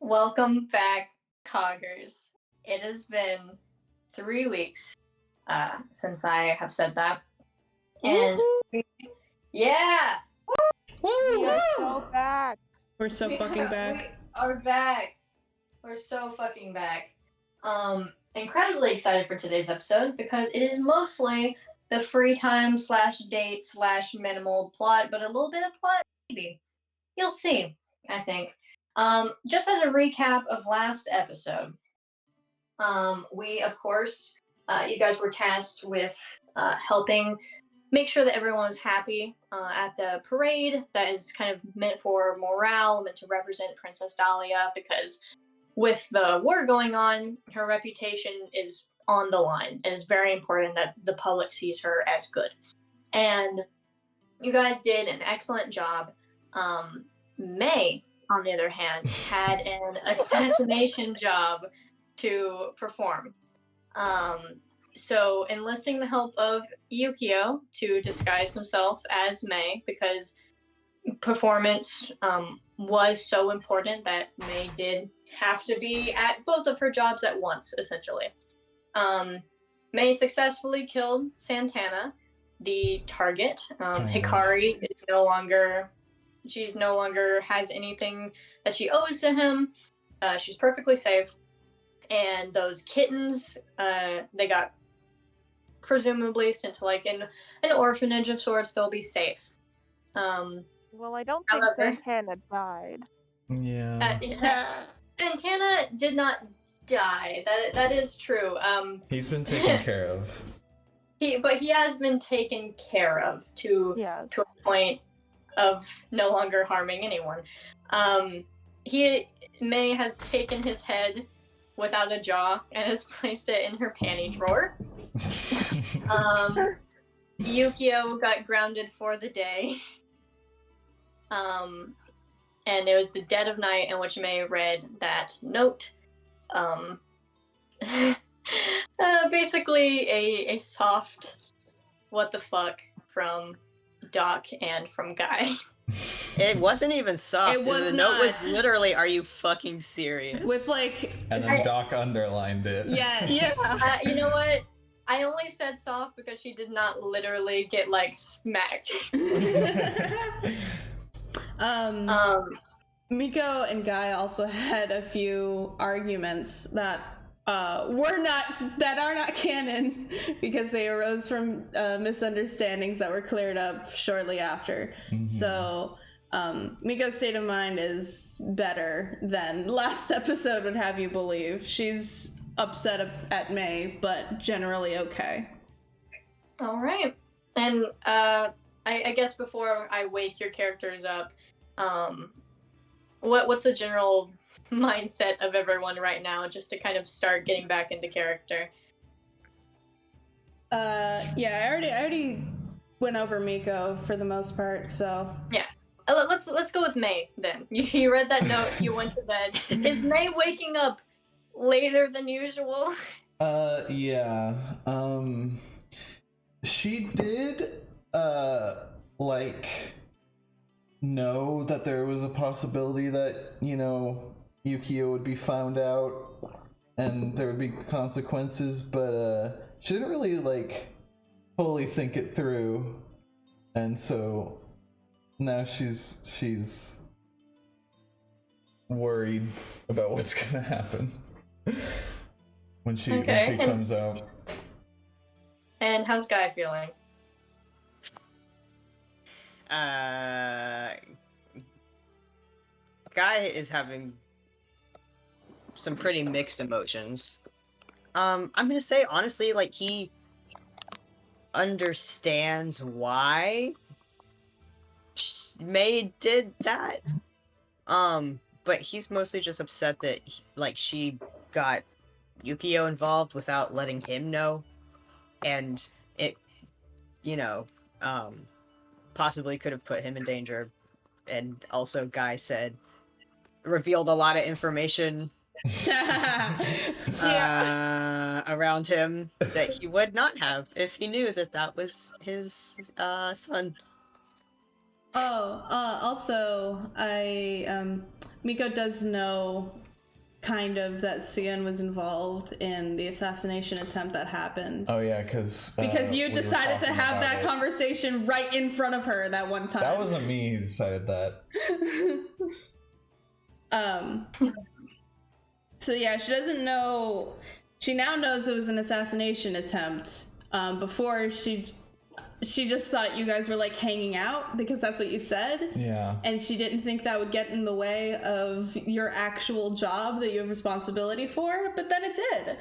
Welcome back, Coggers. It has been 3 weeks since I have said that. And yeah! We are so back. We're so fucking back. We are back. We're so fucking back. Incredibly excited for today's episode because it is mostly the free time / date / minimal plot, but a little bit of plot, maybe. You'll see, I think. Just as a recap of last episode, we, of course, you guys were tasked with helping make sure that everyone was happy at the parade that is kind of meant for morale, meant to represent Princess Dahlia, because with the war going on, her reputation is on the line. It is very important that the public sees her as good. And you guys did an excellent job. May, on the other hand, had an assassination job to perform. So enlisting the help of Yukio to disguise himself as May, because performance was so important that May did have to be at both of her jobs at once, essentially. May successfully killed Santana, the target. Hikari is no longer has anything that she owes to him. She's perfectly safe. And those kittens, they got presumably sent to like an orphanage of sorts. They'll be safe. Well, I don't think Santana died. Yeah. Santana did not die. That is true. He's been taken care of. He has been taken care of to a point of no longer harming anyone. May has taken his head without a jaw and has placed it in her panty drawer. Yukio got grounded for the day. And it was the dead of night in which May read that note. Basically a soft what the fuck from Doc and from Guy. It wasn't even soft. The note was literally, "Are you fucking serious?" With like, and then Doc underlined it. Yes. Yeah. You know what? I only said soft because she did not literally get like smacked. Miko and Guy also had a few arguments that are not canon because they arose from misunderstandings that were cleared up shortly after. Mm-hmm. So Miko's state of mind is better than last episode would have you believe. She's upset at May, but generally okay. All right. And I guess before I wake your characters up, what's the general mindset of everyone right now, just to kind of start getting back into character? Yeah, I already went over Miko for the most part, so yeah. Let's go with May then. You read that note, you went to bed. Is May waking up later than usual? Yeah. She did know that there was a possibility that, Yukio would be found out and there would be consequences, but she didn't really fully think it through, and so now she's worried about what's gonna happen when she comes out. And how's Guy feeling? Guy is having some pretty mixed emotions. I'm gonna say honestly, he understands why May did that. But he's mostly just upset that she got Yukio involved without letting him know, and it, possibly could have put him in danger. And also, Guy said, revealed a lot of information around him that he would not have if he knew that was his son. Also, Miko does know kind of that Cian was involved in the assassination attempt that happened. Oh yeah, because You we were decided to talking have about that it. conversation right in front of her that one time. That wasn't me who decided that. So yeah, she doesn't know. She now knows it was an assassination attempt. Before she just thought you guys were like hanging out because that's what you said. Yeah. And she didn't think that would get in the way of your actual job that you have responsibility for, but then it did.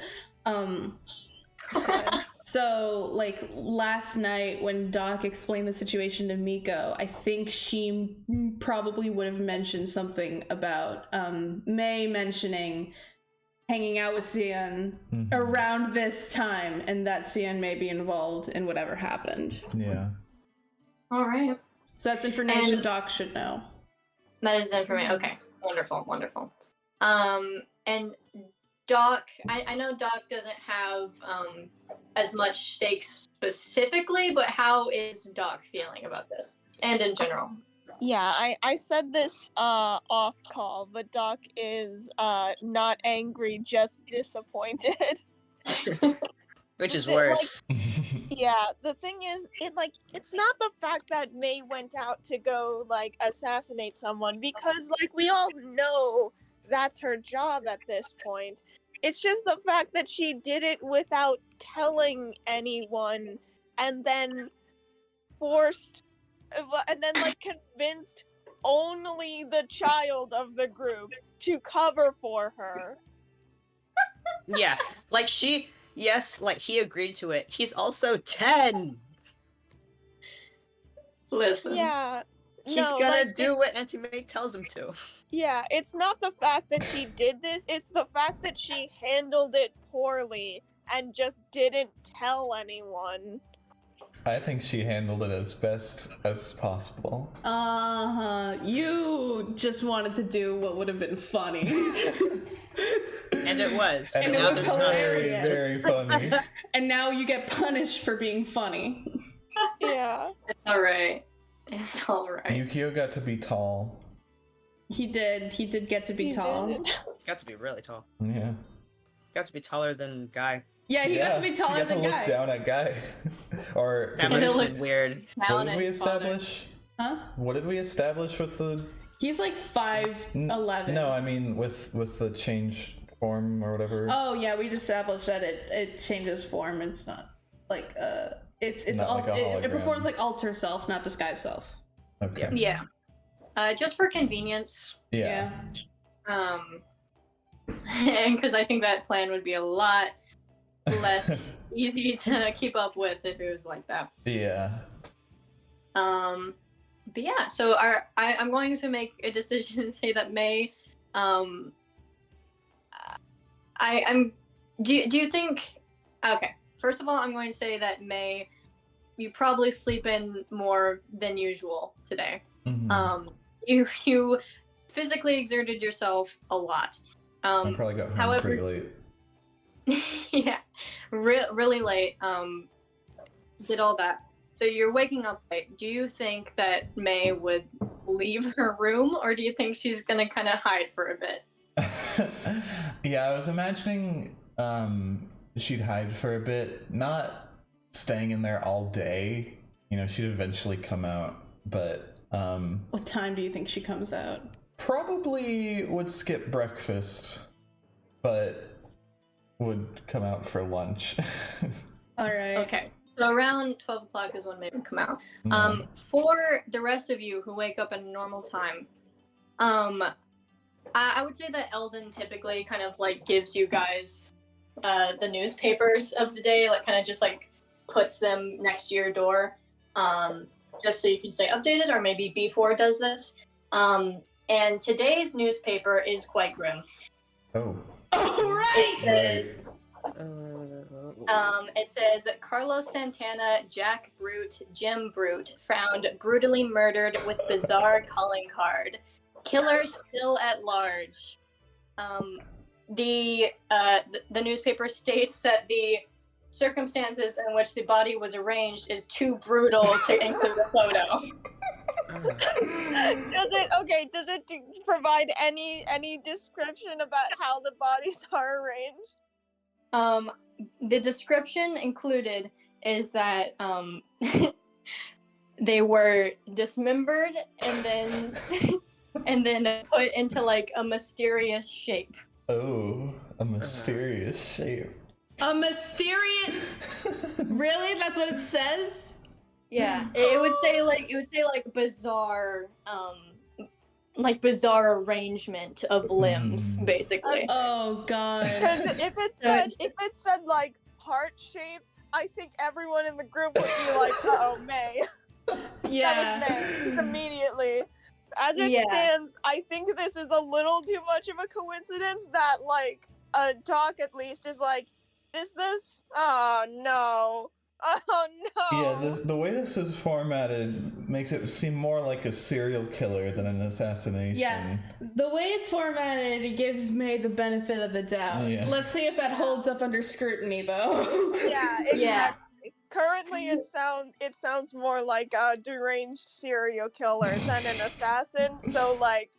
So, like, last night when Doc explained the situation to Miko, I think she probably would have mentioned something about May mentioning hanging out with Cian around this time, and that Cian may be involved in whatever happened. Yeah. All right. So that's information Doc should know. That is information. Okay. Wonderful. Wonderful. And Doc, I know Doc doesn't have as much stakes specifically, but how is Doc feeling about this? And in general? Yeah, I said this off call, but Doc is not angry, just disappointed. Which is worse. Yeah, the thing is, it's not the fact that May went out to go assassinate someone, because we all know that's her job at this point. It's just the fact that she did it without telling anyone, and then convinced only the child of the group to cover for her. Yeah, he agreed to it. He's also 10. Listen. Yeah. He's gonna do what Auntie May tells him to. Yeah, it's not the fact that she did this, it's the fact that she handled it poorly and just didn't tell anyone. I think she handled it as best as possible. You just wanted to do what would have been funny. And it was. And it it was was hilarious. very funny. And now you get punished for being funny. Yeah. It's alright. It's alright. Yukio got to be tall. He did get to be tall. Did. Got to be really tall. Yeah. Got to be taller than Guy. Yeah, he got to be taller than He got to Guy. look down at Guy. Or That And was it looked weird. what did we his father. establish? Huh? What did we establish with the? He's like 5'11". No, I mean with the change form or whatever. Oh yeah, we established that it changes form. It's not like it's Not like a it hologram. performs like alter self, not disguise self. Okay. Yeah. Just for convenience. Yeah. And because I think that plan would be a lot less easy to keep up with if it was like that. Yeah. But yeah, so I'm going to make a decision and say that May, I'm. Do you think? Okay, first of all, I'm going to say that May, you probably sleep in more than usual today. Mhm. You physically exerted yourself a lot. I probably got home however- pretty late. Yeah, really late. Did all that. So you're waking up late. Do you think that May would leave her room, or do you think she's gonna kind of hide for a bit? Yeah, I was imagining she'd hide for a bit, not staying in there all day. You know, she'd eventually come out, but What time do you think she comes out? probably would skip breakfast, but would come out for lunch. All right. Okay. So around 12 o'clock is when May would come out. Yeah. For the rest of you who wake up at a normal time, I would say that Eldon typically kind of like gives you guys the newspapers of the day, like kind of just like puts them next to your door, just so you can stay updated, or maybe B4 does this. And today's newspaper is quite grim. Oh. All right. It says Carlos Santana, Jack Brute, Jim Brute found brutally murdered with bizarre calling card. Killer still at large. The newspaper states that the circumstances in which the body was arranged is too brutal to include a photo. Does it provide any description about how the bodies are arranged? The description included is that they were dismembered and then and then put into like a mysterious shape. Oh, a mysterious shape. A mysterious. Really? That's what it says? Yeah, it would say like bizarre bizarre arrangement of limbs, basically. Oh god. Because if it said like heart shape, I think everyone in the group would be like, "Oh, May." Yeah. That was May just immediately. As it Yeah. stands, I think this is a little too much of a coincidence that like Doc at least is like, "Is this? Oh no." Oh no! Yeah, the way this is formatted makes it seem more like a serial killer than an assassination. Yeah, the way it's formatted, it gives May the benefit of the doubt. Yeah. Let's see if that holds up under scrutiny, though. Yeah, exactly. Yeah. Currently, it sounds more like a deranged serial killer than an assassin. So, like,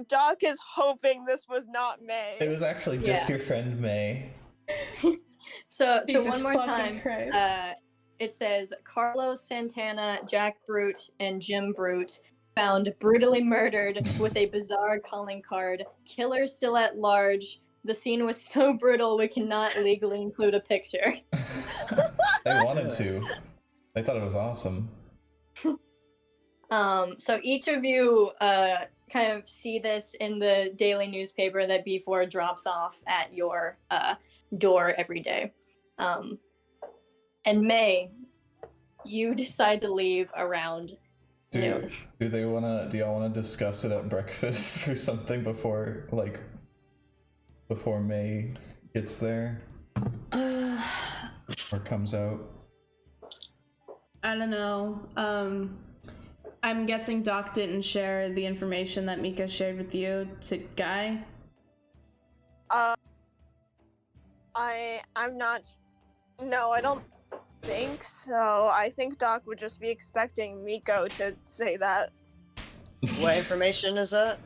Doc is hoping this was not May. It was actually just Yeah. your friend May. So Jesus one more fucking time, Christ. it says Carlos Santana, Jack Brute, and Jim Brute found brutally murdered with a bizarre calling card. Killer still at large. The scene was so brutal we cannot legally include a picture. They wanted to. They thought it was awesome. So each of you kind of see this in the daily newspaper that B4 drops off at your door every day. And May, you decide to leave around noon. Do y'all wanna discuss it at breakfast or something before May gets there? Or comes out? I don't know. I'm guessing Doc didn't share the information that Mika shared with you to Guy. I'm not. No, I don't think so. I think Doc would just be expecting Miko to say that. What information is that?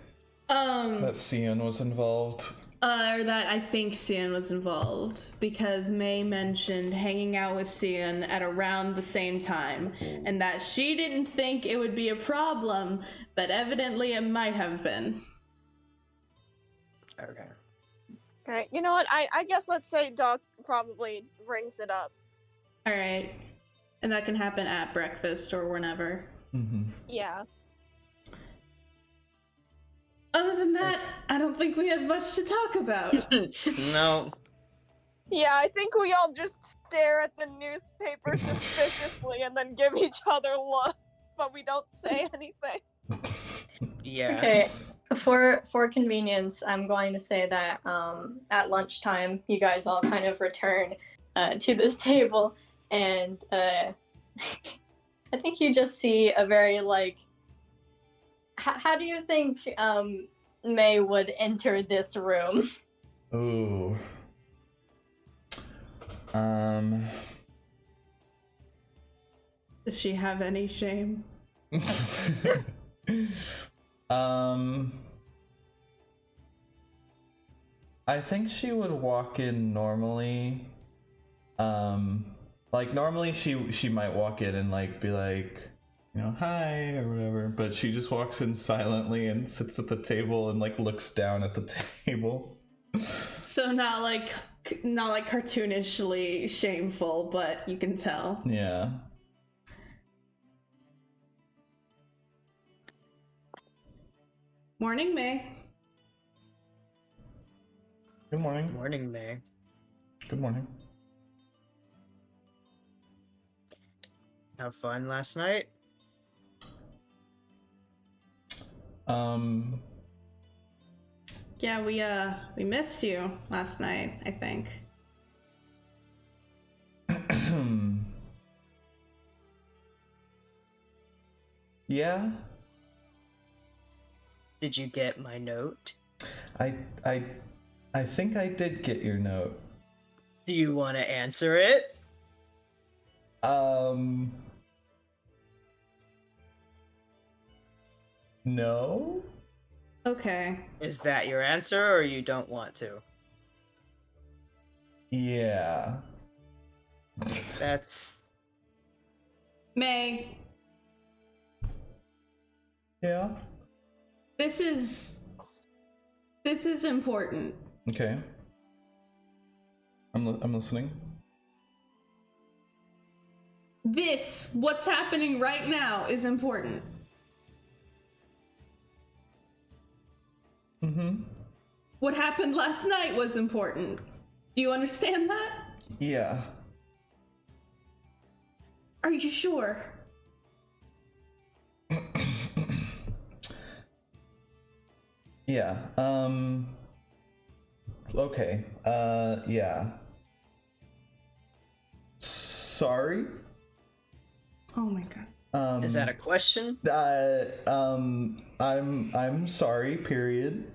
That Sion was involved. Or that I think Sion was involved, because May mentioned hanging out with Sion at around the same time, and that she didn't think it would be a problem, but evidently it might have been. Okay. Okay, you know what? I guess let's say Doc probably brings it up. Alright. And that can happen at breakfast or whenever. Mm-hmm. Yeah. Other than that, I don't think we have much to talk about. No. Yeah, I think we all just stare at the newspaper suspiciously and then give each other looks, but we don't say anything. Yeah. Okay. For convenience, I'm going to say that at lunchtime, you guys all kind of return to this table, and I think you just see a very like. How do you think May would enter this room? Ooh. Does she have any shame? I think she would walk in normally. Like normally she might walk in and like be like, you know, hi or whatever, but she just walks in silently and sits at the table and like looks down at the table. So not like cartoonishly shameful, but you can tell. Yeah. Morning, May. Good morning. Morning, May. Good morning. Have fun last night? Yeah, we missed you last night, I think. Yeah. Did you get my note? I think I did get your note. Do you want to answer it? No? Okay. Is that your answer, or you don't want to? Yeah. That's May, Yeah. this is important. Okay. I'm listening. What's happening right now is important. Mm-hmm. What happened last night was important. Do you understand that? Yeah. Are you sure? Yeah. Okay. Yeah. Sorry. Oh my god. is that a question? I'm sorry, period.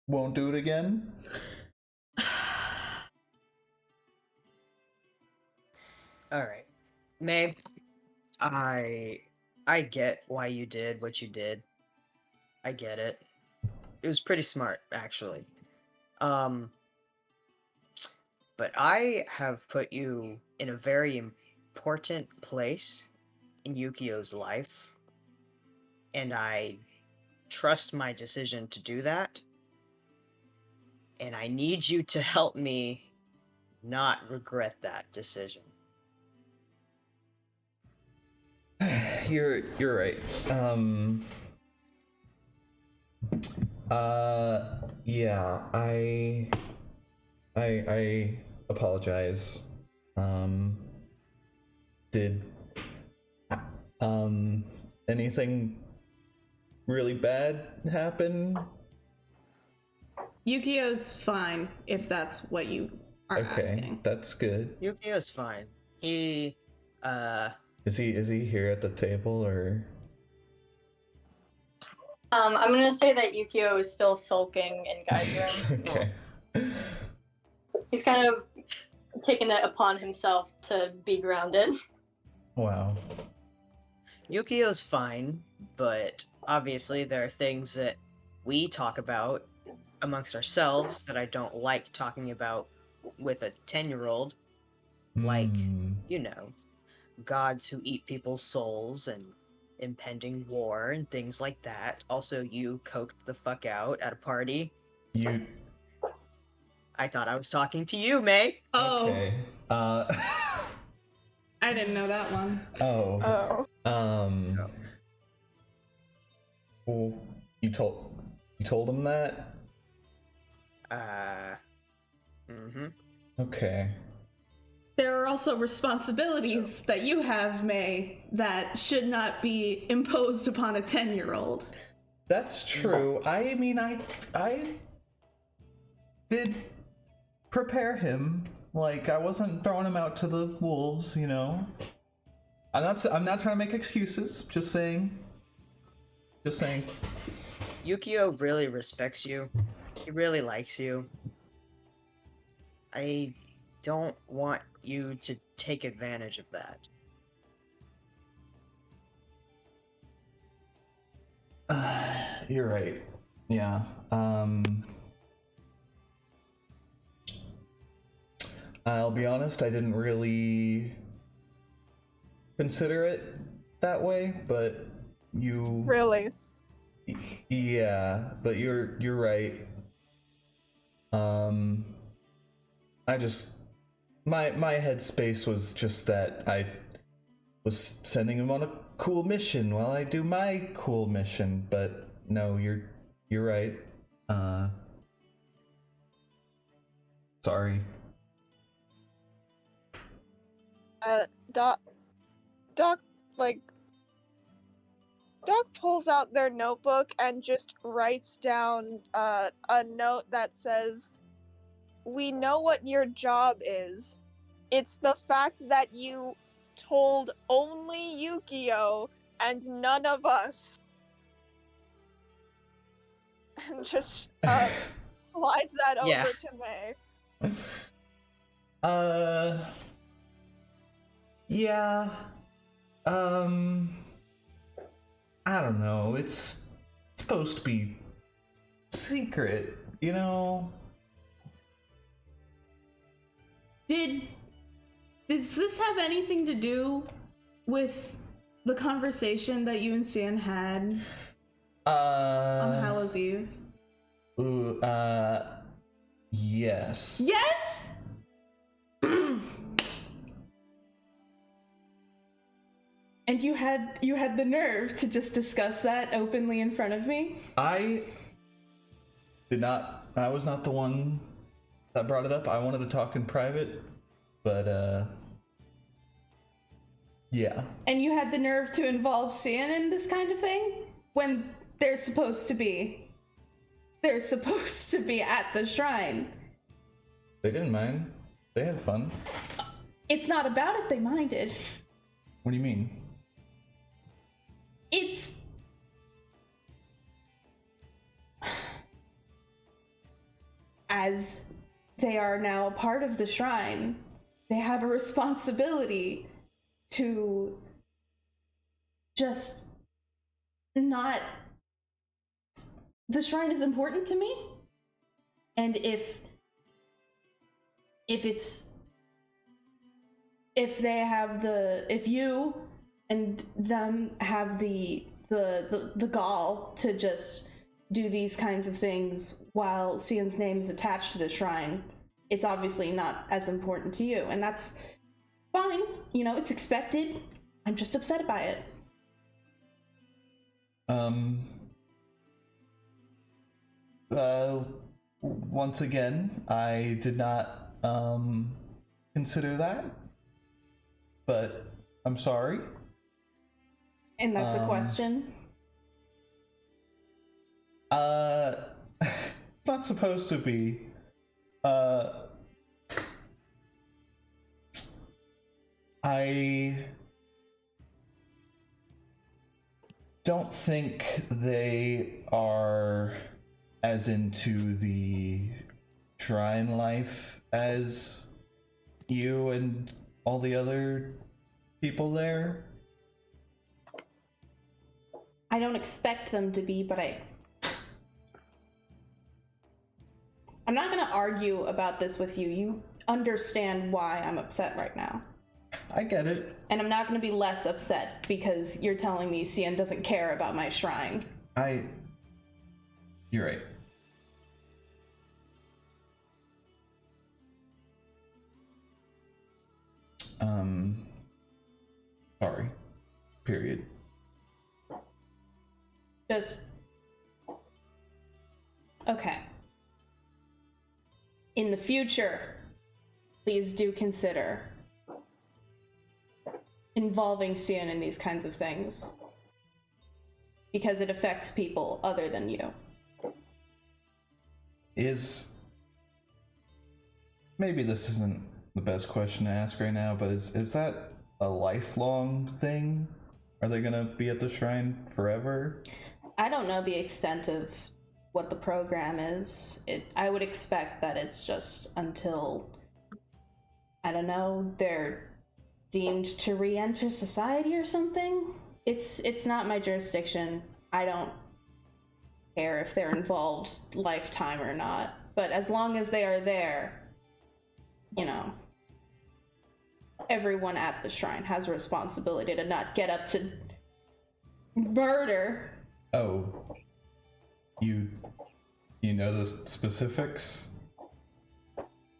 Won't do it again? All right, May. I get why you did what you did. I get it. It was pretty smart, actually. Um, but I have put you in a very important place in Yukio's life, and I trust my decision to do that. And I need you to help me not regret that decision. You're right. Yeah, I apologize. Did anything really bad happen? Yukio's fine, if that's what you are Okay, asking. that's good. Yukio's fine. He, Is he here at the table or? I'm gonna say that Yukio is still sulking in Guy's room. Okay. He's kind of taken it upon himself to be grounded. Wow. Yukio's fine, but obviously there are things that we talk about amongst ourselves that I don't like talking about with a 10-year-old. Like, you know, gods who eat people's souls and impending war and things like that. Also, you coked the fuck out at a party. You I thought I was talking to you, May. Oh, okay? I didn't know that one. Oh. Oh. Well, you told him that? Mm-hmm. Okay. There are also responsibilities that you have, May, that should not be imposed upon a 10-year-old. That's true. I mean, I did prepare him. Like, I wasn't throwing him out to the wolves, you know. I'm not trying to make excuses. Just saying. Yukio really respects you. He really likes you. I don't want you to take advantage of that. You're right. Yeah. I'll be honest, I didn't really consider it that way, but you Really? Yeah, but you're right. I just my headspace was just that I was sending him on a cool mission while I do my cool mission, but no, you're right. Sorry. Doc, like, Doc pulls out their notebook and just writes down a note that says, "We know what your job is. It's the fact that you told only Yukio and none of us." And just slides that Yeah. over to May. Yeah. I don't know. It's supposed to be secret, you know? Does this have anything to do with the conversation that you and Sian had on Hallows Eve? Ooh, yes. Yes! And you had the nerve to just discuss that openly in front of me? I was not the one that brought it up. I wanted to talk in private, but yeah. And you had the nerve to involve Sian in this kind of thing? When they're supposed to be at the shrine. They didn't mind. They had fun. It's not about if they minded. What do you mean? It's... As they are now a part of the shrine, they have a responsibility to just not... The shrine is important to me, and if you and them have the gall to just do these kinds of things while Sian's name is attached to the shrine, it's obviously not as important to you, and that's fine. You know, it's expected. I'm just upset by it. Once again, I did not consider that, but I'm sorry. And that's a question? It's not supposed to be. I don't think they are as into the shrine life as you and all the other people there. I don't expect them to be, but I'm not gonna argue about this with you. You understand why I'm upset right now. I get it. And I'm not gonna be less upset because you're telling me Sian doesn't care about my shrine. You're right. Sorry. Period. Just... Okay. In the future, please do consider involving Sian in these kinds of things. Because it affects people other than you. Maybe this isn't the best question to ask right now, but is that a lifelong thing? Are they gonna be at the shrine forever? I don't know the extent of what the program is. I would expect that it's just until, I don't know, they're deemed to re-enter society or something. It's not my jurisdiction. I don't care if they're involved lifetime or not. But as long as they are there, you know, everyone at the shrine has a responsibility to not get up to murder. Oh. You know the specifics?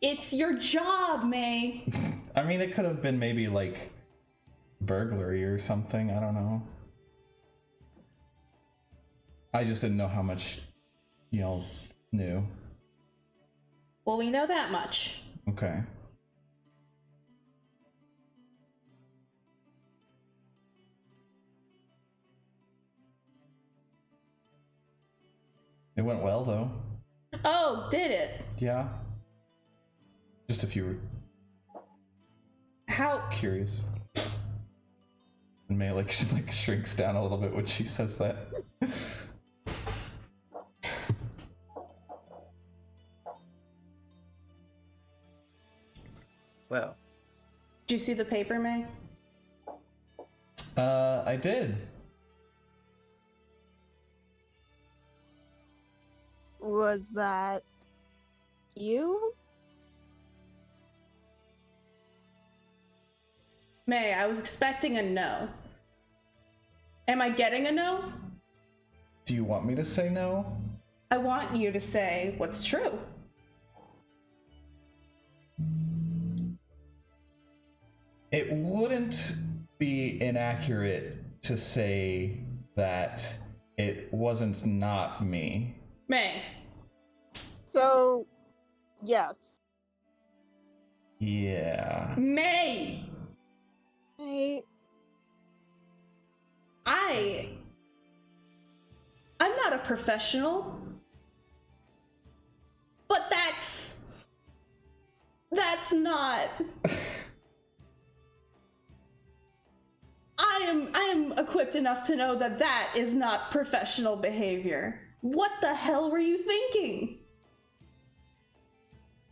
It's your job, May. I mean, it could have been maybe like burglary or something. I don't know. I just didn't know how much y'all knew. Well, we know that much. Okay. It went well, though. Oh, did it? Yeah. Just if you were How? curious. And May like shrinks down a little bit when she says that. Well, Did you see the paper, May? I did. Was that you? May, I was expecting a no. Am I getting a no? Do you want me to say no? I want you to say what's true. It wouldn't be inaccurate to say that it wasn't not me. May. So, yes. Yeah. May! I'm not a professional. But that's not. I am equipped enough to know that that is not professional behavior. What the hell were you thinking?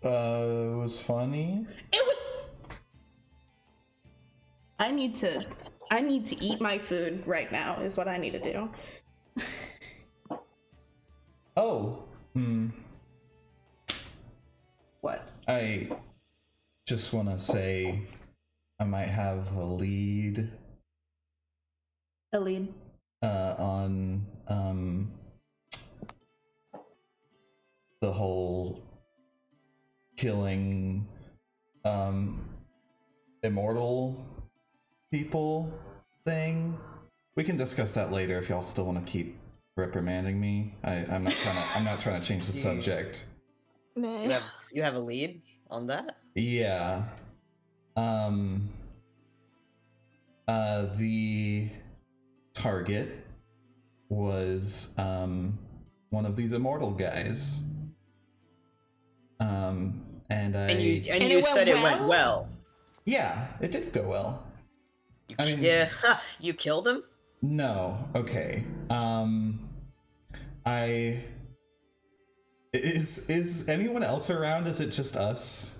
It was funny. It was. I need to eat my food right now is what I need to do. Oh. What? I just want to say I might have a lead. A lead. On the whole killing immortal people thing. We can discuss that later if y'all still want to keep reprimanding me. I'm not trying to change the subject. you have a lead on that? Yeah. The target was one of these immortal guys. And you said it went well. Yeah, it did go well. I mean, yeah, you killed him? No. Okay. Is anyone else around? Is it just us?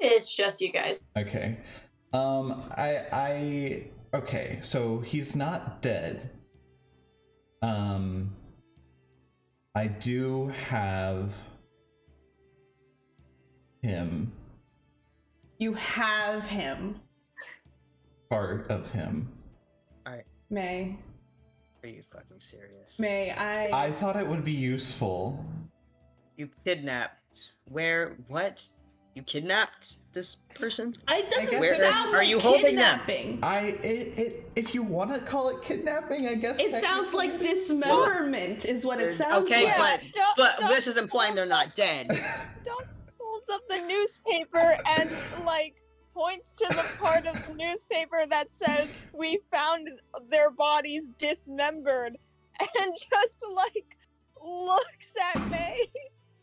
It's just you guys. Okay. Okay, so he's not dead. I do have him. You have him. Part of him. Alright. May. Are you fucking serious? May I thought it would be useful. You kidnapped. What? You kidnapped this person? It doesn't Where sound are like you holding them? kidnapping. If you want to call it kidnapping, I guess. It sounds like dismemberment is what it sounds Okay, like. but this is implying they're not dead. Doc holds up the newspaper and, like, points to the part of the newspaper that says, "We found their bodies dismembered," and just, like, looks at May.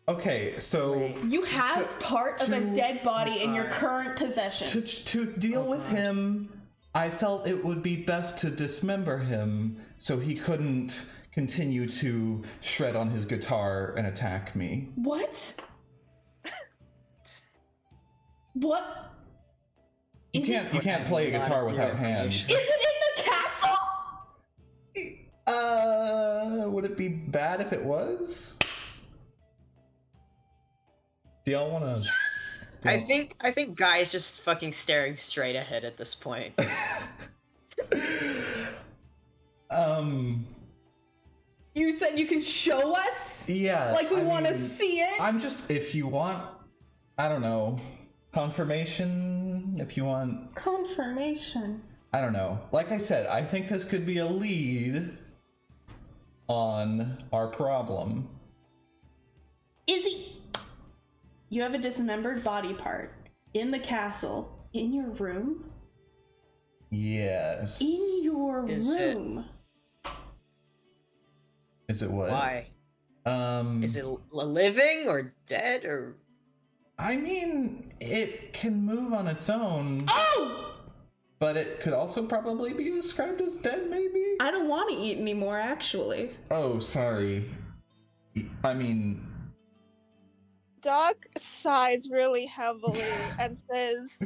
Okay, so You have part of a dead body in your current possession. to deal with him, I felt it would be best to dismember him so he couldn't continue to shred on his guitar and attack me. What? What? You can't play a guitar without hands. Is it in the castle? Would it be bad if it was? Do y'all want to? Yes. I think Guy's just fucking staring straight ahead at this point. You said you can show us? Yeah. Like we I want to mean, see it? I'm just, if you want, I don't know, confirmation, if you want, Confirmation. I don't know. Like I said, I think this could be a lead on our problem. Izzy! You have a dismembered body part in the castle, in your room? Yes. In your Is it- room. Is it what? Why? Is it living or dead or? I mean, it can move on its own, Oh! but it could also probably be described as dead, maybe? I don't want to eat anymore, actually. Oh, sorry. I mean, Doc sighs really heavily and says,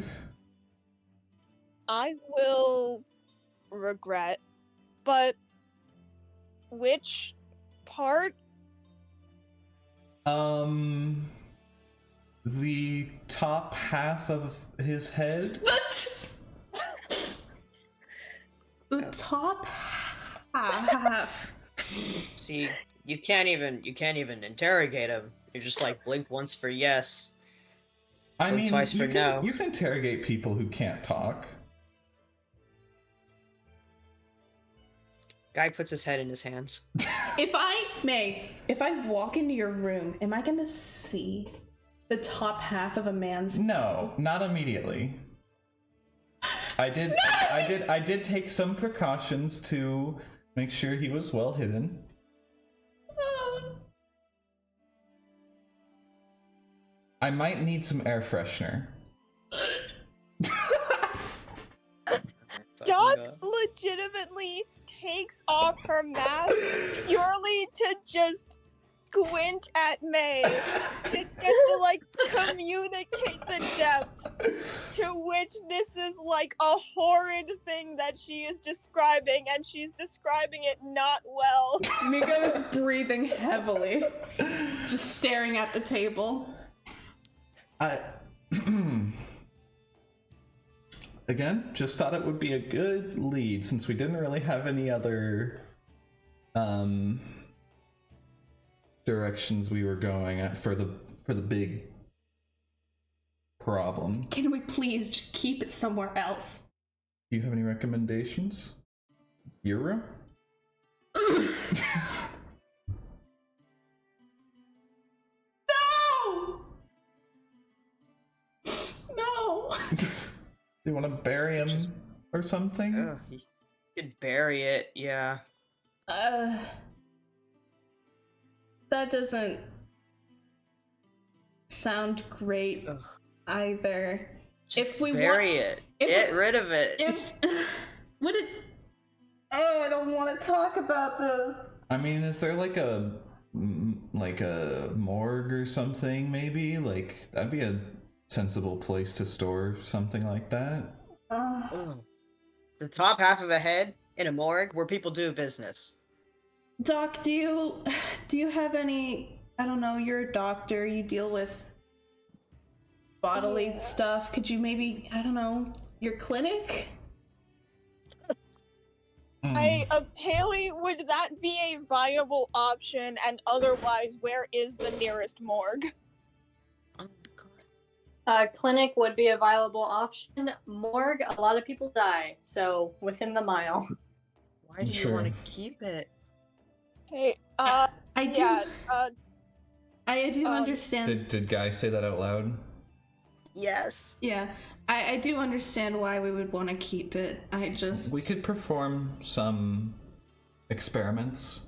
I will regret, but which part? The top half of his head. The top half. See, you can't even interrogate him. You're just like blink once for yes. I mean, twice for no. You can interrogate people who can't talk. Guy puts his head in his hands. If I walk into your room, am I gonna see the top half of a man's? No, not immediately. I did take some precautions to make sure he was well hidden. I might need some air freshener. Doc legitimately takes off her mask purely to just squint at May, to like communicate the depth to which this is like a horrid thing that she is describing, and she's describing it not well. Miko is breathing heavily, just staring at the table. Again, just thought it would be a good lead since we didn't really have any other directions we were going at for the big problem. Can we please just keep it somewhere else? Do you have any recommendations? Your room? No! You want to bury him or something? You could bury it, yeah. That doesn't sound great either. If we bury it, get rid of it. Would it? Oh, I don't want to talk about this. I mean, is there like a morgue or something? Maybe that'd be a sensible place to store something like that. The top half of a head in a morgue where people do business. Doc, do you have any? I don't know. You're a doctor. You deal with bodily stuff. Could you maybe, I don't know, your clinic? Haley, would that be a viable option? And otherwise, where is the nearest morgue? Clinic would be a viable option. Morgue, a lot of people die, so within the mile. Why do you want to keep it? Hey, I do understand. Did Guy say that out loud? Yes. Yeah, I do understand why we would want to keep it. We could perform some experiments.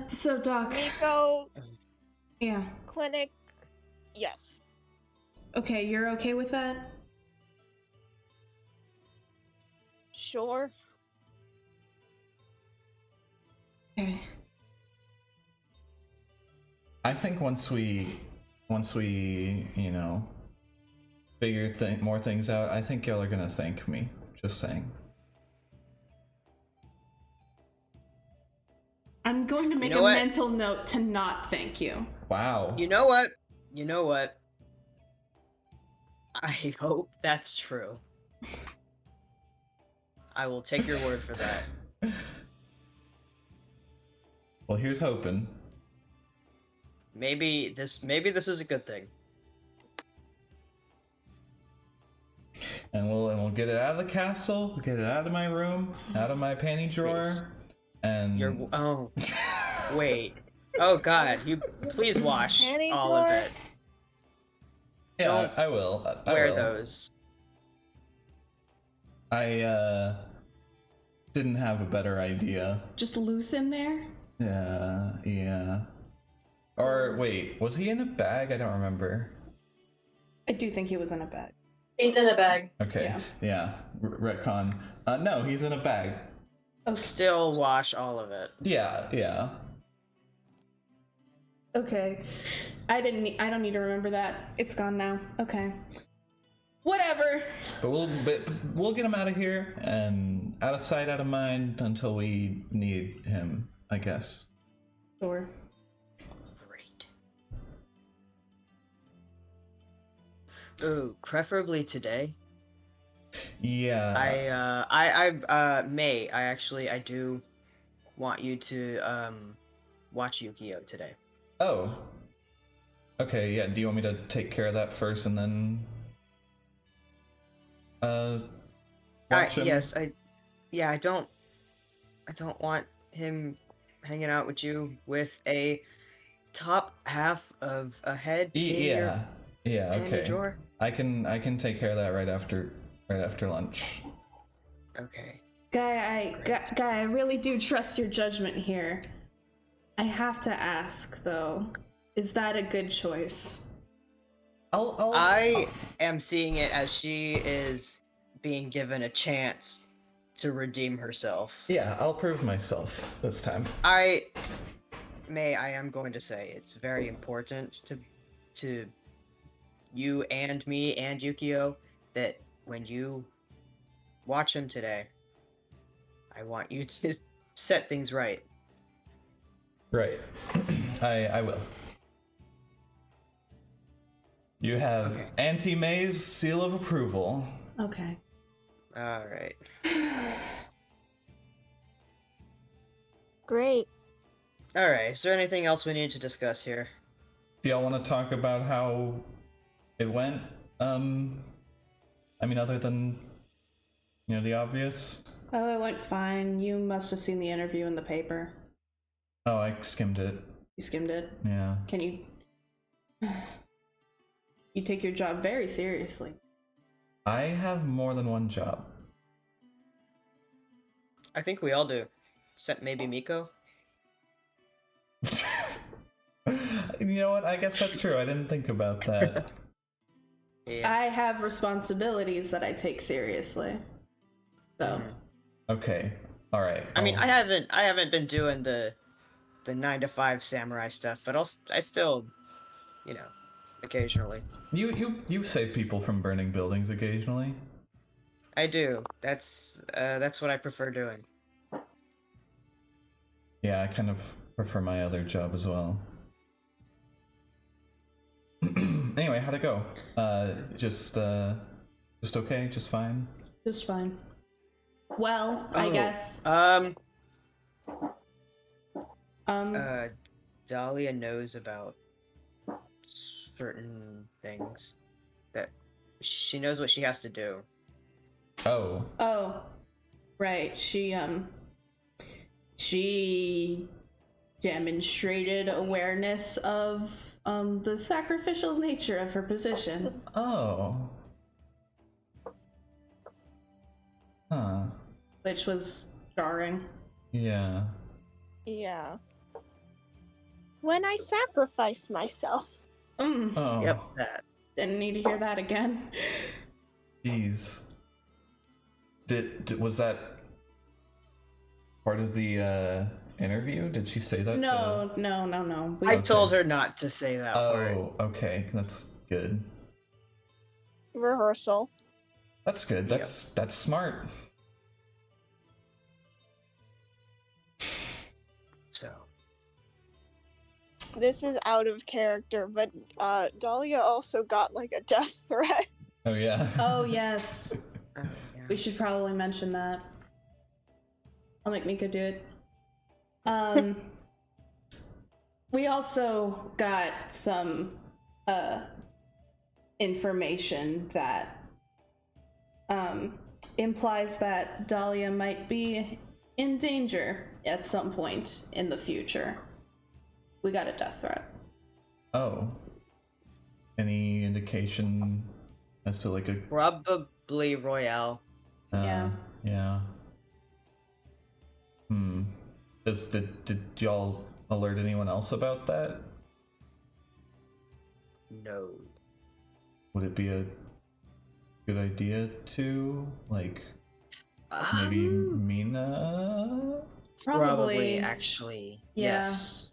So Doc. Miko. Yeah. Clinic. Yes. Okay, you're okay with that? Sure. Okay. I think once we, figure more things out, I think y'all are gonna thank me. Just saying. I'm going to make a mental note to not thank you. Wow. You know what? I hope that's true. I will take your word for that. Well, here's hoping. Maybe this is a good thing. And we'll get it out of the castle, we'll get it out of my room, out of my panty drawer, and wait. Oh God, you please wash Panty all drawer? of it. yeah, Don't I will. I wear will. those. I didn't have a better idea. Just loose in there? Yeah. Or wait, was he in a bag? I don't remember. I do think he was in a bag. He's in a bag. Okay. Yeah. Retcon. No, he's in a bag. Oh, Still wash all of it. Yeah. okay. I don't need to remember that. It's gone now. Okay. Whatever. But we'll get him out of here and out of sight, out of mind until we need him, I guess. Sure. Great. Ooh, preferably today. Yeah. I do want you to watch Yukio today. Oh. Okay, yeah, do you want me to take care of that first and then watch him? Yes, I don't want him hanging out with you with a top half of a head in your Yeah, panty okay. drawer. I can take care of that right after lunch. Okay. Guy, I really do trust your judgment here. I have to ask, though, is that a good choice? I am seeing it as she is being given a chance to redeem herself. Yeah, I'll prove myself this time. I am going to say it's very important to you and me and Yukio that when you watch him today, I want you to set things right. Right. I will. You have Okay. Auntie May's seal of approval. Okay. All right. Great. All right. Is there anything else we need to discuss here? Do y'all want to talk about how it went? I mean, other than, the obvious? Oh, it went fine. You must have seen the interview in the paper. Oh, I skimmed it. You skimmed it. Yeah. Can you... You take your job very seriously. I have more than one job. I think we all do, except maybe Miko. You know what? I guess that's true. I didn't think about that. Yeah. I have responsibilities that I take seriously. So... Okay. All right. I mean, I haven't been doing the 9 to 5 samurai stuff, but I still, occasionally. You save people from burning buildings occasionally. I do. That's what I prefer doing. Yeah, I kind of prefer my other job as well. Anyway, how'd it go? Just okay, just fine. Just fine. Well, I guess. Dahlia knows about certain things that she knows what she has to do. Oh. Oh, right. She demonstrated awareness of the sacrificial nature of her position. Oh. Huh. Which was jarring. Yeah. Yeah. When I sacrifice myself. Oh. Yep, that. Didn't need to hear that again. Jeez. Was that part of the interview? Did she say that? No. I told her not to say that part. Oh, okay. That's good. Rehearsal. That's good. That's smart. So. This is out of character, but Dahlia also got like a death threat. Oh yeah. Oh, yes. Yeah. We should probably mention that. I'll make Miko do it. We also got some information that implies that Dahlia might be in danger at some point in the future. We got a death threat. Oh. Any indication as to like a Probably Royale. Yeah. Yeah. Did y'all alert anyone else about that? No. Would it be a good idea to, like... Maybe Um, Mina? Probably, actually. Yeah. Yes.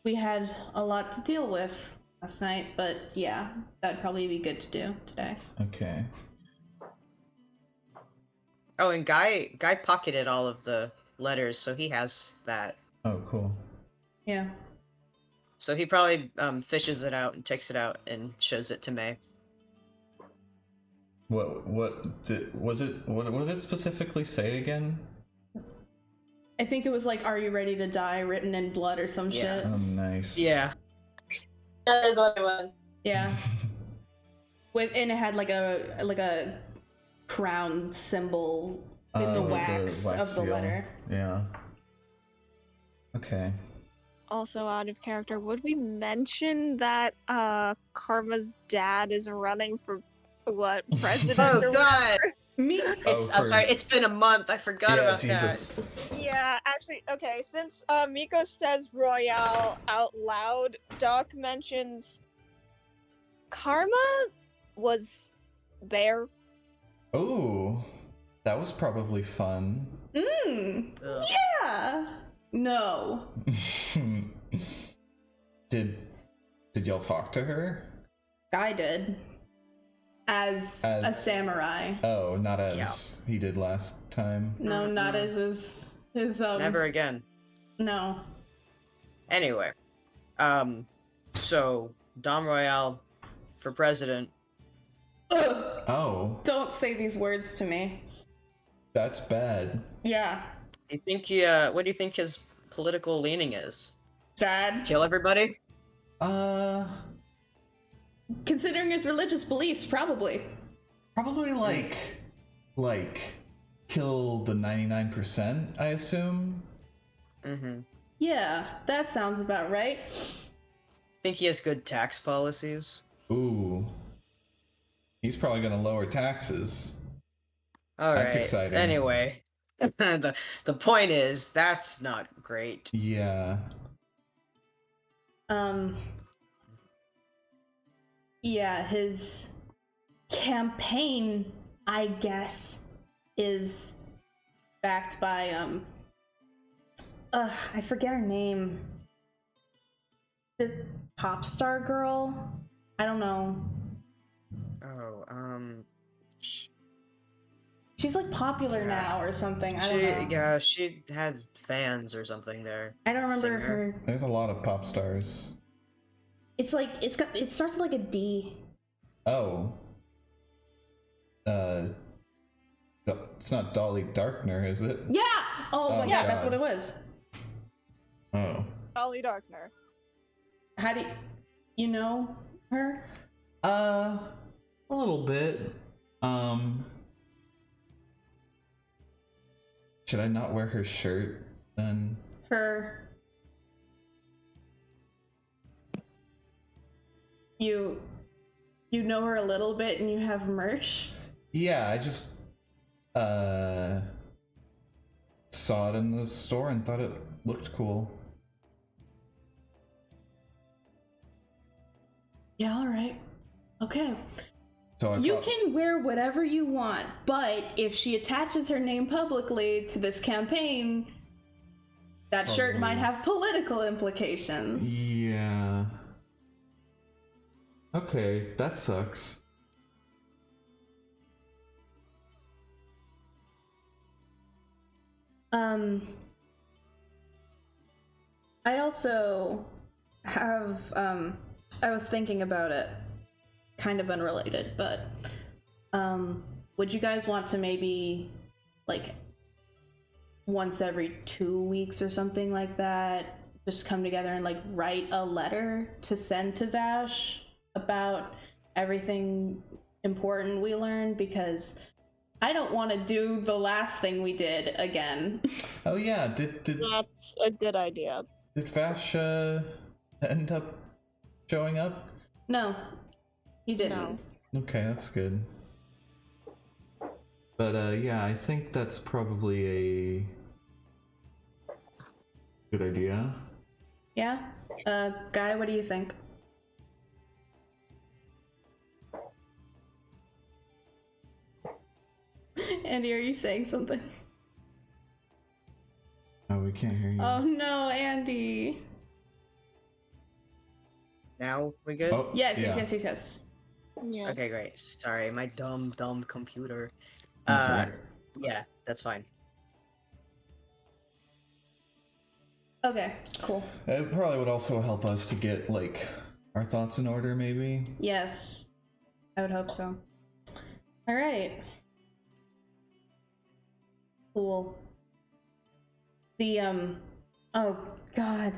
We had a lot to deal with last night, but yeah, that'd probably be good to do today. Okay. Oh, and Guy pocketed all of the letters, so he has that. Oh, cool. Yeah. So he probably fishes it out and takes it out and shows it to May. What did it specifically say again? I think it was like, "Are you ready to die?" written in blood or some Yeah. shit. Oh, nice. Yeah. That is what it was. Yeah. And it had like a crown symbol in the Oh, wax of the seal. letter. Yeah. Okay. Also out of character, would we mention that Karma's dad is running for what, president? Oh or God! Me? I'm sorry. It's been a month. I forgot about Jesus. that. Yeah, actually, okay, since Miko says Royale out loud, Doc mentions Karma was there. Oh, that was probably fun. Ugh. Yeah. No. Did y'all talk to her? Guy did. As a samurai. Oh, not as he did last time. No, not as his Never again. No. Anyway, so Dom Royale for president. Ugh. Oh, Don't say these words to me. that's bad. Yeah. Do you think what do you think his political leaning is? Bad. Kill everybody? Considering his religious beliefs, probably. Probably like kill the 99%, I assume. Mm-hmm. Yeah, that sounds about right. Think he has good tax policies? Ooh. He's probably gonna lower taxes. All That's right. exciting. Anyway, the point is that's not great. Yeah. Yeah, his campaign, I guess, is backed by I forget her name. The pop star girl? I don't know. Oh, She's like popular now or something. I don't know. yeah, she had fans or something there. I don't remember Singer. her. There's a lot of pop stars. It's like it starts with like a D. Oh. It's not Dolly Darkner, is it? Yeah. Oh my Oh, god, that's God. what it was. Oh. Ollie Darkner. How do you know her? A little bit. Should I not wear her shirt then? Her. You know her a little bit and you have merch? Yeah, I just saw it in the store and thought it looked cool. Yeah, alright. Okay. So I You thought, can wear whatever you want, but if she attaches her name publicly to this campaign, that shirt might have political implications. yeah. Okay, that sucks. I also have, I was thinking about it, kind of unrelated, but, would you guys want to maybe, like, once every 2 weeks or something like that, just come together and, like, write a letter to send to Vash about everything important we learned? Because I don't want to do the last thing we did again. Oh yeah, did That's a good idea. Vash end up showing up? No, you didn't. No. Okay, that's good. But yeah, I think that's probably a good idea. Yeah? Guy, what do you think? Andy, are you saying something? Oh, we can't hear you. Oh no, Andy. Now we good? Oh, Yes, yeah. yes. Yes. Okay, great. Sorry, my dumb computer. That's all right. Yeah, that's fine. Okay, cool. It probably would also help us to get, like, our thoughts in order, maybe. Yes, I would hope so. All right. Cool. The oh god,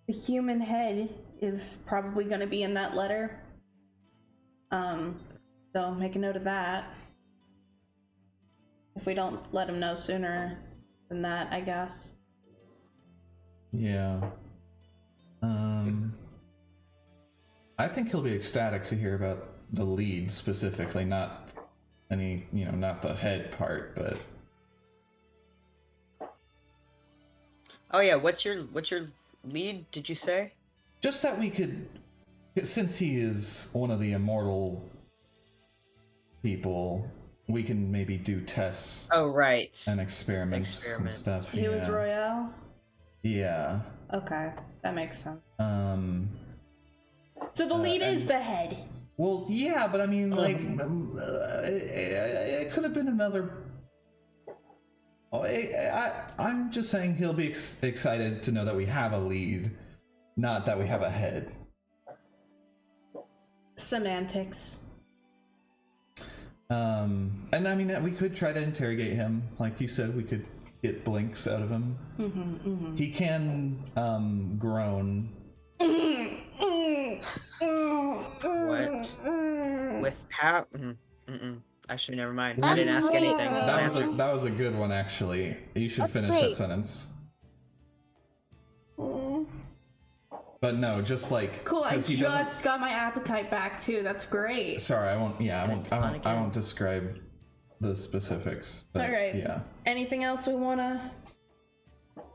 the human head is probably going to be in that letter. So make a note of that. If we don't let him know sooner than that, I guess. Yeah. I think he'll be ecstatic to hear about the lead specifically, not any, not the head part, but Oh yeah, what's your lead? Did you say? just that we could, since he is one of the immortal people, we can maybe do tests Oh right. and experiments and stuff. He was Royale? Yeah. Okay, that makes sense. Um. So the lead is and- the head. Well, yeah, but I mean, like, it could have been another. Oh, I'm just saying he'll be excited to know that we have a lead, not that we have a head. Semantics. And I mean, we could try to interrogate him, like you said. We could get blinks out of him. He can groan. What? With how? Actually, never mind. I didn't ask anything. That was a good one, actually. You should That's finish great. that sentence. But no, just like Cool, I 'cause he doesn't- just got my appetite back too. That's great. Sorry, I won't. Yeah, I It's fun won't. I again. won't describe the specifics. But All right. Yeah. Anything else we wanna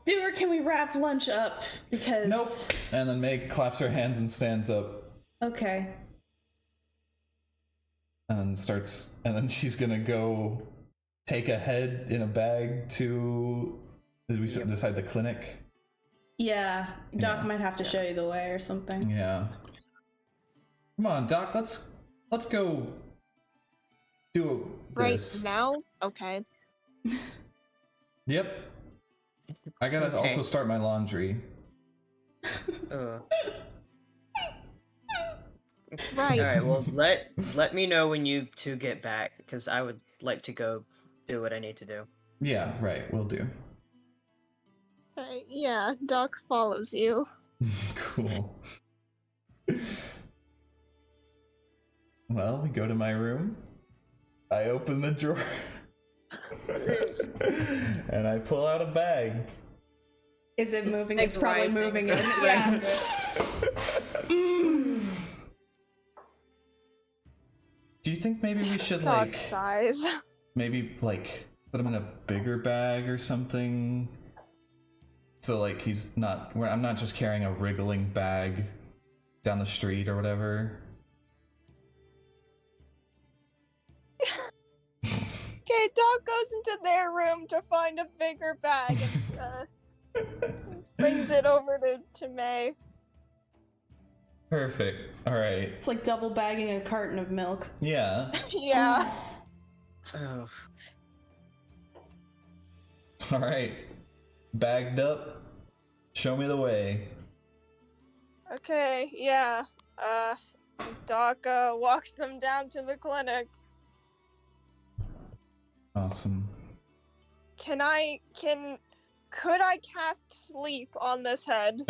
do, or can we wrap lunch up? Because Nope. And then Meg claps her hands and stands up, Okay. and then she's gonna go take a head in a bag to. Did we decide the clinic? Yeah, Doc Yeah. might have to show you the way or something. Yeah. Come on, Doc. Let's go. Do Right this. now? Okay. Yep. I gotta Okay. also start my laundry. Right. All right. Well, let me know when you two get back, because I would like to go do what I need to do. Yeah, right. We'll do. Yeah, Doc follows you. Cool. Well, we go to my room. I open the drawer. And I pull out a bag. Is it moving? Like It's probably writhing. moving in. Yeah. Do you think maybe we should Dog like size. maybe like put him in a bigger bag or something? So like he's not I'm not just carrying a wriggling bag down the street or whatever. Okay, Doc goes into their room to find a bigger bag and brings it over to May. Perfect. All right. It's like double bagging a carton of milk. Yeah. Yeah. Oh. All right. Bagged up. Show me the way. Okay, yeah. Doc walks them down to the clinic. Awesome. Could I cast sleep on this head?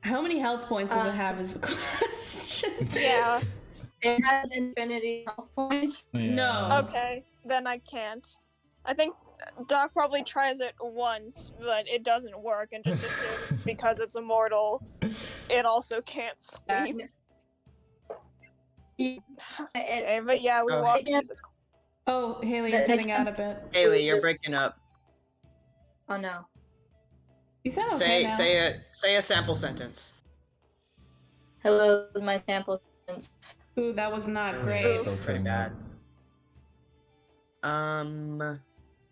How many health points does it have is the question. Yeah. It has infinity health points. Yeah. No. Okay, then I can't. I think Doc probably tries it once, but it doesn't work, and just assumes because it's immortal, it also can't sleep. Okay, but yeah, we Oh, walk. I guess- Oh, Haley, you're That cutting makes out a bit. Haley, you're Just- breaking up. Oh no. You sound okay now. Say a sample sentence. Hello, my sample sentence. Ooh, that was not Yeah, great. still pretty Bad. bad. Um.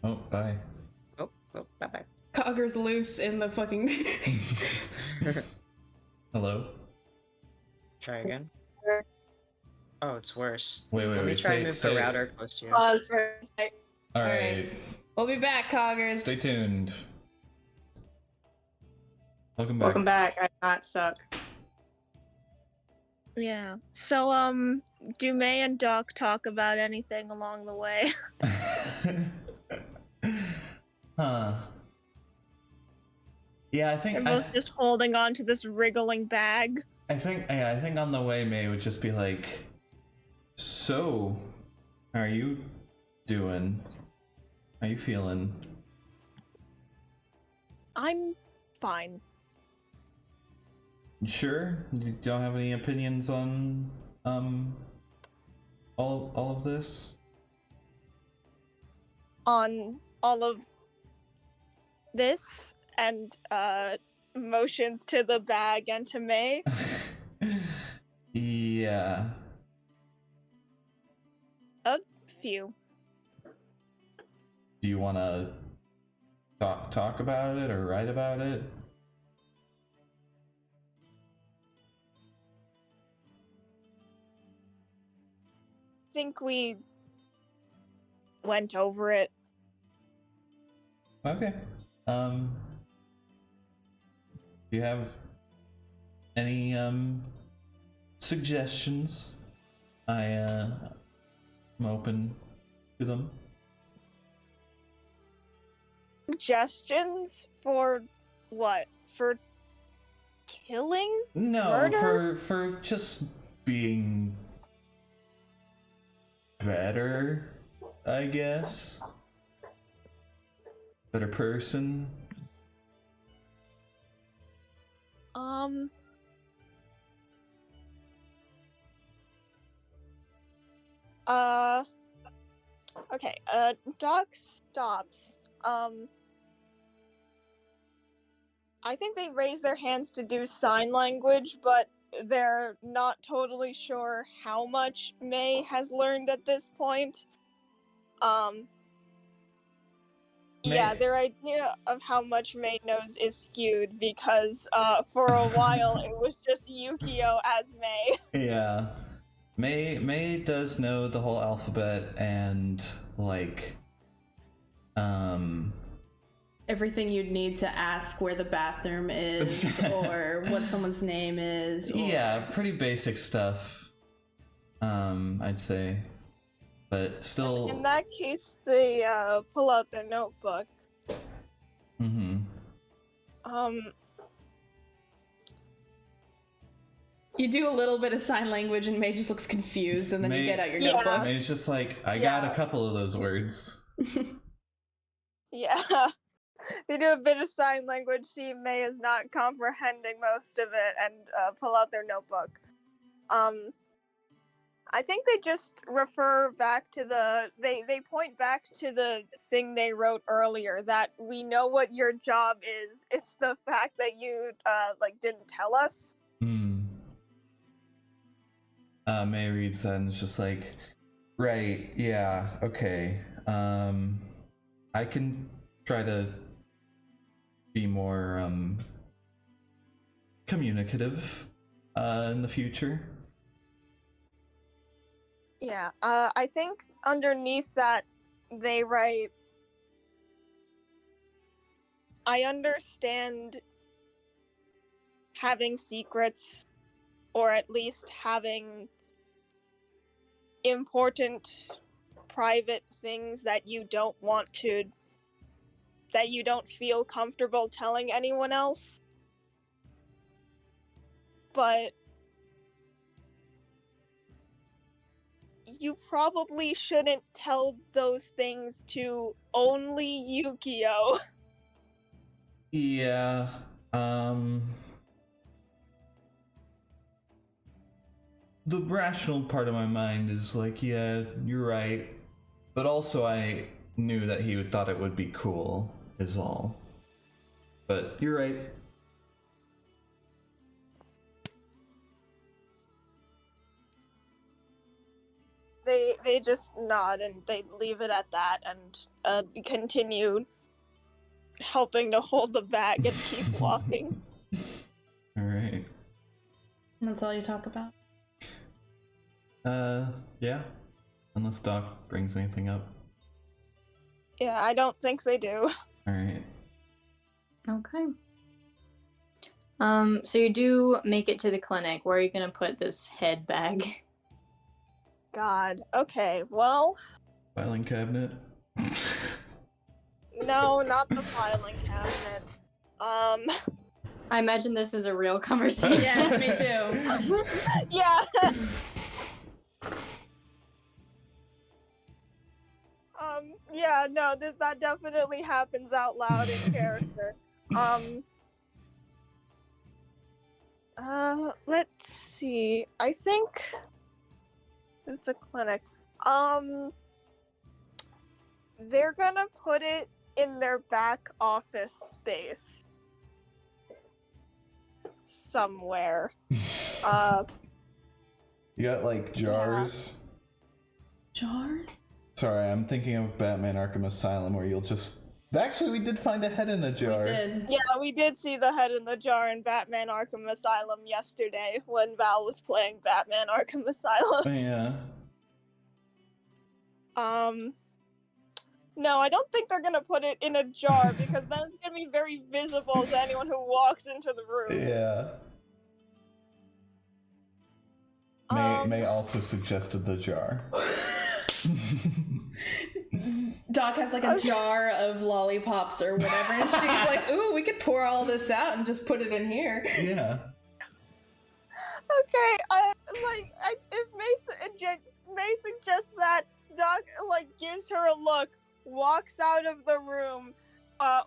Oh, bye. Oh, bye bye. Cogger's loose in the fucking. Hello? Try again. Oh, it's worse. Wait, Let me wait, try and say- move say- the router close to you. Pause for a sec. Alright. We'll be back, Coggers. Stay tuned. Welcome back. Welcome back. I did not suck. Yeah. So, do May and Doc talk about anything along the way? Huh. Yeah, I They're think both just holding on to this wriggling bag. I think on the way May would just be like, so, how are you doing? How you feeling? I'm fine. You sure? You don't have any opinions on all of this? On all of this and motions to the bag and to May. Yeah. A few. Do you want to talk about it or write about it? Think we went over it. Okay. Do you have any suggestions? I'm open to them. Suggestions for what? For killing? No, Murder? for just being better, I guess. Better person. Okay, Doc stops. I think they raise their hands to do sign language, but they're not totally sure how much May has learned at this point. Yeah, May- their idea of how much May knows is skewed because for a while it was just Yukio as May. Yeah. May does know the whole alphabet and like Everything you'd need to ask where the bathroom is or what someone's name is. Or... yeah, pretty basic stuff. I'd say. But still In that case, they pull out their notebook. Mm-hmm. You do a little bit of sign language and May just looks confused and then you get out your Yeah. notebook. May's just like, I got a couple of those words. Yeah. They do a bit of sign language, see May is not comprehending most of it, and pull out their notebook. I think they just refer back to they point back to the thing they wrote earlier, that we know what your job is. It's the fact that you didn't tell us. May reads that and it's just like, right, yeah, okay. I can try to be more communicative in the future. Yeah, I think underneath that they write, I understand having secrets, or at least having important private things that you don't feel comfortable telling anyone else. But you probably shouldn't tell those things to only Yukio. Yeah, the rational part of my mind is like, yeah, you're right. But also I knew that he thought it would be cool, is all. But you're right. they just nod and they leave it at that and continue helping to hold the bag and keep walking. All right. That's all you talk about? Yeah. Unless Doc brings anything up. Yeah, I don't think they do. All right. Okay. So you do make it to the clinic. Where are you gonna put this head bag? God. Okay. Well, Filing cabinet. no, not the filing cabinet. I imagine this is a real conversation. Yes, me too. Yeah. Yeah, no, that definitely happens out loud in character. Let's see. I think it's a clinic. They're gonna put it in their back office space. Somewhere. You got like jars. Jars? Sorry, I'm thinking of Batman Arkham Asylum where you'll just. Actually, we did find a head in a jar. We did. Yeah, we did see the head in the jar in Batman Arkham Asylum yesterday when Val was playing Batman Arkham Asylum. Yeah. No, I don't think they're gonna put it in a jar because then it's gonna be very visible to anyone who walks into the room. Yeah. May also suggested the jar. Doc has like a jar of lollipops or whatever, and she's like, "Ooh, we could pour all this out and just put it in here." Yeah. Okay, if May suggests that, Doc gives her a look, walks out of the room,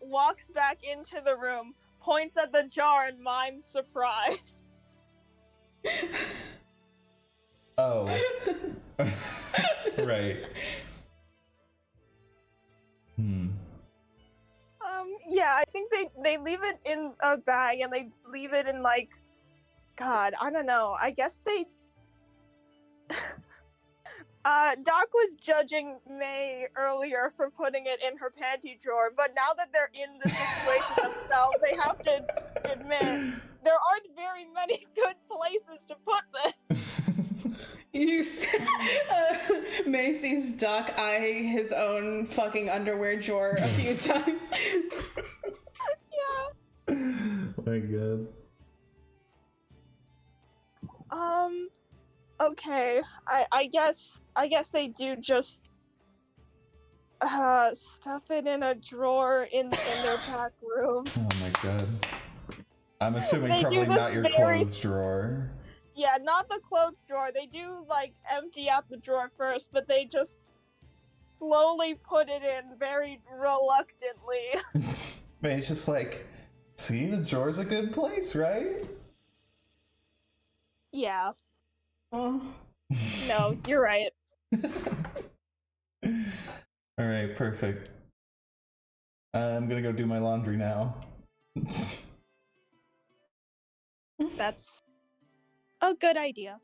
walks back into the room, points at the jar, and mimes surprise. Oh. Right. Yeah, I think they leave it in a bag and they leave it in God, I don't know. I guess they. Doc was judging May earlier for putting it in her panty drawer, but now that they're in the situation themselves, they have to admit there aren't very many good places to put this. You said, May sees Doc eye his own fucking underwear drawer a few times. Yeah. My God. Okay. I guess they do just stuff it in a drawer in their back room. Oh my God. I'm assuming They do probably this not your very clothes drawer. Yeah, not the clothes drawer. They do empty out the drawer first, but they just slowly put it in very reluctantly. But it's just like, see, the drawer's a good place, right? Yeah. Oh. No, you're right. Alright, perfect. I'm gonna go do my laundry now. That's a good idea.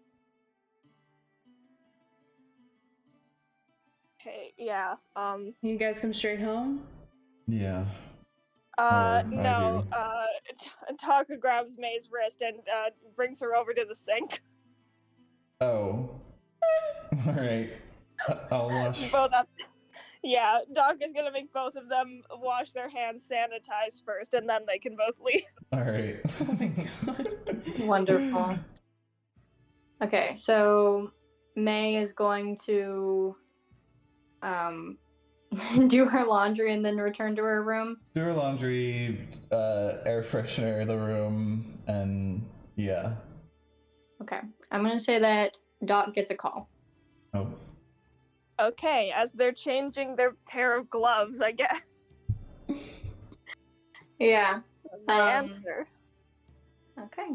Okay, yeah. You guys come straight home? Yeah. I No. do. Taka grabs May's wrist and brings her over to the sink. Oh. Alright. I'll wash. Both up. Yeah, Doc is gonna make both of them wash their hands, sanitize first, and then they can both leave. Alright. Oh my God. Wonderful. Okay, so May is going to do her laundry and then return to her room. Do her laundry, air freshener the room, and yeah. Okay, I'm gonna say that Doc gets a call. Oh. Okay, as they're changing their pair of gloves, I guess. Yeah. The answer. Okay.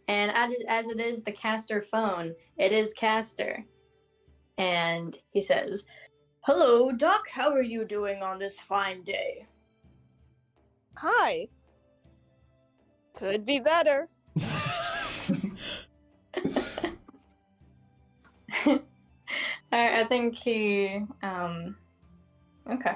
And as it is the caster phone, it is Caster. And he says, "Hello, Doc, how are you doing on this fine day?" Hi. Could be better. I think he okay.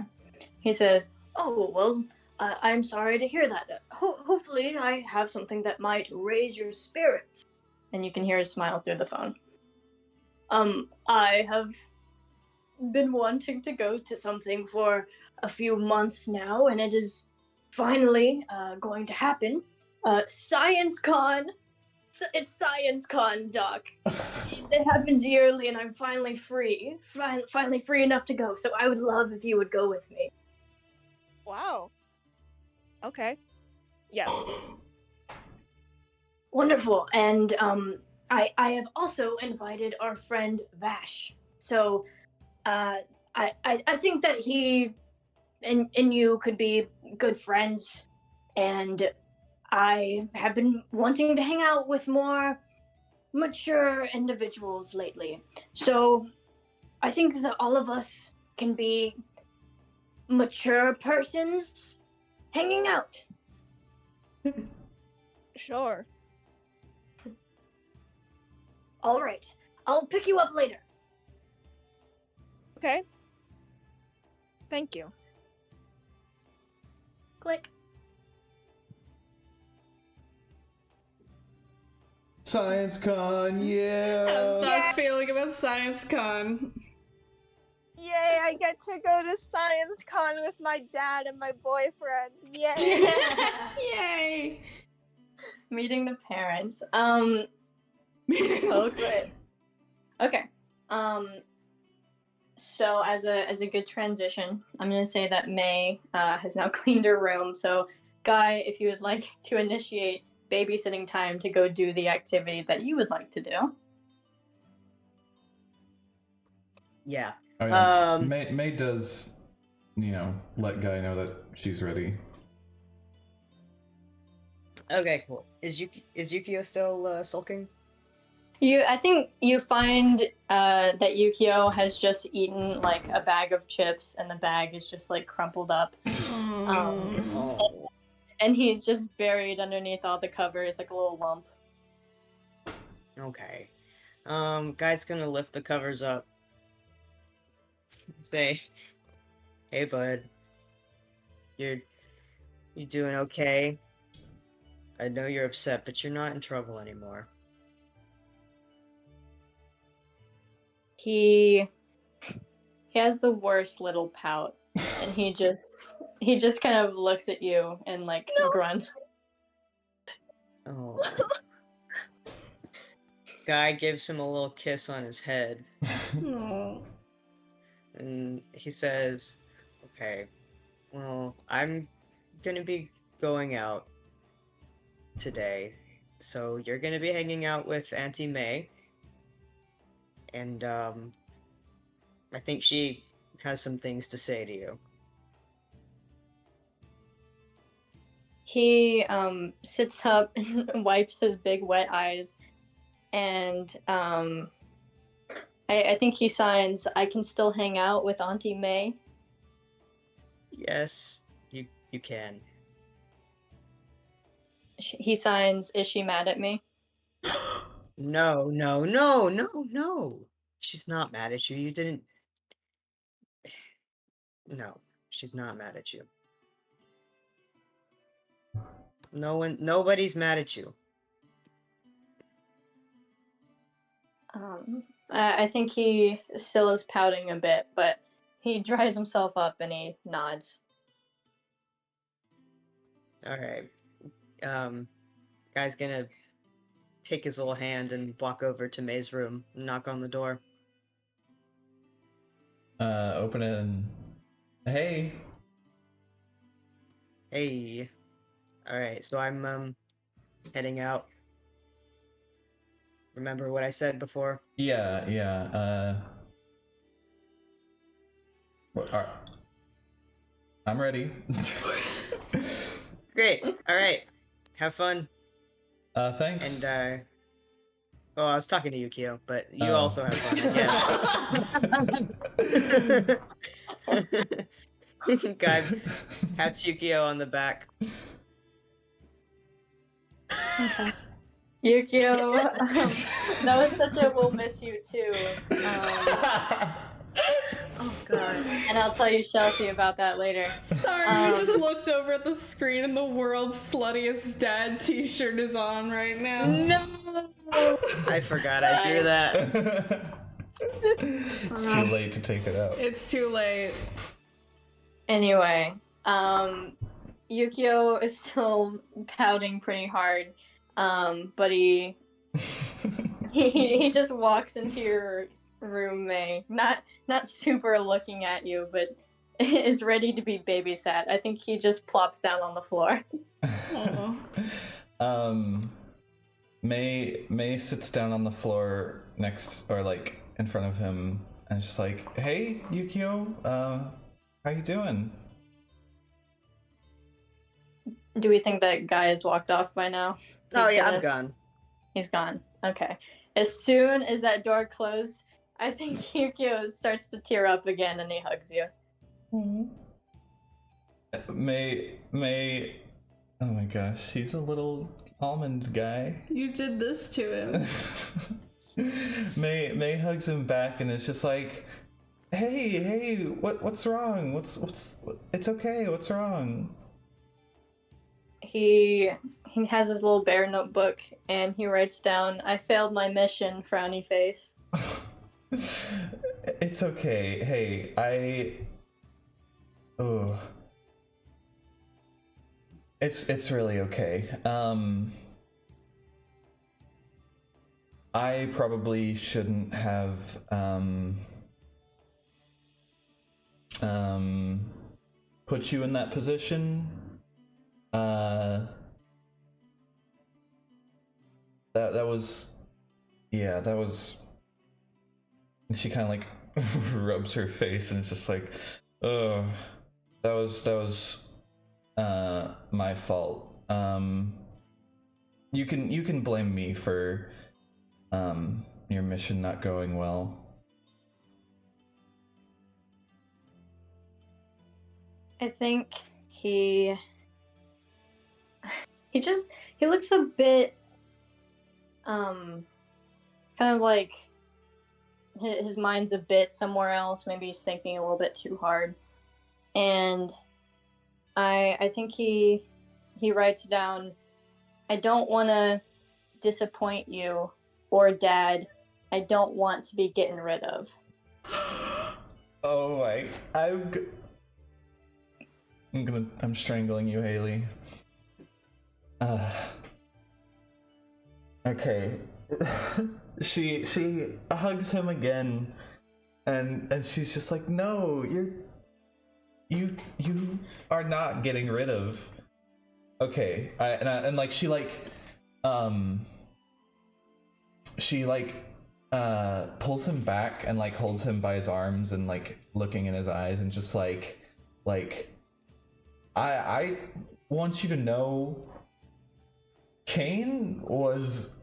He says, "Oh well, I'm sorry to hear that. Hopefully, I have something that might raise your spirits." And you can hear a smile through the phone. I have been wanting to go to something for a few months now, and it is finally going to happen. Science Con. It's Science Con, Doc. It happens yearly, and I'm finally free. Finally free enough to go. So I would love if you would go with me. Wow. Okay. Yes. Wonderful. And I have also invited our friend Vash. So I think that he and you could be good friends, and I have been wanting to hang out with more mature individuals lately. So I think that all of us can be mature persons hanging out. Sure. All right. I'll pick you up later. Okay. Thank you. Click. Science Con, How's yeah. Doc feeling about Science Con? Yay, I get to go to Science Con with my dad and my boyfriend. Yay. Yay! Meeting the parents. Meeting the Okay. Okay. So as a good transition, I'm gonna say that May has now cleaned her room. So, Guy, if you would like to initiate babysitting time to go do the activity that you would like to do. Yeah. Oh, yeah. May does, let Guy know that she's ready. Okay, cool. Is Yukio still sulking? I think you find that Yukio has just eaten like a bag of chips, and the bag is just like crumpled up. Oh. And he's just buried underneath all the covers like a little lump. Okay. Guy's gonna lift the covers up. Say, "Hey, bud. You doing okay? I know you're upset, but you're not in trouble anymore." He has the worst little pout, and he just kind of looks at you and like grunts. Oh. Guy gives him a little kiss on his head, and he says, "Okay, well, I'm gonna be going out today, so you're gonna be hanging out with Auntie May, and I think she has some things to say to you." He sits up and wipes his big wet eyes, and I think he signs, "I can still hang out with Auntie May." Yes, you can. He signs, "Is she mad at me?" No, no, no, no, no. She's not mad at you. You didn't. No, she's not mad at you. Nobody's mad at you. I think he still is pouting a bit, but he dries himself up and he nods. All right. Guy's gonna take his little hand and walk over to May's room and knock on the door. Open it and... Hey. Hey. All right, so I'm heading out. Remember what I said before? Yeah. I'm ready. Great. All right. Have fun. Thanks. And oh, I was talking to Yukio, but you Oh. also have fun, I guess. Guy pats Yukio on the back. Okay. Yukio, that was such a we'll miss you too. Oh god. And I'll tell you, Chelsea, about that later. Sorry, you just looked over at the screen and the world's sluttiest dad t-shirt is on right now. No! I forgot I drew that. It's too late to take it out. It's too late. Anyway, Yukio is still pouting pretty hard, but he just walks into your room, May. Not super looking at you, but is ready to be babysat. I think he just plops down on the floor. May sits down on the floor next, or like in front of him, and is just like, "Hey, Yukio, how you doing?" Do we think that guy has walked off by now? Oh He's yeah, gonna- I'm gone. He's gone. Okay. As soon as that door closed, I think Yukio starts to tear up again and he hugs you. May, oh my gosh, he's a little almond guy. You did this to him. May hugs him back and is just like, hey, what's wrong? It's okay. What's wrong? He has his little bear notebook and he writes down, "I failed my mission, frowny face." It's okay. Hey, oh, it's really okay. I probably shouldn't have put you in that position. That was, yeah, that was. And she kind of like rubs her face and it's just like, oh, that was my fault. You can blame me for your mission not going well. I think he looks a bit kind of like his mind's a bit somewhere else. Maybe he's thinking a little bit too hard. And I think he writes down, "I don't want to disappoint you or Dad. I don't want to be getting rid of." Oh my, I'm strangling you, Haley. Okay. She hugs him again, and she's just like, "No, you are not getting rid of." Okay, and like she pulls him back and like holds him by his arms and like looking in his eyes and just like I want you to know, Kane was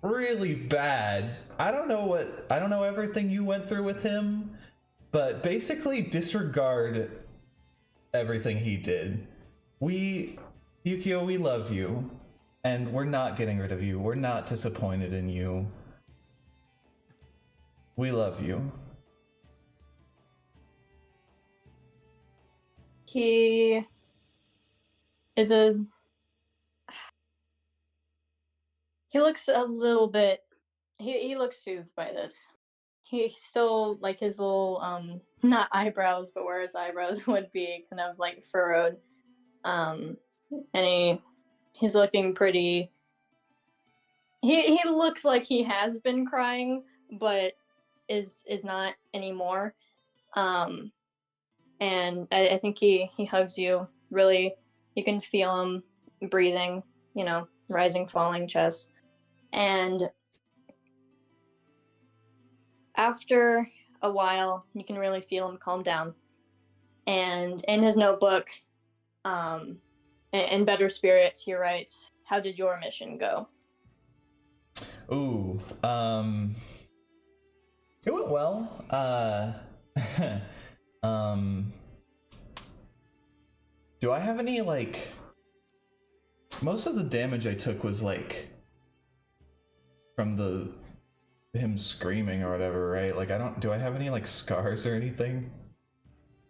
really bad. I don't know everything you went through with him, but basically disregard everything he did. Yukio, we love you, and we're not getting rid of you. We're not disappointed in you. We love you. He looks a little bit, he looks soothed by this. He still, like, his little not eyebrows, but where his eyebrows would be kind of like furrowed, and he's looking pretty, he looks like he has been crying but is not anymore. And I think he hugs you. Really, you can feel him breathing, rising, falling chest. And after a while, you can really feel him calm down. And in his notebook, in better spirits, he writes, "How did your mission go?" Ooh, it went well. Do I have any, like, most of the damage I took was like from the him screaming or whatever, right? Like, do I have any like scars or anything?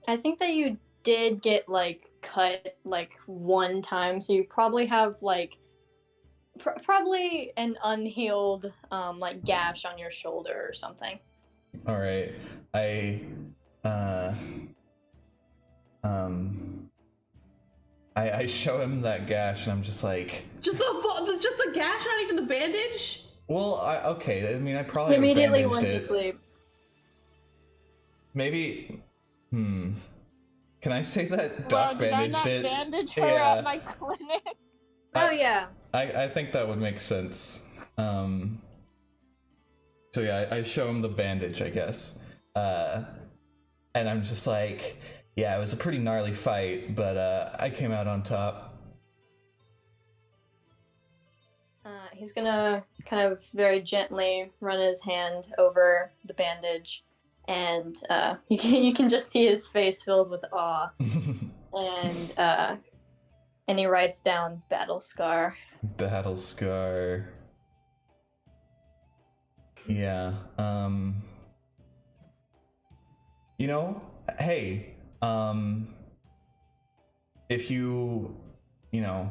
I think that you did get like cut like one time, so you probably have like probably an unhealed like gash on your shoulder or something. All right, I uh um I show him that gash and I'm just like, Just the gash, not even the bandage. well, okay. I mean, I He probably have immediately bandaged went to it. sleep. Maybe. Can I say that Well, Doc did I bandaged not it? bandage her Yeah. at my clinic? Oh yeah. I think that would make sense. So yeah, I show him the bandage, I guess. And I'm just like, yeah, it was a pretty gnarly fight, but I came out on top. He's gonna kind of very gently run his hand over the bandage, and you can just see his face filled with awe. And he writes down battle scar. Battle scar. Yeah. You know, hey, if you know,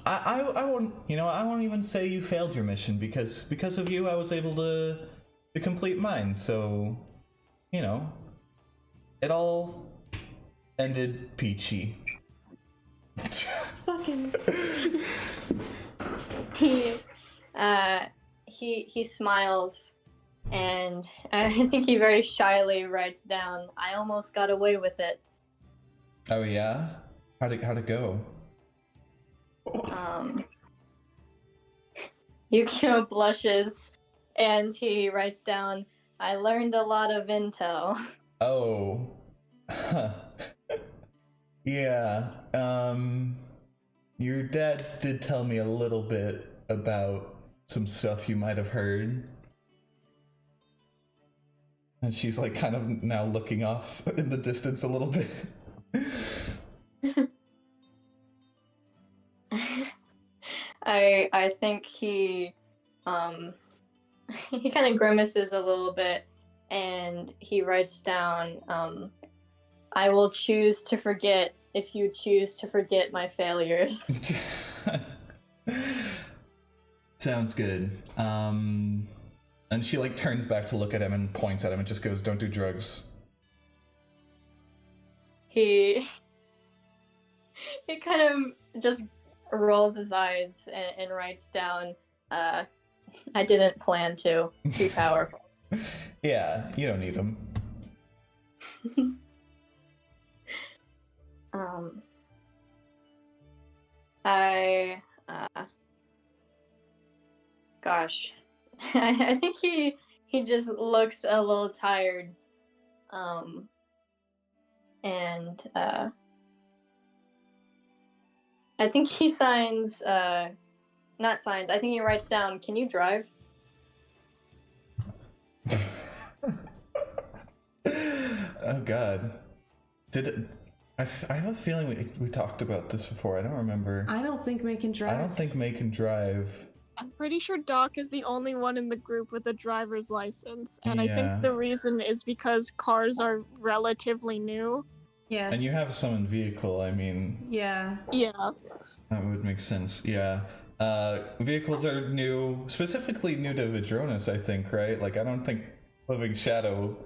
I won't, I won't even say you failed your mission because of you I was able to complete mine. So, it all ended peachy. Fucking. He smiles, and I think he very shyly writes down, "I almost got away with it." Oh yeah? How'd it go? Yukio blushes, and he writes down, "I learned a lot of intel." Oh. Yeah. Your dad did tell me a little bit about some stuff you might have heard. And she's like kind of now looking off in the distance a little bit. I think he he kind of grimaces a little bit, and he writes down, "I will choose to forget if you choose to forget my failures." Sounds good. And she like turns back to look at him and points at him and just goes, "Don't do drugs." He kind of just rolls his eyes and writes down, "I didn't plan to. Too powerful." Yeah, you don't need them. I gosh, I think he just looks a little tired, and I think he signs, not signs. I think he writes down, "Can you drive?" Oh god. I have a feeling we talked about this before. I don't remember. I don't think May can drive. I don't think May can drive. I'm pretty sure Doc is the only one in the group with a driver's license, and I Yeah. think the reason is because cars are relatively new. Yes. And you have some in vehicle, I mean, Yeah. Yeah. that would make sense. Yeah. Vehicles are new, specifically new to Vidronis, I think, right? Like, I don't think Living Shadow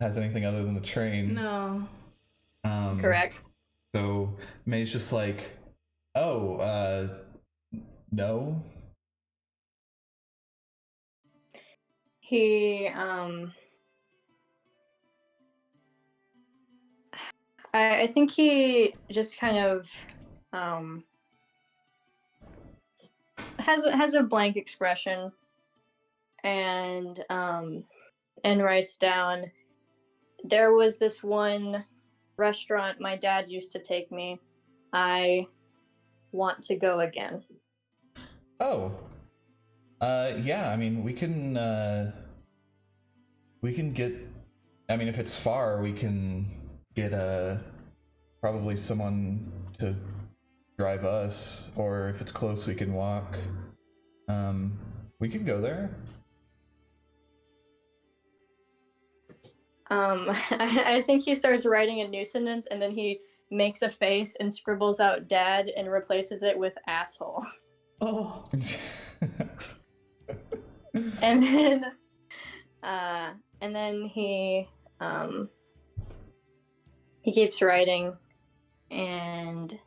has anything other than the train. No. Correct. So May's just like, oh, no. He I think he just kind of has a blank expression, and writes down, "There was this one restaurant my dad used to take me. I want to go again." Oh. Yeah, I mean, we can get, I mean, if it's far, we can get, probably someone to drive us, or if it's close, we can walk. We could go there. I think he starts writing a new sentence and then he makes a face and scribbles out dad and replaces it with asshole. Oh. And then he keeps writing and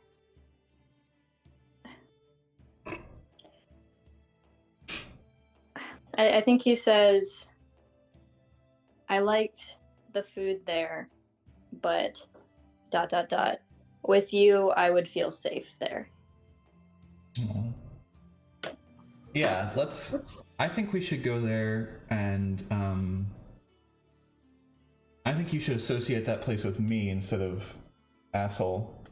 I think he says, I liked the food there, but ... with you, I would feel safe there. Aw. Yeah, I think we should go there, and I think you should associate that place with me instead of asshole.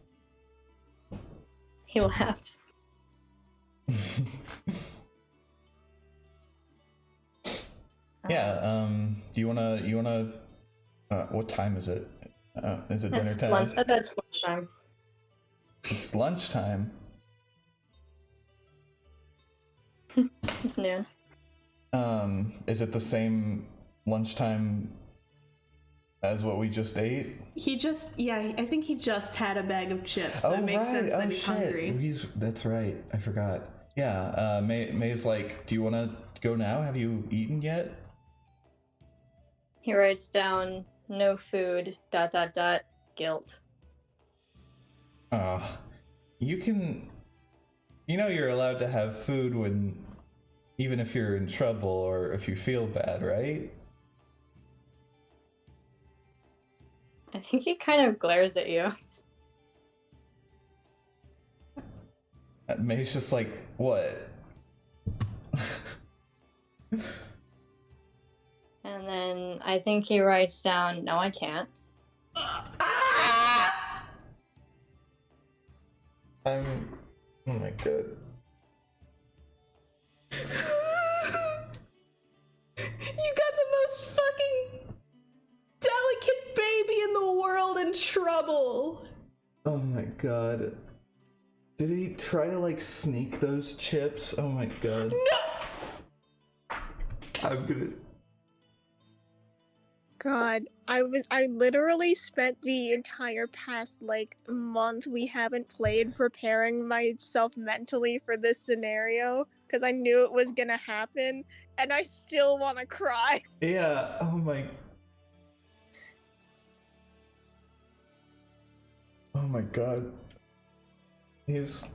He laughs. Yeah, do you wanna, what time is it? Is it dinner That's time? that's lunchtime. It's lunchtime. It's noon. Is it the same lunchtime as what we just ate? I think he just had a bag of chips. So it makes sense that he's hungry. That's right. I forgot. Yeah, May's like, do you want to go now? Have you eaten yet? He writes down no food ... guilt. You're allowed to have food even if you're in trouble or if you feel bad, right? I think he kind of glares at you. May's just like, what? And then I think he writes down, no, I can't. Oh my god. You got the most fucking delicate baby in the world in trouble. Oh my god. Did he try to sneak those chips? Oh my god. No! I'm gonna... God, I literally spent the entire past month we haven't played preparing myself mentally for this scenario because I knew it was gonna happen, and I still want to cry. Yeah, oh my... Oh my god. He's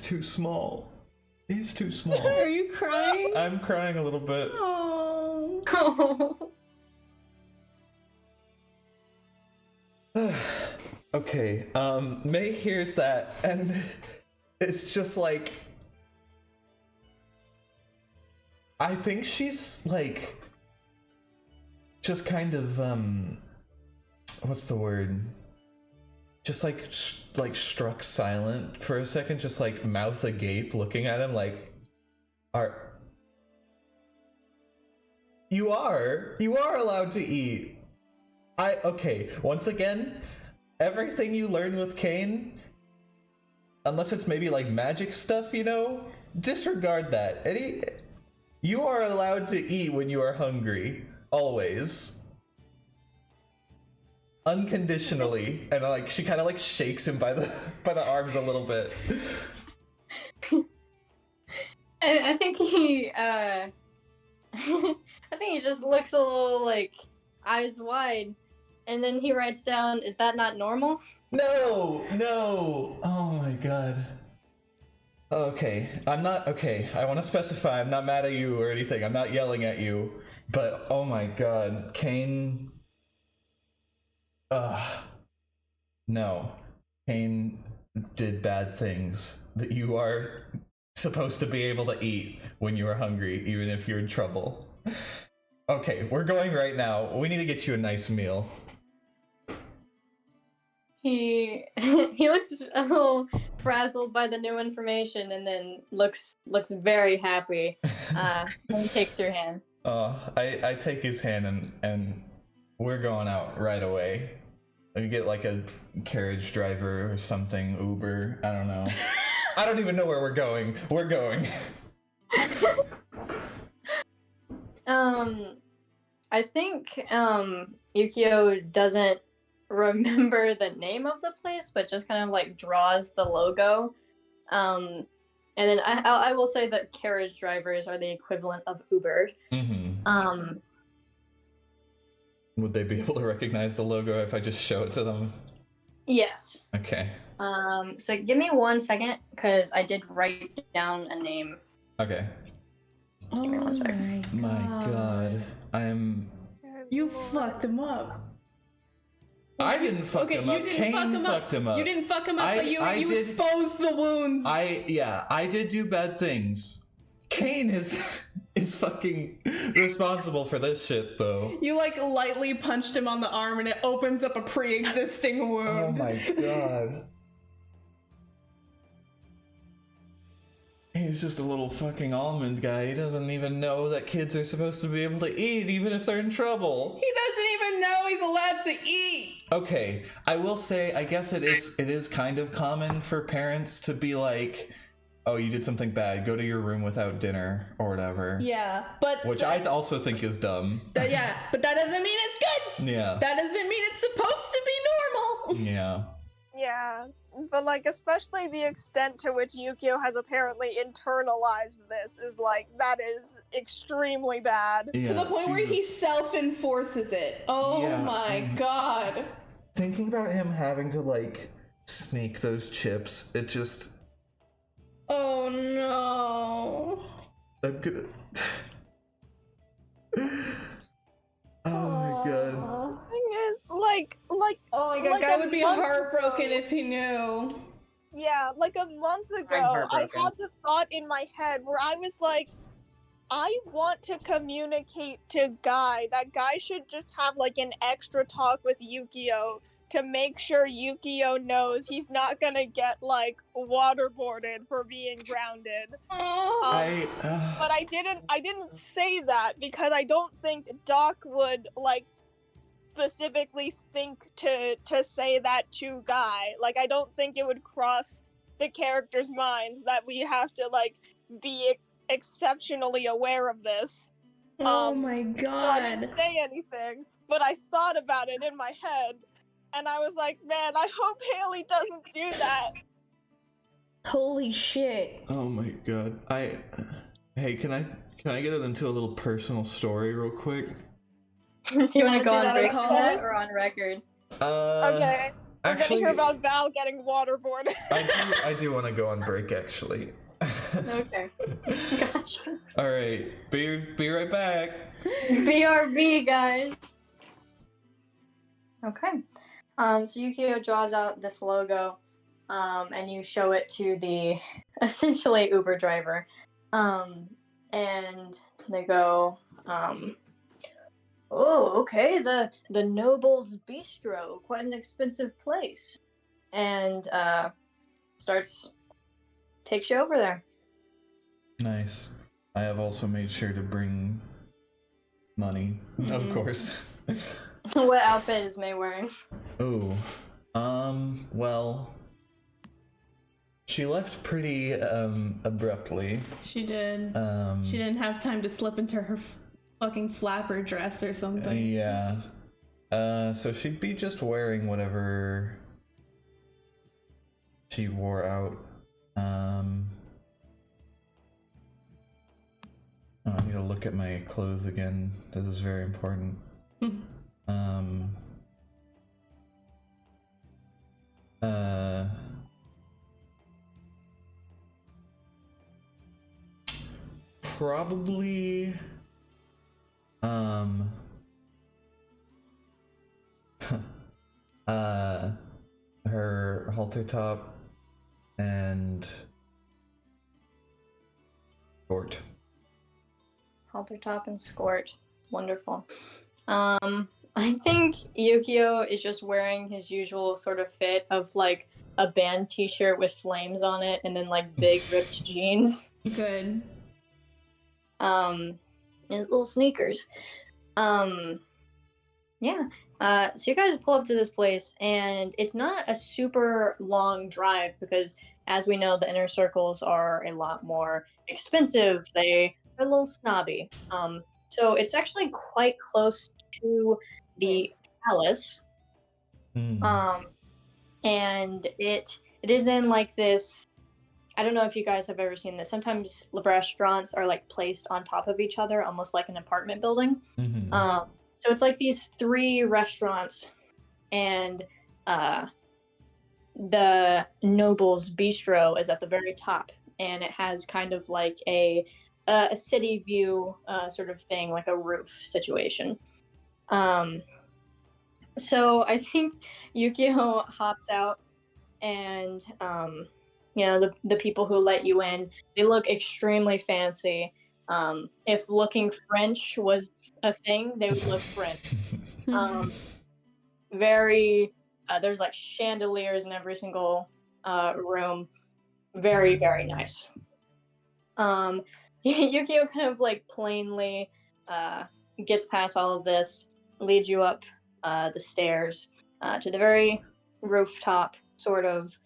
too small. He's too small. Are you crying? I'm crying a little bit. Oh. Okay, May hears that, and it's just like... I think she's, just kind of, what's the word? Just, struck silent for a second, just, mouth agape, looking at him You are allowed to eat. Okay, once again, everything you learn with Cain, unless it's maybe magic stuff, disregard that. You are allowed to eat when you are hungry, always. Unconditionally. And she kind of shakes him by the arms a little bit. And I think he I think he just looks a little eyes wide. And then he writes down, is that not normal? No! Oh my god. Okay, I want to specify, I'm not mad at you or anything, I'm not yelling at you, but oh my god, Cain... No. Cain did bad things that you are supposed to be able to eat when you are hungry, even if you're in trouble. Okay, we're going right now. We need to get you a nice meal. He looks a little frazzled by the new information, and then looks very happy. And takes your hand. I take his hand and we're going out right away. We get a carriage driver or something, Uber. I don't know. I don't even know where we're going. We're going. I think Yukio doesn't remember the name of the place, but just kind of like draws the logo. And then I will say that carriage drivers are the equivalent of Uber. Mm-hmm. Would they be able to recognize the logo if I just show it to them? Yes. Okay. So give me 1 second, because I did write down a name. Okay. Give me 1 second. My God. You fucked him up. I didn't fuck him up. Kane fucked him up. You didn't fuck him up, but you exposed the wounds. I did do bad things. Kane is fucking responsible for this shit, though. You like lightly punched him on the arm and it opens up a pre-existing wound. Oh my God. He's just a little fucking almond guy. He doesn't even know that kids are supposed to be able to eat even if they're in trouble. He doesn't even know he's allowed to eat. Okay, I will say, I guess it is kind of common for parents to be like, oh, you did something bad, go to your room without dinner or whatever. Yeah, but which I also think is dumb. Yeah, but that doesn't mean it's good. Yeah. That doesn't mean it's supposed to be normal. Yeah. Yeah, but like especially the extent to which Yukio has apparently internalized this is like that is extremely bad. Yeah, to the point where he self-enforces it. Oh yeah. My God. Thinking about him having to like sneak those chips, it just... Oh no. I'm gonna... Oh my God. The thing is, like, oh my God, like guy would be heartbroken if he knew. Yeah, like a month ago, I had the thought in my head where I was like, I want to communicate to Guy that Guy should just have like an extra talk with Yukio to make sure Yukio knows he's not gonna get like waterboarded for being grounded. But I didn't say that because I don't think Doc would like specifically think to say that to Guy. Like I don't think it would cross the characters' minds that we have to like be exceptionally aware of this. Oh my God. So I didn't say anything, but I thought about it in my head. And I was like, man, I hope Haley doesn't do that. Holy shit. Oh my God. Hey, can I get it into a little personal story real quick? Do you want to go on break or on record? Okay. We're gonna hear about Val getting waterboarded. I do want to go on break, actually. Okay. Gotcha. Alright. Be right back. BRB, guys. Okay. So Yukio draws out this logo, and you show it to the essentially Uber driver, and they go, oh, okay, the Noble's Bistro, quite an expensive place, and takes you over there. Nice. I have also made sure to bring money, of course. What outfit is May wearing? Oh, well, she left pretty abruptly. She did. She didn't have time to slip into her fucking flapper dress or something. Yeah. So she'd be just wearing whatever she wore out. Oh, I need to look at my clothes again. This is very important. Probably her halter top and skort. Halter top and skort. Wonderful. I think Yukio is just wearing his usual sort of fit of like a band t-shirt with flames on it and then like big ripped jeans. Good. And his little sneakers. Yeah. So you guys pull up to this place and it's not a super long drive because as we know, the inner circles are a lot more expensive. They're a little snobby. So it's actually quite close to the palace. And it is in like this. I don't know if you guys have ever seen this. Sometimes restaurants are like placed on top of each other, almost like an apartment building. So it's like these 3 restaurants, and the Noble's Bistro is at the very top, and it has kind of like a city view sort of thing, like a roof situation. So I think Yukio hops out, and the people who let you in, they look extremely fancy. If looking French was a thing, they would look French. Very there's like chandeliers in every single room. Very, very nice. Yukio kind of like plainly gets past all of this, leads you up the stairs to the very rooftop sort of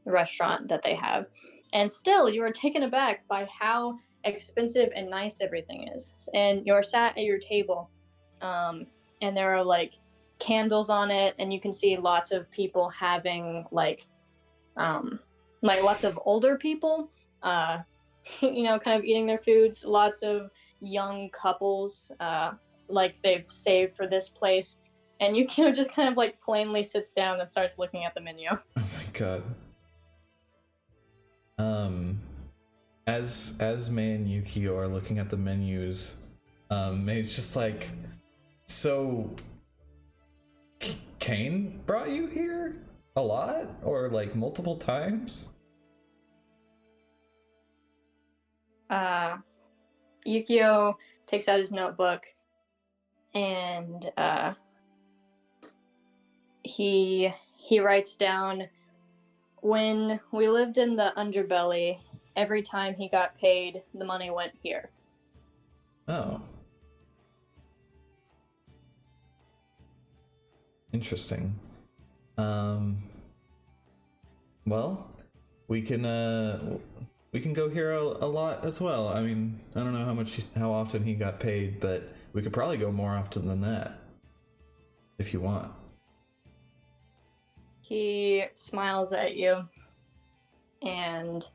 restaurant that they have. And still, you are taken aback by how expensive and nice everything is. And you're sat at your table, and there are like candles on it, and you can see lots of people having like lots of older people, kind of eating their foods. Lots of young couples, like they've saved for this place. And Yukio just kind of like plainly sits down and starts looking at the menu. Oh my god. As Mei and Yukio are looking at the menus, Mei's just like, so Kane brought you here a lot, or like multiple times? Yukio takes out his notebook, and he writes down, when we lived in the underbelly, every time he got paid, the money went here. Oh. Interesting. Well, we can go here a lot as well. I mean, I don't know how often he got paid, but we could probably go more often than that, if you want. He smiles at you, and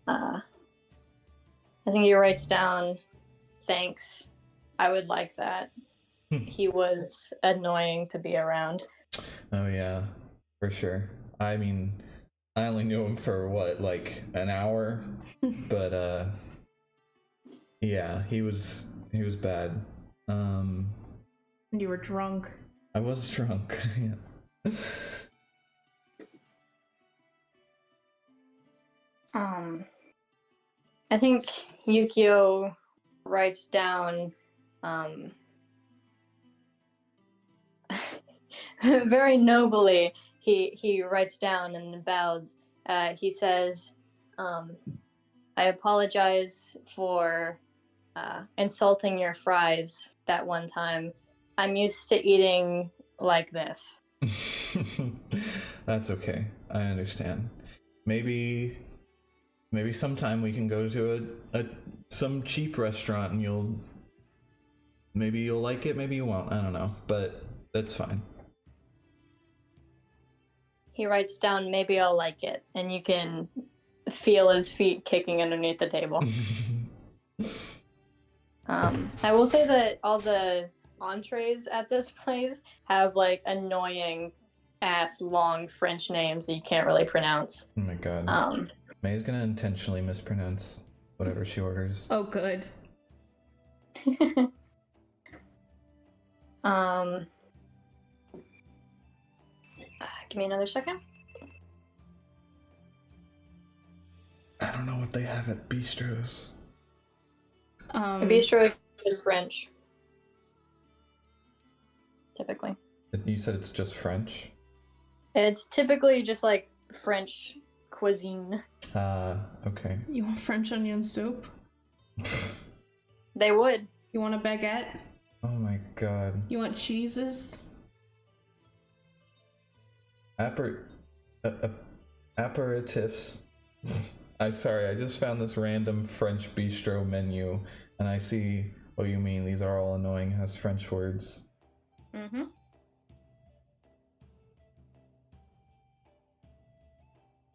I think he writes down, thanks, I would like that. He was annoying to be around. Oh yeah, for sure. I mean, I only knew him for what, like an hour, but yeah, he was bad. And you were drunk. I was drunk. Yeah. I think Yukio writes down very nobly. He writes down and bows. He says, I apologize for insulting your fries that one time. I'm used to eating like this. That's okay. I understand. Maybe sometime we can go to some cheap restaurant and maybe you'll like it, maybe you won't. I don't know, but that's fine. He writes down, maybe I'll like it, and you can feel his feet kicking underneath the table. I will say that all the entrees at this place have like annoying ass long French names that you can't really pronounce. Oh my god. May's gonna intentionally mispronounce whatever she orders. Oh, good. Give me another second. I don't know what they have at bistros. A bistro is just French. Typically. You said it's just French? It's typically just like French cuisine. Okay. You want French onion soup? They would. You want a baguette? Oh my god. You want cheeses? Aperitifs. I'm sorry, I just found this random French bistro menu and I see Oh, you mean these are all annoying has French words. Mm-hmm.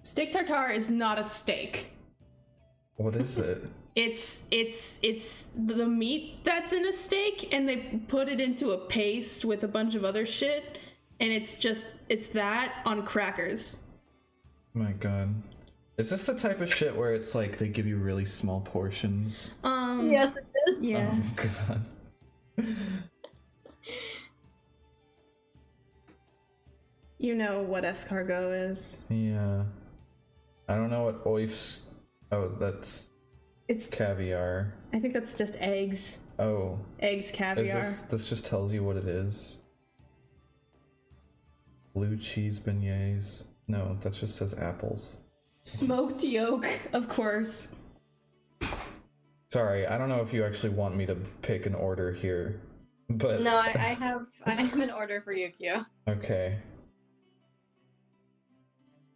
Steak tartare is not a steak. What is it? It's the meat that's in a steak, and they put it into a paste with a bunch of other shit, and it's that on crackers. My god. Is this the type of shit where it's like they give you really small portions? Yes, it is. Yeah. Oh god. You know what escargot is. Yeah. I don't know what oifs. Oh, that's It's caviar. I think that's just eggs. Oh. Eggs, caviar. This just tells you what it is. Blue cheese beignets. No, that just says apples. Smoked yolk, of course. Sorry, I don't know if you actually want me to pick an order here, but No, I have an order for Yukio. okay.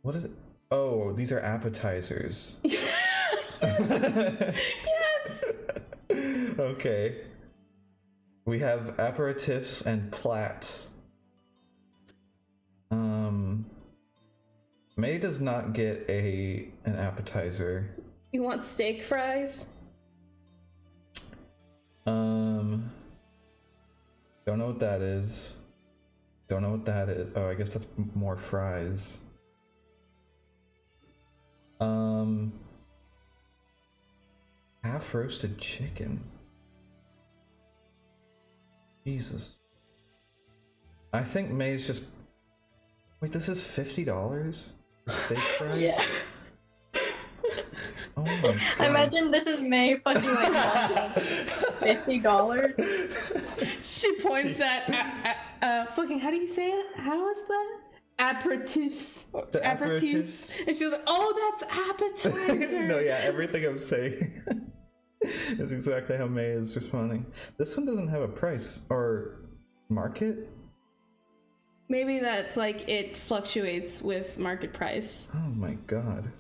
What is it? Oh, these are appetizers. Yes. Okay. We have aperitifs and plats. May does not get an appetizer. You want steak fries? Don't know what that is. Don't know what that is. Oh, I guess that's more fries. Half roasted chicken. Jesus. I think May's just. Wait, this is $50? Steak fries? Yeah. Oh my god. I imagine this is May fucking like $50. She points at fucking, how do you say it? How is that? Aperitifs. The aperitifs. And she's like, oh, that's appetizer. No, yeah, everything I'm saying is exactly how May is responding. This one doesn't have a price or market? Maybe that's like it fluctuates with market price. Oh my god.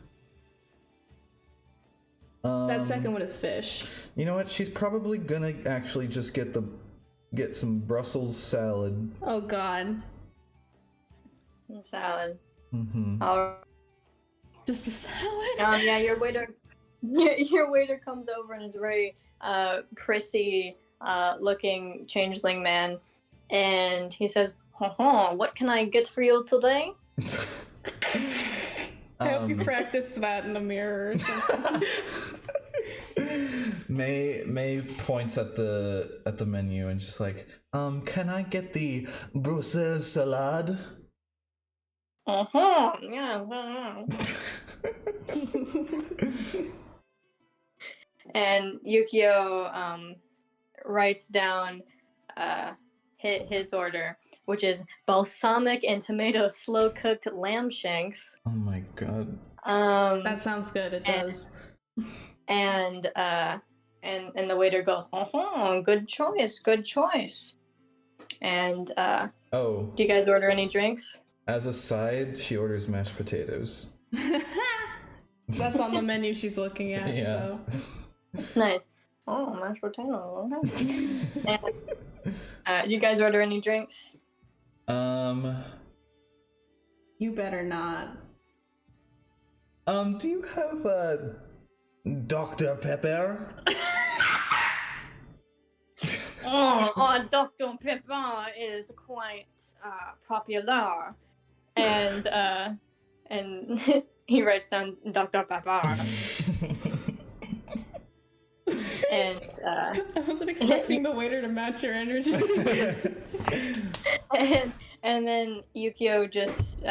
That second one is fish. You know what? She's probably gonna actually just get some Brussels salad. Oh god. Salad. Mm-hmm. Just a salad? Yeah, your waiter comes over and is a very prissy looking changeling man, and he says, what can I get for you today? I hope you practiced that in the mirror or something. May points at the menu and just like, can I get the Brussels salad? Yeah. And Yukio writes down his order, which is balsamic and tomato slow cooked lamb shanks. Oh my god. That sounds good. It does. And the waiter goes, good choice. And Oh, do you guys order any drinks? as a side, she orders mashed potatoes. That's on the menu she's looking at. Yeah. So. Nice. Oh, mashed potato. Okay. And, do you guys order any drinks? You better not. Do you have Dr. Pepper? Dr. Pepper is quite popular, and he writes down Dr. Pepper. And I wasn't expecting the waiter to match your energy. and then Yukio just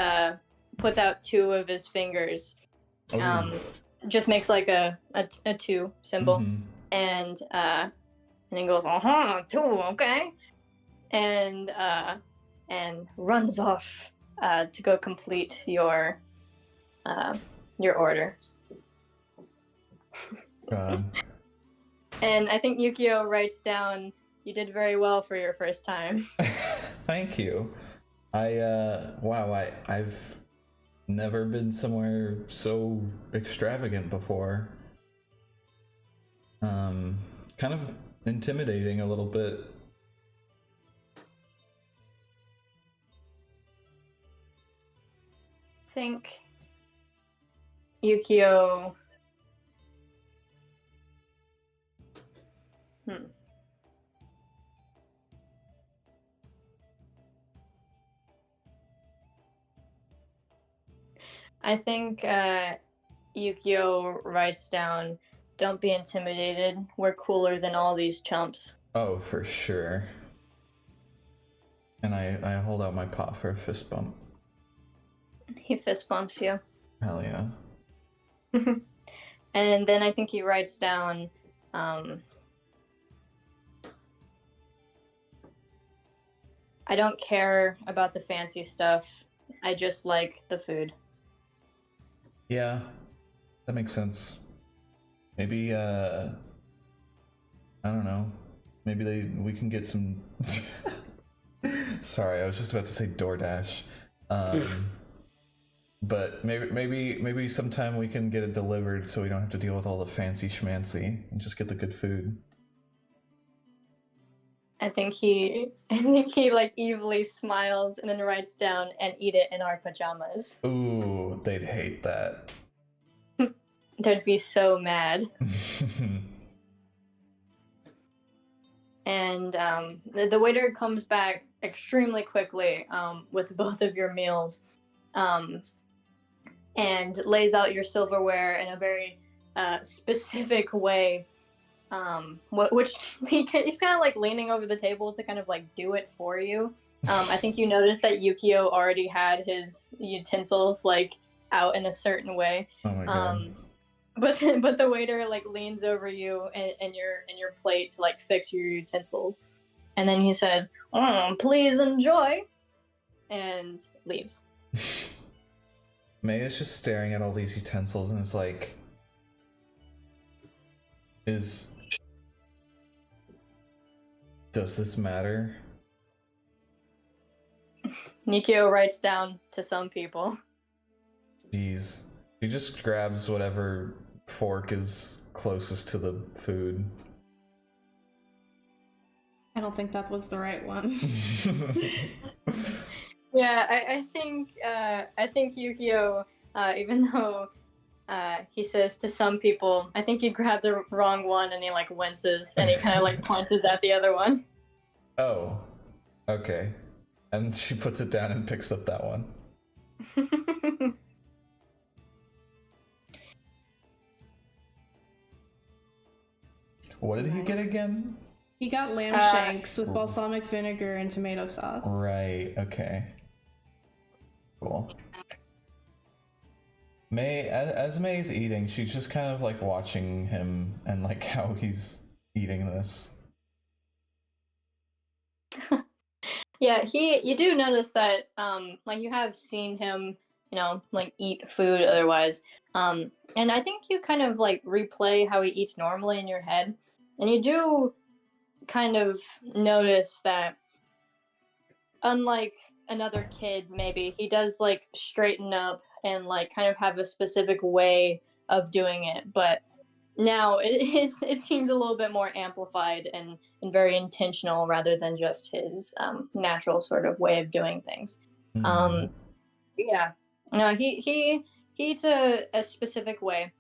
puts out two of his fingers, just makes like a two symbol, Mhm. and he goes, two, okay, and runs off to go complete your order. God. And I think Yukio writes down, "You did very well for your first time." Thank you. I've never been somewhere so extravagant before. Kind of intimidating a little bit. I think Yukio. I think Yukio writes down, "Don't be intimidated. We're cooler than all these chumps." Oh, for sure. And I hold out my paw for a fist bump. He fist bumps you. Hell yeah. And then I think he writes down, "I don't care about the fancy stuff. I just like the food." Yeah, that makes sense. Maybe I don't know. Maybe we can get some. Sorry, I was just about to say DoorDash. But maybe sometime we can get it delivered so we don't have to deal with all the fancy schmancy and just get the good food. I think he like evilly smiles and then writes down, "And eat it in our pajamas." Ooh, they'd hate that. They'd be so mad. And the waiter comes back extremely quickly with both of your meals, and lays out your silverware in a very specific way, which he's kind of like leaning over the table to kind of like do it for you. I think you noticed that Yukio already had his utensils like out in a certain way. Oh my god. But the waiter like leans over you and your plate to like fix your utensils, and then he says, "Please enjoy," and leaves. May is just staring at all these utensils and is like, does this matter? Nikio writes down, "To some people." Jeez. He just grabs whatever fork is closest to the food. I don't think that was the right one. Yeah, I think Yukio, even though he says "to some people," I think he grabbed the wrong one and he like winces and he kind of like points at the other one. Oh, okay. And she puts it down and picks up that one. What did he get again? He got lamb shanks with balsamic vinegar and tomato sauce. Right, okay. Cool. May, as May's eating, she's just kind of like watching him and like how he's eating this. Yeah, you do notice that like you have seen him, like eat food otherwise. And I think you kind of like replay how he eats normally in your head. And you do kind of notice that unlike another kid maybe, he does like straighten up and like kind of have a specific way of doing it, but now it seems a little bit more amplified and very intentional rather than just his natural sort of way of doing things. Yeah, no, he eats a specific way,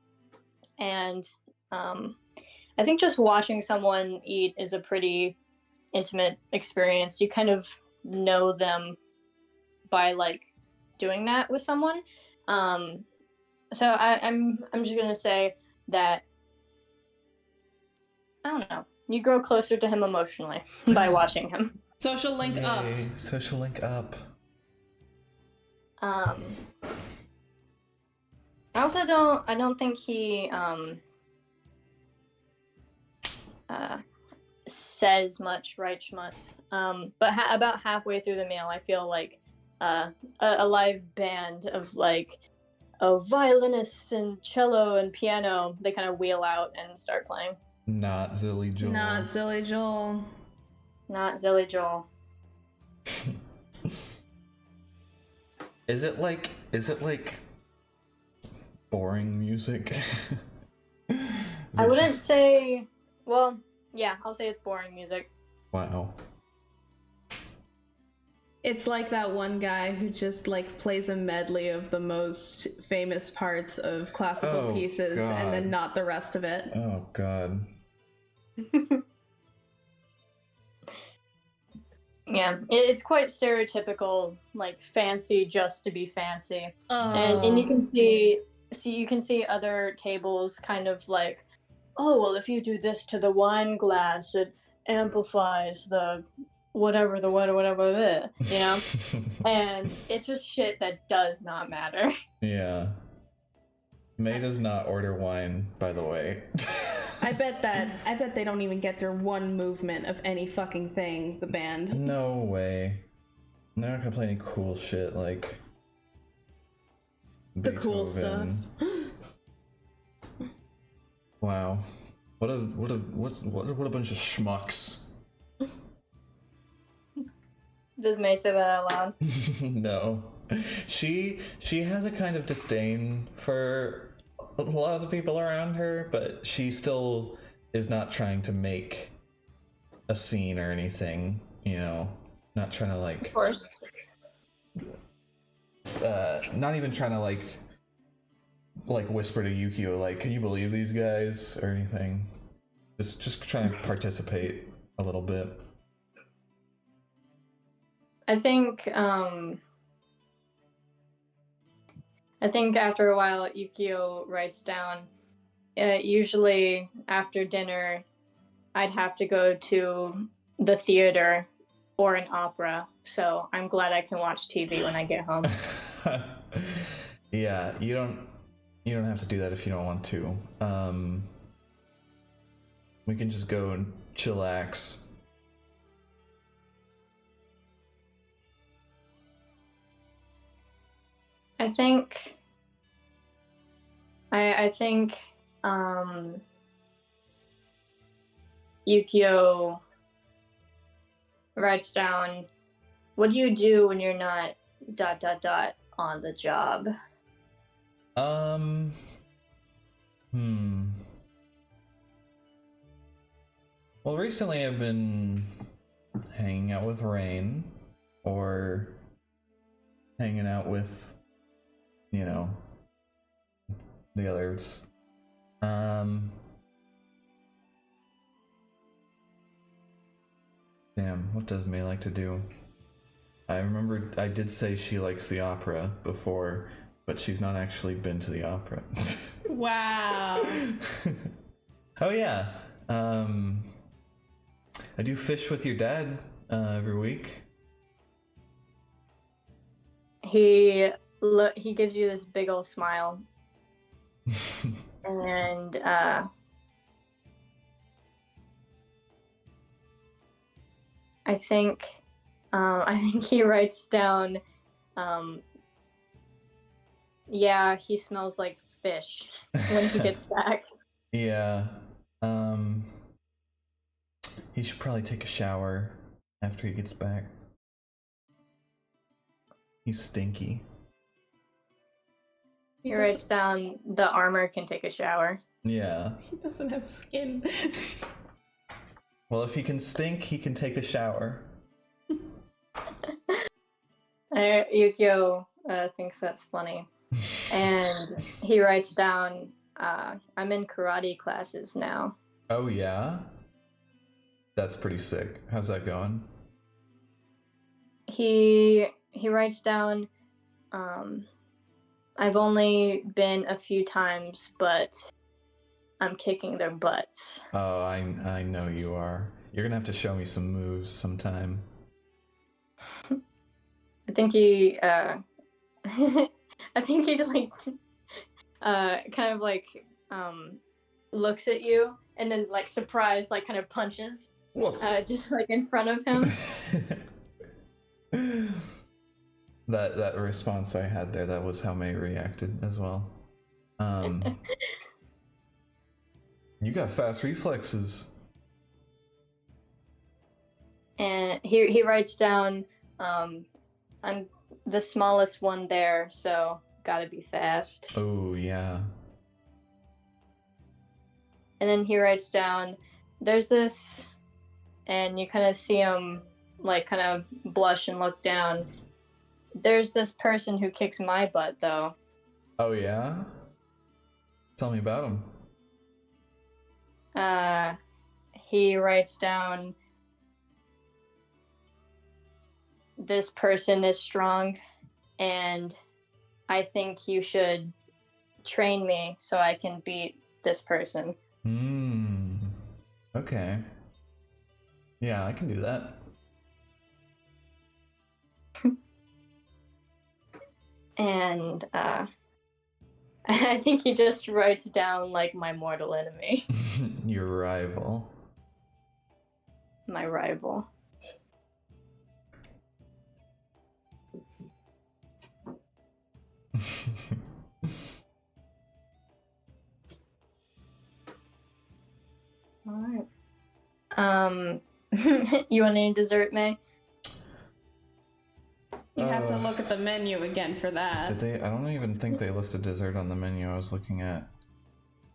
and I think just watching someone eat is a pretty intimate experience. You kind of know them by like doing that with someone. So I'm just gonna say that I don't know. You grow closer to him emotionally by watching him. Social link up. Yay, social link up. I also don't think he says much, right, Schmutz? But about halfway through the meal, I feel like a live band of like violinists and cello and piano, they kind of wheel out and start playing. Not Zilly Joel. Not Zilly Joel. Not Zilly Joel. Is it like boring music? I wouldn't say, well, Yeah, I'll say it's boring music. Wow. It's like that one guy who just like plays a medley of the most famous parts of classical Oh, pieces and then God. not the rest of it. Oh god. Yeah, it's quite stereotypical, like fancy just to be fancy, and Oh. you can you can see other tables kind of like, oh well, if you do this to the wine glass, it amplifies the whatever you know, and it's just shit that does not matter. Yeah. May does not order wine, by the way. I bet they don't even get through one movement of any fucking thing, the band. No way. They're not gonna play any cool shit like The cool stuff. Beethoven. Wow. What a bunch of schmucks. Does May say that out loud? No. She has a kind of disdain for a lot of the people around her, but she still is not trying to make a scene or anything, you know, not trying to like Of course. not even trying to like whisper to Yukio like, can you believe these guys or anything. Just trying to participate a little bit. I think after a while, Yukio writes down. Usually after dinner, I'd have to go to the theater or an opera. So I'm glad I can watch TV when I get home. Yeah, you don't have to do that if you don't want to. We can just go and chillax. I think Yukio writes down, what do you do when you're not ... on the job? Well, recently I've been hanging out with Rain, or hanging out with, you know, the others. Damn, what does May like to do? I remember I did say she likes the opera before, but she's not actually been to the opera. Wow. Oh yeah. I do fish with your dad every week. He gives you this big old smile, and I think he writes down, yeah, he smells like fish when he gets back. Yeah. He should probably take a shower after he gets back. He's stinky. He writes down, the armor can take a shower. Yeah. He doesn't have skin. Well, if he can stink, he can take a shower. Yukio thinks that's funny. And he writes down, I'm in karate classes now. Oh yeah? That's pretty sick. How's that going? He writes down, I've only been a few times, but I'm kicking their butts. Oh, I know you are. You're gonna have to show me some moves sometime. I think he I think he like kind of like looks at you and then like surprised like kind of punches just like in front of him. That response I had there, that was how May reacted as well. You got fast reflexes. And he writes down, I'm the smallest one there, so gotta be fast. Oh yeah. And then he writes down, there's this, and you kind of see him like kind of blush and look down. There's this person who kicks my butt, though. Oh yeah? Tell me about him. He writes down, this person is strong, and I think you should train me so I can beat this person. Okay. Yeah, I can do that. And I think he just writes down like my mortal enemy. Your rival. My rival. Alright. You want any dessert, May? You have to look at the menu again for that. Did they? I don't even think they listed dessert on the menu I was looking at.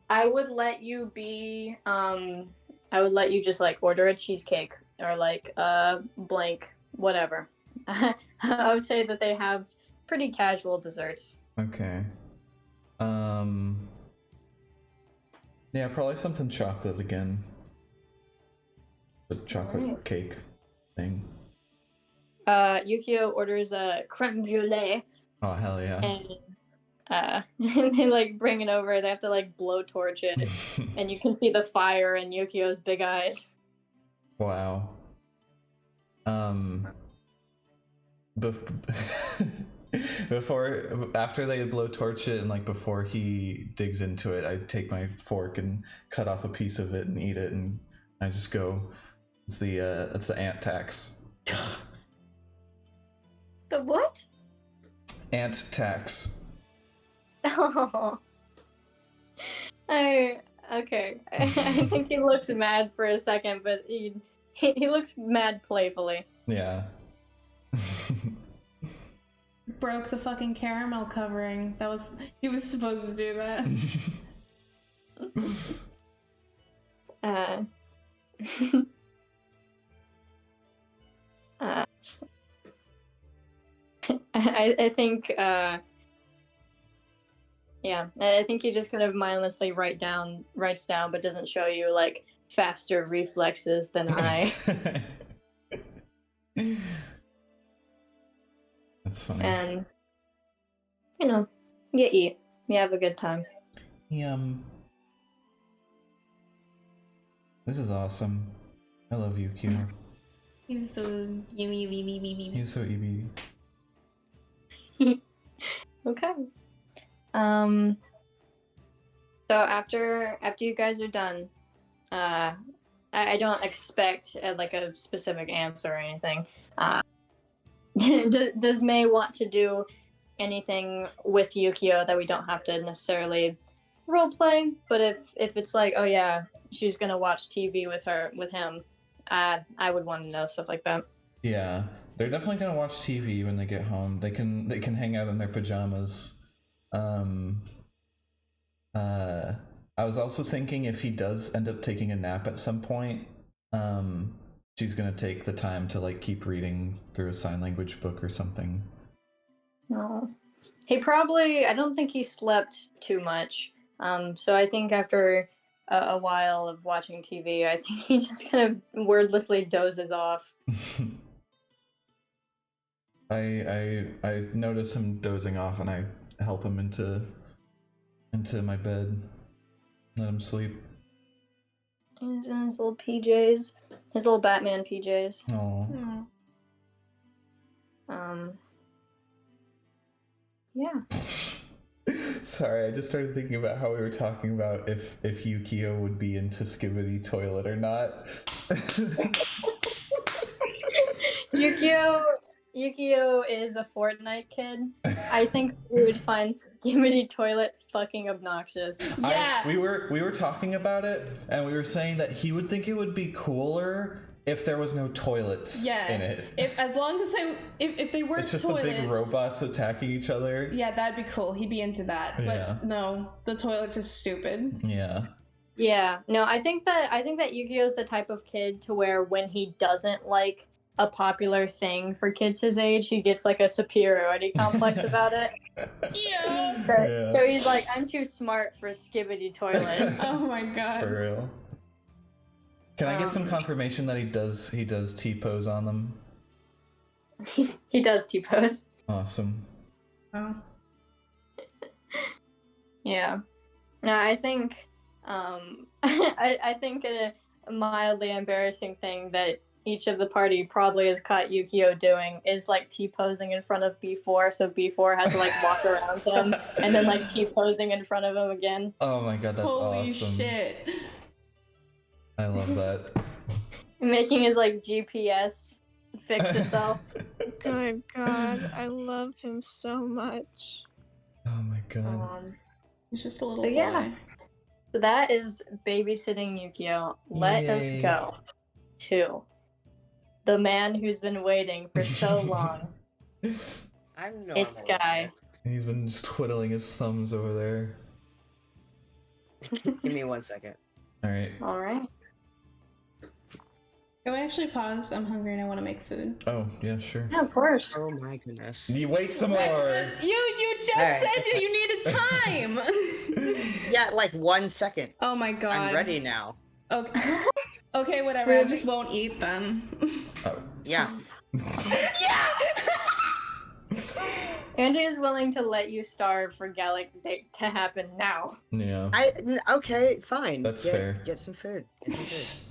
I would let you be, I would let you just like order a cheesecake or like a blank, whatever. I would say that they have pretty casual desserts. Okay. Yeah, probably something chocolate again. The chocolate cake thing. Yukio orders a creme brulee, Oh hell yeah. and they like bring it over. They have to like blowtorch it, and you can see the fire in Yukio's big eyes. Wow. After they blowtorch it and like before he digs into it, I take my fork and cut off a piece of it and eat it, and I just go, it's the ant tax. The what? Ant tax. Oh. Okay. I think he looks mad for a second, but he looks mad playfully. Yeah. Broke the fucking caramel covering. He was supposed to do that. I think yeah, I think he just kind of mindlessly writes down, but doesn't show you like faster reflexes than I. That's funny. And you eat, you have a good time. Yum. This is awesome. I love you, Q. He's so yummy. He's so EB. Okay. So after you guys are done, I don't expect like a specific answer or anything. Does May want to do anything with Yukio that we don't have to necessarily roleplay? But if it's like, oh yeah, she's gonna watch TV with him, I would want to know stuff like that. Yeah, they're definitely gonna watch TV when they get home. They can hang out in their pajamas. I was also thinking if he does end up taking a nap at some point, she's gonna take the time to like keep reading through a sign language book or something. No, he probably. I don't think he slept too much. So I think after a while of watching TV, I think he just kind of wordlessly dozes off. I notice him dozing off, and I help him into my bed, let him sleep. He's in his little PJs, his little Batman PJs. Oh. Yeah. Sorry, I just started thinking about how we were talking about if Yukio would be into Skibidi Toilet or not. Yukio is a Fortnite kid. I think we would find Skibidi Toilet fucking obnoxious. Yeah. We were talking about it, and we were saying that he would think it would be cooler if there was no toilets in it. As long as if they weren't it's just toilets, the big robots attacking each other. Yeah, that'd be cool. He'd be into that. Yeah. But no, the toilets are stupid. Yeah. Yeah, no, I think that Yukio's the type of kid to where when he doesn't like a popular thing for kids his age, he gets like a superiority complex about it. Yeah. So he's like, I'm too smart for Skibbity Toilet. Oh my god. For real. Can I get some confirmation that he does T-pose on them? He does T-pose. Awesome. Oh. Yeah. No, I think I think a mildly embarrassing thing that each of the party probably has caught Yukio doing is like T-posing in front of B4, so B4 has to like walk around him and then like T-posing in front of him again. Oh my god, that's Holy awesome. shit. I love that. Making his like GPS fix itself. Good God, I love him so much. Oh my god. He's just a little So boy. yeah. So that is babysitting Yukio. Let us Yay. go to the man who's been waiting for so long. I'm normal. It's Guy. He's been just twiddling his thumbs over there. Give me 1 second. Alright. All right. Can we actually pause? I'm hungry and I want to make food. Oh, yeah, sure. Yeah, of course. Oh my goodness. You wait some more! You just Alright, said that's you needed time! Yeah, like 1 second. Oh my god. I'm ready now. Okay. Okay, whatever. I just won't eat then. Oh. Yeah. Yeah! Andy is willing to let you starve for Gallic Date to happen now. Yeah. Okay, fine. That's fair. Get some food. Get some food.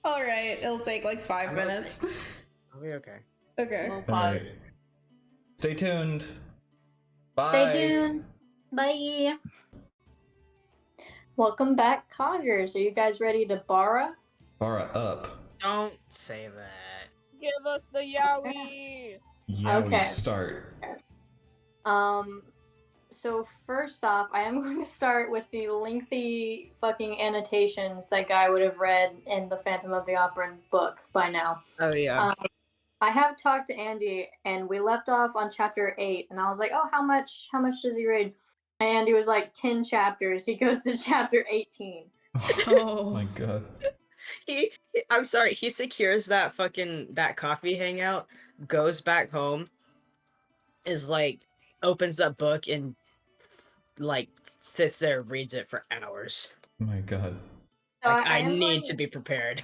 Alright, it'll take like 5 I'm minutes. Okay. Okay. We'll pause. Alright. Stay tuned. Bye. Stay tuned. Bye. Welcome back, Coggers. Are you guys ready to borrow? Bara up. Don't say that. Give us the yaoi! Yeah, we Okay. start. So first off, I am going to start with the lengthy fucking annotations that Guy would have read in the Phantom of the Opera book by now. Oh yeah. I have talked to Andy, and we left off on chapter 8, and I was like, "Oh, how much does he read?" And Andy was like, 10 chapters. He goes to chapter 18. Oh my god. I'm sorry, he secures that coffee hangout, goes back home, is like, opens that book and like sits there and reads it for hours. Oh my god. So Like, I am need going- to be prepared.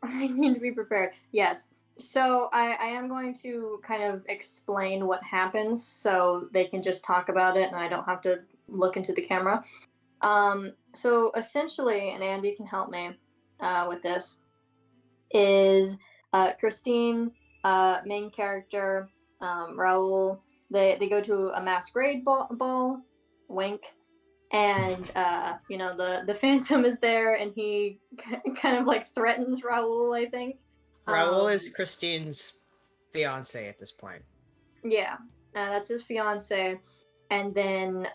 I need to be prepared. Yes. So I am going to kind of explain what happens so they can just talk about it and I don't have to look into the camera. So essentially, and Andy can help me with this, is Christine, main character, Raoul, they go to a masquerade ball, wink, and the Phantom is there and he kind of like threatens Raoul, I think. Raoul is Christine's fiance at this point. Yeah, that's his fiance, and then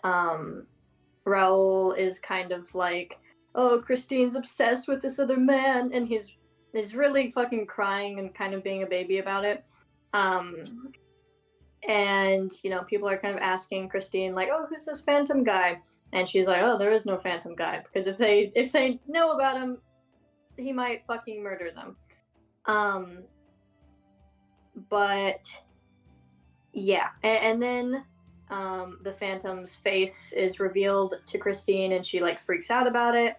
Raoul is kind of like, "Oh, Christine's obsessed with this other man," and he's really fucking crying and kind of being a baby about it. And people are kind of asking Christine like, "Oh, who's this Phantom guy?" And she's like, "Oh, there is no Phantom guy because if they know about him, he might fucking murder them." But yeah, and then the Phantom's face is revealed to Christine, and she like freaks out about it.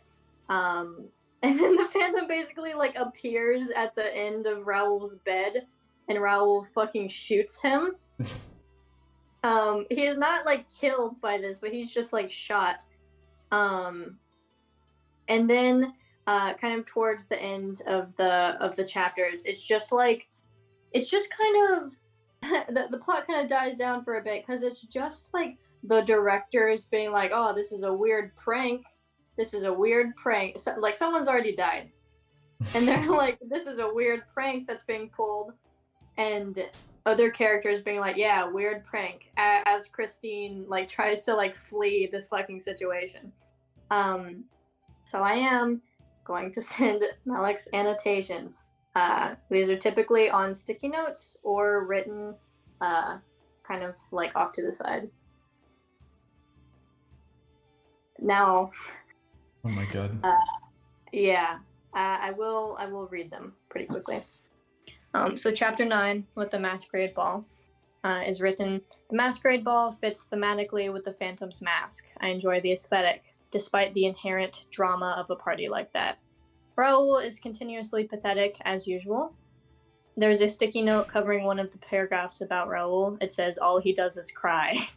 And then the Phantom basically like appears at the end of Raoul's bed, and Raoul fucking shoots him. He is not like killed by this, but he's just like shot. And then kind of towards the end of the chapters, it's just kind of the plot kind of dies down for a bit because it's just like the directors being like, "Oh, this is a weird prank. This is a weird prank." So, like someone's already died, and they're like, "This is a weird prank that's being pulled," and other characters being like, "Yeah, weird prank," as Christine like tries to like flee this fucking situation. So I am going to send Malik's annotations. These are typically on sticky notes or written kind of like off to the side. Now, Oh my god. Yeah, I will. I will read them pretty quickly. So chapter 9 with the masquerade ball is written. The masquerade ball fits thematically with the Phantom's mask. I enjoy the aesthetic, despite the inherent drama of a party like that. Raoul is continuously pathetic as usual. There's a sticky note covering one of the paragraphs about Raoul. It says all he does is cry.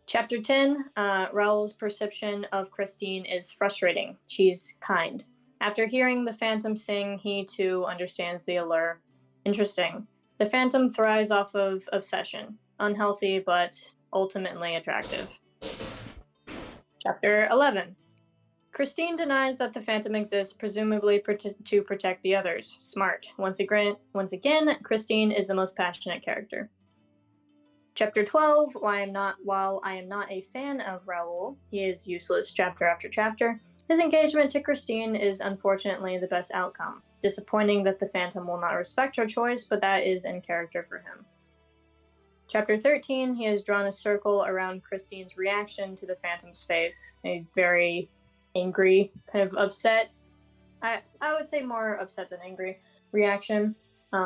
Chapter 10, Raoul's perception of Christine is frustrating. She's kind. After hearing the Phantom sing, he too understands the allure. Interesting. The Phantom thrives off of obsession. Unhealthy, but ultimately attractive. Chapter 11. Christine denies that the Phantom exists, presumably to protect the others. Smart. Once again, Christine is the most passionate character. Chapter 12, while I am not a fan of Raoul, he is useless chapter after chapter. His engagement to Christine is unfortunately the best outcome. Disappointing that the Phantom will not respect her choice, but that is in character for him. Chapter 13, he has drawn a circle around Christine's reaction to the Phantom's face. A very angry, kind of upset, I would say more upset than angry, reaction.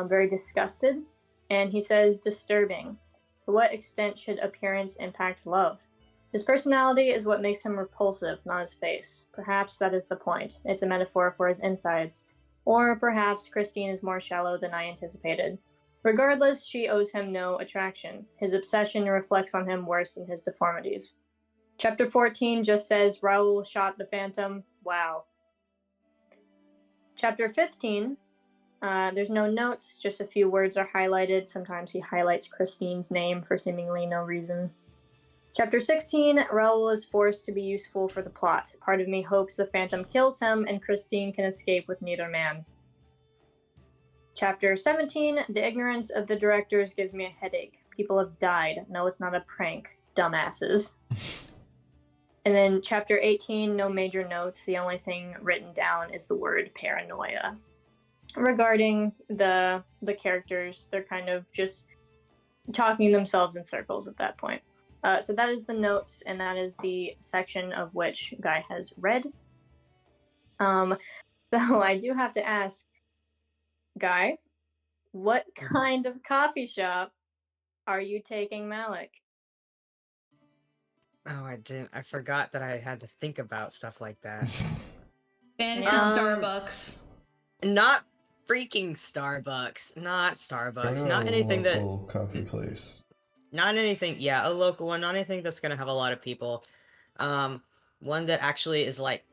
Very disgusted. And he says, disturbing. To what extent should appearance impact love? His personality is what makes him repulsive, not his face. Perhaps that is the point. It's a metaphor for his insides. Or perhaps Christine is more shallow than I anticipated. Regardless, she owes him no attraction. His obsession reflects on him worse than his deformities. Chapter 14 just says, Raoul shot the Phantom. Wow. Chapter 15, there's no notes, just a few words are highlighted. Sometimes he highlights Christine's name for seemingly no reason. Chapter 16, Raoul is forced to be useful for the plot. Part of me hopes the Phantom kills him and Christine can escape with neither man. Chapter 17, the ignorance of the directors gives me a headache. People have died. No, it's not a prank. Dumbasses. And then chapter 18, no major notes. The only thing written down is the word paranoia. Regarding the characters, they're kind of just talking themselves in circles at that point. So that is the notes, and that is the section of which Guy has read. So I do have to ask, Guy, what kind of coffee shop are you taking Malik? Oh, I forgot that I had to think about stuff like that. Fantasy Yeah. Starbucks. Not freaking Starbucks. Not Starbucks. Go to Not a anything that. local coffee place. Not anything. Yeah, a local one. Not anything that's gonna have a lot of people. One that actually is like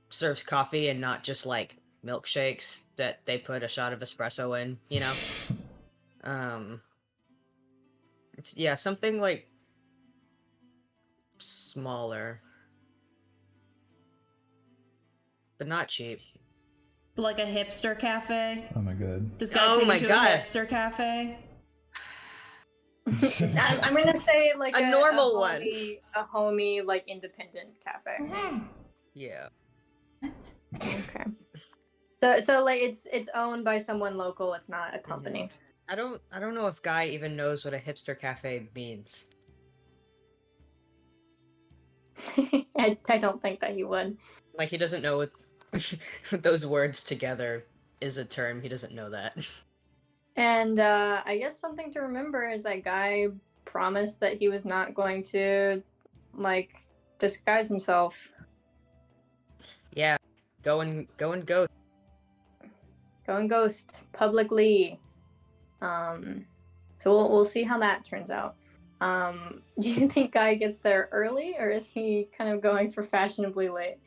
serves coffee and not just like milkshakes that they put a shot of espresso in. You know. It's something like smaller, but not cheap. It's like a hipster cafe. Oh my god. Does Guy Oh take my you to God. a hipster cafe? I'm gonna say like A normal one. a homey, like independent cafe. Yeah. Okay. So like it's owned by someone local. It's not a company. I don't know if Guy even knows what a hipster cafe means. I don't think that he would. Like he doesn't know what those words together is a term. He doesn't know that. And I guess something to remember is that Guy promised that he was not going to like disguise himself. Yeah. Go and go. Go and ghost publicly. So we'll see how that turns out. Do you think Guy gets there early, or is he kind of going for fashionably late?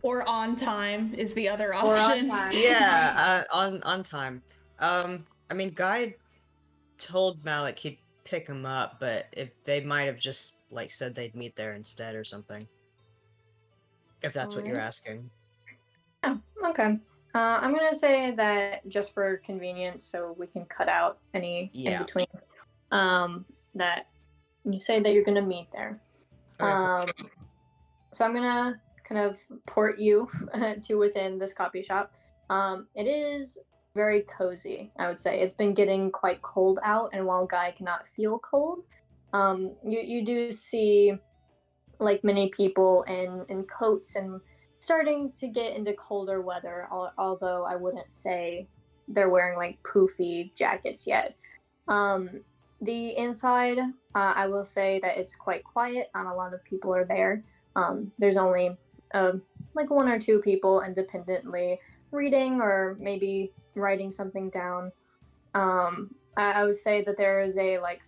Or on time is the other Or on option. time. Yeah, on time. I mean, Guy told Malik he'd pick him up, but if they might have just like said they'd meet there instead or something. If that's what you're Alright. asking. Oh, okay. I'm gonna say that just for convenience, so we can cut out any Yeah. in between. That you say that you're gonna meet there. Okay. So I'm gonna kind of port you to within this coffee shop. It is very cozy, I would say. It's been getting quite cold out, and while Guy cannot feel cold, You do see like many people in coats and starting to get into colder weather, although I wouldn't say they're wearing like poofy jackets yet. Um, the inside, I will say that it's quite quiet. Not a lot of people are there. There's only like one or two people independently reading or maybe writing something down. I would say that there is a like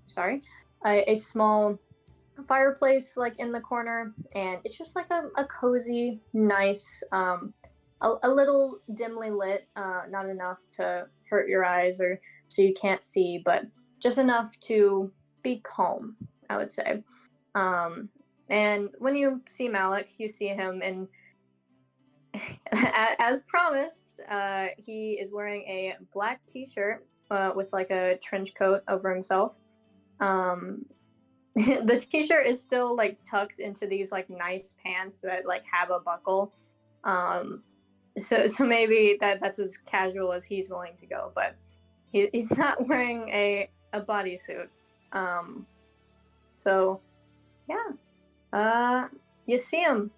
sorry, a small fireplace like in the corner, and it's just like a cozy, nice, a little dimly lit, not enough to hurt your eyes or so you can't see, but just enough to be calm, I would say. Um, and when you see Malik, you see him, and as promised, he is wearing a black T-shirt with like a trench coat over himself. Um, the T-shirt is still like tucked into these like nice pants that like have a buckle. Um, so maybe that's as casual as he's willing to go, but he's not wearing a bodysuit. Um, so yeah, you see him.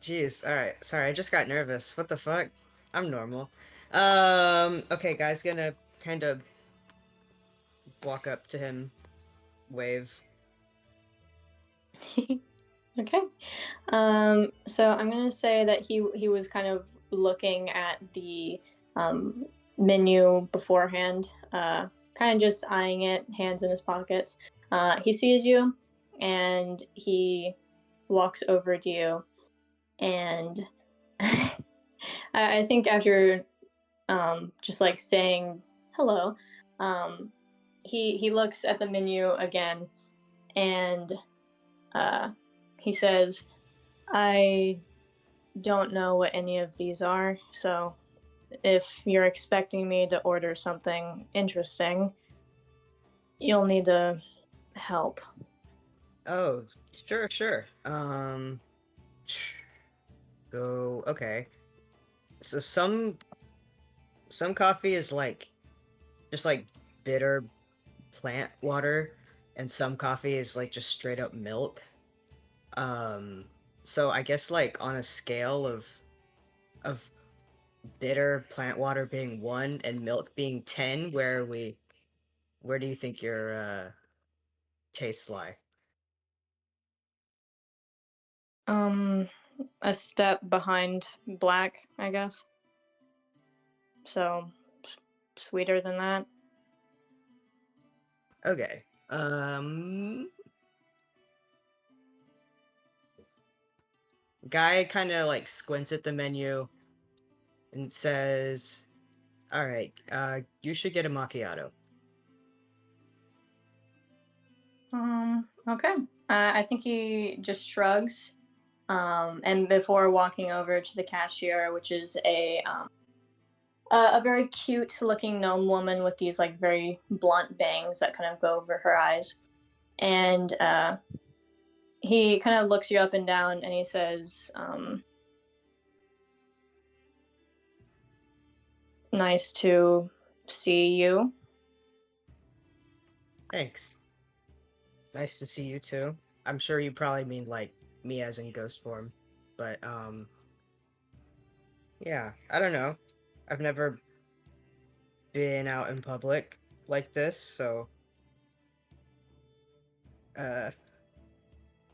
Jeez. All right. Sorry, I just got nervous. What the fuck? I'm normal. Okay, guys, gonna kind of walk up to him, wave. Okay. So I'm gonna say that he was kind of looking at the menu beforehand, kind of just eyeing it, hands in his pockets. He sees you, and he walks over to you, and I think after just like saying hello, he looks at the menu again, and uh, he says, I don't know what any of these are, so if you're expecting me to order something interesting, you'll need to help. Oh, sure, sure. Go. Okay. So some coffee is like just like bitter plant water, and some coffee is like just straight up milk. Um, so I guess like on a scale of bitter plant water being 1 and milk being 10, where do you think your tastes lie? Um, a step behind black, I guess. So sweeter than that. Okay. Um, Guy kind of like squints at the menu and says, "All right, you should get a macchiato." Okay. I think he just shrugs. And before walking over to the cashier, which is a very cute looking gnome woman with these like very blunt bangs that kind of go over her eyes, and he kind of looks you up and down, and he says, "Nice to see you." Thanks. Nice to see you too. I'm sure you probably mean like me as in ghost form, but yeah, I don't know. I've never been out in public like this, so uh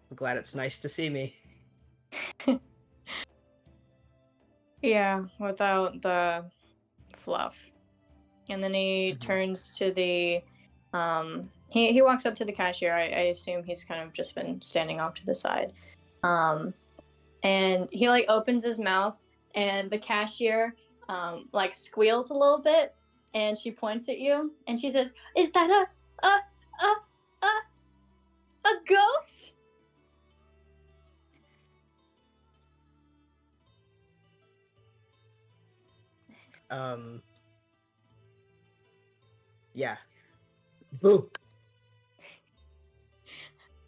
I'm glad it's nice to see me. Yeah, without the fluff. And then he Mhm. turns to the he walks up to the cashier. I assume he's kind of just been standing off to the side. Um and he like opens his mouth, and the cashier like squeals a little bit, and she points at you and she says, "Is that a a ghost?" Um yeah. Boo.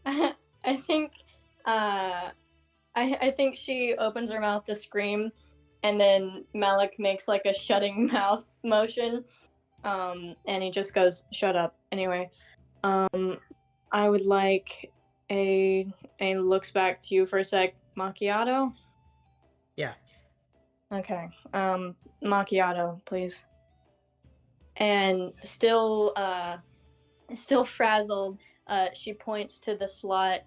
I think uh I think she opens her mouth to scream, and then Malik makes like a shutting mouth motion, and he just goes, "Shut up." Anyway, I would like a and looks back to you for a sec. Macchiato. Yeah. Okay. Macchiato, please. And still frazzled, she points to the slot.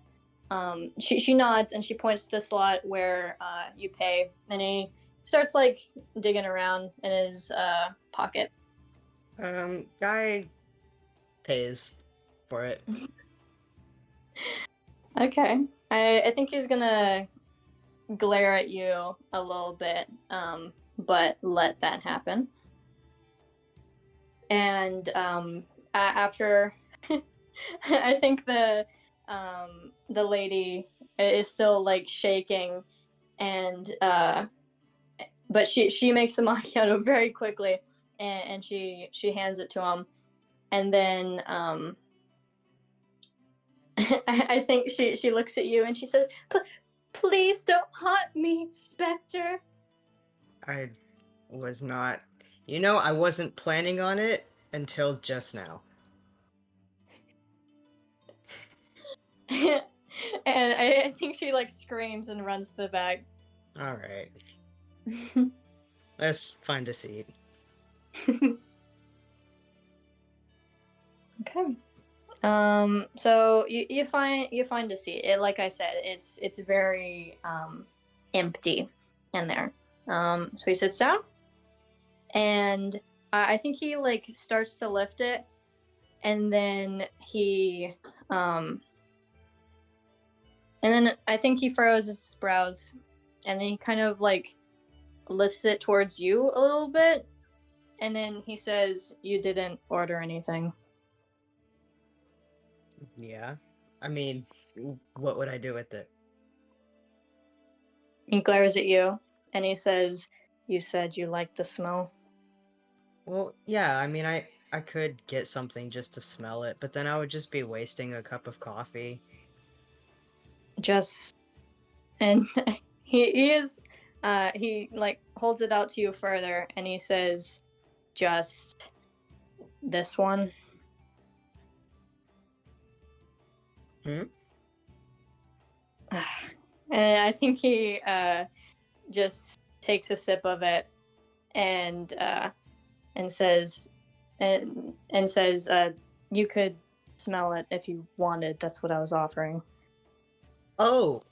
She nods and she points to the slot where you pay, and he starts like digging around in his pocket. Guy pays for it. Okay, I think he's gonna glare at you a little bit, but let that happen. And after, I think the lady is still like shaking, and but she makes the macchiato very quickly, and she hands it to him, and then I think she looks at you and she says, "Please don't haunt me, Spectre." I was not. You know, I wasn't planning on it until just now. And I think she like screams and runs to the back. Alright. Let's find a seat. Okay. So you find a seat. Like I said, it's very empty in there. So he sits down, and I think he like starts to lift it, and then and then I think he furrows his brows, and then he kind of like lifts it towards you a little bit, and then he says, "You didn't order anything." Yeah. I mean, what would I do with it? He glares at you, and he says, "You said you liked the smell." Well, yeah, I mean, I could get something just to smell it, but then I would just be wasting a cup of coffee. Just and he is he like holds it out to you further, and he says, "Just this one." Hmm? And I think he just takes a sip of it, and says and says, "You could smell it if you wanted. That's what I was offering." Oh!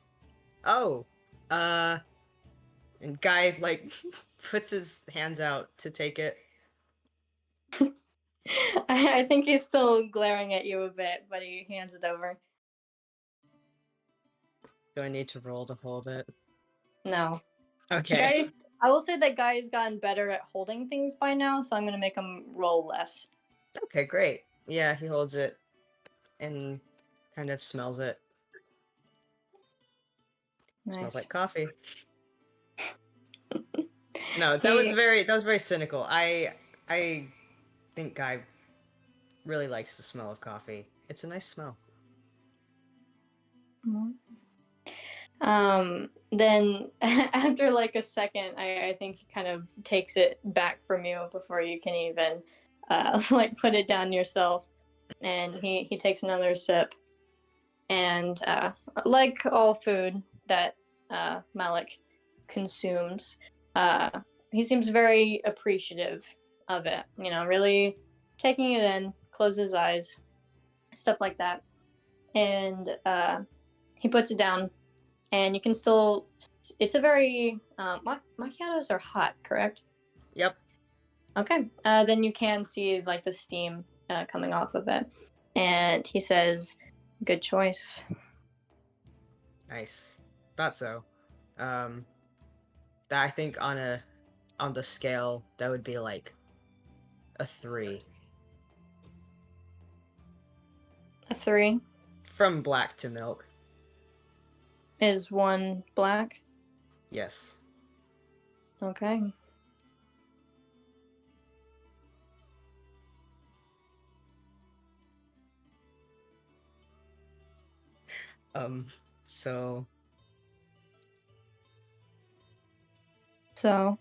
Oh! And guy, like, puts his hands out to take it. I think he's still glaring at you a bit, but he hands it over. Do I need to roll to hold it? No. Okay. Guy, I will say that Guy has gotten better at holding things by now, so I'm gonna make him roll less. Okay, great. Yeah, he holds it and kind of smells it. Smells Nice. like coffee. No, that was He, very cynical. I think Guy really likes the smell of coffee. It's a nice smell. then after like a second, I think he kind of takes it back from you before you can even like put it down yourself, and he takes another sip, and like all food that Malik consumes, uh, he seems very appreciative of it. You know, really taking it in, closes his eyes, stuff like that, and he puts it down, and you can still. It's a very macchiatos are hot, correct? Yep. Okay, then you can see like the steam coming off of it, and he says, "Good choice." Nice. Thought so. That I think on the scale that would be like a 3 A 3 from black to milk. is 1 black. Yes. Okay. So So,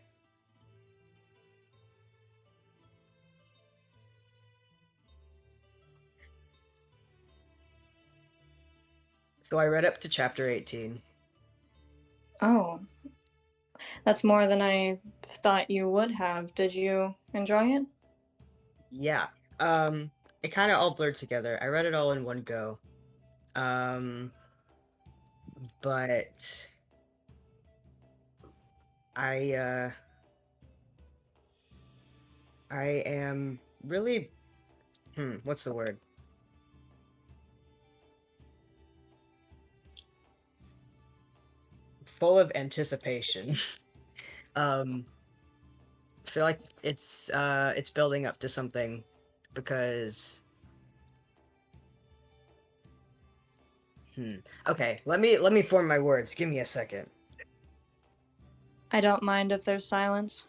So I read up to chapter 18. oh, that's more than I thought you would have. Did you enjoy it? Yeah. It kind of all blurred together. I read it all in one go. Um, but I I am really what's the word? Full of anticipation. um I feel like it's building up to something because okay, let me form my words. Give me a second. I don't mind if there's silence.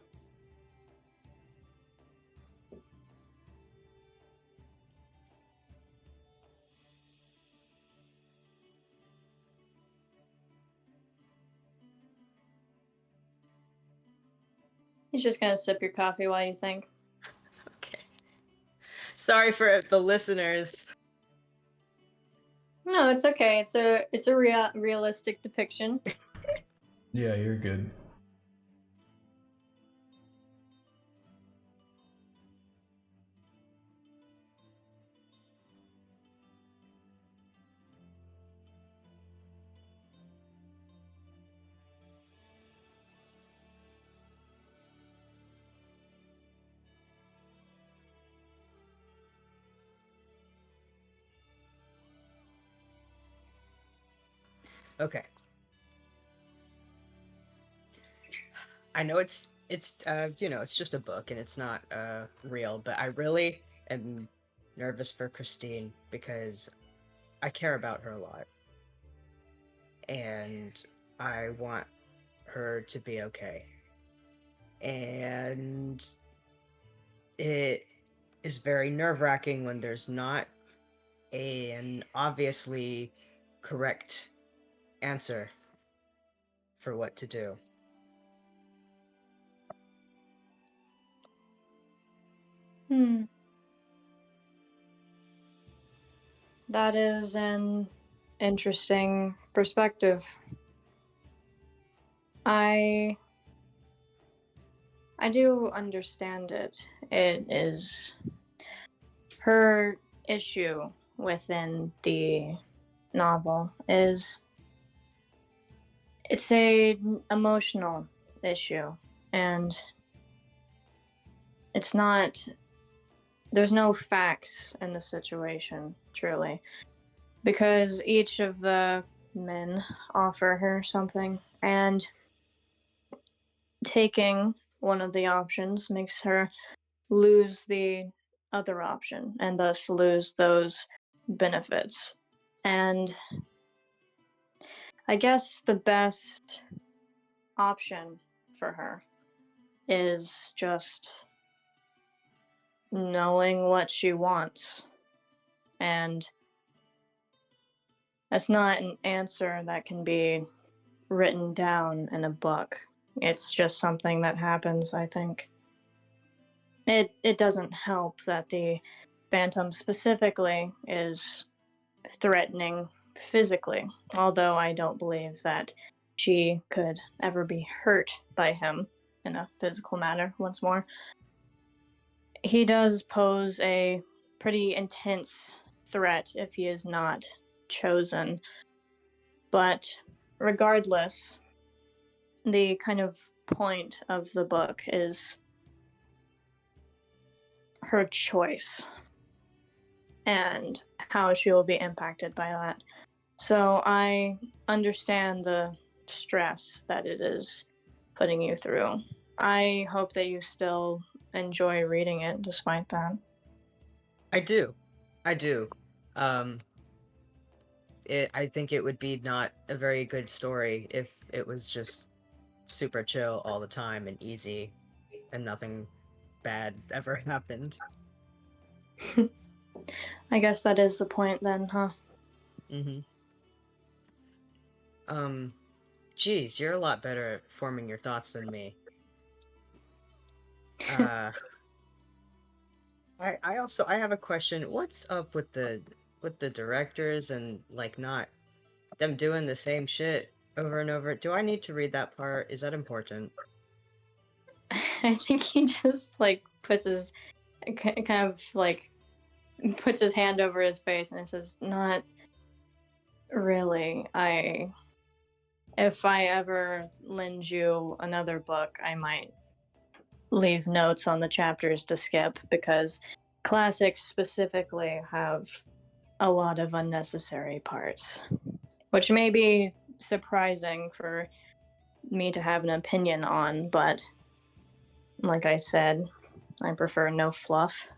He's just gonna sip your coffee while you think. Okay. Sorry for the listeners. No, it's okay. It's a realistic depiction. Yeah, you're good. Okay. I know it's it's just a book and it's not real, but I really am nervous for Christine because I care about her a lot and I want her to be okay. And it is very nerve-wracking when there's not an obviously correct answer for what to do. That is an interesting perspective. I do understand it. It is her issue within the novel is it's a emotional issue, and it's not, there's no facts in the situation, truly, because each of the men offer her something, and taking one of the options makes her lose the other option and thus lose those benefits. And I guess the best option for her is just knowing what she wants. And that's not an answer that can be written down in a book. It's just something that happens, I think. It doesn't help that the Phantom specifically is threatening physically, although I don't believe that she could ever be hurt by him in a physical manner once more. He does pose a pretty intense threat if he is not chosen, but regardless, the kind of point of the book is her choice and how she will be impacted by that. So I understand the stress that it is putting you through. I hope that you still enjoy reading it despite that. I do. I do. Um I think it would be not a very good story if it was just super chill all the time and easy and nothing bad ever happened. I guess that is the point then, huh? Mm-hmm. Um, geez, you're a lot better at forming your thoughts than me. Uh, I have a question. What's up with the directors and like not them doing the same shit over and over? Do I need to read that part? Is that important? I think he just like puts his kind of like puts his hand over his face and says, "Not really. If I ever lend you another book, I might leave notes on the chapters to skip because classics specifically have a lot of unnecessary parts, which may be surprising for me to have an opinion on, but like I said, I prefer no fluff."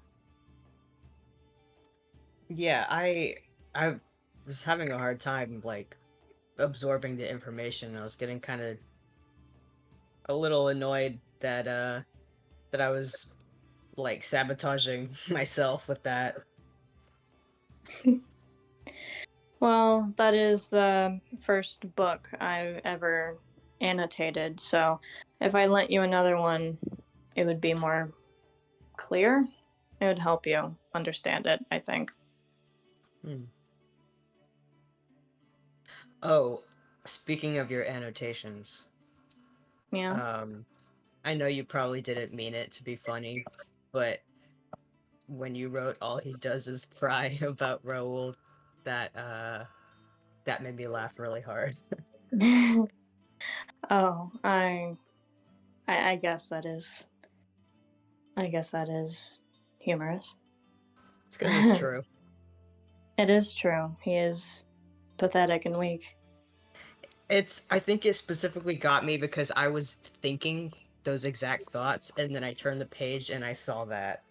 Yeah, I was having a hard time like absorbing the information. I was getting kind of a little annoyed that I was like sabotaging myself with that. Well, that is the first book I've ever annotated, so if I lent you another one, it would be more clear. It would help you understand it, I think. Hmm. Oh, speaking of your annotations, Yeah. um, I know you probably didn't mean it to be funny, but when you wrote all he does is cry about Raoul, that that made me laugh really hard. Oh, I guess that is. I guess that is humorous. It's because it's true. It is true. He is pathetic and weak. I think it specifically got me because I was thinking those exact thoughts, and then I turned the page and I saw that.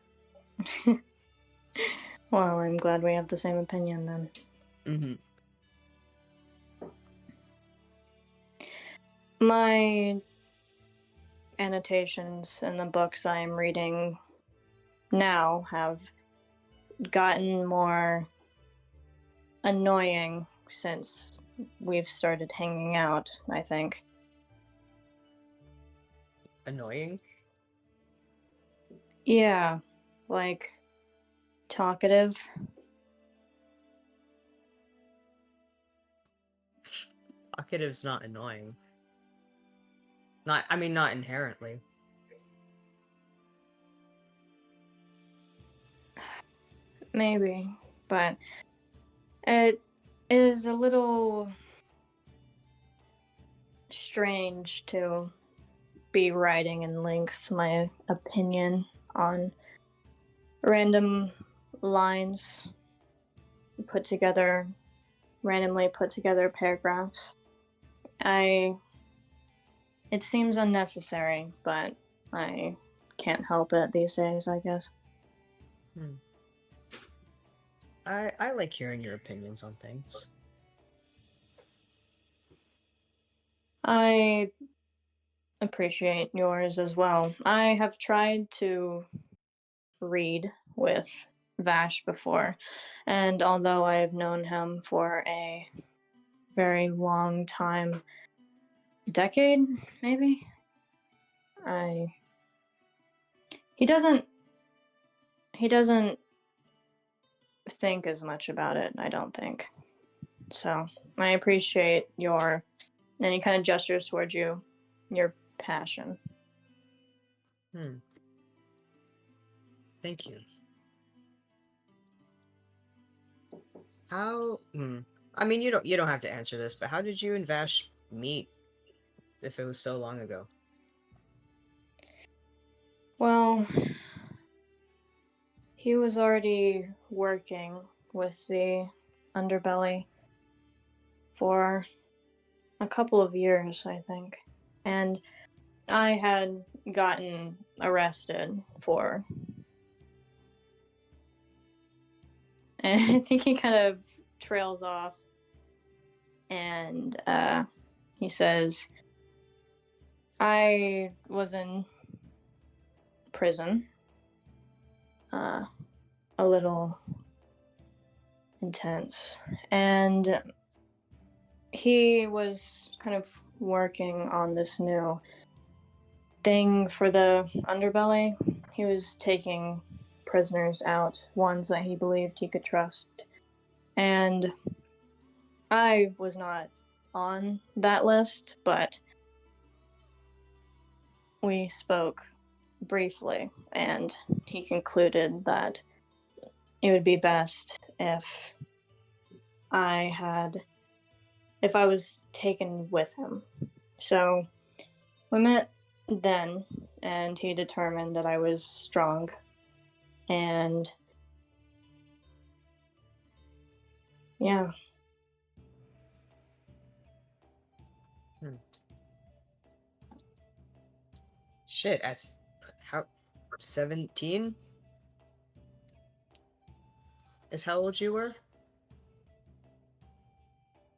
Well, I'm glad we have the same opinion then. Mm-hmm. My annotations in the books I'm reading now have gotten more annoying since we've started hanging out, I think. Annoying? Yeah, like talkative. Talkative's not annoying. Not inherently. Maybe, but it is a little strange to be writing in length my opinion on random lines put together, randomly put together paragraphs. It seems unnecessary, but I can't help it these days, I guess. Hmm. I like hearing your opinions on things. I appreciate yours as well. I have tried to read with Vash before, and although I have known him for a very long time, decade maybe, I he doesn't he doesn't think as much about it, I don't think. So I appreciate your and he kind of gestures towards you, your passion. Hmm. Thank you. How? Hmm. I mean, you don't have to answer this, but how did you and Vash meet if it was so long ago? Well, he was already working with the underbelly for a couple of years, I think. And I had gotten arrested for. And I think he kind of trails off and he says, I was in prison, a little intense. And he was kind of working on this new thing for the underbelly. He was taking prisoners out, ones that he believed he could trust. And I was not on that list, but we spoke briefly, and he concluded that it would be best if I was taken with him. So we met then, and he determined that I was strong, and yeah. Shit, at how 17 is how old you were?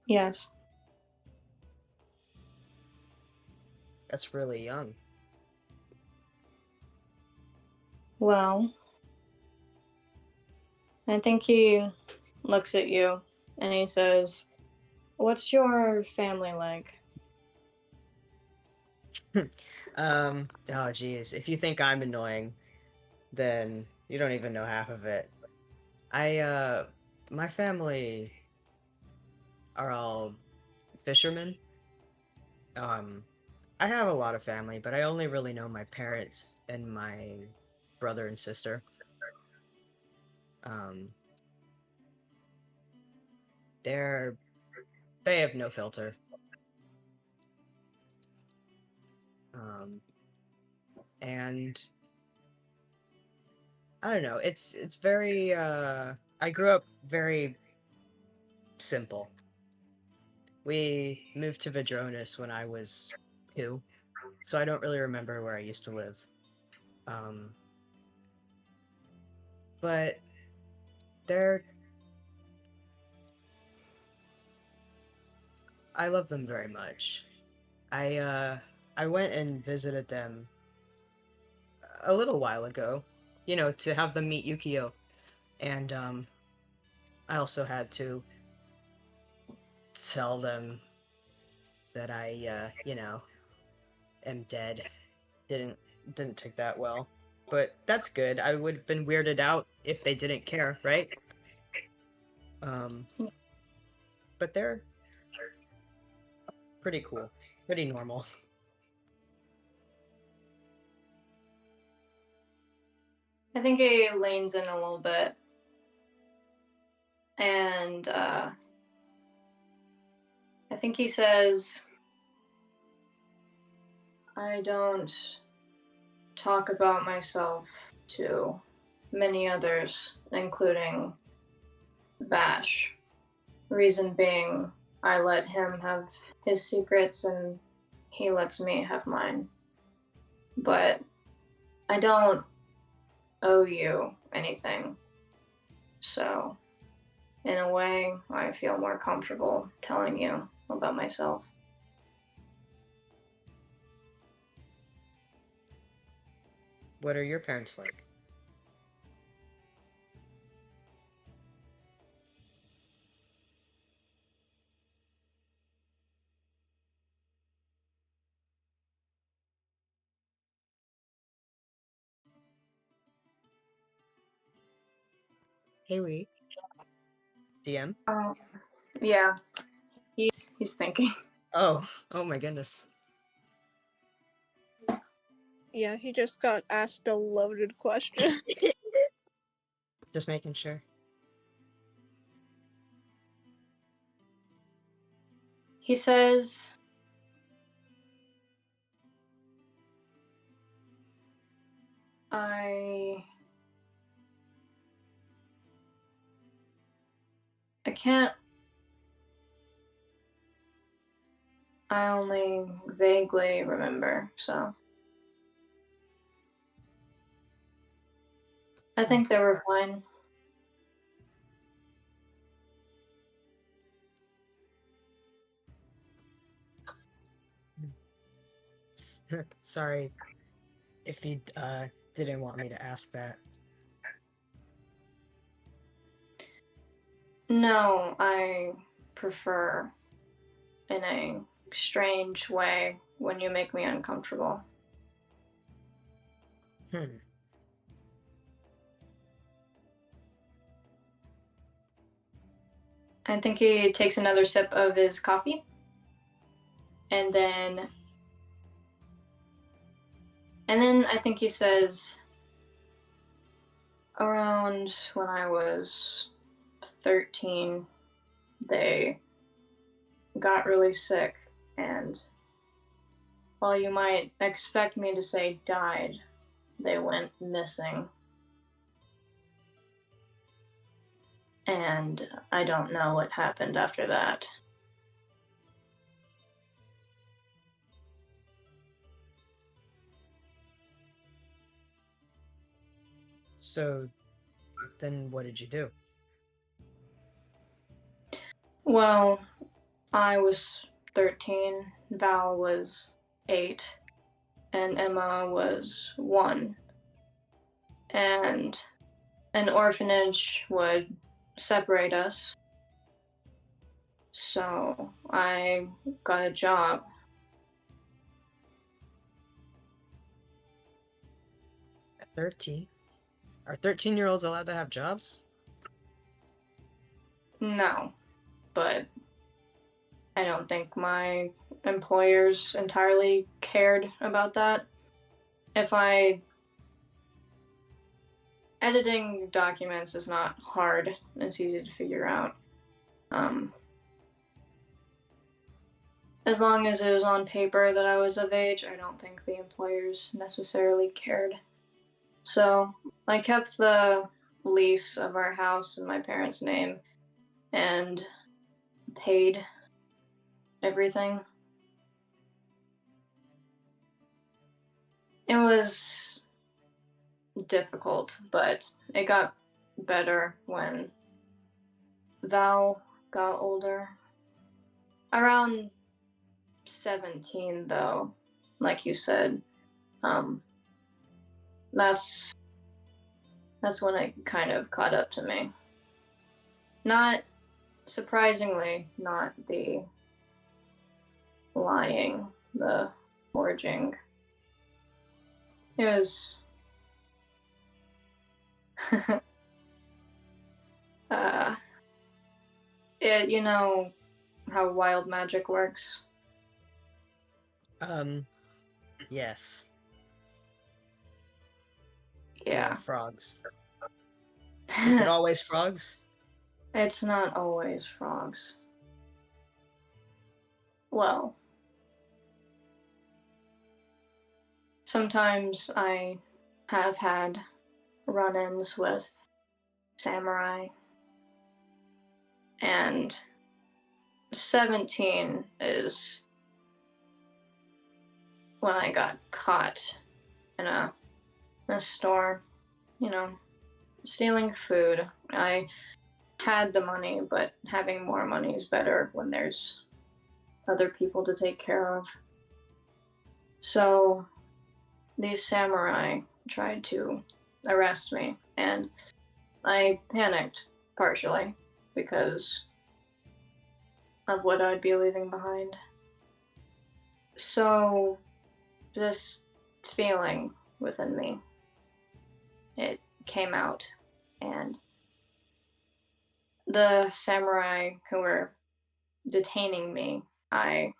Yes. That's really young. Well, I think he looks at you and he says, "What's your family like?" Oh geez, if you think I'm annoying, then you don't even know half of it. My family are all fishermen. Um, I have a lot of family, but I only really know my parents and my brother and sister. Um, they're they have no filter. Um, and I don't know. It's very. I grew up very simple. We moved to Vadronis when I was 2, so I don't really remember where I used to live. Um, but they're. I love them very much. I went and visited them a little while ago, to have them meet Yukio, and I also had to tell them that I am dead. Didn't didn't take that well, but that's good. I would have been weirded out if they didn't care, right? Um, but they're pretty cool, pretty normal. I think he leans in a little bit, and I think he says, "I don't talk about myself to many others, including Vash. Reason being, I let him have his secrets and he lets me have mine. But I don't owe you anything. So, in a way, I feel more comfortable telling you about myself." What are your parents like? Hey, Lee. DM? Yeah, he's thinking. Oh my goodness. Yeah, he just got asked a loaded question. Just making sure. He says, I can't. I only vaguely remember, so. I think they were fine. Sorry if you didn't want me to ask that. No, I prefer in a strange way when you make me uncomfortable. Hmm. I think he takes another sip of his coffee. And then I think he says, around when I was 13, they got really sick, and while you might expect me to say died, they went missing. And I don't know what happened after that. So, then what did you do? Well, I was 13, Val was 8, and Emma was 1. And an orphanage would separate us. So I got a job. At 13? Are 13-year-olds allowed to have jobs? No, but I don't think my employers entirely cared about that. If I editing documents is not hard. It's easy to figure out. As long as it was on paper that I was of age, I don't think the employers necessarily cared. So I kept the lease of our house in my parents' name and paid everything. It was difficult, but it got better when Val got older. Around 17, though, like you said, that's when it kind of caught up to me. Not surprisingly, not the lying, the forging. It was you know how wild magic works? Yes. Yeah. Frogs. Is it always frogs? It's not always frogs. Well, sometimes I have had run-ins with samurai, and 17 is when I got caught in a store, stealing food. I had the money, but having more money is better when there's other people to take care of. So these samurai tried to arrest me, and I panicked partially because of what I'd be leaving behind. So this feeling within me, it came out, and the samurai who were detaining me, I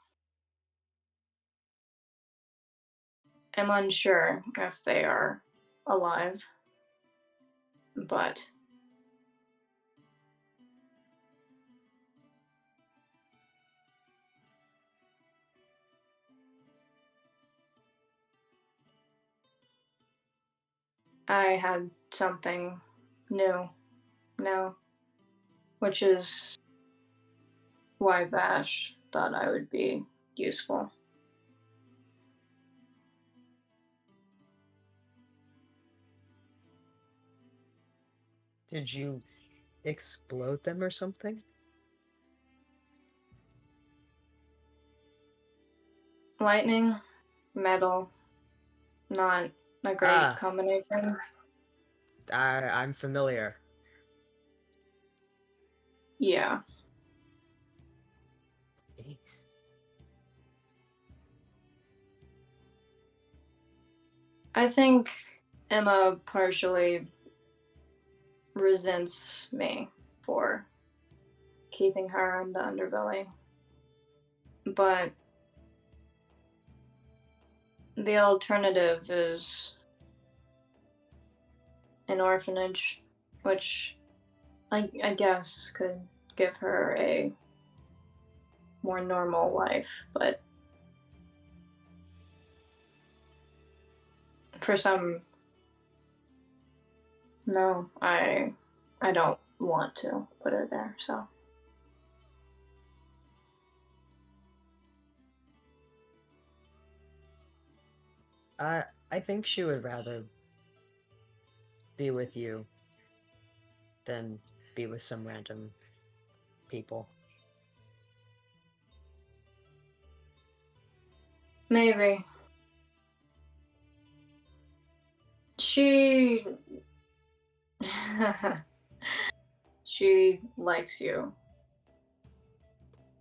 am unsure if they are alive, but I had something new now, which is why Vash thought I would be useful. Did you explode them or something? Lightning, metal, not a great combination. I'm familiar. Yeah. Jeez. I think Emma partially resents me for keeping her in the underbelly. But the alternative is an orphanage, which I guess could give her a more normal life, but for some, no, I don't want to put her there, so. I think she would rather be with you than be with some random people. Maybe. She she likes you.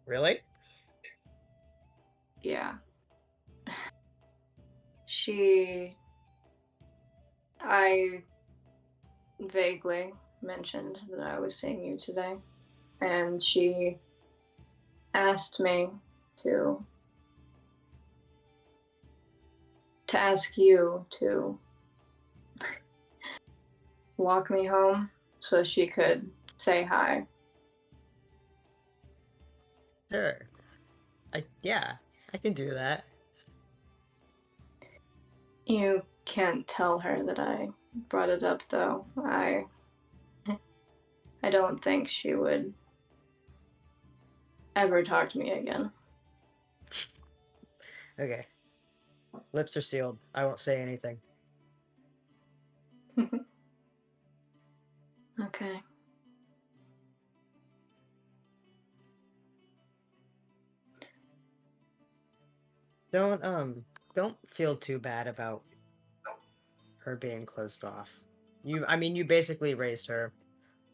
Really? Yeah. I vaguely mentioned that I was seeing you today, and she asked me to ask you to walk me home so she could say hi. Sure. Yeah, I can do that. You can't tell her that I brought it up, though. I don't think she would ever talk to me again. Okay. Lips are sealed. I won't say anything. Okay. Don't feel too bad about her being closed off. You basically raised her,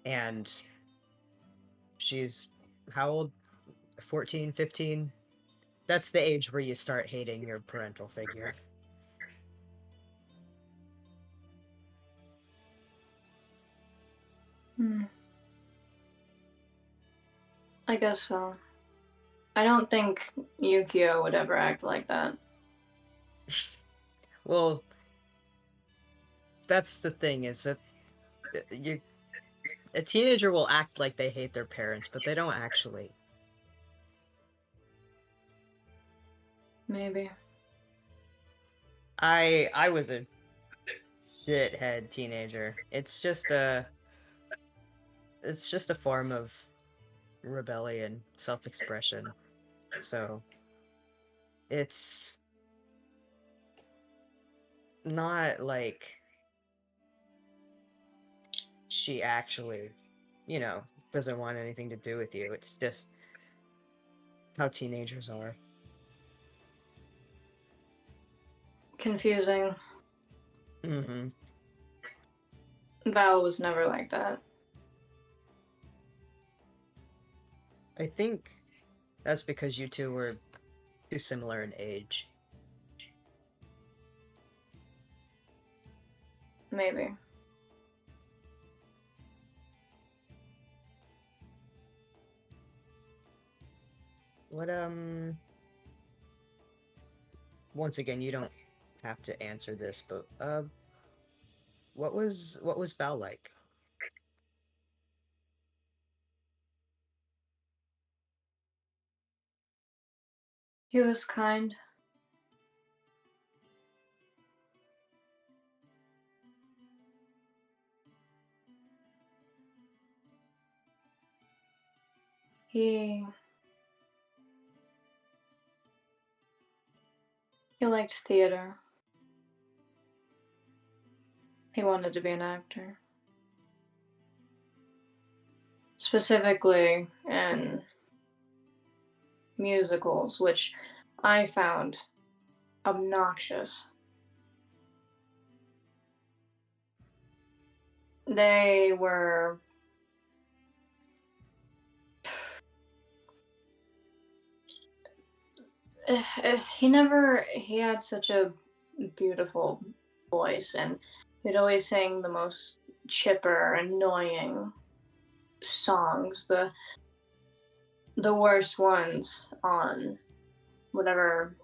and she's how old? 14, 15? That's the age where you start hating your parental figure. I guess so. I don't think Yukio would ever act like that. Well, that's the thing, is that a teenager will act like they hate their parents, but they don't actually. Maybe. I was a shithead teenager. It's just a form of rebellion, self-expression. So it's not like she actually, doesn't want anything to do with you. It's just how teenagers are. Confusing. Mm-hmm. Val was never like that. I think that's because you two were too similar in age. Maybe. What once again, you don't have to answer this, but what was Val like? He was kind. He liked theater. He wanted to be an actor. Specifically in musicals, which I found obnoxious. They were he had such a beautiful voice, and He'd always sing the most chipper, annoying songs, the worst ones on whatever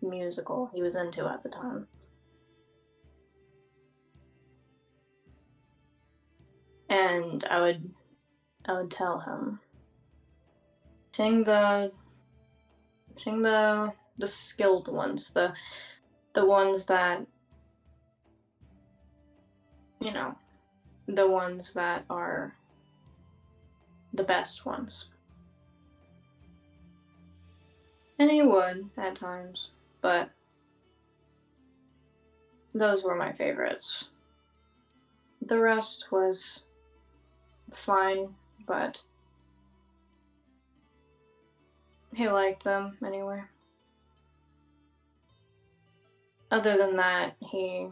musical he was into at the time. And I would tell him, sing the skilled ones, the ones that, you know, the ones that are the best ones. And he would at times, but those were my favorites. The rest was fine, but he liked them anyway. Other than that, he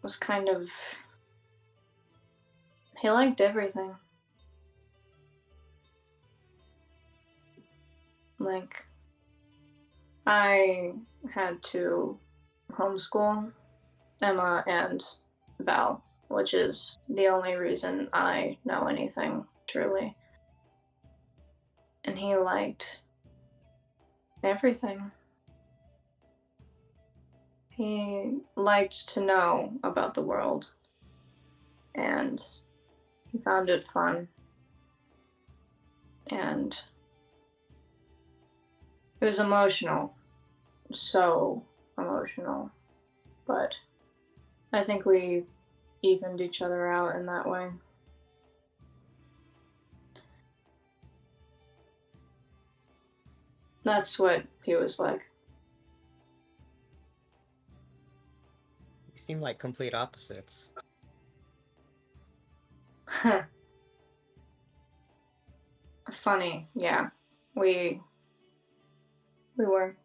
was kind of... he liked everything. Like, I had to homeschool Emma and Val, which is the only reason I know anything, truly. And he liked everything. He liked to know about the world, and he found it fun. And it was emotional, so emotional, but I think we evened each other out in that way. That's what he was like. You seem like complete opposites. Funny, yeah. We were.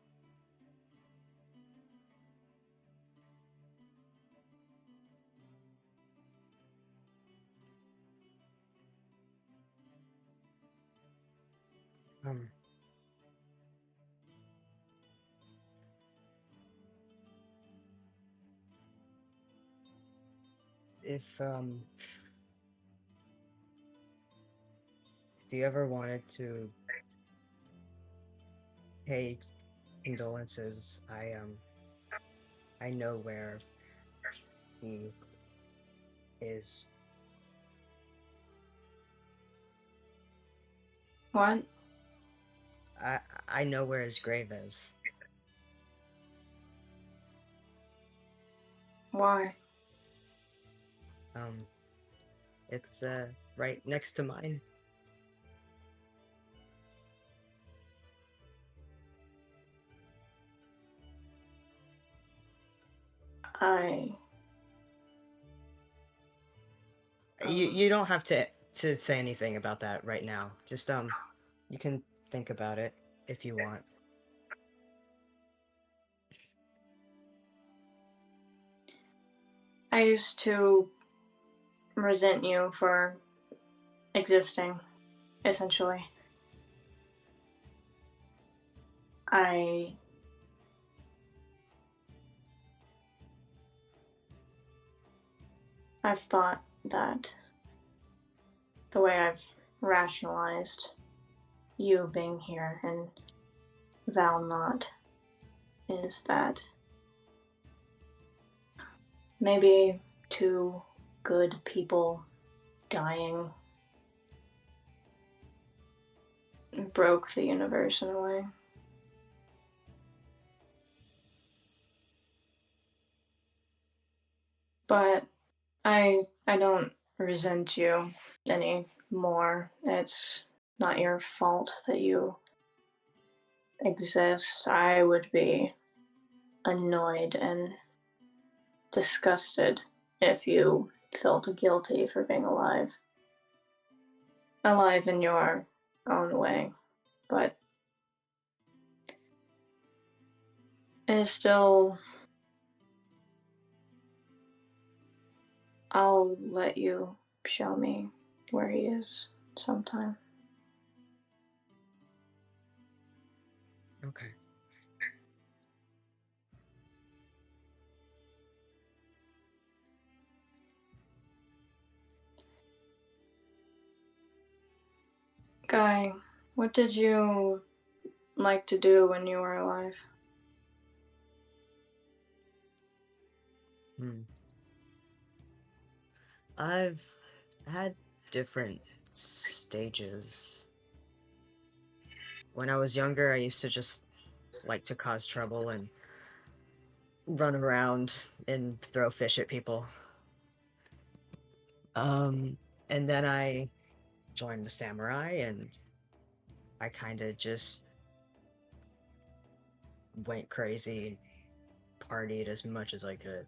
Um, if you ever wanted to pay condolences, I know where he is. What? I know where his grave is. Why? It's right next to mine. You don't have to say anything about that right now. Just you can think about it if you want. I used to resent you for existing, essentially. I've thought that the way I've rationalized you being here and Val not is that maybe two good people dying broke the universe in a way. But I don't resent you anymore. It's not your fault that you exist. I would be annoyed and disgusted if you felt guilty for being alive. Alive in your own way. But it is still... I'll let you show me where he is sometime. Okay. Guy, what did you like to do when you were alive? I've had different stages. When I was younger, I used to just like to cause trouble and run around and throw fish at people. And then I joined the samurai, and I kind of just went crazy and partied as much as I could.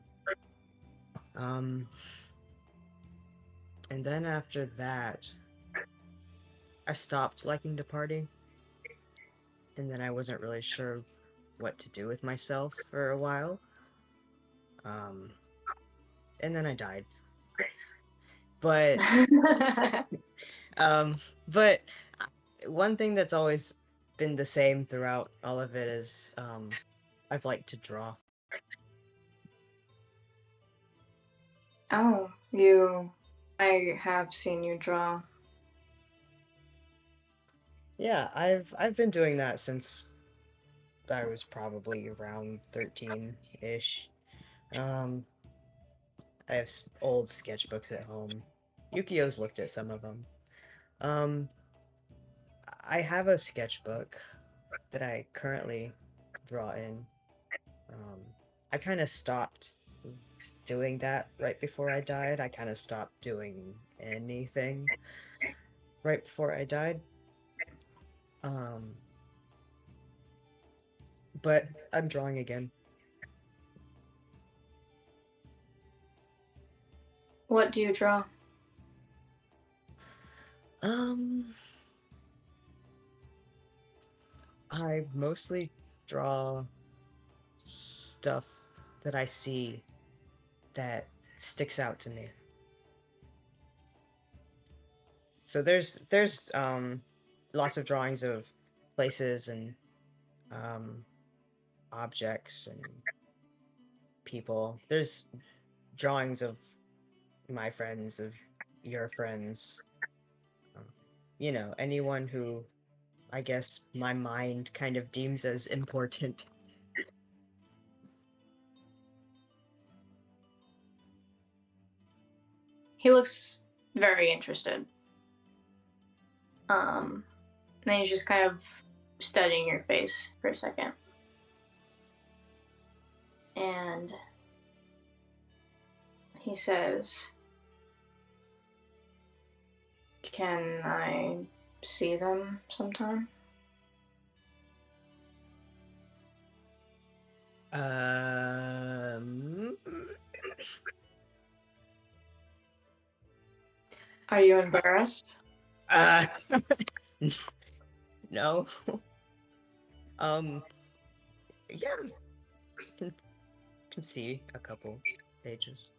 Um, and then after that, I stopped liking to party, and then I wasn't really sure what to do with myself for a while. Um, and then I died. But um, but one thing that's always been the same throughout all of it is I've liked to draw. Oh, I have seen you draw. Yeah, I've been doing that since I was probably around 13-ish. Um, I have old sketchbooks at home. Yukio's looked at some of them. Um, I have a sketchbook that I currently draw in. Um, I kind of stopped doing that right before I died. I kind of stopped doing anything right before I died. Um, but I'm drawing again. What do you draw? Um, I mostly draw stuff that I see that sticks out to me. So there's lots of drawings of places and um objects and people. There's drawings of my friends, of your friends. Um, anyone who I guess my mind kind of deems as important. He looks very interested. Then he's just kind of studying your face for a second. And he says, "Can I see them sometime?" Um, Are you embarrassed? uh, no. Um, yeah, can can see a couple pages.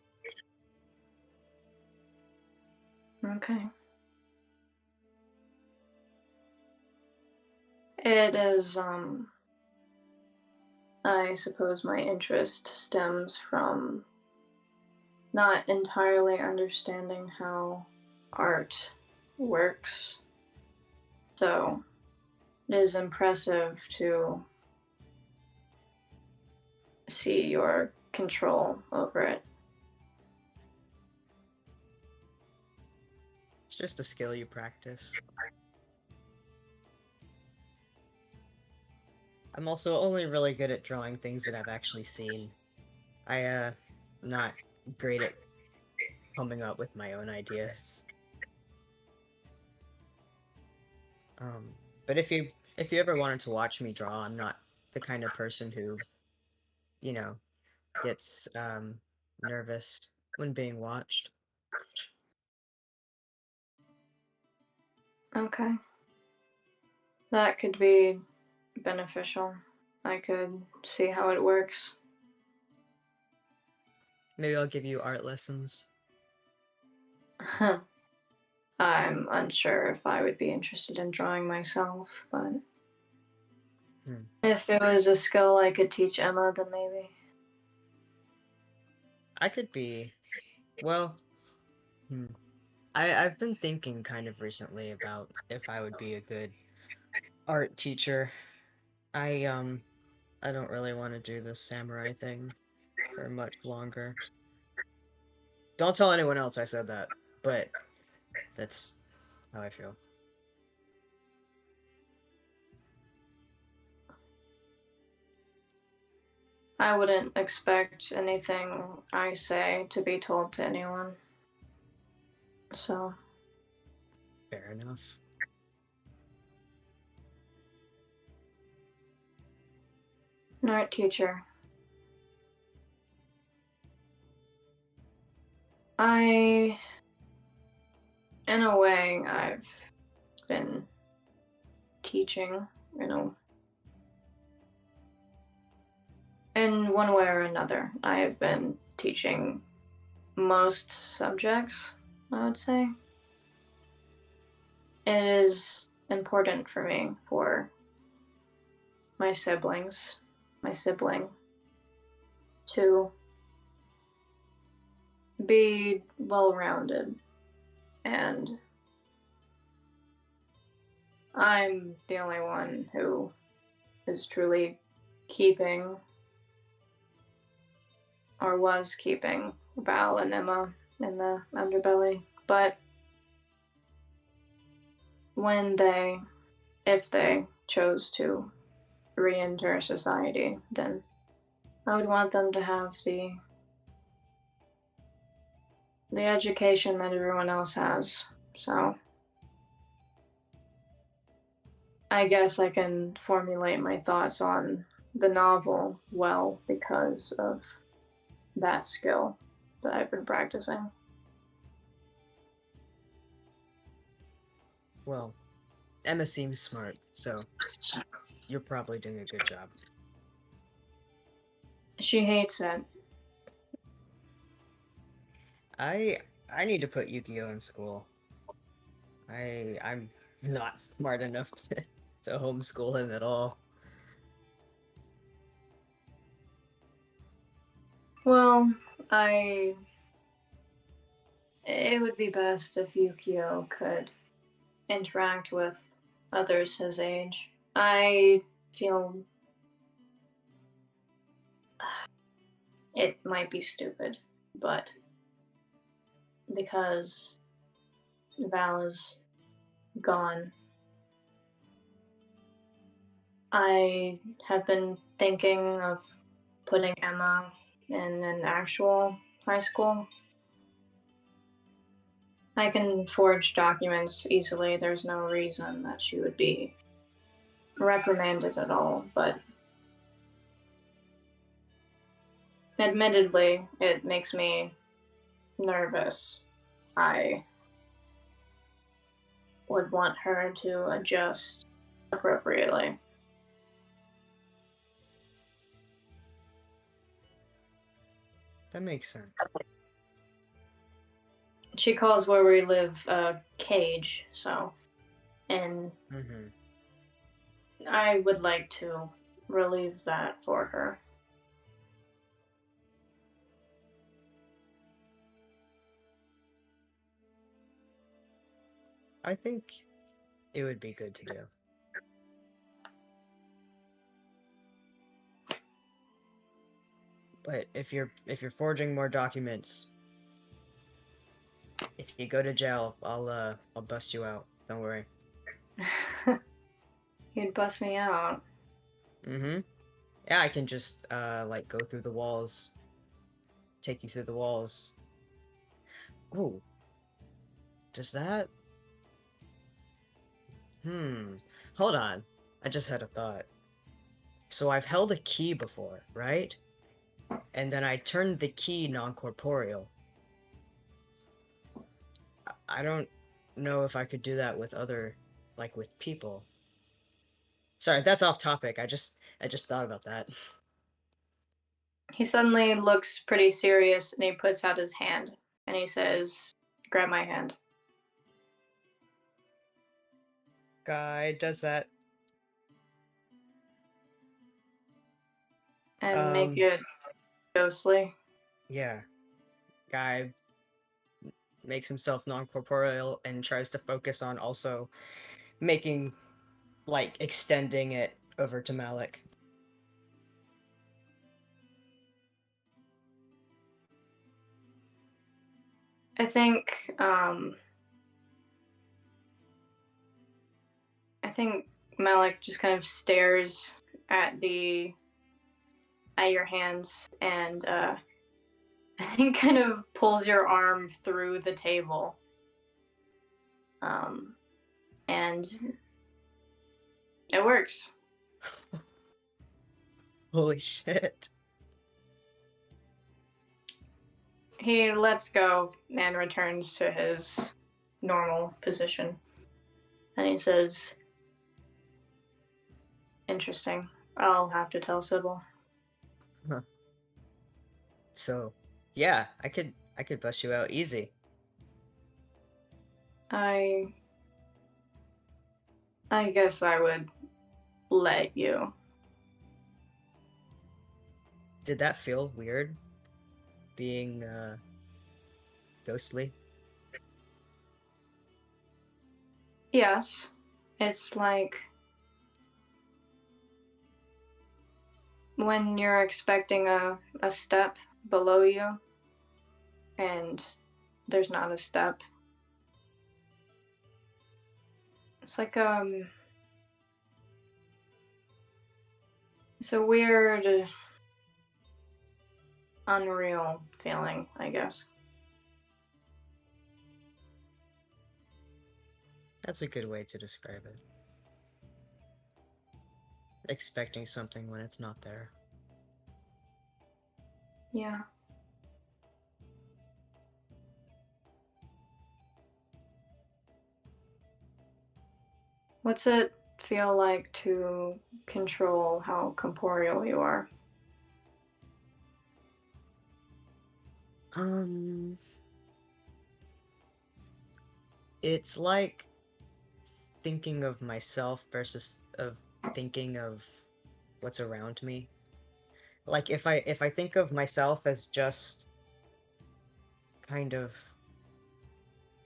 Okay. It is, I suppose my interest stems from not entirely understanding how art works. So it is impressive to see your control over it. It's just a skill you practice. I'm also only really good at drawing things that I've actually seen. Not great at coming up with my own ideas. But if you ever wanted to watch me draw, I'm not the kind of person who, you know, gets nervous when being watched. Okay. That could be beneficial. I could see how it works. Maybe I'll give you art lessons. I'm unsure if I would be interested in drawing myself, but if it was a skill I could teach Emma, then maybe. I could be, well, I've been thinking kind of recently about if I would be a good art teacher. I don't really want to do this samurai thing for much longer. Don't tell anyone else I said that, but that's how I feel. I wouldn't expect anything I say to be told to anyone. So, Fair enough. an art teacher. In a way, I've been teaching, in one way or another. I have been teaching most subjects, I would say. It is important for me, for my sibling, to be well-rounded, and I'm the only one who is truly keeping, or was keeping, Val and Emma in the underbelly. But if they chose to re-enter society, then I would want them to have the education that everyone else has. So I guess I can formulate my thoughts on the novel well because of that skill that I've been practicing. Well, Emma seems smart, so you're probably doing a good job. She hates it. I need to put Yukio in school. I'm not smart enough to homeschool him at all. Well, it would be best if Yukio could interact with others his age. I feel it might be stupid, but because Val is gone, I have been thinking of putting Emma in an actual high school. I can forge documents easily. There's no reason that she would be reprimanded at all, but admittedly, it makes me nervous. I would want her to adjust appropriately. That makes sense. She calls where we live a cage, and Mm-hmm. I would like to relieve that for her. I think it would be good to do. But if you're forging more documents, if you go to jail, I'll bust you out. Don't worry. You'd bust me out. Mm-hmm. Yeah, I can just like go through the walls, take you through the walls. Ooh. Does that? Hold on. I just had a thought. So I've held a key before, right? And then I turned the key non-corporeal. I don't know if I could do that with with people. Sorry, that's off topic. I just thought about that. He suddenly looks pretty serious and he puts out his hand and he says, "Grab my hand." Guy does that. And make it ghostly. Yeah. Guy makes himself non-corporeal and tries to focus on also making, like, extending it over to Malik. I think Malik just kind of stares at your hands and I think kind of pulls your arm through the table. And it works. Holy shit. He lets go and returns to his normal position. And he says, interesting. I'll have to tell Sybil. So, yeah, I could bust you out easy. I guess I would let you. Did that feel weird? Being ghostly? Yes. It's like when you're expecting a step below you and there's not a step. It's like it's a weird, unreal feeling, I guess. That's a good way to describe it. Expecting something when it's not there. Yeah. What's it feel like to control how corporeal you are? It's like thinking of myself versus of thinking of what's around me. Like if I think of myself as just kind of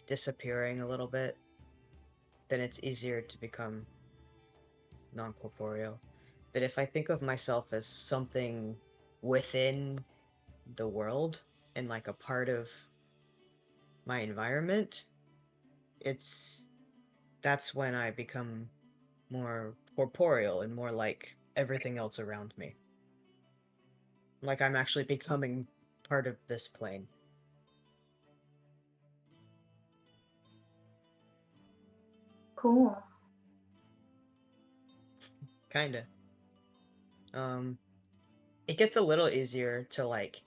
disappearing a little bit, then it's easier to become non-corporeal. But if I think of myself as something within the world and like a part of my environment, that's when I become more corporeal and more like everything else around me. Like I'm actually becoming part of this plane. Cool. Kinda. It gets a little easier to like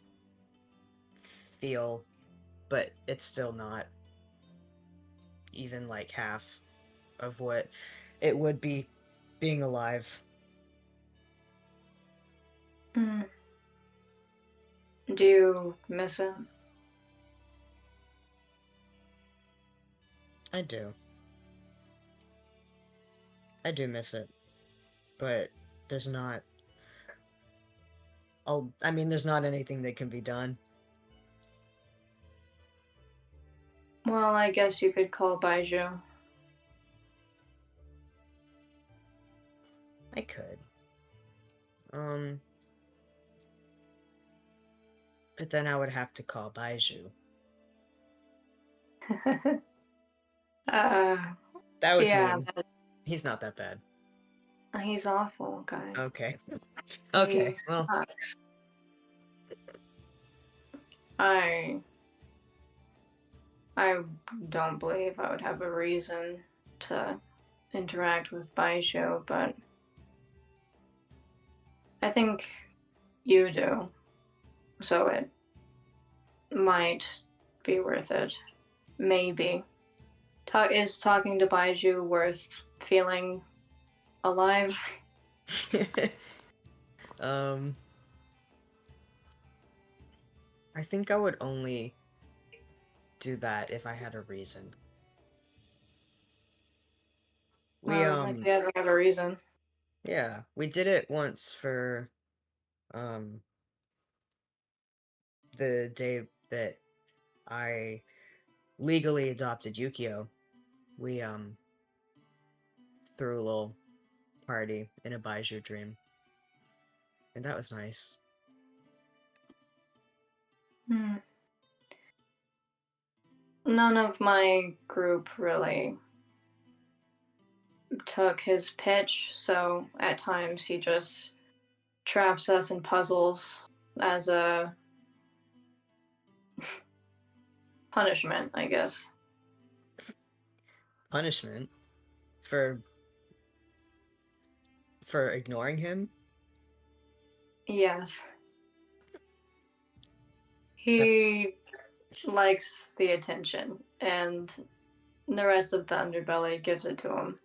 feel, but it's still not even like half of what it would be being alive. Mm. Do you miss it? I do. I do miss it. But there's not there's not anything that can be done. Well, I guess you could call Baiju. I could. But then I would have to call Baiju. uh, That was yeah, mean. He's not that bad. he's awful, guy. Okay. Okay, He well. sucks. I don't believe I would have a reason to interact with Baisho, but I think you do. So it might be worth it. Maybe. Is talking to Baiju worth feeling alive? I think I would only do that if I had a reason. If you ever have a reason. Yeah, we did it once for the day that I legally adopted Yukio, we threw a little party in a Baiju dream. And that was nice. Hmm. None of my group really took his pitch, so at times he just traps us in puzzles as a punishment, I guess. Punishment for ignoring him? Yes. He likes the attention, and the rest of the underbelly gives it to him.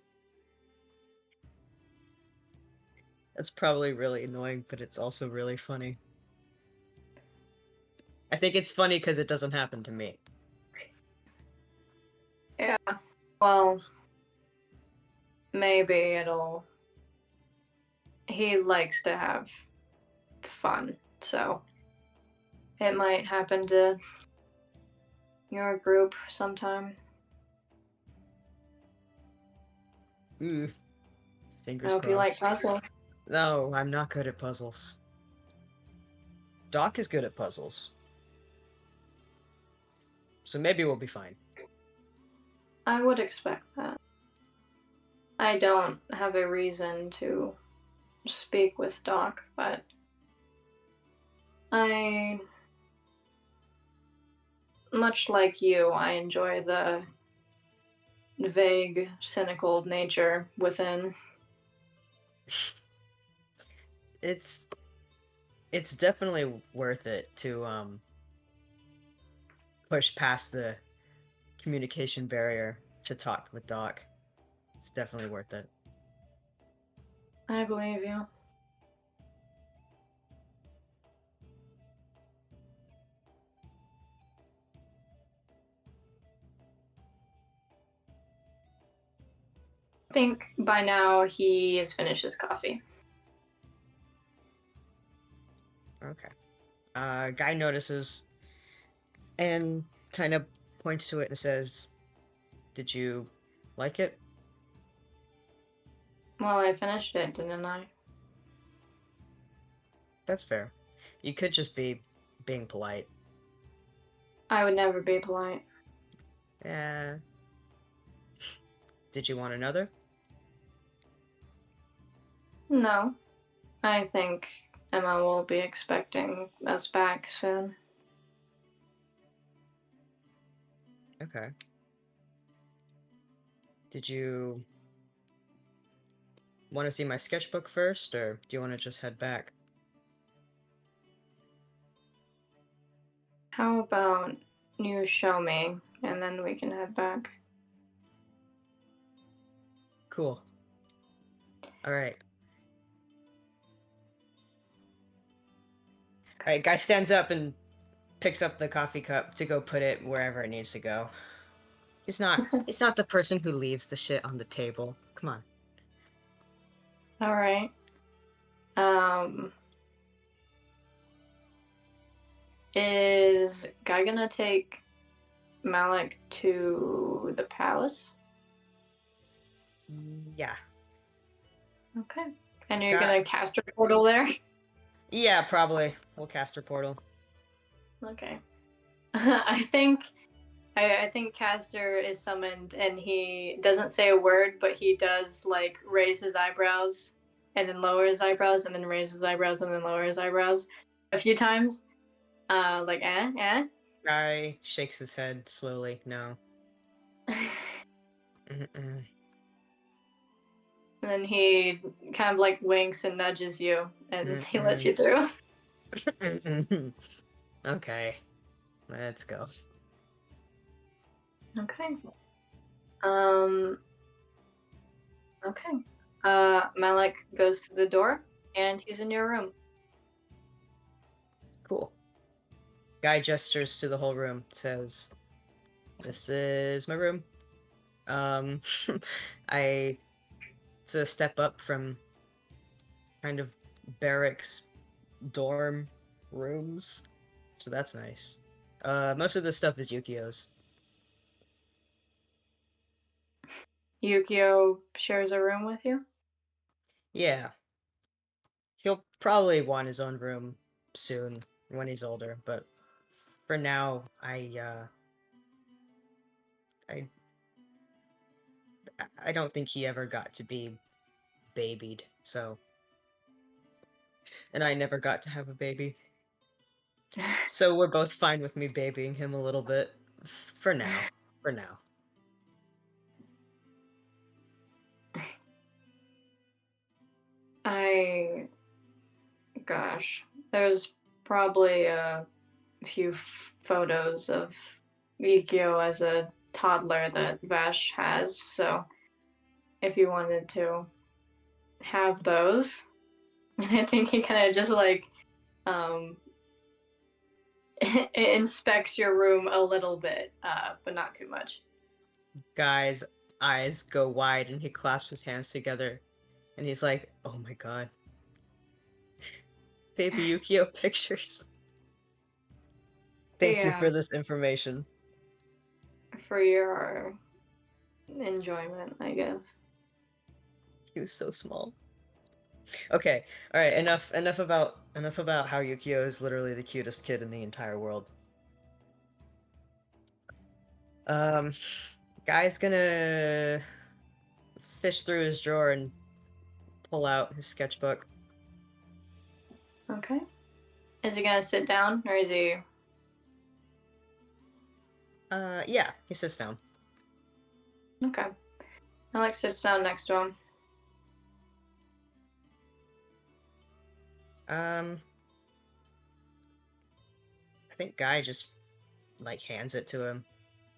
That's probably really annoying, but it's also really funny. I think it's funny because it doesn't happen to me. Yeah. Well, maybe it'll. He likes to have fun, so it might happen to your group sometime. Ooh. I Fingers hope you like crossed. puzzles. No, I'm not good at puzzles. Doc is good at puzzles. So maybe we'll be fine. I would expect that. I don't have a reason to speak with Doc, but much like you, I enjoy the vague, cynical nature within. It's definitely worth it to push past the communication barrier to talk with Doc. It's definitely worth it. I believe you. I think by now he has finished his coffee. Okay. Guy notices and kind of points to it and says, "Did you like it?" Well, I finished it, didn't I? That's fair. You could just be being polite. I would never be polite. Yeah. Did you want another? No. I think Emma will be expecting us back soon. Okay. Did you want to see my sketchbook first, or do you want to just head back? How about you show me, and then we can head back? Cool. Alright. Alright, guy stands up and picks up the coffee cup to go put it wherever it needs to go. He's not the person who leaves the shit on the table. Come on. All right. Is Guy gonna take Malik to the palace? Yeah. Okay. And you're Got- gonna cast your portal there? Yeah, probably. We'll cast her portal. Okay. I think Caster is summoned and he doesn't say a word, but he does like raise his eyebrows and then lower his eyebrows and then raise his eyebrows and then lower his eyebrows a few times. Like eh. Guy shakes his head slowly. No. Mm-mm. And then he kind of like winks and nudges you and he lets you through. Okay. Let's go. Okay. Okay. Malik goes to the door and he's in your room. Cool. Guy gestures to the whole room, says, "This is my room." It's a step up from kind of barracks dorm rooms, so that's nice. Most of the stuff is Yukio's. Yukio shares a room with you? Yeah, he'll probably want his own room soon when he's older, but for now, I I don't think he ever got to be babied. So, and I never got to have a baby. So we're both fine with me babying him a little bit for now. For now. Gosh, there's probably a few photos of Yukio as a toddler that Vash has, so if you wanted to have those, I think he kind of just like um, inspects your room a little bit, but not too much. Guy's eyes go wide and he clasps his hands together and he's like, "Oh my god. Baby Yukio pictures. Thank you Yeah, for this information." for your enjoyment, I guess. He was so small. Okay, all right. Enough about how Yukio is literally the cutest kid in the entire world. Um, Guy's gonna fish through his drawer and pull out his sketchbook. Okay. Is he gonna sit down or is he? Yeah, he sits down. Okay. Alex sits down next to him. I think Guy just like hands it to him.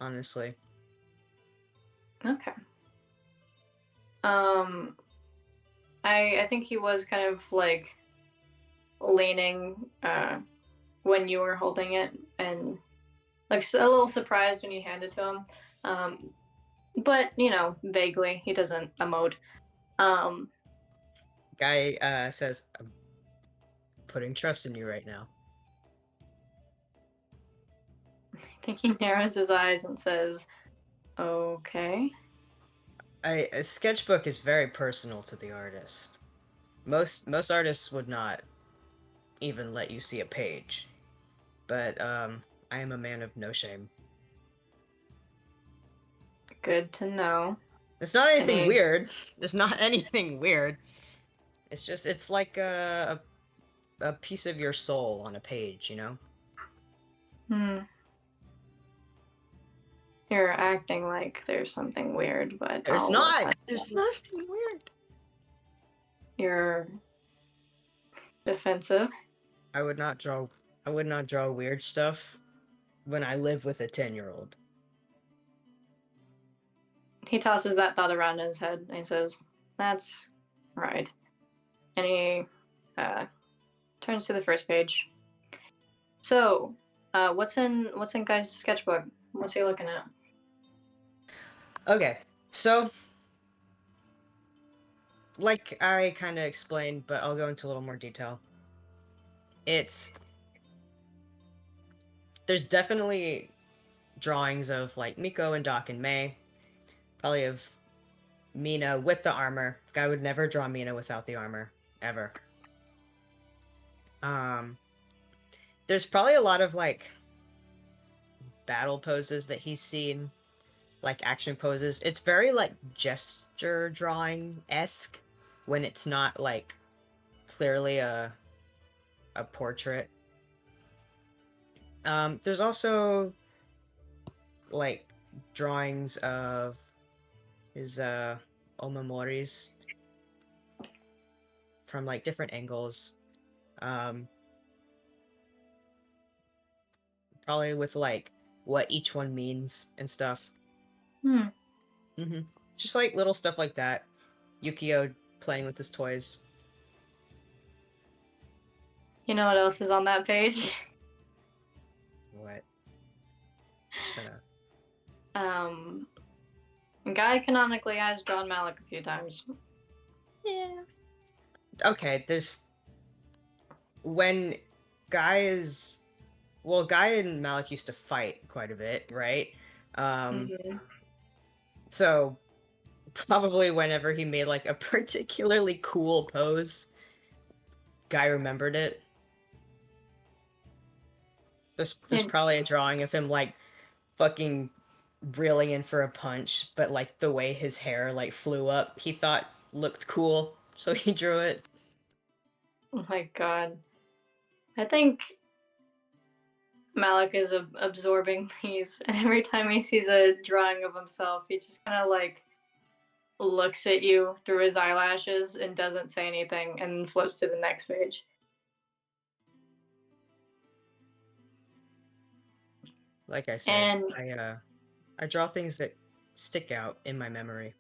Honestly, Okay. Um, I think he was kind of like leaning when you were holding it and like a little surprised when you handed it to him. But you know, vaguely, he doesn't emote. Um, Guy says, "I'm putting trust in you right now." I think he narrows his eyes and says, "Okay." A sketchbook is very personal to the artist. Most artists would not even let you see a page, but I am a man of no shame. Good to know. It's not anything Any? weird. It's not anything weird. It's just it's like a piece of your soul on a page, you know? Hmm. You're acting like there's something weird, but There's I'll let not. that. There's nothing weird. You're defensive. I would not draw. I would not draw weird stuff when I live with a 10-year-old. He tosses that thought around in his head and he says, "That's right." And he turns to the first page. So, what's in Guy's sketchbook? What's he looking at? Okay, so like I kind of explained, but I'll go into a little more detail. There's definitely drawings of like Miko and Doc and May, probably of Mina with the armor. Guy would never draw Mina without the armor, ever. There's probably a lot of like battle poses that he's seen, like action poses. It's very like gesture drawing esque when it's not like clearly a portrait. There's also like drawings of his omemoris from like different angles. Um, Probably with like what each one means and stuff. Hmm. Just like little stuff like that. Yukio playing with his toys. You know what else is on that page? What? Shut up. Guy canonically has drawn Malik a few times. Yeah. Okay, there's when Guy is Guy and Malik used to fight quite a bit, right? Mhm. So Probably whenever he made like a particularly cool pose, guy remembered it. There's And probably a drawing of him like fucking reeling in for a punch, but like the way his hair like flew up, he thought looked cool, so he drew it. oh my god. I think Malik is absorbing these, and every time he sees a drawing of himself, he just kind of like looks at you through his eyelashes and doesn't say anything and flips to the next page. Like I said, And I draw things that stick out in my memory.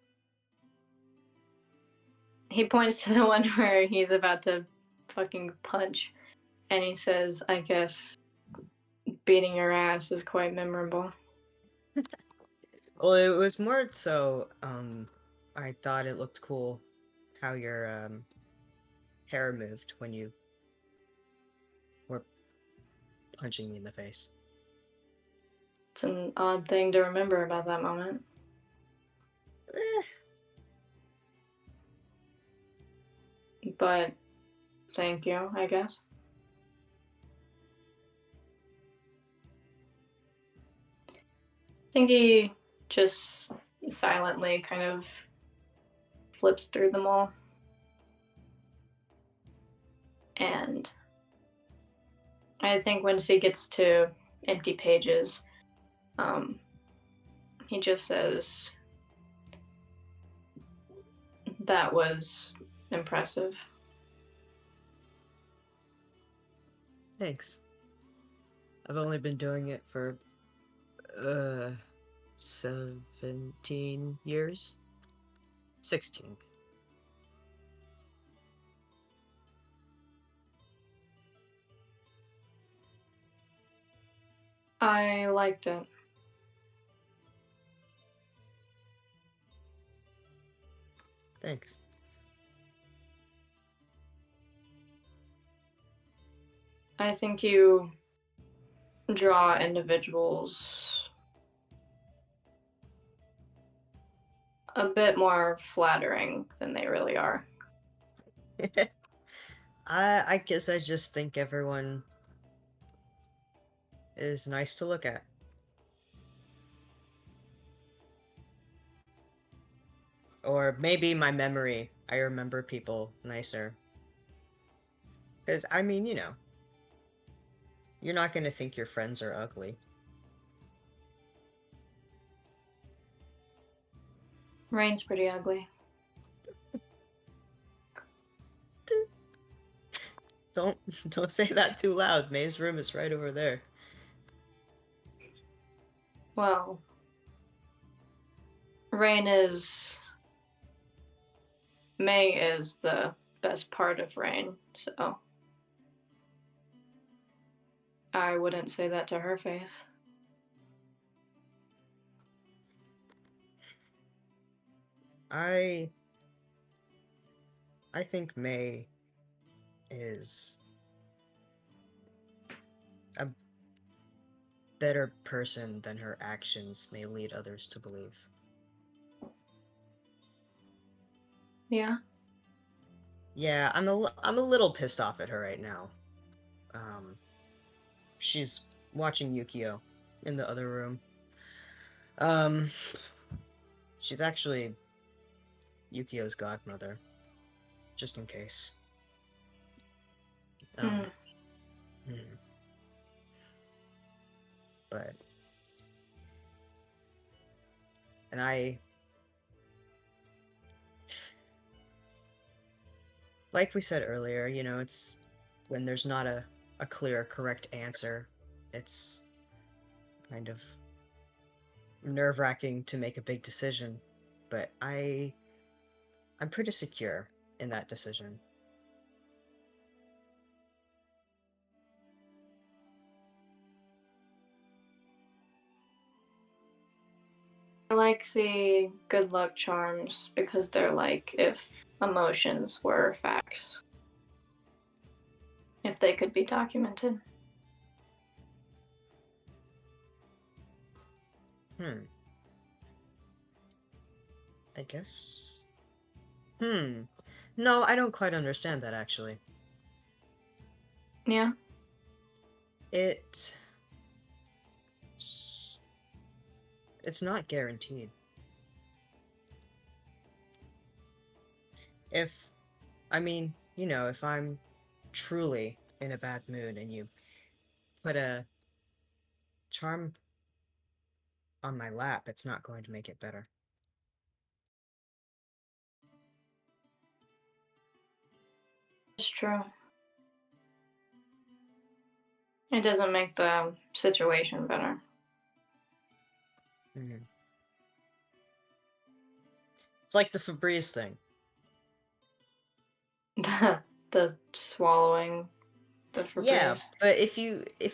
he points to the one where he's about to fucking punch, and he says, I guess beating your ass is quite memorable. Well, it was more so, I thought it looked cool how your hair moved when you were punching me in the face. It's an odd thing to remember about that moment. Eh, But thank you, I guess. I think he just silently kind of flips through them all. And I think once he gets to empty pages, he just says, that was impressive. Thanks. I've only been doing it for 17 years. 16. I liked it. Thanks. I think you draw individuals a bit more flattering than they really are. I guess I just think everyone is nice to look at. Or maybe my memory, I remember people nicer. Because, I mean, you know, you're not going to think your friends are ugly. Rain's pretty ugly. Don't say that too loud. May's room is right over there. Well, Rain is... May is the best part of Rain, so... I wouldn't say that to her face. I think May is a better person than her actions may lead others to believe. Yeah? Yeah, I'm a little pissed off at her right now. She's watching Yukio in the other room. She's actually Yukio's godmother, just in case. Mm. But, and I, like we said earlier, you know, it's when there's not a clear, correct answer, it's kind of nerve-wracking to make a big decision, but I'm pretty secure in that decision. I like the good luck charms because they're like if emotions were facts. If they could be documented. I guess. No, I don't quite understand that actually. Yeah. It. It's not guaranteed. If, I mean, if I'm truly in a bad mood and you put a charm on my lap, it's not going to make it better. It's true. It doesn't make the situation better. Mhm. It's like the Febreze thing. The swallowing the Yeah, Febreze. but if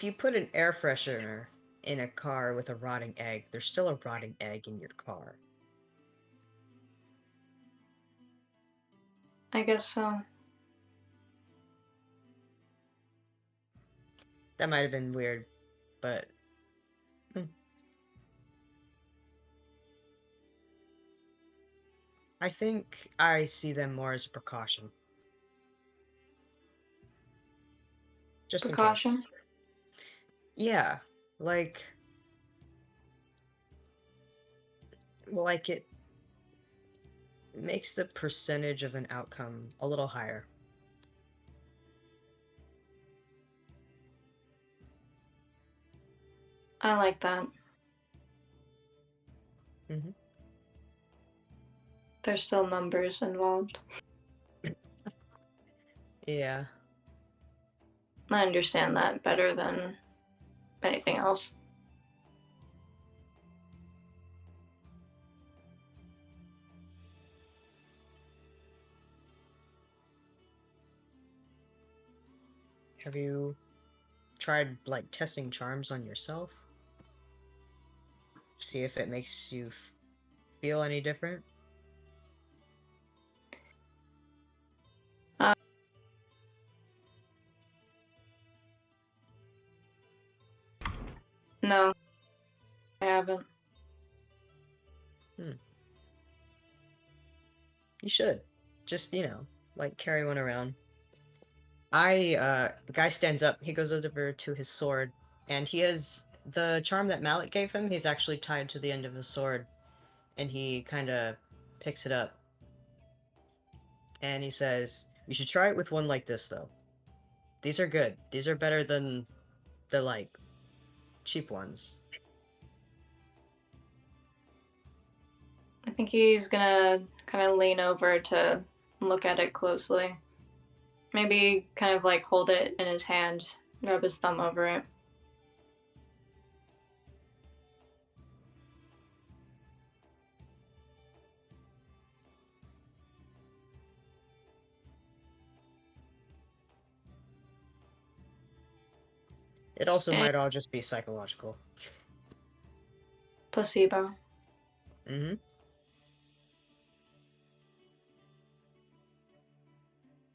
you put an air freshener in a car with a rotting egg, there's still a rotting egg in your car. I guess so. That might have been weird, but I think I see them more as a precaution. Just in Precaution. case. Yeah, like it makes the percentage of an outcome a little higher. I like that. Hmm. There's still numbers involved. Yeah. I understand that better than anything else. Have you tried like testing charms on yourself? See if it makes you feel any different? Uh, no, I haven't. You should. Just, like carry one around. The guy stands up, he goes over to his sword, and he has the charm that Malik gave him, he's actually tied to the end of his sword, and he kind of picks it up. And he says, "You should try it with one like this, though. These are good. These are better than the, like, cheap ones." I think he's gonna kind of lean over to look at it closely. Maybe kind of like hold it in his hand, rub his thumb over it. It also And might all just be psychological. placebo. Mm-hmm.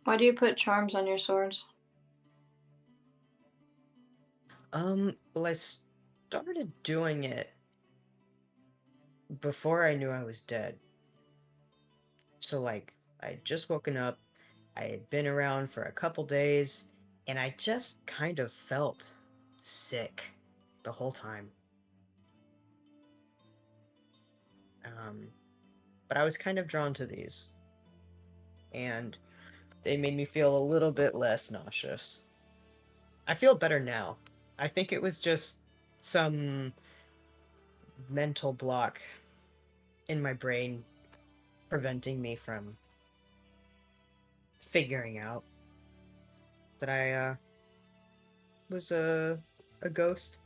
Why do you put charms on your swords? Well, I started doing it before I knew I was dead. So, like, I had just woken up, I had been around for a couple days, and I just kind of felt sick the whole time. Um, but I was kind of drawn to these, and they made me feel a little bit less nauseous. I feel better now. I think it was just some mental block in my brain preventing me from figuring out that I was a ghost.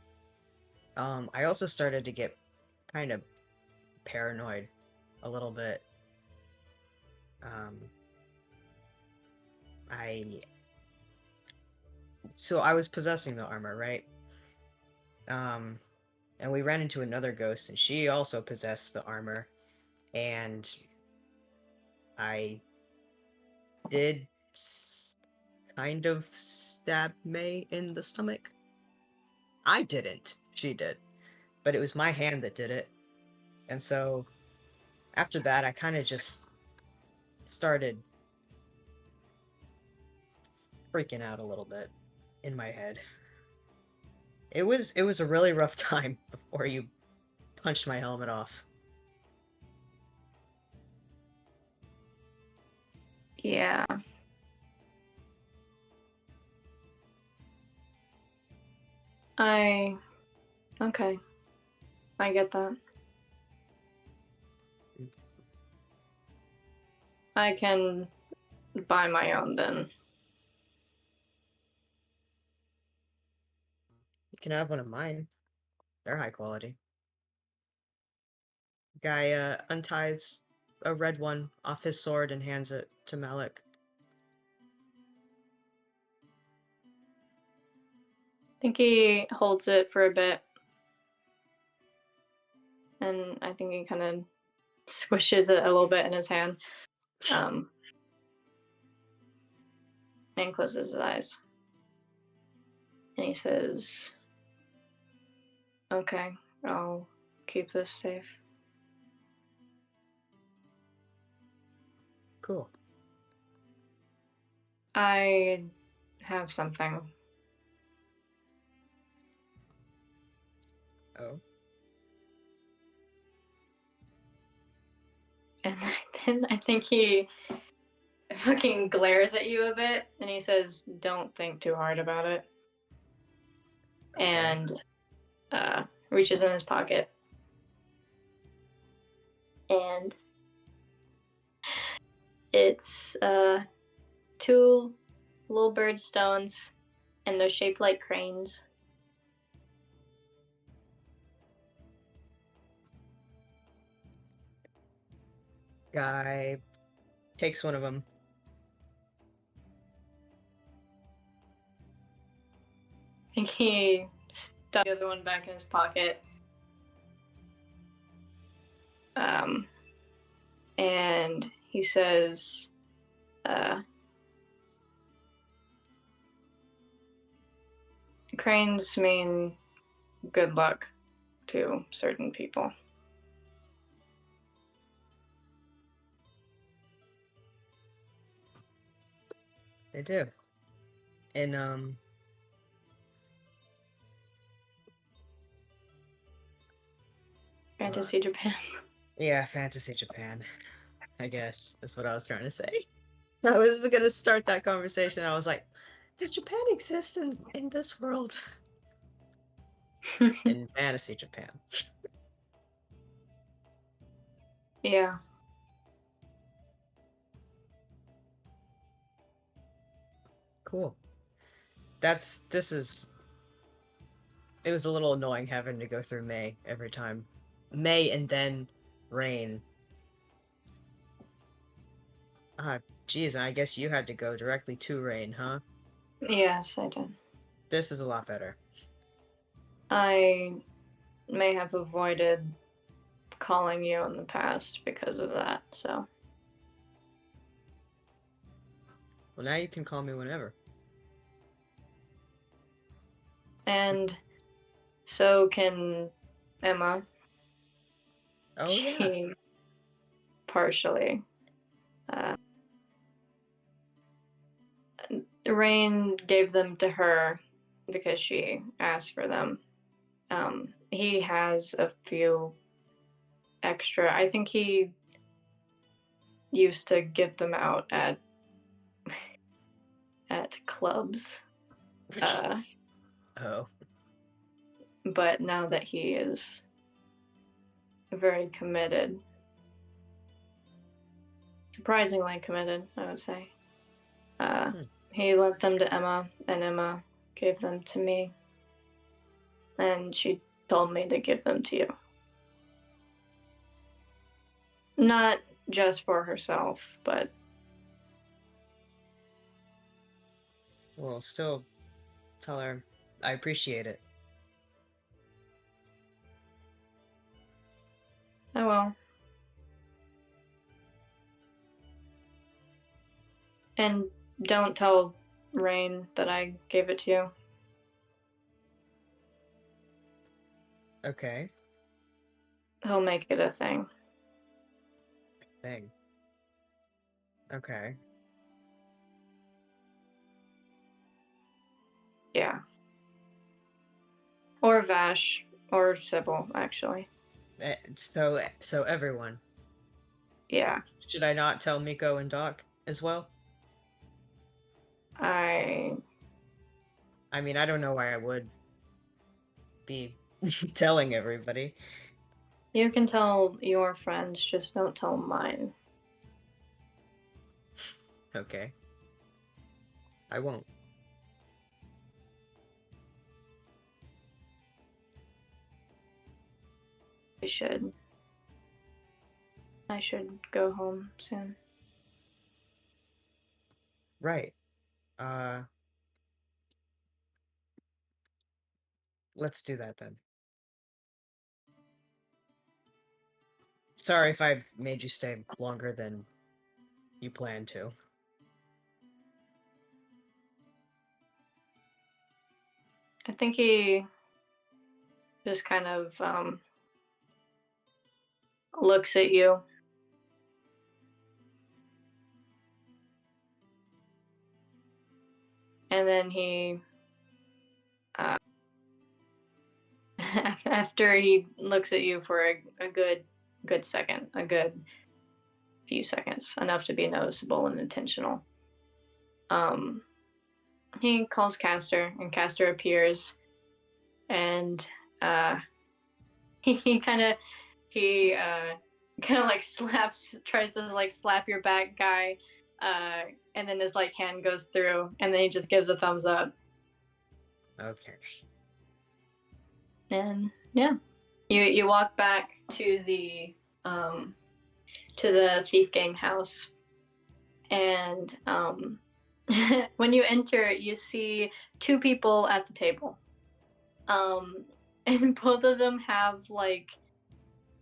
I also started to get kind of paranoid a little bit. Um, I so I was possessing the armor, right? Um, and we ran into another ghost, and she also possessed the armor, and I did kind of stab May in the stomach. I didn't. She did. But it was my hand that did it. And so after that, I kind of just started freaking out a little bit in my head. It was a really rough time before you punched my helmet off. Yeah. Okay. I get that. I can buy my own then. You can have one of mine. They're high quality. Guy unties a red one off his sword and hands it to Malik. I think he holds it for a bit. And I think he kind of squishes it a little bit in his hand. And closes his eyes. And he says, okay, I'll keep this safe. Cool. I have something. Oh. And then I think he fucking glares at you a bit and he says, don't think too hard about it. Okay. And reaches in his pocket. And it's 2 little bird stones, and they're shaped like cranes. Guy takes one of them. I think he stuck the other one back in his pocket. And he says, cranes mean good luck to certain people. They do. And Fantasy Japan. yeah, Fantasy Japan. I guess that's what I was trying to say. I was gonna start that conversation. I was like, does Japan exist in this world? In Fantasy Japan. Yeah. Cool. It was a little annoying having to go through May every time. May and then Rain. Geez, and I guess you had to go directly to Rain, huh? Yes, I did. This is a lot better. I may have avoided calling you in the past because of that, so. Well, now you can call me whenever. And so can Emma. Oh, yeah. She partially. Rain gave them to her because she asked for them. He has a few extra. I think he used to give them out at clubs. Oh. But now that he is very committed, surprisingly committed, I would say, he lent them to Emma, and Emma gave them to me. And she told me to give them to you. Not just for herself, but... Well, still tell her I appreciate it. I will. And don't tell Rain that I gave it to you. Okay. He'll make it a thing. thing. Okay. Yeah. Or Vash, or Sybil, actually. So everyone. Yeah. Should I not tell Miko and Doc as well? I mean, I don't know why I would be telling everybody. You can tell your friends, just don't tell mine. Okay. I won't. I should go home soon. Right. Let's do that then. Sorry if I made you stay longer than you planned to. I think he just kind of looks at you. And then he after he looks at you for a good second, a good few seconds, enough to be noticeable and intentional. He calls Castor, and Castor appears, and he kind of like tries to like slap your back, guy, and then his like hand goes through, and then he just gives a thumbs up. Okay. And yeah, you walk back to the thief gang house, and when you enter, you see two people at the table, and both of them have like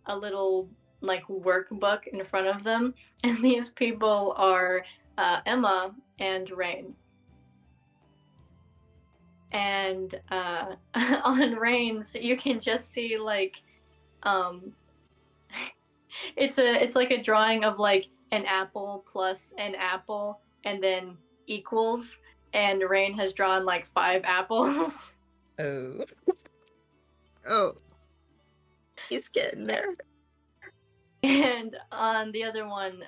a little like workbook in front of them, and these people are Emma and Rain. And on Rain's, you can just see like it's like a drawing of like an apple plus an apple and then equals, and Rain has drawn like 5 apples. Oh. Oh. He's getting there. And on the other one,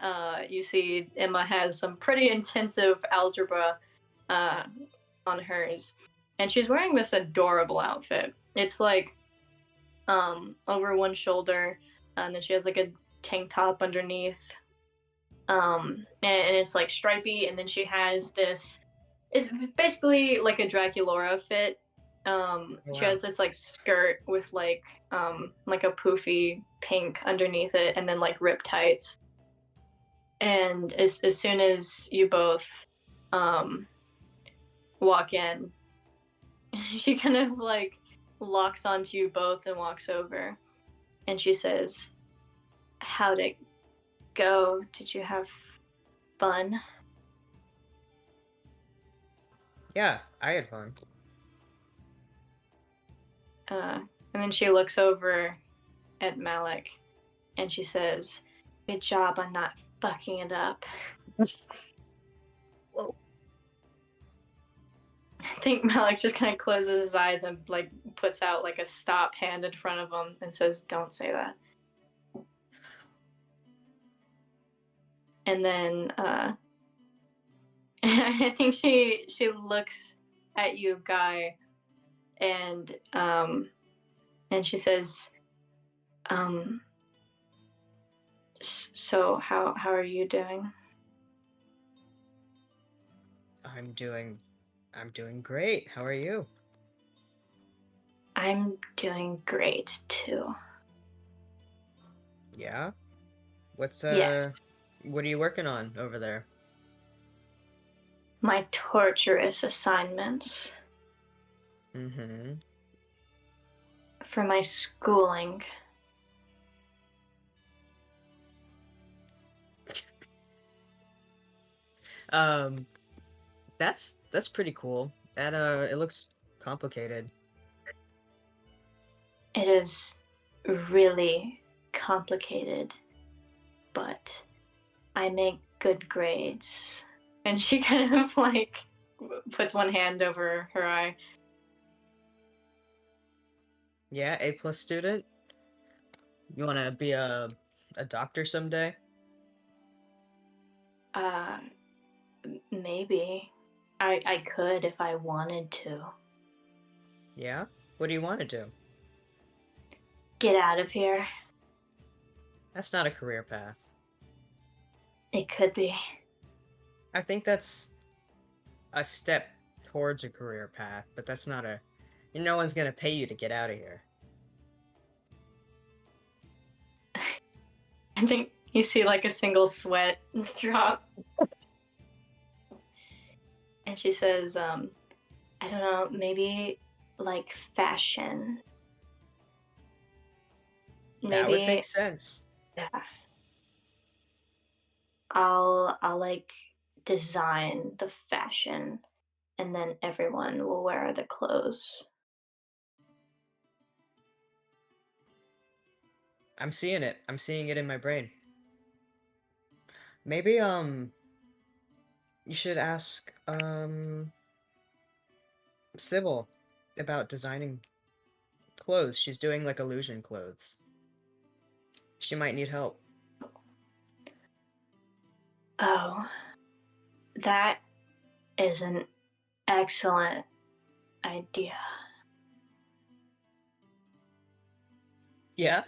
you see Emma has some pretty intensive algebra on hers, and she's wearing this adorable outfit. It's like over one shoulder, and then she has like a tank top underneath, and it's like stripy, and then she has this. It's basically like a Draculaura fit. She Wow. has this like skirt with like a poofy pink underneath it, and then like rip tights. And as soon as you both walk in, she kind of like locks onto you both and walks over, and she says, "How'd it go? Did you have fun?" Yeah, I had fun. And then she looks over at Malik, and she says, "Good job on not fucking it up." Whoa. I think Malik just kind of closes his eyes and like puts out like a stop hand in front of him and says, "Don't say that." And then I think she looks at you, Guy, and she says, "So how are you doing?" I'm doing great. How are you? "I'm doing great too." Yeah? What's Yes. what are you working on over there? My torturous assignments Mm-hmm. for my schooling. That's pretty cool. That it looks complicated. It is really complicated, but I make good grades. And she kind of like puts one hand over her eye. Yeah, A+ student. You want to be a doctor someday? Maybe. I could if I wanted to. Yeah. What do you want to do? Get out of here. That's not a career path. It could be. I think that's a step towards a career path, but that's not a. No one's gonna pay you to get out of here. I think you see like a single sweat drop. And she says, I don't know, maybe like fashion. That would Maybe make sense. yeah. I'll like design the fashion and then everyone will wear the clothes. I'm seeing it. I'm seeing it in my brain. Maybe you should ask Sybil about designing clothes. She's doing like illusion clothes. She might need help. Oh, that is an excellent idea. Yeah?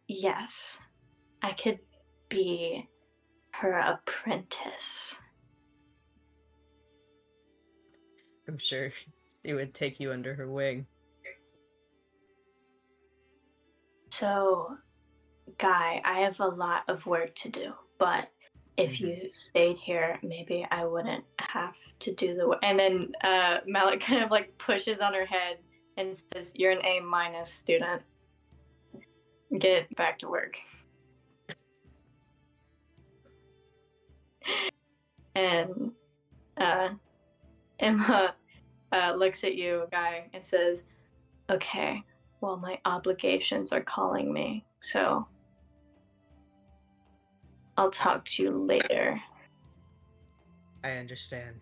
Yes, I could be her apprentice. I'm sure she would take you under her wing. So, Guy, I have a lot of work to do, but if you stayed here, maybe I wouldn't have to do the work. And then Malik kind of like pushes on her head and says, "You're an A- student. Get back to work." And Emma looks at you, Guy, and says, "Okay, well, my obligations are calling me, so I'll talk to you later." I understand.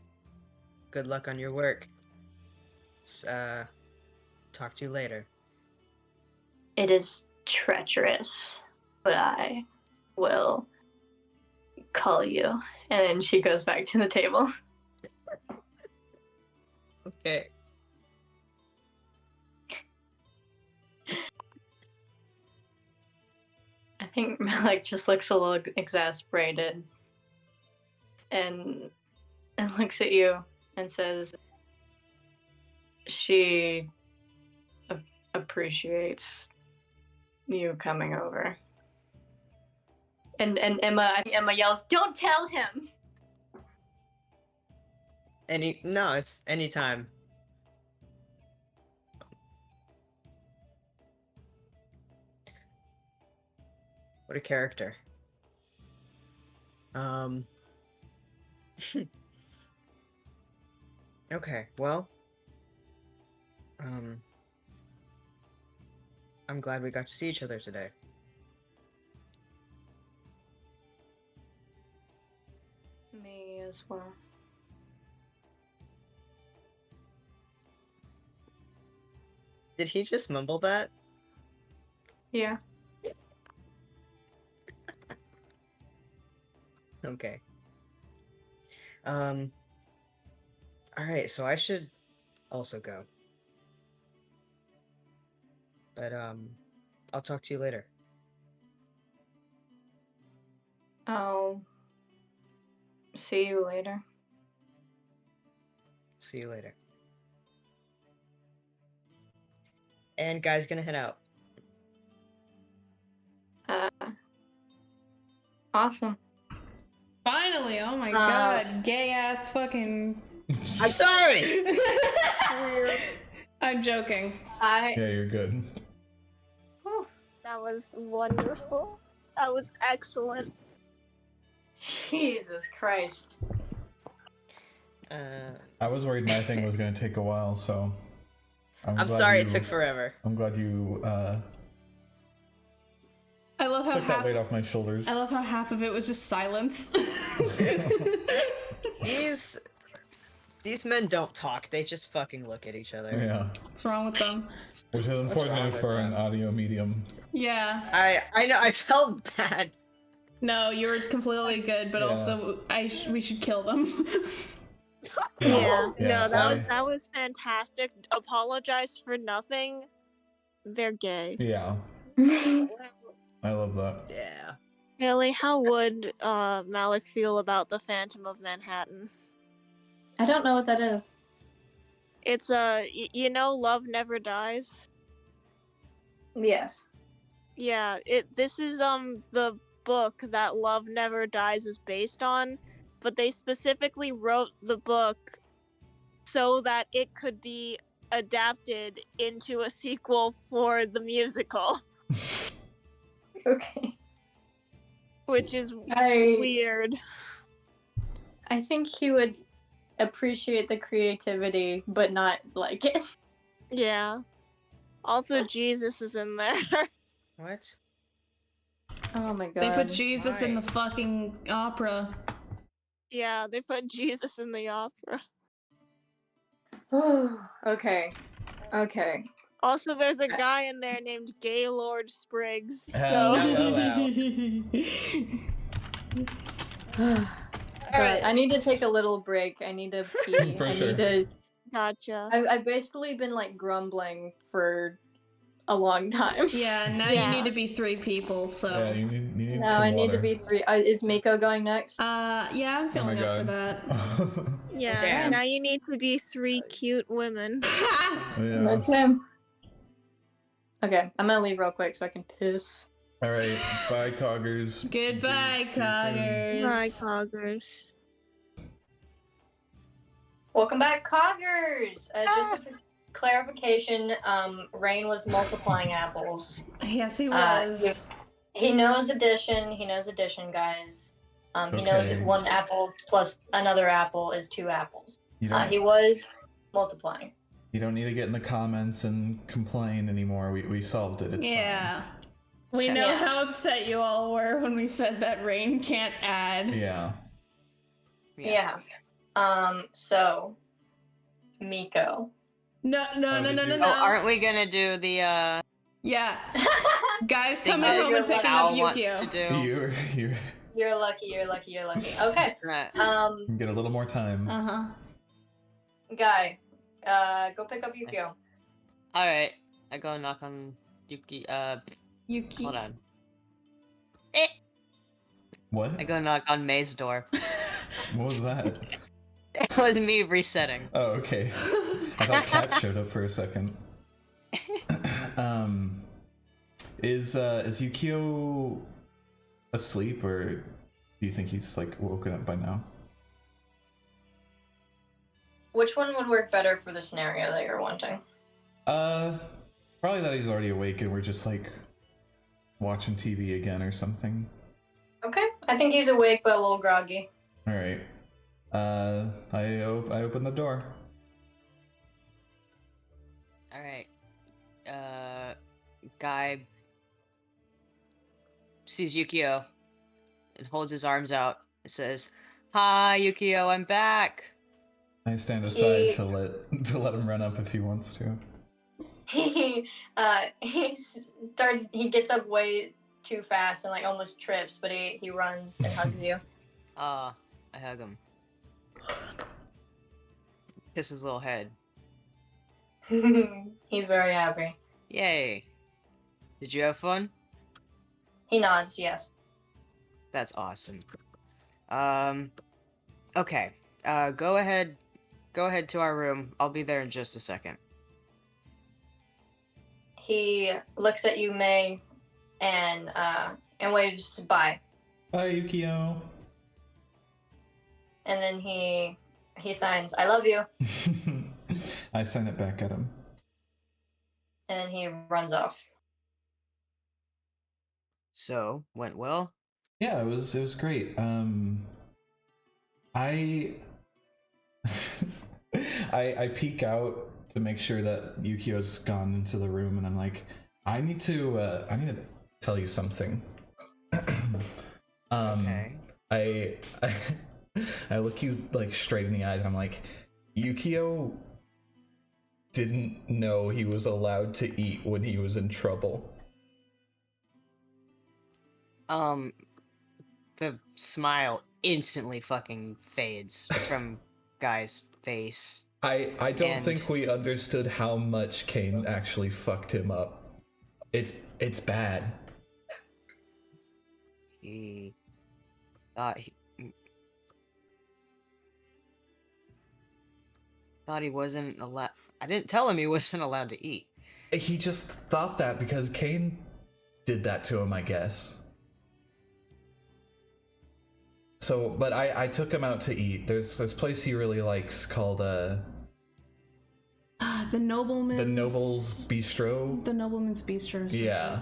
Good luck on your work. Talk to you later. It is treacherous, but I will call you. And then she goes back to the table. Okay. I think Malik just looks a little exasperated and looks at you and says she appreciates you coming over. And I think Emma yells, "Don't tell him!" No, it's anytime. What a character. Okay, well. I'm glad we got to see each other today. Me as well. Did he just mumble that? Yeah. Okay. Alright, so I should also go. But, I'll talk to you later. I'll see you later. See you later. And Guy's gonna head out. Awesome. Finally, oh my god, gay ass fucking. I'm sorry! I'm joking. Yeah, you're good. That was wonderful. That was excellent. Jesus Christ. I was worried my thing was going to take a while, so I'm sorry it took forever. I'm glad you I love love how Took that weight off my shoulders. I love how half of it was just silence. These men don't talk. They just fucking look at each other. Yeah. What's wrong with them? Which is wrong unfortunate with for an them? audio medium. Yeah. I know. I felt bad. No, you were completely good, but Yeah. also we should kill them. Yeah, Yeah, no, that was fantastic. Apologize for nothing. They're gay. Yeah. I love that. Yeah. Haley, how would Malik feel about the Phantom of Manhattan? I don't know what that is. It's you know, Love Never Dies. Yes. Yeah, this is the book that Love Never Dies was based on, but they specifically wrote the book so that it could be adapted into a sequel for the musical, Okay. which is I weird. think he would appreciate the creativity, but not like it. Yeah. Also, Jesus is in there. What? Oh my god. They put Jesus in Why? the fucking opera. Yeah, they put Jesus in the opera. Okay. Okay. Also, there's a guy in there named Gaylord Spriggs. Hell So yeah. God, I need to take a little break. I need to pee. For I sure. need to. gotcha. I've basically been like grumbling for a long time. Yeah, now Yeah. you need to be 3 people, so. Yeah, you need No, some I need to water. be 3. Is Miko going next? Yeah, I'm Oh feeling my up for god. that. Yeah, Damn. now you need to be 3 cute women. Yeah. Okay. Okay, I'm gonna leave real quick so I can piss. Alright, bye coggers. Goodbye, See you soon. coggers. Bye, coggers. Welcome back, Coggers! Just a clarification, Rain was multiplying apples. Yes, he Uh, was. He knows addition, guys. He knows that Okay. 1 apple plus another apple is 2 apples. You don't, He was multiplying. you don't need to get in the comments and complain anymore. We solved it. It's Yeah. We know Yeah. how upset you all were when we said that Rain can't add. fine. Yeah. Yeah. So, Miko. No. Oh, aren't we gonna do the Yeah. Guys, thing come that at home and pick Al up Al wants to Yukio. do? You're lucky. Okay. Right. You get a little more time. Uh-huh. Guy, go pick up Yukio. All right. I go knock on Yuki. Yuki. Hold on. What? I go knock on May's door. What was that? It was me resetting. Oh, okay. I thought Cat showed up for a second. Is Yukio asleep, or do you think he's like woken up by now? Which one would work better for the scenario that you're wanting? Probably that he's already awake and we're just like watching TV again or something. Okay. I think he's awake but a little groggy. All right. I open the door. All right. Guy sees Yukio and holds his arms out. It says, "Hi, Yukio, I'm back." I stand aside to let him run up if he wants to. He gets up way too fast and like almost trips, but he runs and hugs you. I hug him. Kiss his little head. He's very happy. Yay. Did you have fun? He nods, yes. That's awesome. Okay. Go ahead to our room. I'll be there in just a second. He looks at you, May, and waves bye. Bye, Yukio. And then he signs, "I love you," I send it back at him. and then he runs off. So, went well? Yeah, it was great. I I peek out to make sure that Yukio's gone into the room, and I'm like, I need to tell you something. Okay. I I look you like straight in the eyes and I'm like, Yukio didn't know he was allowed to eat when he was in trouble. The smile instantly fucking fades from Guy's face. I don't And- think we understood how much Kane actually fucked him up. It's bad. He thought he wasn't allowed. I didn't tell him he wasn't allowed to eat. He just thought that because Kane did that to him, I guess. So, but I took him out to eat. There's this place he really likes called The Nobleman's... the Noble's Bistro. The Nobleman's Bistro. or something. Yeah.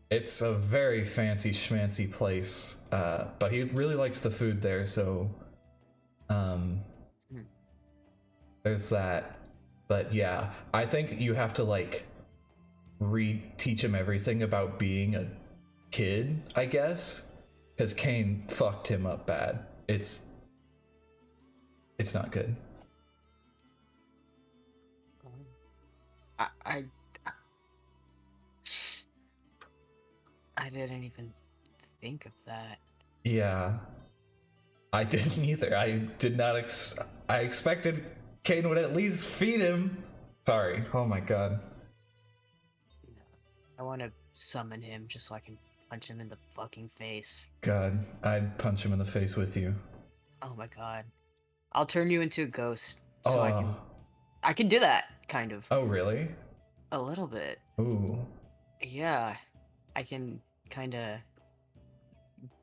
It's a very fancy schmancy place, but he really likes the food there, so there's that. But yeah, I think you have to like teach him everything about being a kid, I guess, because Kane fucked him up bad. It's not good. I didn't even think of that. Yeah, I didn't either. I did not. I expected Kane would at least feed him. Sorry. Oh my god. I want to summon him just so I can punch him in the fucking face. God, I'd punch him in the face with you. Oh my god. I'll turn you into a ghost so Oh. I can do that, kind of. Oh really? A little bit. Ooh. Yeah. I can kind of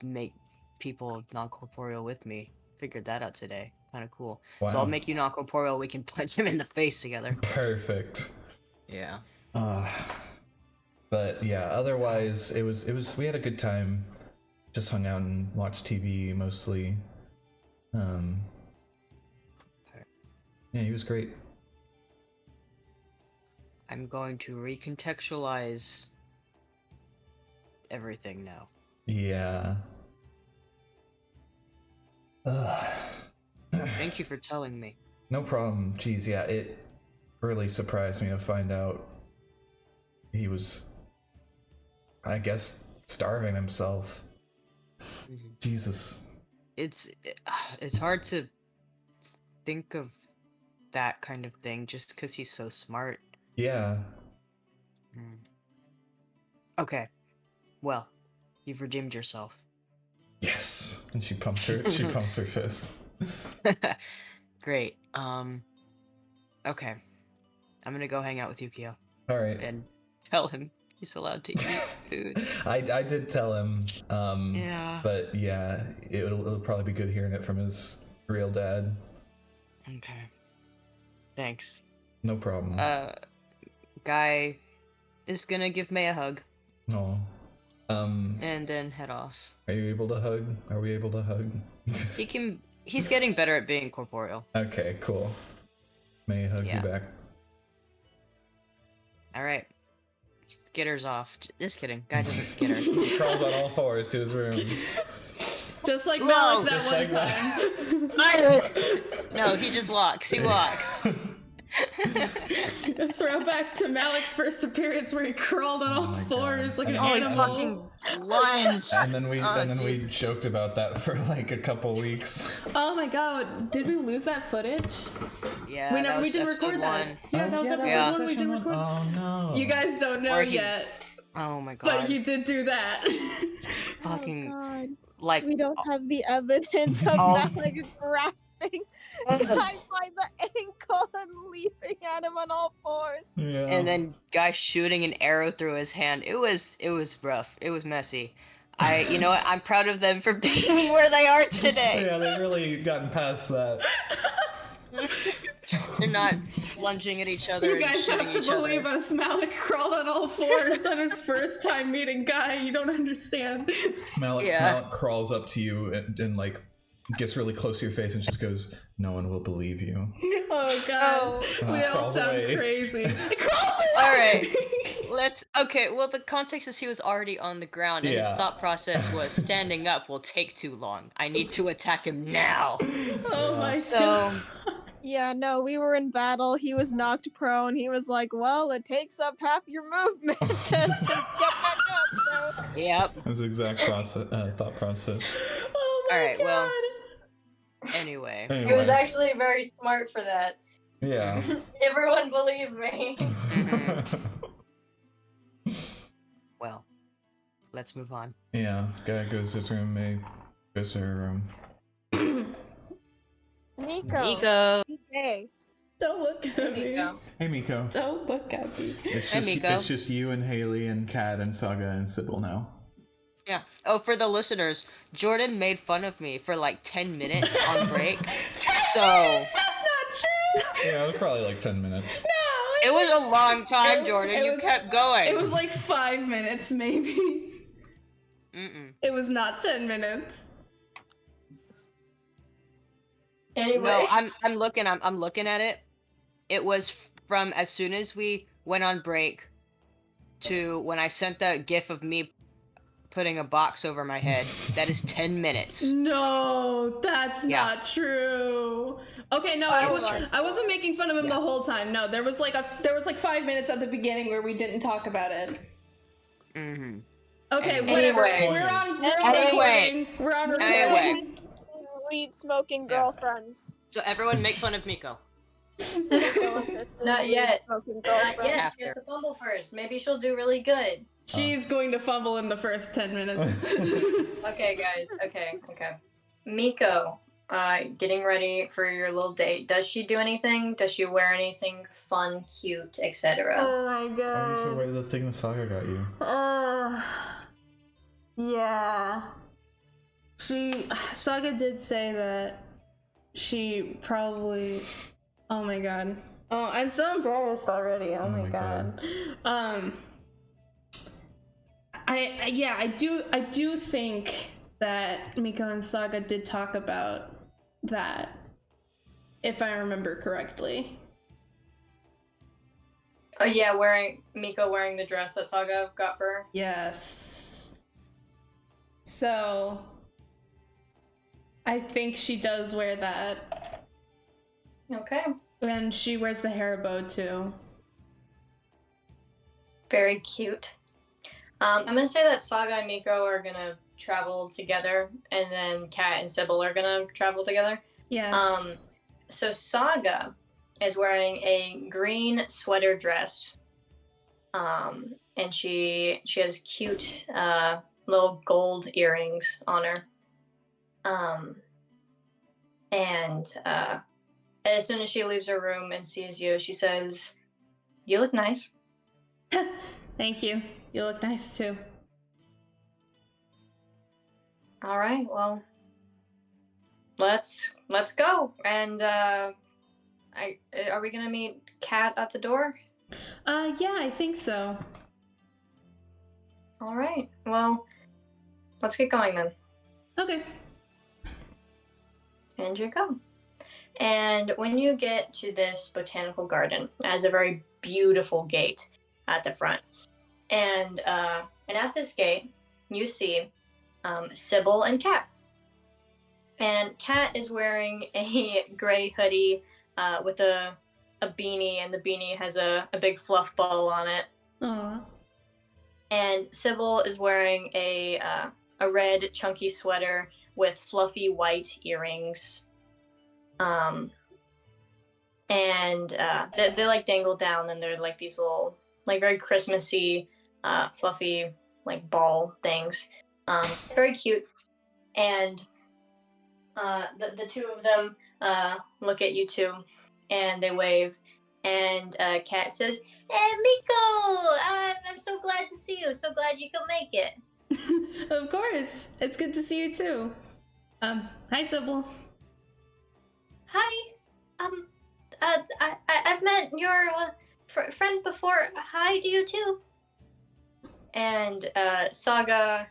make people non-corporeal with me. Figured that out today. Kind of cool. Wow. So I'll make you non-corporeal. We can punch him in the face together. Perfect. Yeah. But yeah, otherwise it was we had a good time. Just hung out and watched TV mostly. Yeah, he was great. I'm going to recontextualize everything now. Yeah. Thank you for telling me. No problem. Jeez, yeah, it really surprised me to find out he was, I guess, starving himself. Jesus. It's hard to think of that kind of thing just because he's so smart. Yeah. Okay. Well, you've redeemed yourself. Yes. And she pumps her fist. Great. Okay. I'm gonna go hang out with Yukio All right. and tell him he's allowed to eat food. I did tell him. Yeah. But yeah, it'll probably be good hearing it from his real dad. Okay. Thanks. No problem. Guy is gonna give May a hug No. and then head off. Are you able to hug? Are we able to hug? He's getting better at being corporeal. Okay, cool. May hugs Yeah. you back. Alright. Skitters off. Just kidding. Guy doesn't skitter. He crawls on all fours to his room. Just like No, Malik that just one like time. No, he just walks. He walks. Throwback to Malik's first appearance where he crawled on all my fours God. like an Oh, he animal. fucking lunge. And then we jeez. joked about that for like a couple weeks. Oh my god, did we lose that footage? Yeah, we that was didn't episode record one. that. Yeah, that was episode Yeah. one. We didn't record. Oh no. You guys don't know Or he- yet, Oh my god. but he did do that. fucking Oh God. like We don't have the evidence of Oh. that, like grasping the guy by the ankle and leaping at him on all fours. Yeah. and then guy shooting an arrow through his hand. It was rough. It was messy. You know what? I'm proud of them for being where they are today. Yeah, they really gotten past that. They're not lunging at each other. You and guys shooting have to each other. believe us. Malik crawled on all fours on his first time meeting Guy. You don't understand. Malik Yeah. crawls up to you and like gets really close to your face and just goes, "No one will believe you." Oh god, Oh. we all Crawls sound away. crazy. It crawls away. right. Okay, well, the context is he was already on the ground, and his Yeah. thought process was standing up will take too long. I need to attack him now. Oh my So- god. Yeah, no, we were in battle. He was knocked prone. He was like, well, it takes up half your movement to get back up, so. Yep. That's the exact thought process. Oh my Alright, god. well. Anyway. He was Anyway. actually very smart for that. Yeah. Everyone believe me. Well, let's move on. Yeah. Guy goes to his room. May goes to her room. Nico. Nico. Hey. Don't look at me. Miko. Hey, Miko. Don't look at me. It's Hey, just Miko. it's just you and Haley and Kat and Saga and Sybil now. Yeah. Oh, for the listeners, Jordan made fun of me for like 10 minutes on break. So That's not true. Yeah, it was probably like 10 minutes. No. it was a long time, Jordan. it You was- kept going. It was like 5 minutes, maybe. It was not 10 minutes. Anyway. No, I'm looking at it. It was from as soon as we went on break to when I sent the gif of me putting a box over my head. That is 10 minutes. No, that's Yeah. not true. Okay, no, It's I wasn't making fun of him Yeah. the whole time. No, there was like 5 minutes at the beginning where we didn't talk about it. Mm-hmm. Okay, Anyway. whatever. Anyway. We're on Anyway. recording. We're on recording. Anyway. Weed smoking Yeah. girlfriends. So everyone make fun of Miko. Not yet. Smoking Not girlfriends. yet. After. She has to fumble first. Maybe she'll do really good. She's going to fumble in the first 10 minutes. Okay, guys. Okay. Miko, getting ready for your little date. Does she do anything? Does she wear anything fun, cute, etc.? Oh my Why did you god. wear the thing the Saga got you? Yeah. Saga did say that she probably. Oh my god. Oh, I'm so embarrassed already. Oh, my god. I do think that Miko and Saga did talk about that, if I remember correctly. Oh yeah, Miko wearing the dress that Saga got for her. Yes. So I think she does wear that. Okay. And she wears the hair bow too. Very cute. I'm gonna say that Saga and Miko are gonna travel together, and then Kat and Sybil are gonna travel together. Yes. So Saga is wearing a green sweater dress. And she has cute little gold earrings on her. And as soon as she leaves her room and sees you, she says, "You look nice." Thank you. You look nice too. All right, well, let's go. And are we gonna meet Kat at the door? Yeah, I think so. All right, well, let's get going then. Okay. And you go. And when you get to this botanical garden, it has a very beautiful gate at the front. And at this gate, you see Sybil and Kat. And Kat is wearing a gray hoodie with a beanie, and the beanie has a big fluff bow on it. Aw. And Sybil is wearing a red chunky sweater with fluffy white earrings. And they like dangle down, and they're like these little, like very Christmassy, fluffy, like ball things. Very cute. And the two of them look at you two, and they wave. And Kat says, "Hey, Miko! I'm so glad to see you. So glad you could make it." Of course. It's good to see you too. Hi, Sybil. Hi. I've met your friend before. Hi to you too. And Saga,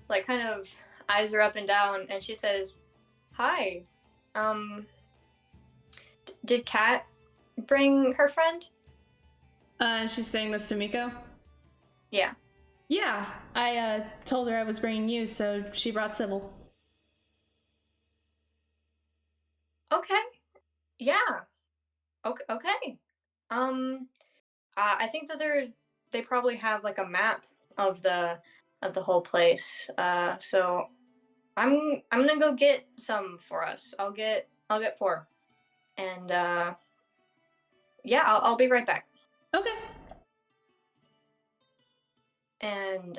like, kind of eyes her up and down, and she says, "Hi. Did Kat bring her friend?" And she's saying this to Miko? Yeah. Yeah, I told her I was bringing you, so she brought Sybil. Okay. Yeah. Okay. I think that they probably have like a map of the whole place. So I'm gonna go get some for us. I'll get 4, and yeah, I'll be right back. Okay. And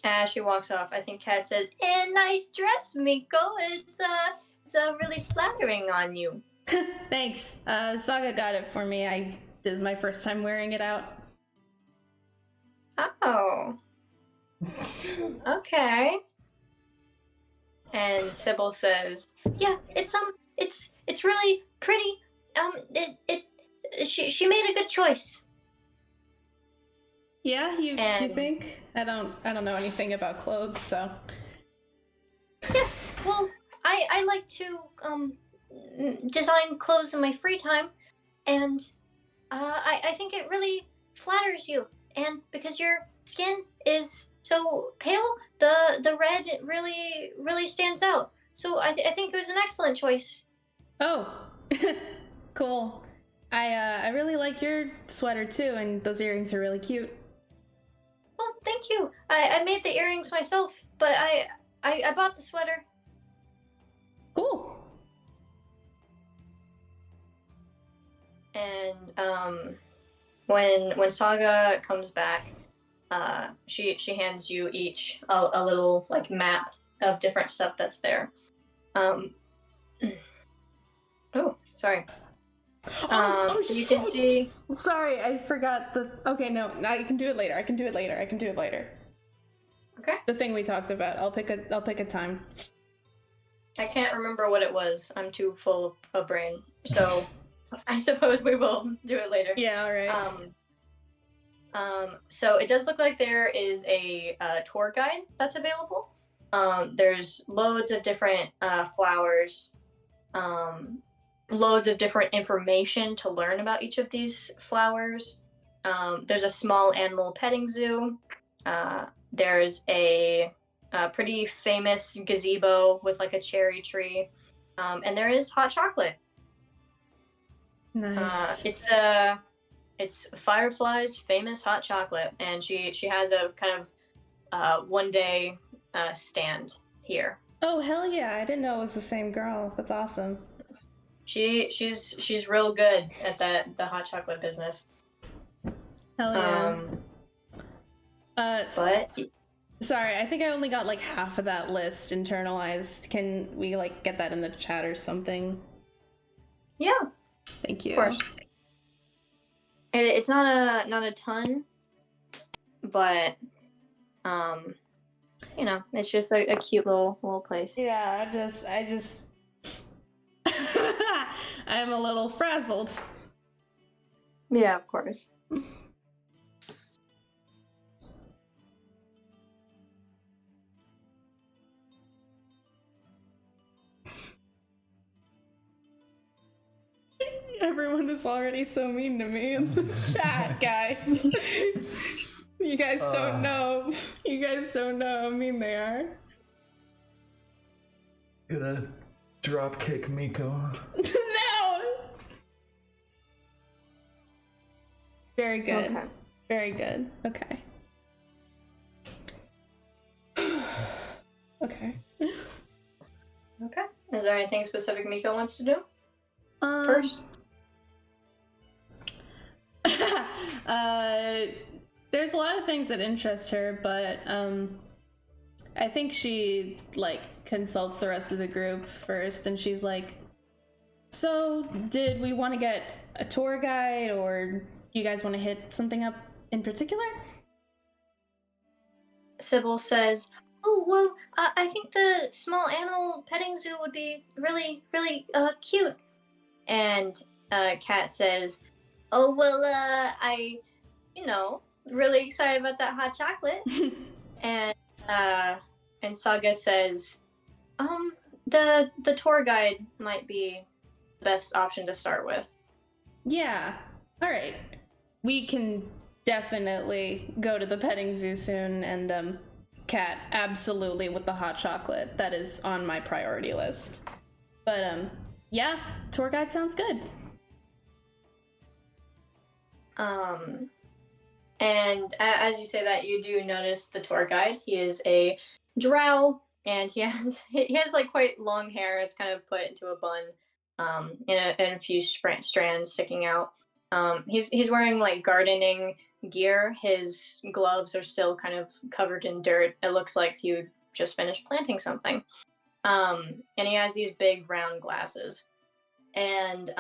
as she walks off, I think Kat says, "And nice dress, Miko. It's really flattering on you." Thanks. Saga got it for me. This is my first time wearing it out. Oh. Okay. And Sybil says, "Yeah, it's really pretty. She made a good choice." Yeah, you And- think? I don't know anything about clothes, so. Yes. Well, I like to design clothes in my free time, and I think it really flatters you. And because your skin is so pale, the red really stands out. So I think it was an excellent choice. Oh, cool. I really like your sweater too, and those earrings are really cute. Well, thank you. I made the earrings myself, but I bought the sweater. Cool. And when Saga comes back, she hands you each a little like map of different stuff that's there. Oh, sorry. So you can see. Sorry, I forgot the. Okay, no, I can do it later. I can do it later. Okay. The thing we talked about. I'll pick a time. I can't remember what it was. I'm too full of brain. So I suppose we will do it later. Yeah, all right. So it does look like there is a tour guide that's available. There's loads of different flowers, loads of different information to learn about each of these flowers. There's a small animal petting zoo. There's a pretty famous gazebo with like a cherry tree, and there is hot chocolate. Nice. It's Firefly's famous hot chocolate, and she has a kind of one day stand here. Oh hell yeah! I didn't know it was the same girl. That's awesome. She's real good at the hot chocolate business. Hell yeah. But sorry, I think I only got like half of that list internalized. Can we like get that in the chat or something? yeah, Thank you. of course. It's not a ton, but you know, it's just a cute little place. Yeah, I just I'm a little frazzled. Yeah, of course. Everyone is already so mean to me in the chat, guys. You guys don't know. You guys don't know how mean they are. Gonna drop kick Miko. No! Very good. Okay. Very good. Okay. Okay. Okay. Is there anything specific Miko wants to do first? There's a lot of things that interest her, but I think she like consults the rest of the group first, and she's like, "So, did we want to get a tour guide, or you guys want to hit something up in particular?" Sybil says, "Oh well, I think the small animal petting zoo would be really cute." And Kat says, "Oh well, really excited about that hot chocolate." And Saga says, the tour guide might be the best option to start with. Yeah. All right. we can definitely go to the petting zoo soon, and Cat, absolutely with the hot chocolate. That is on my priority list. But yeah, tour guide sounds good. And as you say that, you do notice the tour guide. He is a drow, and he has like quite long hair. It's kind of put into a bun, in a few strands sticking out. He's wearing like gardening gear. His gloves are still kind of covered in dirt. It looks like he just finished planting something. And he has these big round glasses, and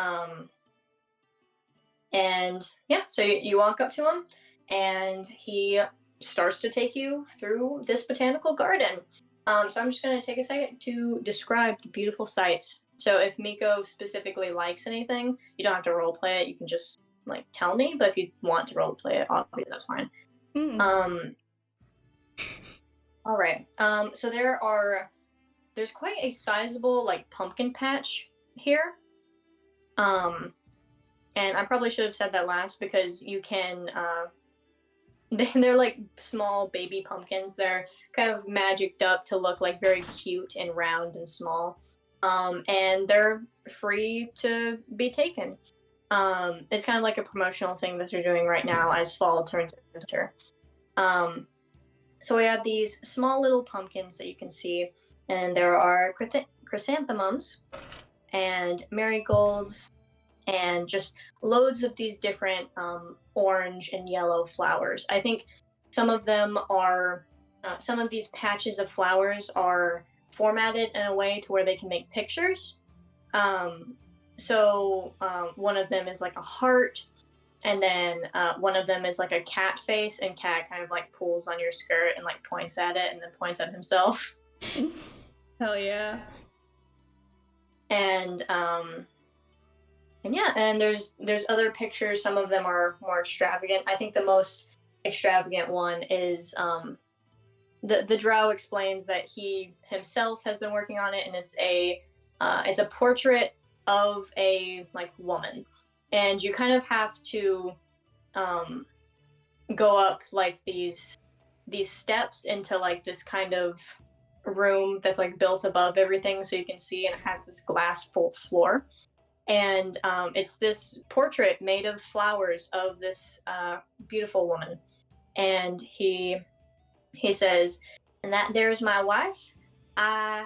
yeah, so you walk up to him, and he starts to take you through this botanical garden. So I'm just going to take a second to describe the beautiful sights. So if Miko specifically likes anything, you don't have to role play it. You can just like tell me. But if you want to role play it, obviously that's fine. All right. So there's quite a sizable like pumpkin patch here. And I probably should have said that last because you can. They're like small baby pumpkins. They're kind of magicked up to look like very cute and round and small. And they're free to be taken. It's kind of like a promotional thing that they're doing right now as fall turns into winter. So we have these small little pumpkins that you can see, and there are chrysanthemums and marigolds and just loads of these different orange and yellow flowers. I think some of them are, some of these patches of flowers are formatted in a way to where they can make pictures. So one of them is like a heart, and then one of them is like a cat face, and Cat kind of like pulls on your skirt and like points at it and then points at himself. Hell yeah. And yeah, and there's other pictures. Some of them are more extravagant. I think the most extravagant one is the drow explains that he himself has been working on it, and it's a portrait of a like woman, and you kind of have to go up like these steps into like this kind of room that's like built above everything, so you can see, and it has this glass full floor. And it's this portrait made of flowers of this beautiful woman, and he says, "And that there's my wife. I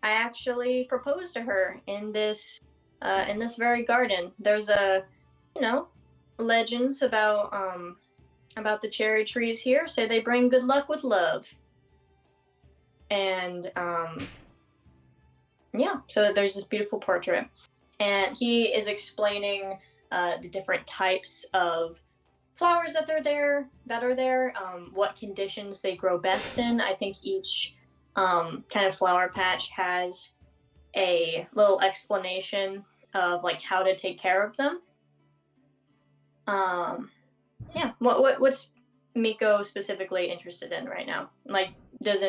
actually proposed to her in this very garden. There's legends about the cherry trees here say they bring good luck with love." And yeah, so there's this beautiful portrait, and he is explaining the different types of flowers that are there, what conditions they grow best in. I think each kind of flower patch has a little explanation of like how to take care of them. Yeah, what's Miko specifically interested in right now? Like, does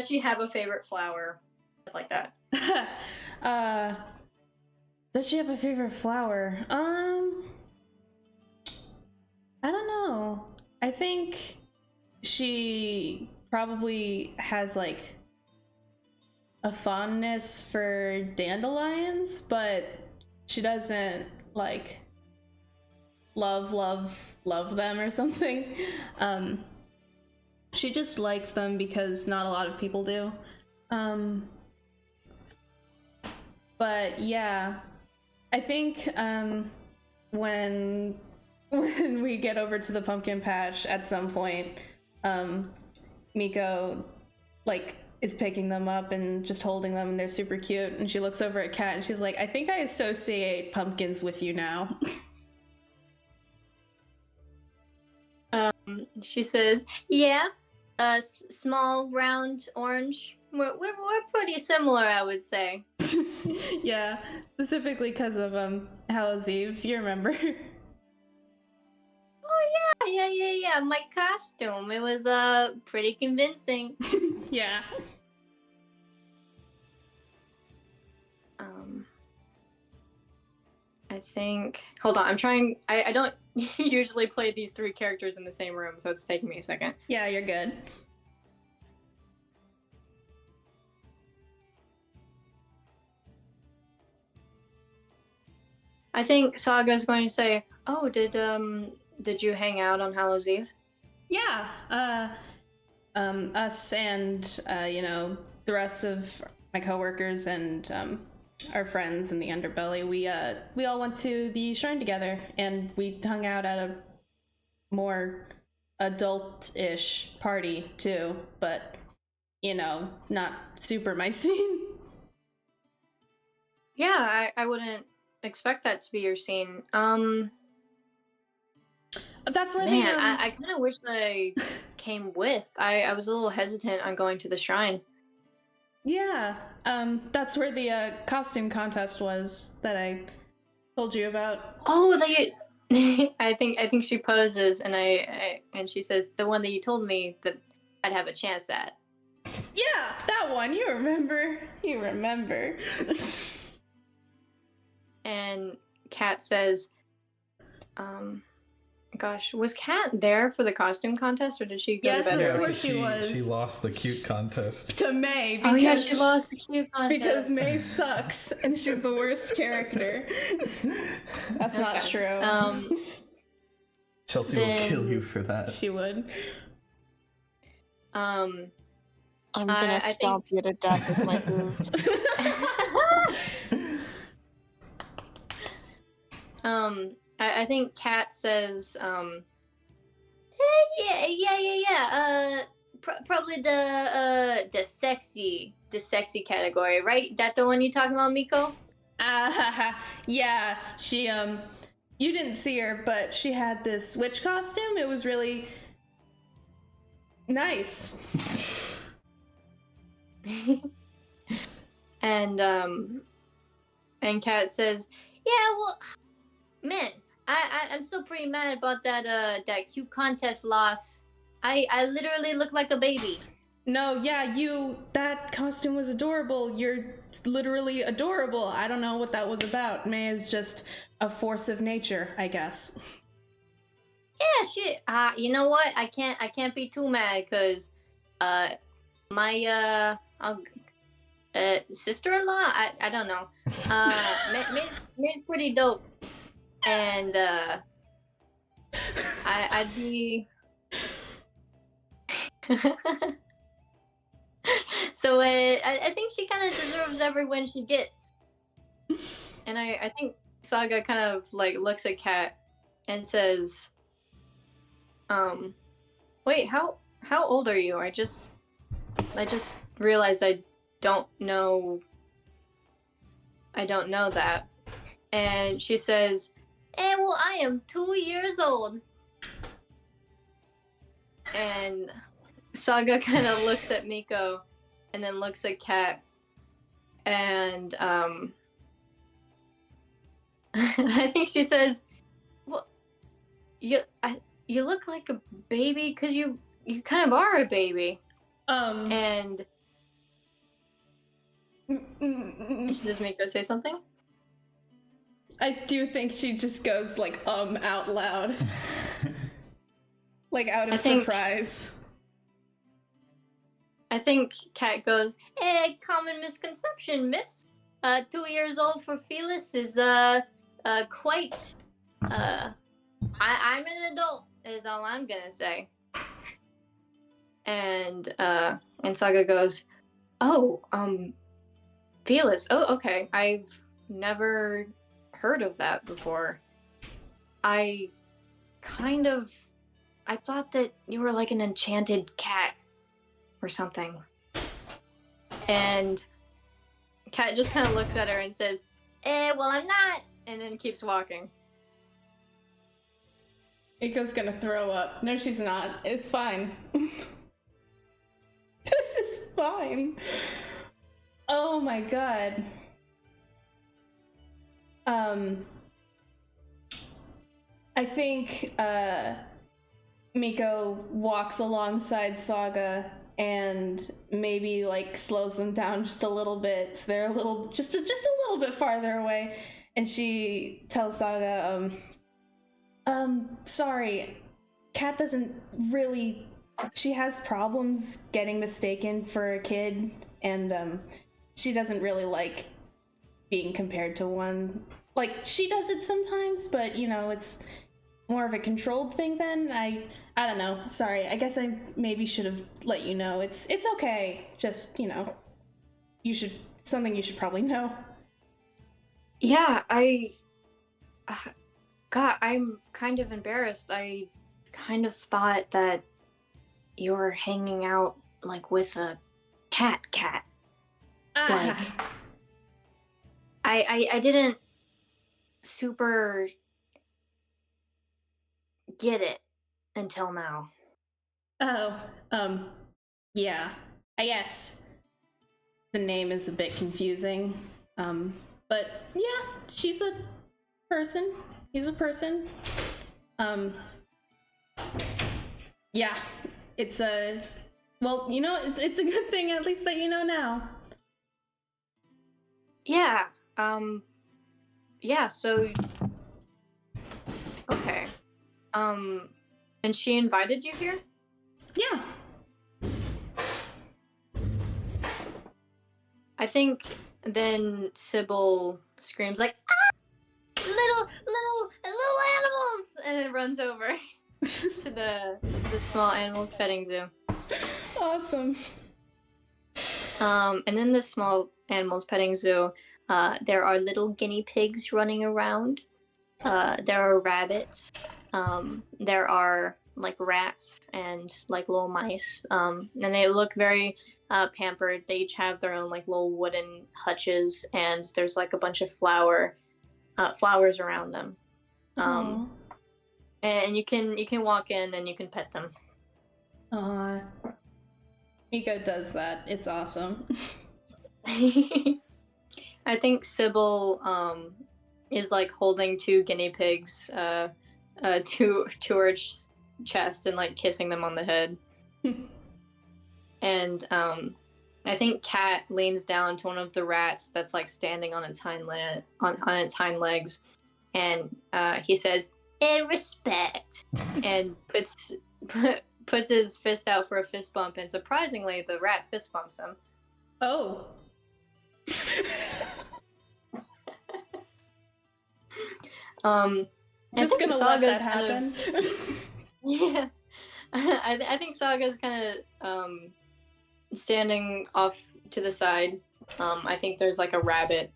she have a favorite flower? Like that. Does she have a favorite flower? I don't know. I think she probably has like a fondness for dandelions, but she doesn't like love them or something. She just likes them because not a lot of people do. But yeah, I think when we get over to the pumpkin patch at some point, Miko like is picking them up and just holding them, and they're super cute, and she looks over at Kat and she's like, "I think I associate pumpkins with you now." She says, "Yeah, small, round, orange. We're pretty similar, I would say." Yeah, specifically because of Hallows Eve, you remember? Oh yeah. My costume. It was pretty convincing. Yeah. I think. Hold on, I'm trying. I don't usually play these 3 characters in the same room, so it's taking me a second. Yeah, you're good. I think Saga's going to say, "Oh, did you hang out on Hallows Eve?" Yeah. Us and the rest of my coworkers and our friends in the underbelly, we all went to the shrine together, and we hung out at a more adult-ish party too, but not super my scene. Yeah, I wouldn't expect that to be your scene. That's where Man, the I kind of wish that I came with. I was a little hesitant on going to the shrine. yeah, that's where the costume contest was that I told you about. Oh, they. I think she poses, and and she says the one that you told me that I'd have a chance at. Yeah, that one. You remember. And Kat says, gosh, was Kat there for the costume contest, or did she go Yes, to bed of early? course she was. She lost the cute contest. To May, Oh yeah, she lost the cute contest. because May sucks and she's the worst character. That's not true. Chelsea will kill you for that. She would. I'm gonna stomp you to death with my hooves. I think Kat says, yeah. Probably the sexy category, right? That the one you talking about, Miko? Yeah, she, you didn't see her, but she had this witch costume. It was really nice. And Kat says, yeah, well, man, I'm still pretty mad about that cute contest loss. I literally look like a baby. No, yeah, that costume was adorable. You're literally adorable. I don't know what that was about. May is just a force of nature, I guess. Yeah, shit. You know what? I can't be too mad, cause my sister-in-law, I don't know. May's pretty dope, and I'd be. So I think she kind of deserves every win she gets. And I think Saga kind of like looks at Kat and says, wait, how old are you? I just realized I don't know that. And she says, well, I am 2 years old. And Saga kind of looks at Miko and then looks at Kat, and I think she says, well, you look like a baby, because you kind of are a baby. And does Miko say something? I do think she just goes like out loud. Like out of surprise. I think Kat goes, common misconception, miss. 2 years old for Felis is quite I'm an adult, is all I'm gonna say. And Saga goes, oh, Felis, oh, okay. I've never heard of that before. I thought that you were like an enchanted cat or something. And Kat just kind of looks at her and says, well, I'm not, and then keeps walking. Miko's gonna throw up. No, she's not. It's fine. This is fine. Oh my god. I think, Miko walks alongside Saga and maybe like slows them down just a little bit. So they're just a little bit farther away, and she tells Saga, sorry, Kat doesn't really, she has problems getting mistaken for a kid, and she doesn't really like being compared to one. Like, she does it sometimes, but you know, it's more of a controlled thing then. I don't know. Sorry. I guess I maybe should have let you know. It's okay. Just, you know, something you should probably know. Yeah, God, I'm kind of embarrassed. I kind of thought that you were hanging out, like, with a cat. Like, I didn't super get it until now. Oh, yeah. I guess the name is a bit confusing. But yeah, she's a person. He's a person. Yeah, it's a, well, you know, it's a good thing at least that you know now. Yeah, yeah, so, okay. And she invited you here? Yeah. I think then Sybil screams like, ah! Little animals! And then runs over to the small animal petting zoo. Awesome. And in the small animals petting zoo, there are little guinea pigs running around. There are rabbits. There are like rats and like little mice. And they look very pampered. They each have their own like little wooden hutches, and there's like a bunch of flowers around them. And you can walk in and you can pet them. Miko does that. It's awesome. I think Sybil is like holding two guinea pigs to her chest and like kissing them on the head. And I think Kat leans down to one of the rats that's like standing on its hind legs, and he says, "In respect," and puts his fist out for a fist bump, and surprisingly, the rat fist bumps him. Oh. Just gonna let that happen. Yeah, I think Saga's kind of standing off to the side. I think there's like a rabbit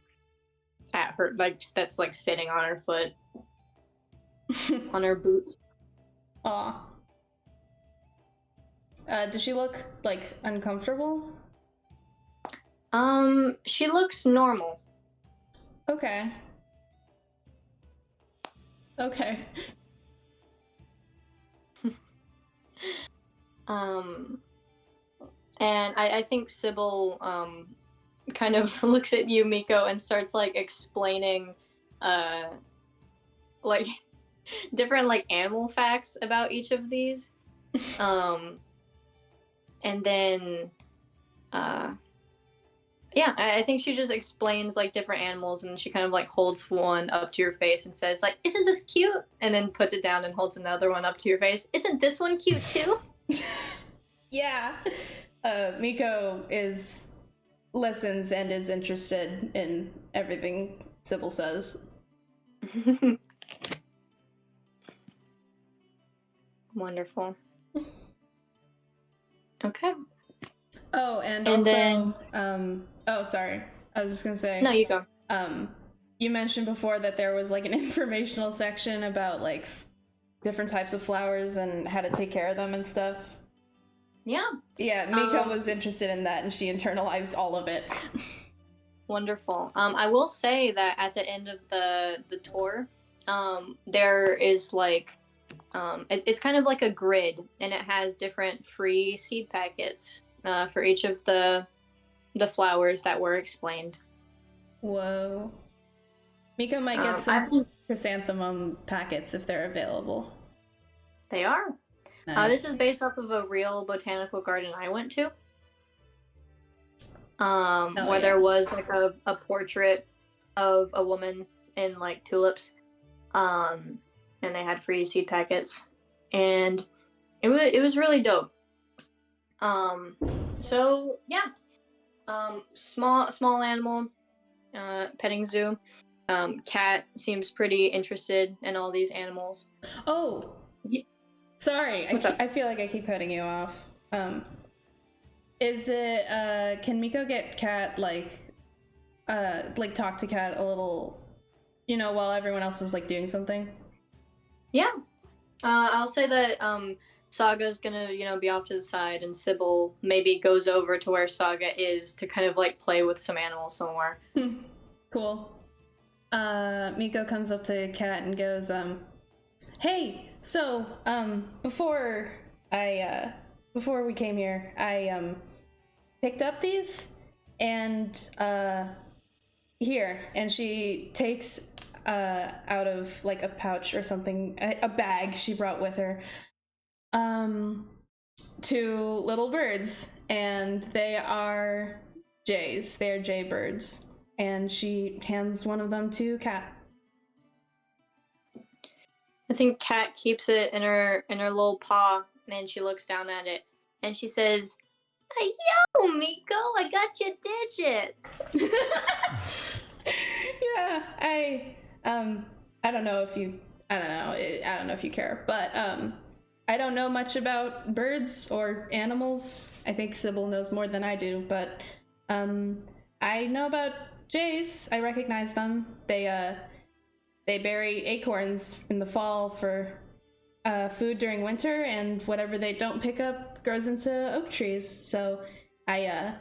at her, like that's like sitting on her foot, on her boots. Aw. Does she look like uncomfortable? She looks normal. Okay. Okay. And I think Sybil kind of looks at you, Miko, and starts like explaining like different like animal facts about each of these. And then yeah, I think she just explains like different animals, and she kind of like holds one up to your face and says like, "Isn't this cute?" And then puts it down and holds another one up to your face. "Isn't this one cute too?" Yeah. Miko listens and is interested in everything Sybil says. Wonderful. Okay. Oh, and And also, then- oh, sorry. I was just gonna say. No, you go. You mentioned before that there was like an informational section about like different types of flowers and how to take care of them and stuff. Yeah. Yeah, Miko was interested in that, and she internalized all of it. Wonderful. I will say that at the end of the tour, there is like, it's kind of like a grid, and it has different free seed packets for each of the flowers that were explained. Whoa. Miko might get some chrysanthemum packets if they're available. They are. Nice. This is based off of a real botanical garden I went to. Where there was like a portrait of a woman and like tulips, and they had free seed packets, and it was really dope. So yeah, small animal, petting zoo. Cat seems pretty interested in all these animals. Oh, sorry. What's up? I feel like I keep cutting you off. Is it, can Miko get Cat, like talk to Cat a little, while everyone else is, like, doing something? Yeah. I'll say that, Saga's gonna, be off to the side, and Sybil maybe goes over to where Saga is to kind of, like, play with some animals somewhere. Cool. Miko comes up to Cat and goes, hey, so, before we came here, I, picked up these, and, here, and she takes, out of, like, a pouch or something, a bag she brought with her, 2 little birds, and they are jays. They are jay birds, and she hands one of them to Cat. I think Cat keeps it in her little paw, and she looks down at it, and she says, "Yo, Miko, I got your digits." Yeah, I don't know if you, I don't know if you care, but I don't know much about birds or animals. I think Sybil knows more than I do, but I know about jays. I recognize them. They bury acorns in the fall for food during winter, and whatever they don't pick up grows into oak trees. So I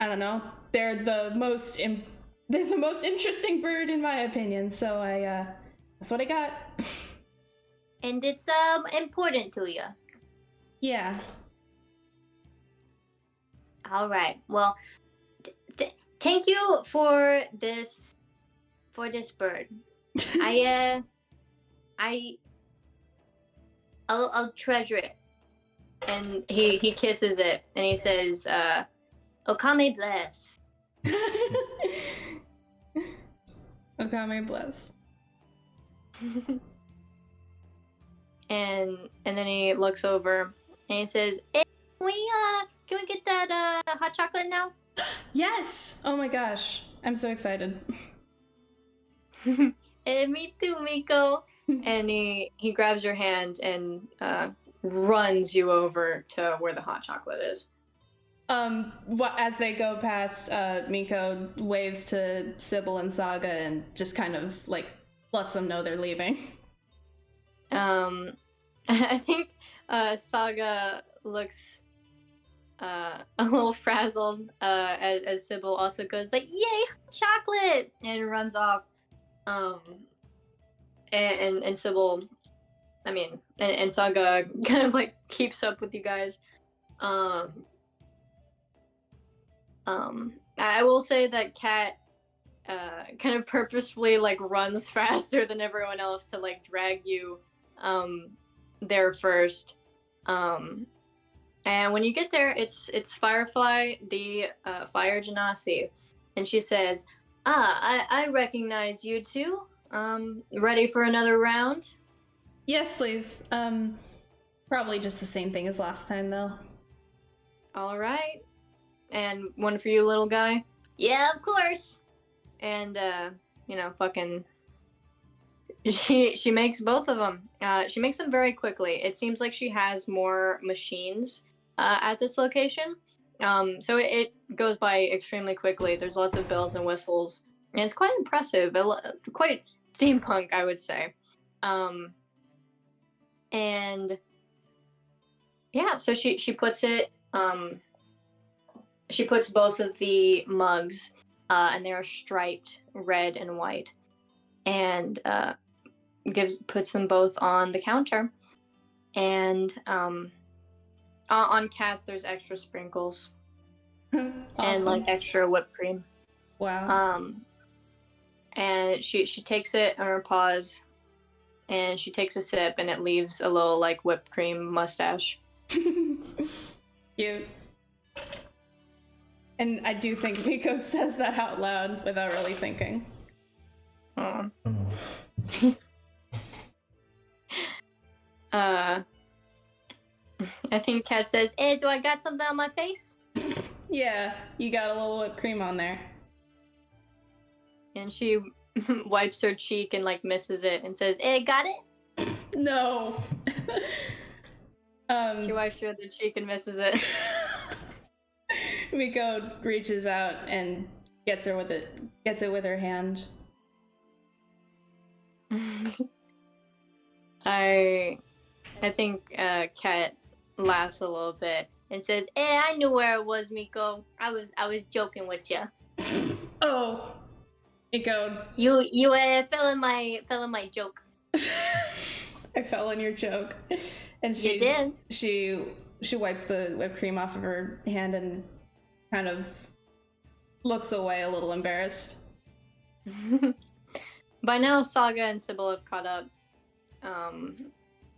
don't know. They're the most interesting bird in my opinion. So that's what I got. And it's important to you. Yeah. All right. Well, thank you for this bird. I'll treasure it. And he kisses it, and he says, "Okame bless." Okame bless. And then he looks over and he says, "Hey, can we get that hot chocolate now?" Yes! Oh my gosh. I'm so excited. Hey, me too, Miko. And he grabs your hand and runs you over to where the hot chocolate is. As they go past, Miko waves to Sybil and Saga and just kind of, like, lets them know they're leaving. I think Saga looks a little frazzled as Sybil also goes like, "Yay, chocolate!" and runs off. And Sybil, and Saga kind of like keeps up with you guys. I will say that Cat kind of purposefully like runs faster than everyone else to like drag you there first. And when you get there, it's Firefly, the Fire Genasi, and she says, I recognize you two. Ready for another round?" Yes, please. Probably just the same thing as last time, though. All right. And one for you, little guy? Yeah, of course. And, fucking... She makes both of them. She makes them very quickly. It seems like she has more machines at this location. So it goes by extremely quickly. There's lots of bells and whistles. And it's quite impressive. Quite steampunk, I would say. And... yeah, so she puts it... she puts both of the mugs, and they're striped red and white, and puts them both on the counter. And on Cass, there's extra sprinkles Awesome. and like extra whipped cream. Wow. And she takes it on her paws, and she takes a sip, and it leaves a little like whipped cream mustache. Cute. And I do think Miko says that out loud without really thinking. Oh. Oh. I think Kat says, "Hey, do I got something on my face?" Yeah, you got a little whipped cream on there. And she wipes her cheek and like misses it and says, "Hey, got it?" No. She wipes her other cheek and misses it. Miko reaches out and gets it with her hand. I think Kat laughs a little bit and says, "Hey, I knew where it was, Miko. I was joking with you. Oh, Miko. You fell in my joke. I fell in your joke." And You did. She wipes the whipped cream off of her hand and kind of looks away a little embarrassed. By now, Saga and Sybil have caught up.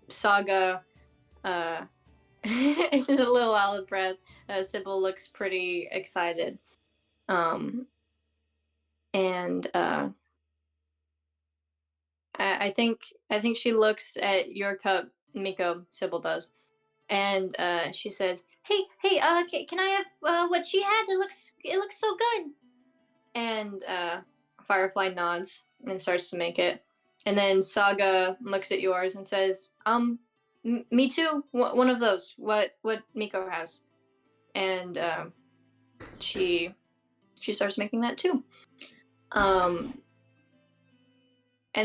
Saga is a little out of breath. Sybil looks pretty excited. And I think she looks at your cup, Miko. Sybil does, and she says, "Hey, can I have what she had? It looks so good." And Firefly nods and starts to make it, and then Saga looks at yours and says, me too. One of those. What Miko has," and she starts making that too. And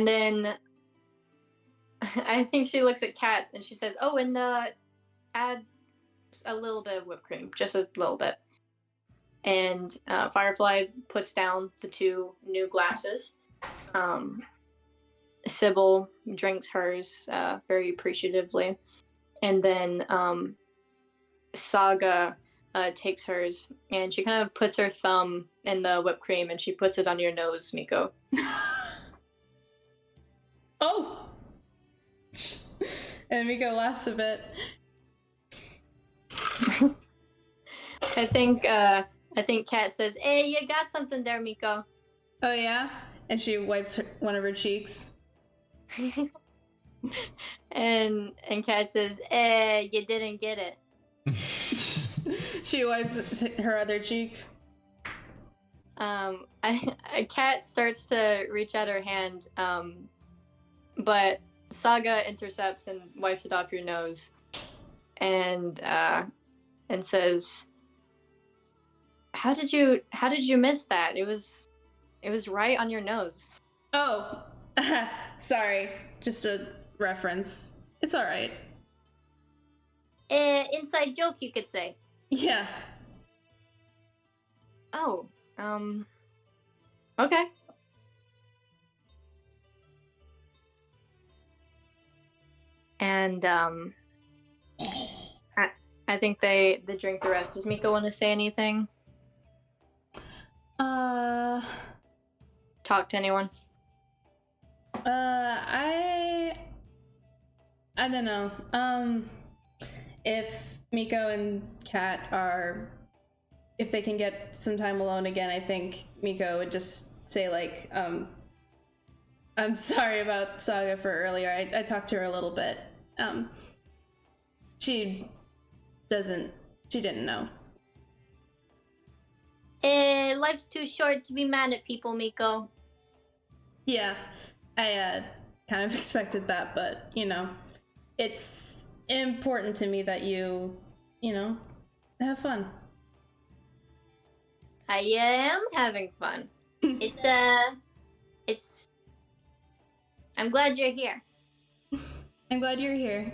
then I think she looks at Cass and she says, "Oh, and add a little bit of whipped cream, just a little bit." And Firefly puts down the 2 new glasses. Sybil drinks hers very appreciatively, and then Saga takes hers, and she kind of puts her thumb in the whipped cream, and she puts it on your nose, Miko. Oh! And Miko laughs a bit. I think Kat says, "Hey, you got something there, Miko." Oh yeah? And she wipes one of her cheeks. and Kat says, "Eh, you didn't get it." She wipes her other cheek. Kat starts to reach out her hand, but Saga intercepts and wipes it off your nose, and says, How did you miss that? It was right on your nose." Oh, sorry. Just a reference. It's all right. Inside joke, you could say. Yeah. Oh, okay. And I think they drink the rest. Does Miko want to say anything? Talk to anyone? I don't know. If Miko and Kat if they can get some time alone again, I think Miko would just say like, "I'm sorry about Saga for earlier. I talked to her a little bit. She didn't know." Life's too short to be mad at people, Miko. Yeah, I kind of expected that, but it's important to me that you have fun. I am having fun. It's I'm glad you're here. I'm glad you're here.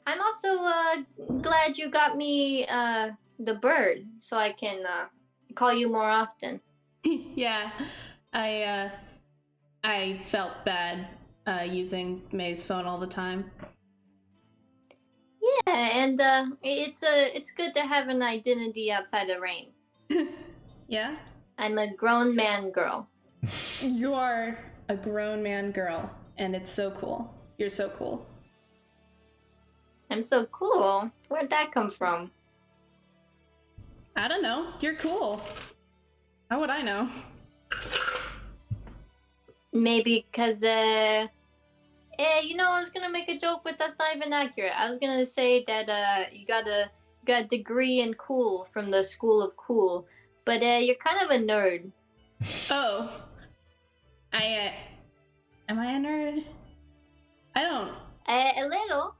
I'm also glad you got me the bird so I can call you more often. Yeah, I felt bad using May's phone all the time. Yeah, and it's good to have an identity outside of Rain. Yeah? I'm a grown man girl. You are a grown man girl, and it's so cool. You're so cool. I'm so cool. Where'd that come from? I don't know. You're cool. How would I know? Maybe because, you know, I was gonna make a joke, but that's not even accurate. I was gonna say that, you got a degree in cool from the School of Cool, but, you're kind of a nerd. Oh. Am I a nerd? I don't. A little,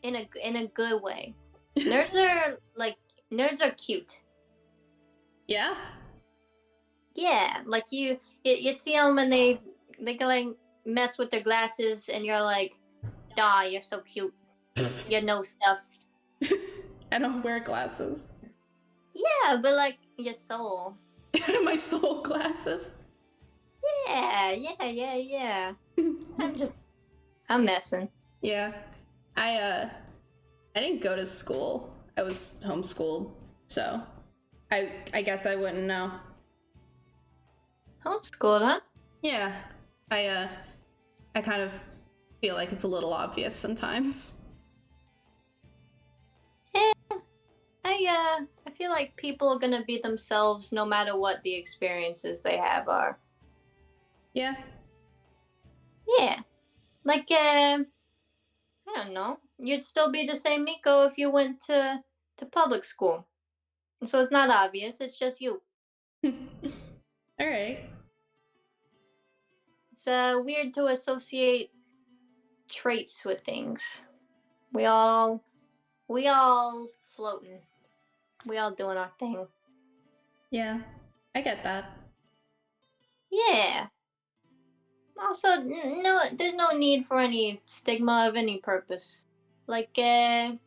in a good way. Nerds are cute. Yeah? Yeah, like you see them and they can like mess with their glasses, and you're like, "Nah, you're so cute. You know stuff." I don't wear glasses. Yeah, but like your soul. My soul glasses. Yeah. I'm messing. Yeah. I didn't go to school. I was homeschooled, so I guess I wouldn't know. Homeschooled, huh? Yeah. I kind of feel like it's a little obvious sometimes. I feel like people are gonna be themselves no matter what the experiences they have are. Yeah. Yeah. Like, I don't know. You'd still be the same Miko if you went to public school. So it's not obvious, it's just you. All right. It's weird to associate traits with things. We all floating. We all doing our thing. Yeah. I get that. Yeah. Also, no, there's no need for any stigma of any purpose. Like, I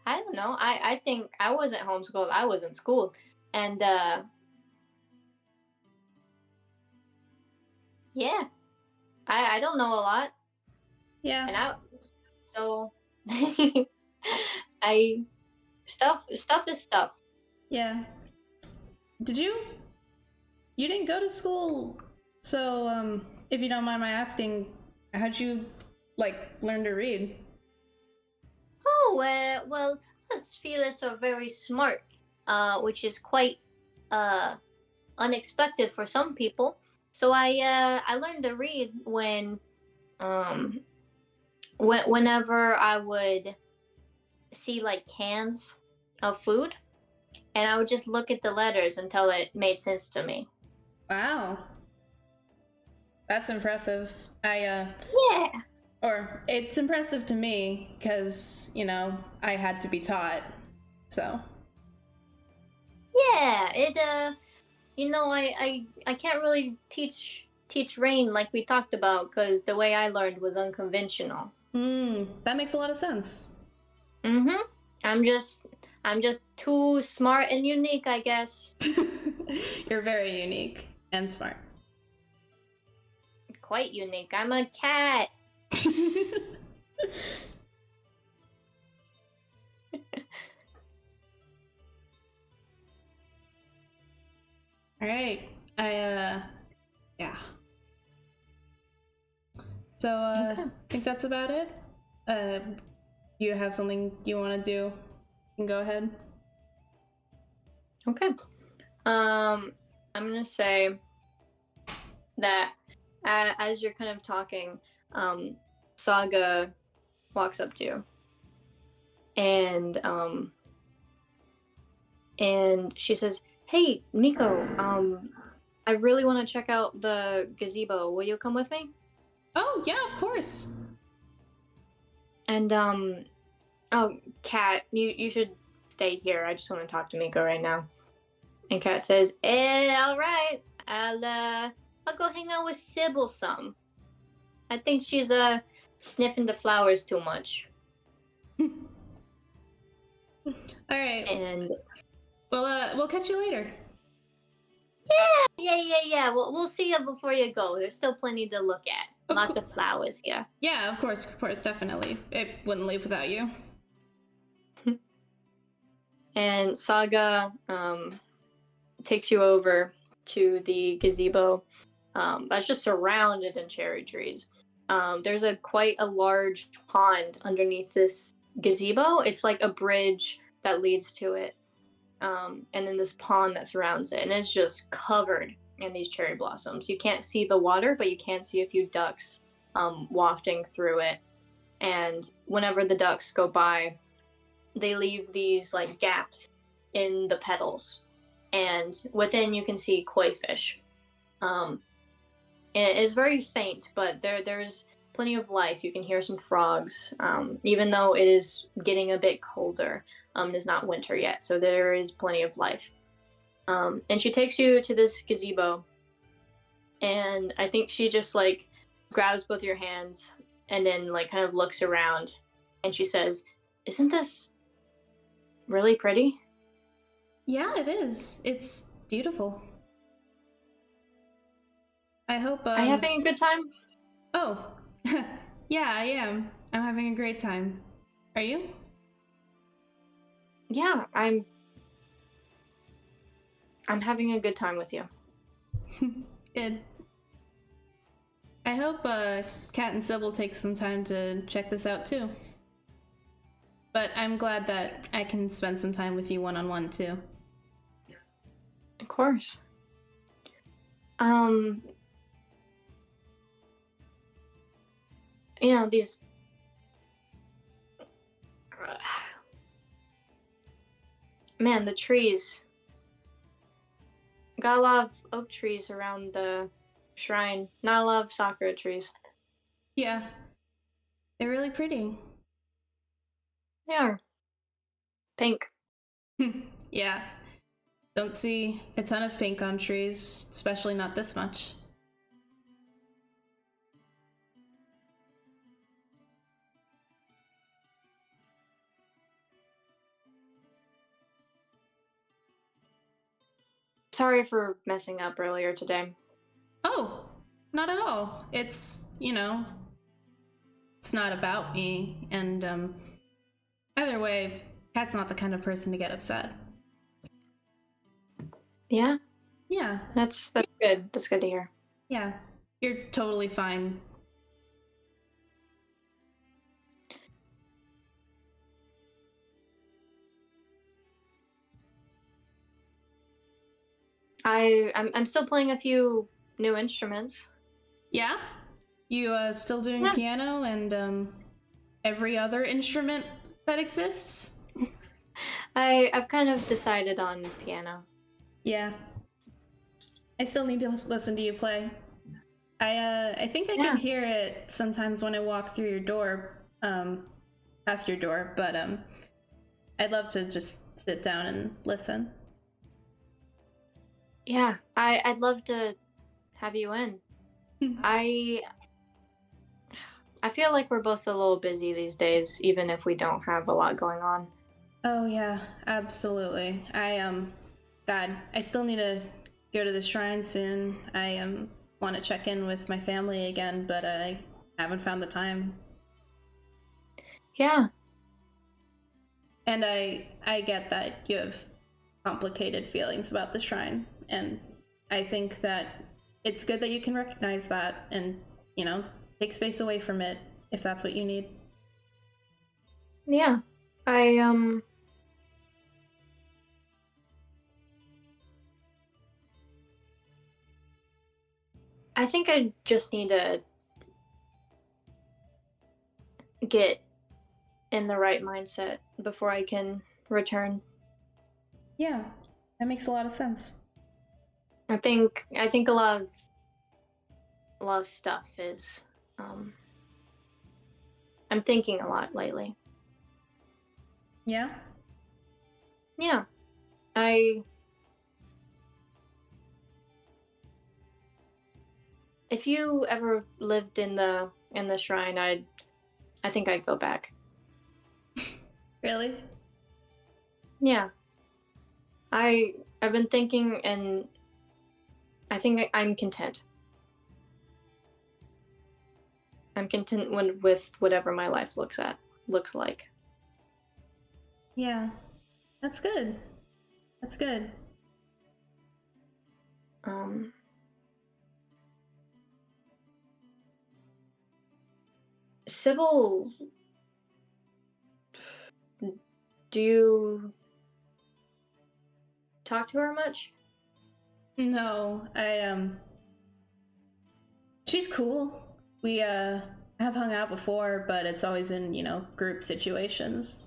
don't know. I think I wasn't homeschooled. I was in school, and yeah, I don't know a lot, Yeah. and so I stuff is stuff. Yeah. Did you didn't go to school, so if you don't mind my asking, how'd you like learn to read? Oh, well, us Felix are very smart, which is quite unexpected for some people. So I learned to read um whenever I would see like cans of food, and I would just look at the letters until it made sense to me. Wow. That's impressive. Yeah. Or it's impressive to me because, you know, I had to be taught. So. Yeah, you know, I can't really teach Rain like we talked about because the way I learned was unconventional. That makes a lot of sense. Mm-hmm. I'm just too smart and unique, I guess. You're very unique and smart. Quite unique. I'm a cat. All right. Yeah. So, Okay. I think that's about it. You have something you want to do? You can go ahead. Okay. I'm gonna say that as you're kind of talking, Saga walks up to you, and she says, "Hey, Nico, I really want to check out the gazebo. Will you come with me?" Oh, yeah, of course. And oh, Kat, you should stay here. I just want to talk to Miko right now. And Kat says, all right. I'll go hang out with Sybil some. I think she's sniffing the flowers too much." All right. And We'll catch you later. yeah. We'll see you before you go. There's still plenty to look at. Lots of flowers here. Yeah, of course, definitely. It wouldn't leave without you. And Saga takes you over to the gazebo that's just surrounded in cherry trees. There's quite a large pond underneath this gazebo. It's like a bridge that leads to it. and then this pond that surrounds it, and it's just covered in these cherry blossoms. You can't see the water, but you can see a few ducks wafting through it. And whenever the ducks go by, they leave these like gaps in the petals, and within you can see koi fish. It is very faint, but there's plenty of life. You can hear some frogs, even though it is getting a bit colder. It is not winter yet, so there is plenty of life. And she takes you to this gazebo, and I think she just like grabs both your hands and then like kind of looks around, and she says, "Isn't this really pretty?" Yeah, it is. It's beautiful. I hope. Are you having a good time? Oh, yeah, I am. I'm having a great time. Are you? Yeah, I'm having a good time with you. Good. I hope Kat and Sybil take some time to check this out too. But I'm glad that I can spend some time with you one-on-one too. Of course. You know, these man, the trees. Got a lot of oak trees around the shrine. Not a lot of sakura trees. Yeah. They're really pretty. They are. Pink. Yeah. Don't see a ton of pink on trees, especially not this much. Sorry for messing up earlier today. Oh, not at all. It's, it's not about me, and either way, Kat's not the kind of person to get upset. Yeah? Yeah, That's good. That's good to hear. yeah. You're totally fine. I'm still playing a few new instruments. Yeah? You still doing Yeah. piano and every other instrument that exists? I've kind of decided on piano. Yeah. I still need to listen to you play. I think I Yeah. can hear it sometimes when I walk through your door, past your door, but I'd love to just sit down and listen. Yeah, I'd love to have you in. I feel like we're both a little busy these days, even if we don't have a lot going on. Oh yeah, absolutely. God, I still need to go to the shrine soon. I want to check in with my family again, but I haven't found the time. Yeah. And I get that you have complicated feelings about the shrine, and I think that it's good that you can recognize that and, take space away from it if that's what you need. Yeah. I think I just need to get in the right mindset before I can return. Yeah, that makes a lot of sense. I think a lot of stuff is I'm thinking a lot lately. Yeah? Yeah. If you ever lived in the shrine, I think I'd go back. Really? Yeah. I've been thinking, and I think I'm content. I'm content with whatever my life looks like. Yeah. That's good. That's good. Sybil, do you talk to her much? No, she's cool. We, have hung out before, but it's always in, group situations.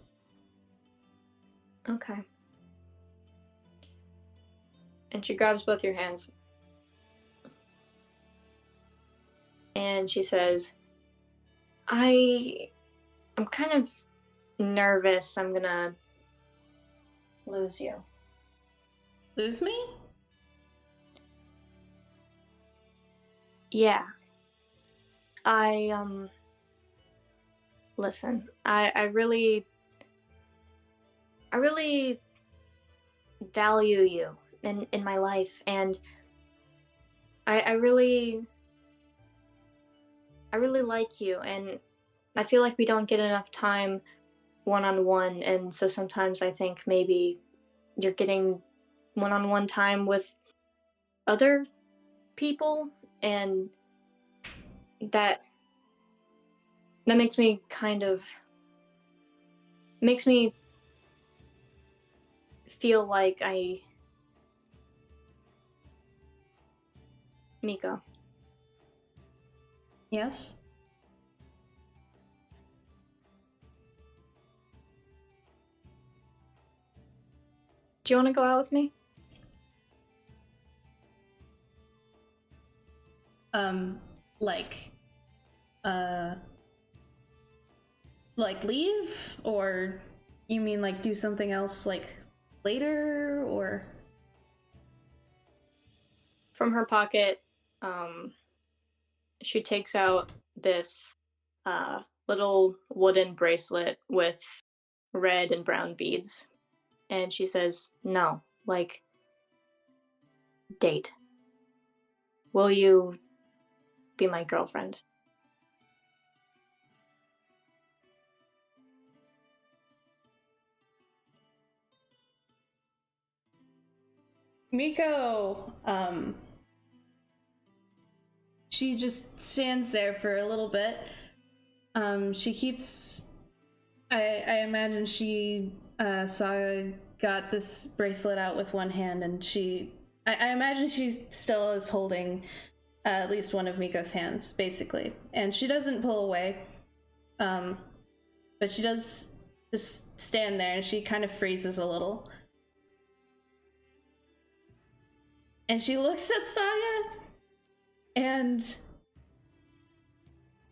Okay. And she grabs both your hands. And she says, I'm kind of nervous I'm gonna lose you. Lose me? Yeah. Listen, I really value you in my life, and I really like you, and I feel like we don't get enough time one-on-one, and so sometimes I think maybe you're getting one-on-one time with other people, and that makes me makes me feel like Miko. Yes? Do you want to go out with me? Like, like leave? Or you mean like do something else like later, or? From her pocket, she takes out this little wooden bracelet with red and brown beads, and she says, "No, like, date. Will you be my girlfriend?" Miko, she just stands there for a little bit. She keeps. I imagine she got this bracelet out with one hand, and I imagine she still is holding at least one of Miko's hands, basically. And she doesn't pull away, but she does just stand there, and she kind of freezes a little. And she looks at Saga, and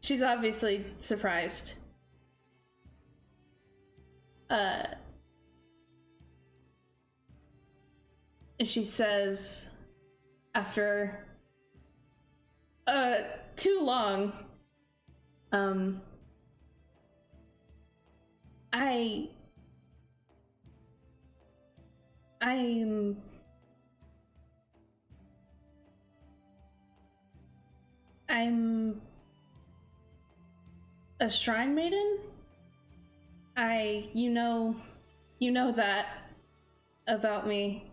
she's obviously surprised. And she says, after too long, I'm a shrine maiden. You know that about me.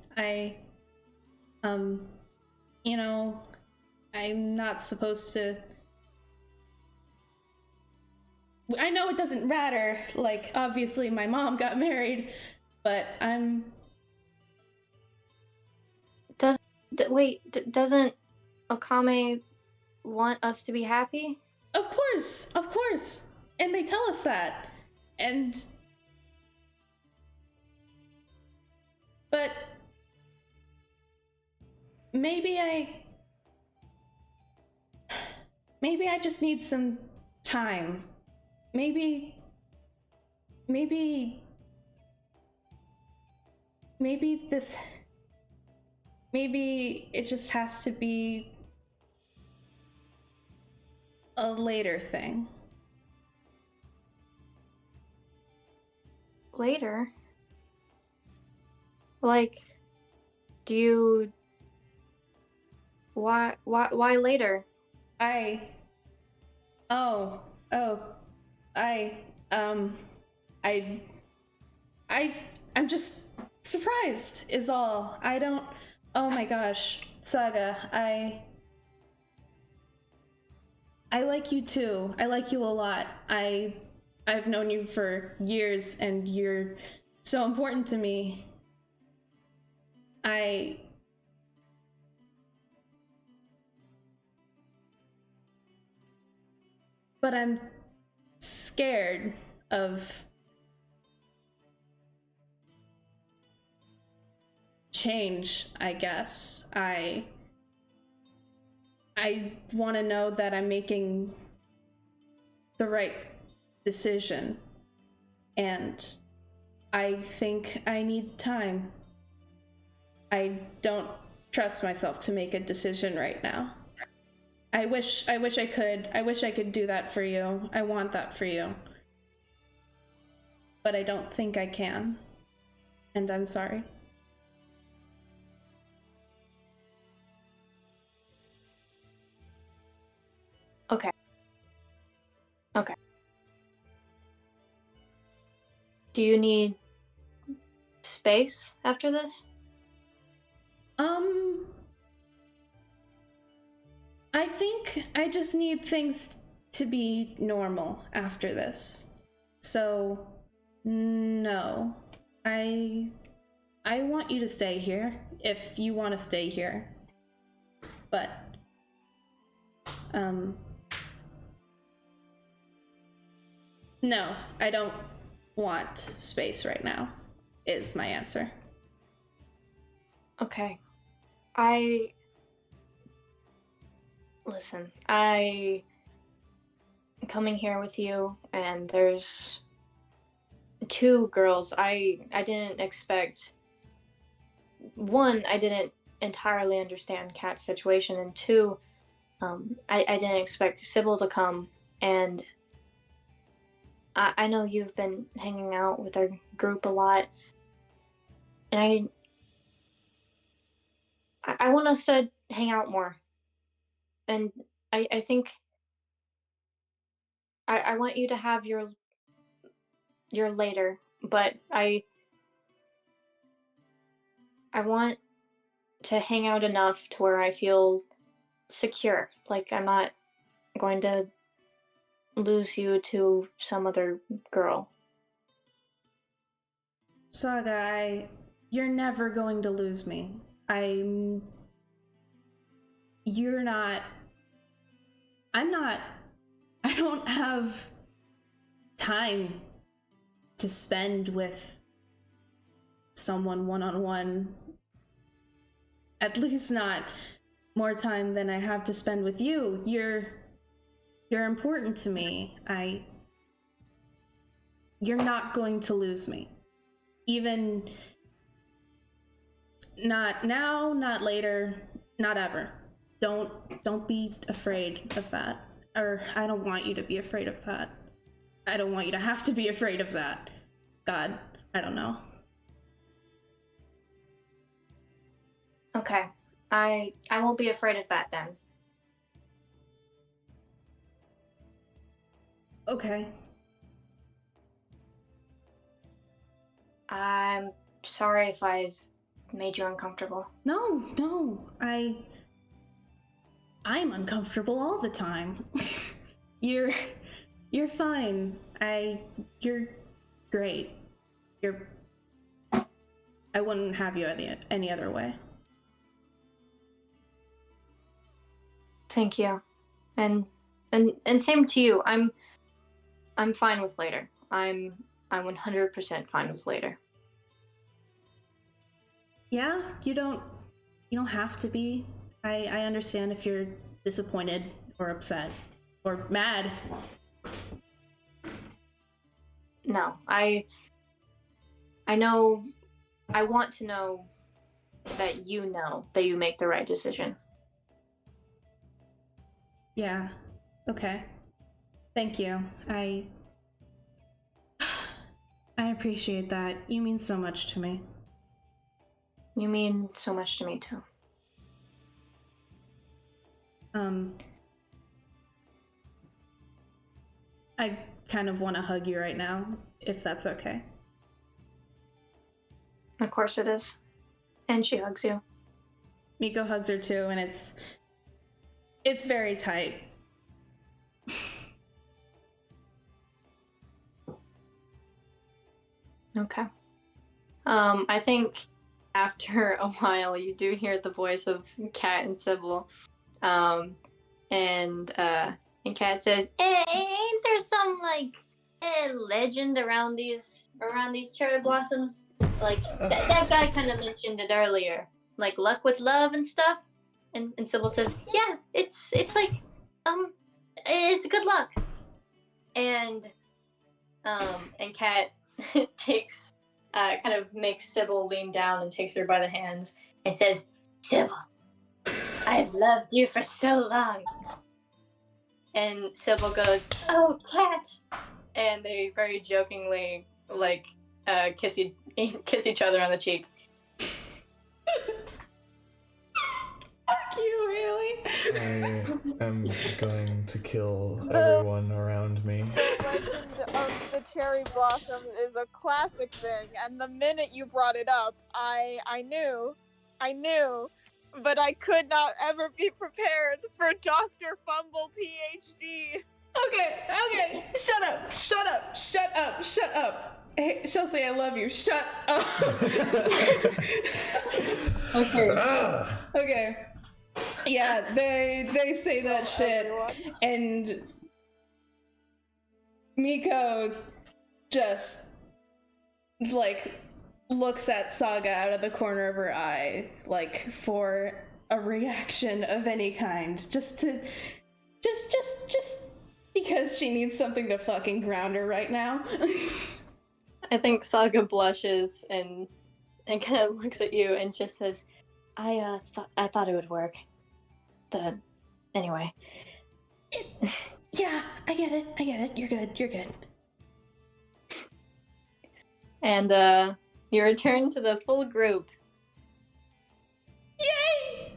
I'm not supposed to. I know it doesn't matter. Like, obviously, my mom got married, but Doesn't Okame want us to be happy? Of course, and they tell us that, but maybe I just need some time. Maybe it just has to be a later thing. Later? Like, do you... Why later? I'm just surprised is all. Oh my gosh, Saga, I like you too. I like you a lot. I've known you for years, and you're so important to me. But I'm scared of change, I guess. I want to know that I'm making the right decision, and I think I need time. I don't trust myself to make a decision right now. I wish I could. I wish I could do that for you. I want that for you. But I don't think I can. And I'm sorry. Okay. Okay. Do you need space after this? I think I just need things to be normal after this. So, no. I want you to stay here if you want to stay here. But no, I don't want space right now, is my answer. Okay. Listen, coming here with you, and there's two girls. I didn't expect. One, I didn't entirely understand Kat's situation, and two, I didn't expect Sybil to come, and I know you've been hanging out with our group a lot, and I want us to hang out more, and I think I want you to have your later, but I want to hang out enough to where I feel secure, like I'm not going to lose you to some other girl. Saga, you're never going to lose me. You're not. I'm not. I don't have time to spend with someone one-on-one. At least not more time than I have to spend with you. You're important to me. You're not going to lose me. Even not now, not later, not ever. Don't be afraid of that. Or I don't want you to be afraid of that. I don't want you to have to be afraid of that. God, I don't know. Okay. I won't be afraid of that then. Okay. I'm sorry if I made you uncomfortable. No. I'm uncomfortable all the time. You're fine. You're great. I wouldn't have you any other way. Thank you. And same to you. I'm fine with later. I'm 100% fine with later. Yeah, you don't have to be. I understand if you're disappointed or upset or mad. No, I know. I want to know that you make the right decision. Yeah. Okay. Thank you. I appreciate that. You mean so much to me. You mean so much to me too. I kind of want to hug you right now, if that's okay. Of course it is. And she hugs you. Miko hugs her too, and it's very tight. Okay. I think after a while, you do hear the voice of Kat and Sybil, and Kat says, "Ain't there some like legend around these cherry blossoms? Like that guy kind of mentioned it earlier, like luck with love and stuff." And Sybil says, "Yeah, it's like it's good luck." And Kat takes kind of makes Sybil lean down and takes her by the hands and says, "Sybil, I've loved you for so long." And Sybil goes, "Oh, Kat," and they very jokingly like kiss each other on the cheek. Fuck you, really? I am going to kill everyone around me. The legend of the cherry blossoms is a classic thing, and the minute you brought it up, I knew, but I could not ever be prepared for Dr. Fumble PhD. Okay, shut up. Hey, Chelsea, I love you. Shut up. Okay. Yeah, they say that shit, Everyone. and Miko just like looks at Saga out of the corner of her eye, like for a reaction of any kind, just because she needs something to fucking ground her right now. I think Saga blushes and kind of looks at you and just says, I thought it would work. Anyway. Yeah, I get it. You're good. And you return to the full group. Yay!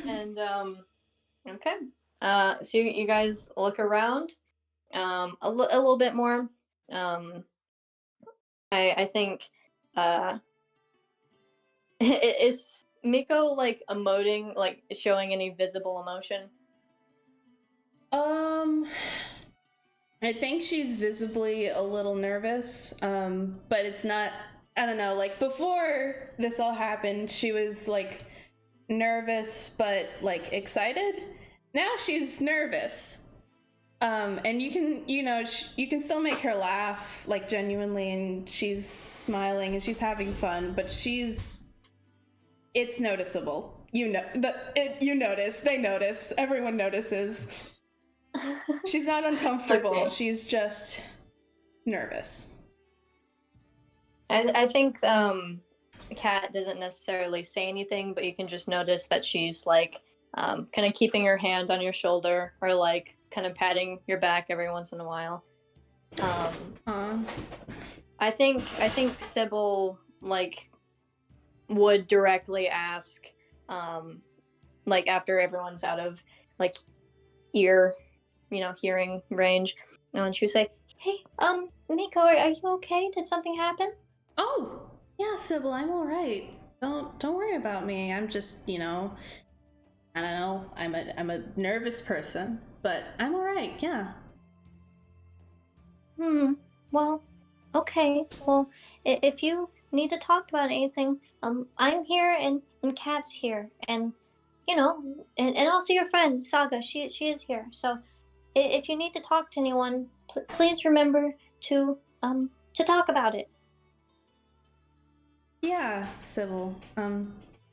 And okay. So you guys look around a little bit more. I think is Miko like emoting, like showing any visible emotion? I think she's visibly a little nervous, but it's not, I don't know, like before this all happened, she was like nervous but like excited. Now she's nervous. And you can, you can still make her laugh like genuinely, and she's smiling and she's having fun, but it's noticeable. You notice, they notice, everyone notices. She's not uncomfortable. Okay. She's just nervous. I think Kat doesn't necessarily say anything, but you can just notice that she's like kind of keeping her hand on your shoulder or like kind of patting your back every once in a while. I think Sybil like would directly ask like after everyone's out of like hearing range, and she would say, "Hey, Miko, are you okay? Did something happen?" Oh, yeah, Sybil, I'm all right. Don't worry about me. I'm just, I don't know. I'm a nervous person, but I'm all right. Yeah. Well, okay. Well, if you need to talk about anything, I'm here and Kat's here, and and also your friend Saga. She is here. So if you need to talk to anyone, please remember to talk about it. Yeah, Sybil.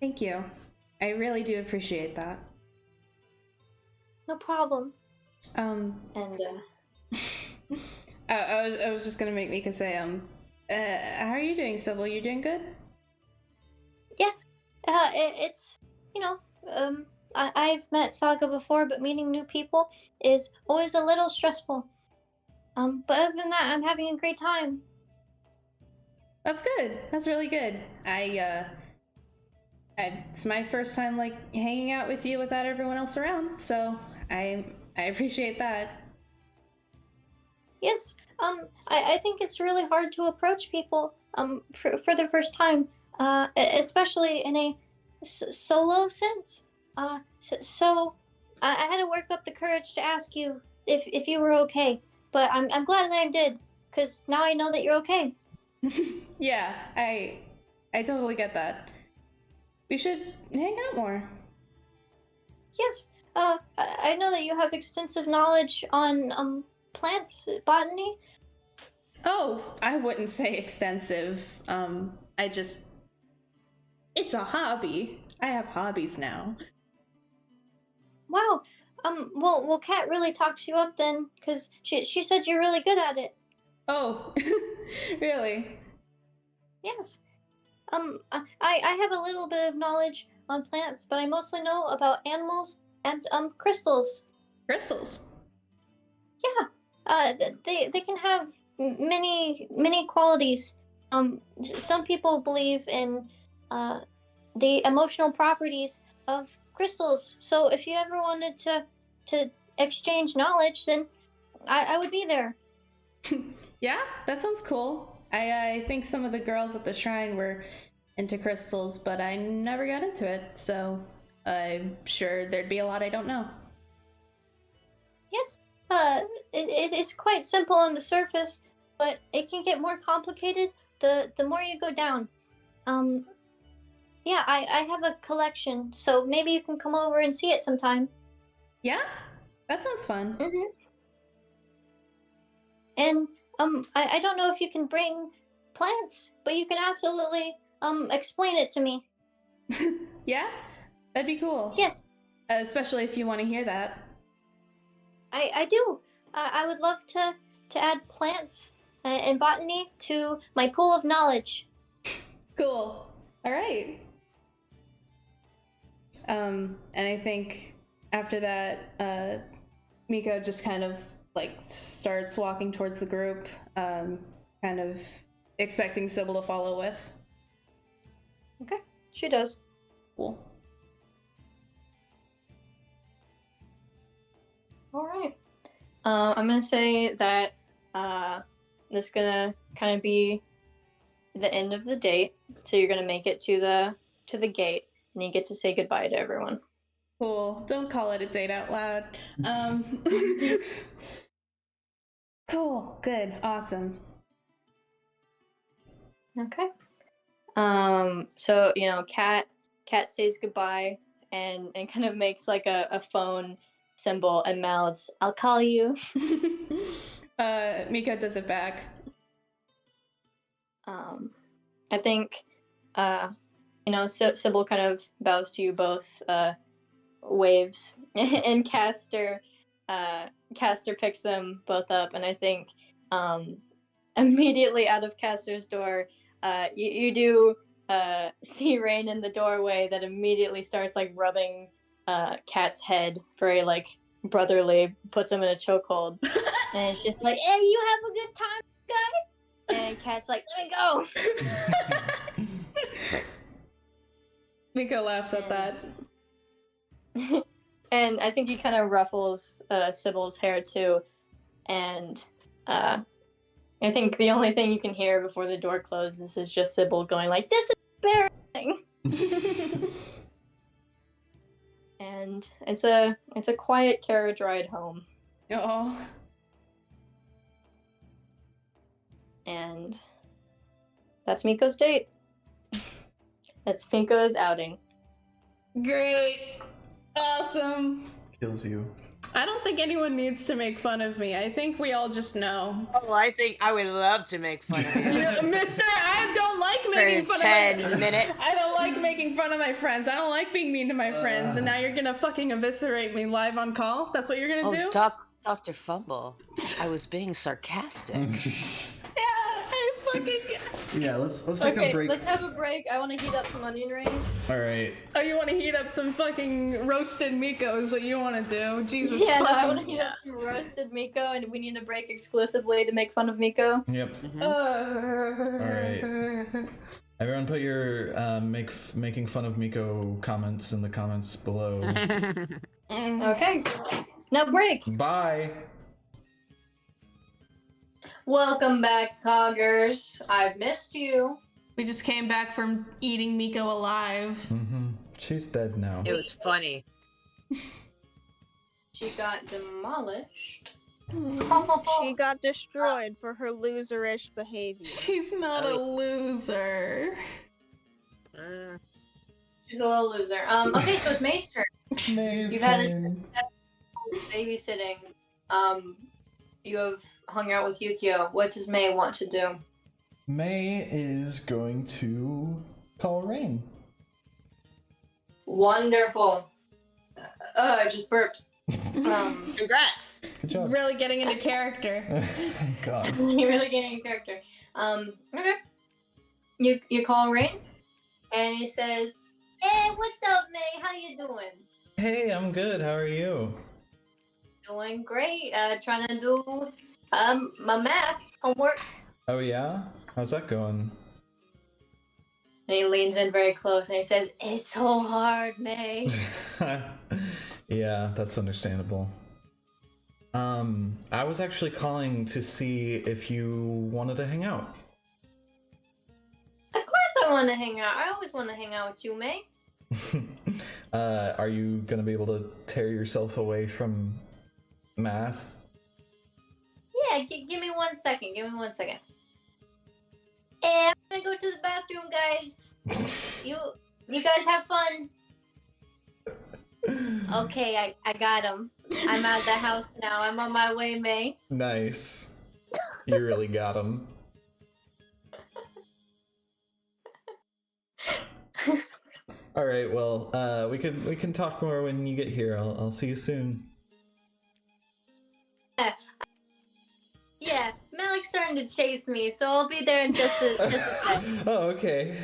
Thank you. I really do appreciate that. No problem. And I was just gonna make Mika say, how are you doing, Sybil? You doing good? Yes. It's I've met Saga before, but meeting new people is always a little stressful. But other than that, I'm having a great time. That's good. That's really good. It's my first time like hanging out with you without everyone else around, so I appreciate that. Yes. I think it's really hard to approach people for the first time, especially in a solo sense. So I had to work up the courage to ask you if you were okay. But I'm glad that I did, because now I know that you're okay. Yeah, I totally get that. We should hang out more. Yes. I know that you have extensive knowledge on plants, botany. Oh, I wouldn't say extensive. It's a hobby. I have hobbies now. Wow. Well, Kat really talks you up then, because she said you're really good at it. Oh, really? Yes. I have a little bit of knowledge on plants, but I mostly know about animals and crystals. Crystals? Yeah. They can have many qualities. Some people believe in the emotional properties of crystals. So if you ever wanted to exchange knowledge, then I would be there. Yeah, that sounds cool. I think some of the girls at the shrine were into crystals, but I never got into it, so I'm sure there'd be a lot I don't know. Yes. It's quite simple on the surface, but it can get more complicated the more you go down. Um, yeah, I have a collection, so maybe you can come over and see it sometime. Yeah, that sounds fun. Mm-hmm. And I don't know if you can bring plants, but you can absolutely explain it to me. Yeah, that'd be cool. Yes, Especially if you want to hear that. I do. I would love to add plants and botany to my pool of knowledge. Cool. All right. And I think after that, Miko just kind of like starts walking towards the group, kind of expecting Sybil to follow with. Okay, she does. Cool. All right. I'm gonna say that this is gonna kind of be the end of the date. So you're gonna make it to the gate, and you get to say goodbye to everyone. Cool. Don't call it a date out loud. Cool. Good. Awesome. Okay. So Kat says goodbye and kind of makes like a phone symbol and mouths, "I'll call you." Miko does it back. I think Sybil kind of bows to you both, waves, and Castor picks them both up, and I think immediately out of Castor's door, you do see Rain in the doorway that immediately starts like rubbing Kat's head very like brotherly, puts him in a chokehold, and it's just like, "Hey, you have a good time, guy?" And Kat's like, "Let me go." Miko laughs at that. And I think he kind of ruffles Sybil's hair too, and I think the only thing you can hear before the door closes is just Sybil going like, "This is embarrassing." And it's a quiet carriage ride home. Oh. And that's Miko's date. That's Miko's outing. Great. Awesome. Kills you. I don't think anyone needs to make fun of me. I think we all just know. Oh, I think I would love to make fun of you. Mister, I don't like making For fun 10 of my minutes. I don't like making fun of my friends. I don't like being mean to my friends. And now you're gonna fucking eviscerate me live on call? That's what you're gonna do? Dr. Fumble, I was being sarcastic. Yeah, I fucking... Yeah, let's take a break. Let's have a break. I want to heat up some onion rings. All right. Oh, you want to heat up some fucking roasted Miko is what you want to do. Jesus Yeah, no, I fucking... want to heat up some roasted Miko, and we need a break exclusively to make fun of Miko. Yep. All right. Everyone, put your making fun of Miko comments in the comments below. Okay. Now break. Bye. Welcome back, Coggers. I've missed you. We just came back from eating Miko alive. Mm-hmm. She's dead now. It was funny. She got demolished. She got destroyed for her loserish behavior. She's not a loser. She's a little loser. Okay, so it's May's turn. May's You've had turn. babysitting. You have hung out with Yukio. What does May want to do? May is going to call Rain. Wonderful. I just burped. Congrats! Good job. Really getting into character. God. You're really getting in character. Okay. You call Rain, and he says, "Hey, what's up, May? How you doing?" Hey, I'm good. How are you? Doing great. Trying to do my math homework. Oh yeah? How's that going? And he leans in very close and he says, "It's so hard, May." Yeah, that's understandable. I was actually calling to see if you wanted to hang out. Of course I want to hang out. I always want to hang out with you, May. Are you gonna be able to tear yourself away from math? Yeah, give me 1 second. Give me 1 second. I'm gonna go to the bathroom, guys. You guys have fun. Okay, I got him. I'm at the house now. I'm on my way, May. Nice. You really got him. All right. Well, we can talk more when you get here. I'll see you soon. Yeah, Malik's starting to chase me, so I'll be there in just a sec. Oh, okay.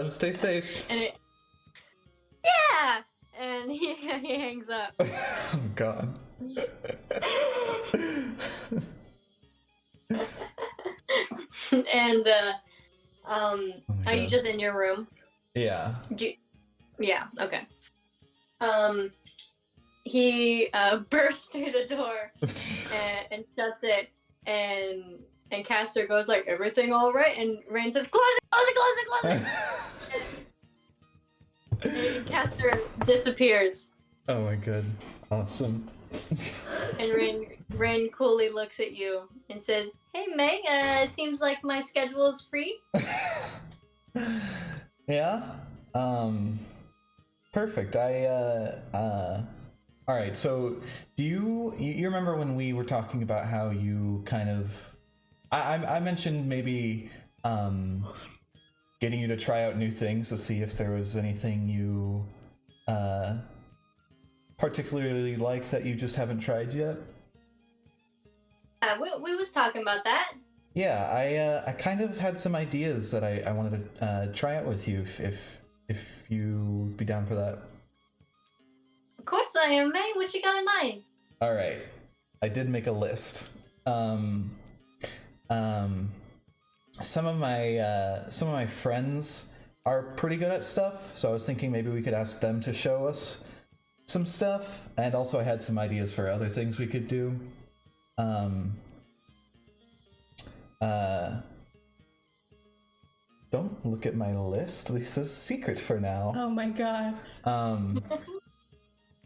Stay safe. And yeah, and he hangs up. Oh God. And my are you God. just in your room? Yeah. Yeah, okay. He bursts through the door and shuts it, and Castor goes like, "Everything all right?" And Rain says, "Close it, close it, close it, close it." And Castor disappears, Oh my God. Awesome. and Rain coolly looks at you and says, "Hey May, seems like my schedule is free." Yeah. Perfect. All right. So, do you remember when we were talking about how you kind of I mentioned maybe getting you to try out new things to see if there was anything you particularly like that you just haven't tried yet? We was talking about that. Yeah, I kind of had some ideas that I wanted to try out with you if you'd be down for that. Of course I am, May. What you got in mind? All right, I did make a list. Some of my friends are pretty good at stuff, so I was thinking maybe we could ask them to show us some stuff, and also I had some ideas for other things we could do. Don't look at my list. Lisa's secret for now. Oh my God.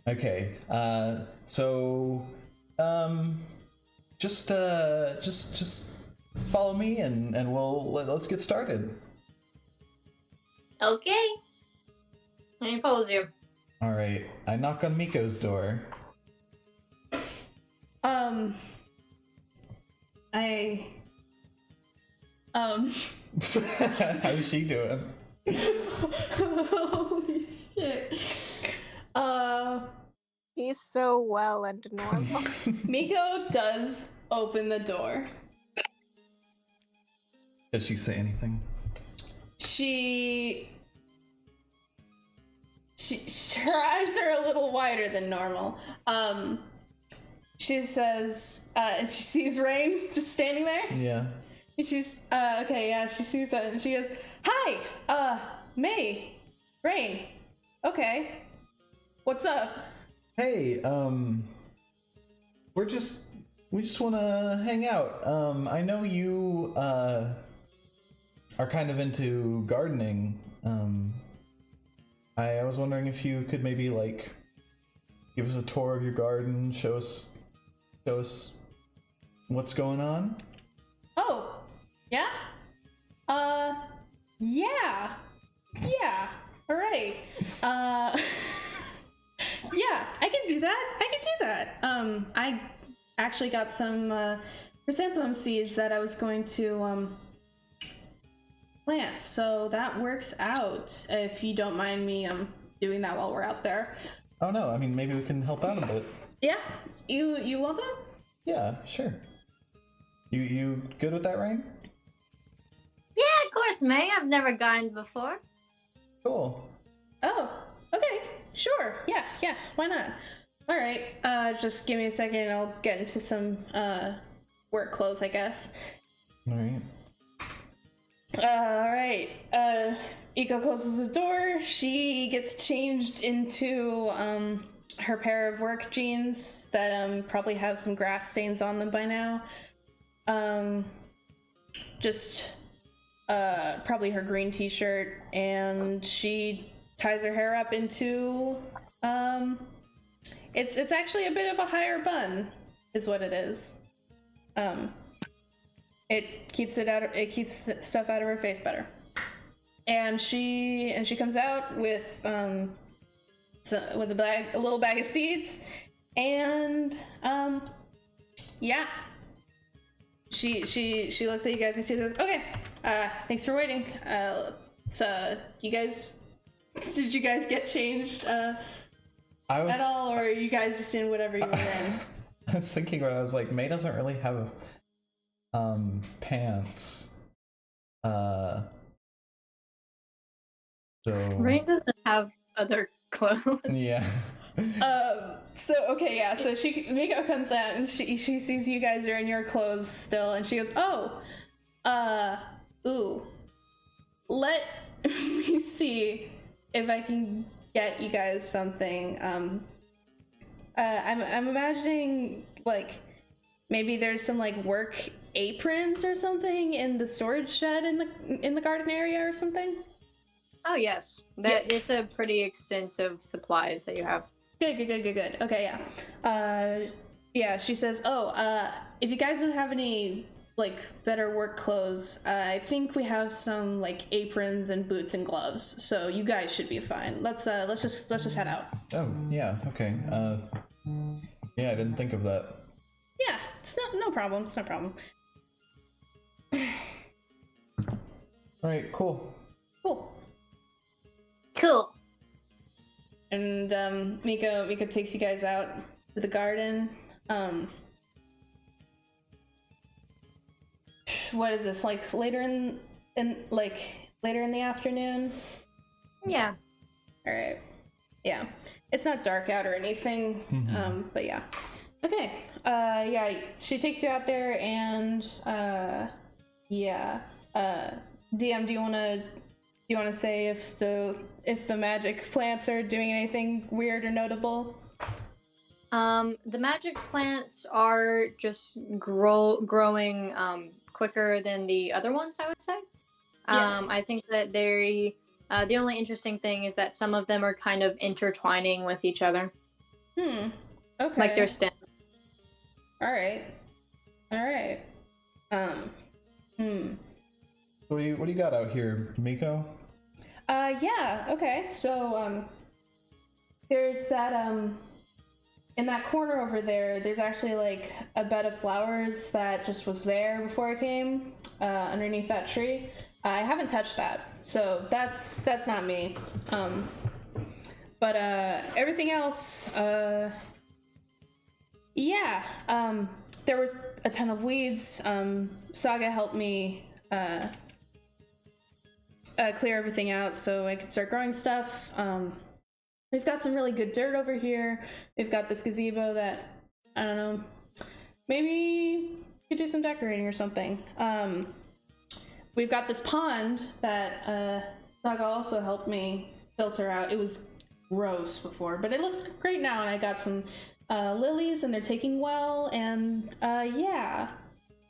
Okay. So, just follow me and let's get started. Okay. And he follows you. All right. I knock on Miko's door. How's she doing? Holy shit. He's so well and normal. Miko does open the door. Does she say anything? Her eyes are a little wider than normal. She says, and she sees Rain just standing there. Yeah. And she's, okay, yeah, she sees that and she goes, "Hi, May, Rain, okay, what's up?" Hey, we just want to hang out. I know you are kind of into gardening. I was wondering if you could maybe like give us a tour of your garden, show us what's going on? Oh, yeah? Yeah. Yeah. All right. Yeah, I can do that. I actually got some chrysanthemum seeds that I was going to plant, so that works out. If you don't mind me doing that while we're out there. Oh no, I mean maybe we can help out a bit. Yeah, you want that? Yeah, sure. You good with that, Rain? Yeah, of course, May. I've never gardened before. Cool. Oh, okay, sure. Yeah, why not? All right, just give me a second. I'll get into some work clothes, I guess. All right. All right. Iko closes the door. She gets changed into her pair of work jeans that probably have some grass stains on them by now. Just probably her green t-shirt, and she ties her hair up into it's actually a bit of a higher bun is what it is. It keeps stuff out of her face better. And she comes out with a little bag of seeds, and yeah. She looks at you guys and she says, "Okay, thanks for waiting. You guys, did you guys get changed at all, or are you guys just in whatever you were in?" I was thinking when I was like, May doesn't really have pants. So Rain doesn't have other clothes. yeah. So okay, yeah. So Miko comes out and she sees you guys are in your clothes still, and she goes, "Oh, let me see if I can get you guys something. I'm imagining like maybe there's some like work aprons or something in the storage shed in the garden area or something." Oh yes, it's a pretty extensive supplies that you have. Good. Okay, yeah. Yeah, she says, if you guys don't have any, like, better work clothes, I think we have some, like, aprons and boots and gloves, so you guys should be fine. Let's just head out. Oh, yeah, okay. Yeah, I didn't think of that. Yeah, it's no problem. It's no problem. Alright, cool. Cool. And Miko takes you guys out to the garden. What is this, like later in the afternoon? Yeah. All right. Yeah. It's not dark out or anything. But yeah. Okay. Yeah, she takes you out there, and yeah. DM, do you want to say if the magic plants are doing anything weird or notable? The magic plants are just growing quicker than the other ones, I would say. Yeah. I think that the only interesting thing is that some of them are kind of intertwining with each other. Okay. Like their stems. All right. What do you got out here, Miko? Yeah, okay. So, there's that, in that corner over there, there's actually, like, a bed of flowers that just was there before I came, underneath that tree. I haven't touched that, so that's not me. But, everything else, yeah, there was a ton of weeds. Saga helped me, clear everything out so I could start growing stuff. We've got some really good dirt over here. We've got this gazebo that, I don't know, maybe we could do some decorating or something. We've got this pond that Saga also helped me filter out. It was gross before, but it looks great now, and I got some lilies, and they're taking well, and yeah.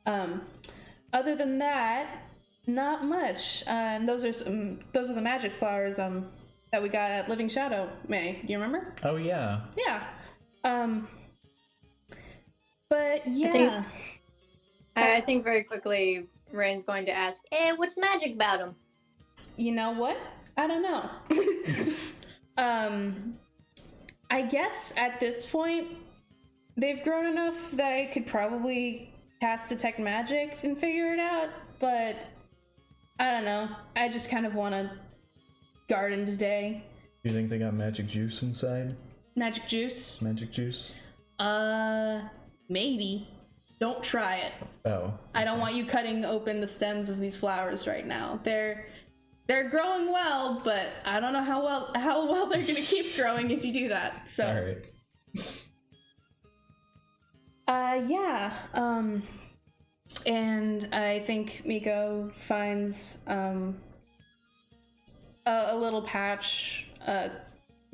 Other than that, not much. And those are the magic flowers that we got at Living Shadow. May, do you remember? Oh yeah. Yeah. But yeah. I think very quickly Rain's going to ask, what's magic about him? You know what? I don't know. I guess at this point, they've grown enough that I could probably cast Detect Magic and figure it out, but I don't know. I just kind of want to garden today. You think they got magic juice inside? Magic juice? Magic juice? Maybe. Don't try it. Oh. I don't want you cutting open the stems of these flowers right now. They're growing well, but I don't know how well they're gonna keep growing if you do that. So. All right. Yeah. And I think Miko finds a little patch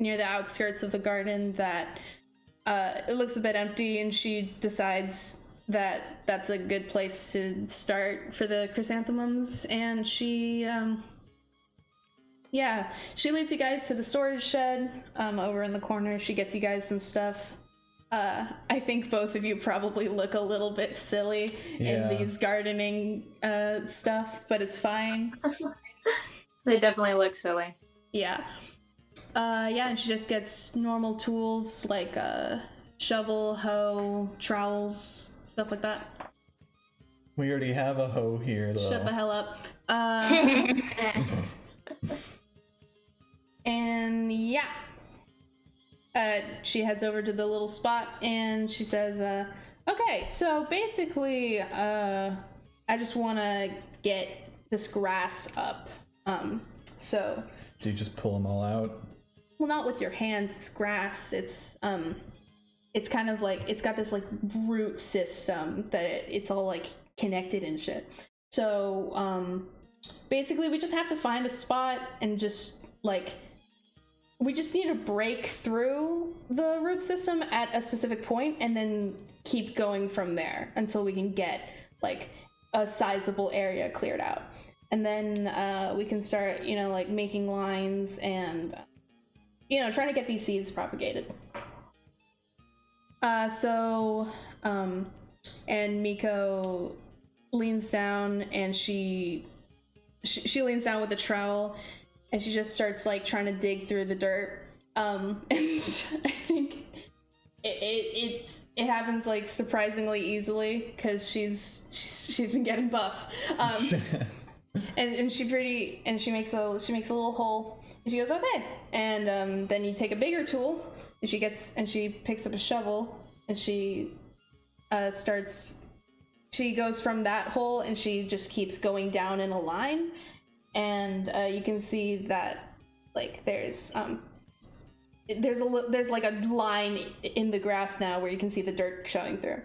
near the outskirts of the garden that it looks a bit empty, and she decides that that's a good place to start for the chrysanthemums, and she she leads you guys to the storage shed over in the corner. She gets you guys some stuff. I think both of you probably look a little bit silly in these gardening stuff, but it's fine. They definitely look silly. Yeah. And she just gets normal tools like shovel, hoe, trowels, stuff like that. We already have a hoe here, though. Shut the hell up. And yeah. She heads over to the little spot and she says, okay, so basically, I just want to get this grass up. So. Do you just pull them all out? Well, not with your hands. It's grass. It's kind of like, it's got this like root system that it's all like connected and shit. So, basically we just have to find a spot and just like, we just need to break through the root system at a specific point and then keep going from there until we can get like a sizable area cleared out. And then we can start, like making lines and, trying to get these seeds propagated. And Miko leans down and she leans down with a trowel and she just starts like trying to dig through the dirt. And I think it happens like surprisingly easily because she's been getting buff. And she makes a little hole and she goes, okay. And then you take a bigger tool and she picks up a shovel and she goes from that hole and she just keeps going down in a line. And you can see that like there's like a line in the grass now where you can see the dirt showing through.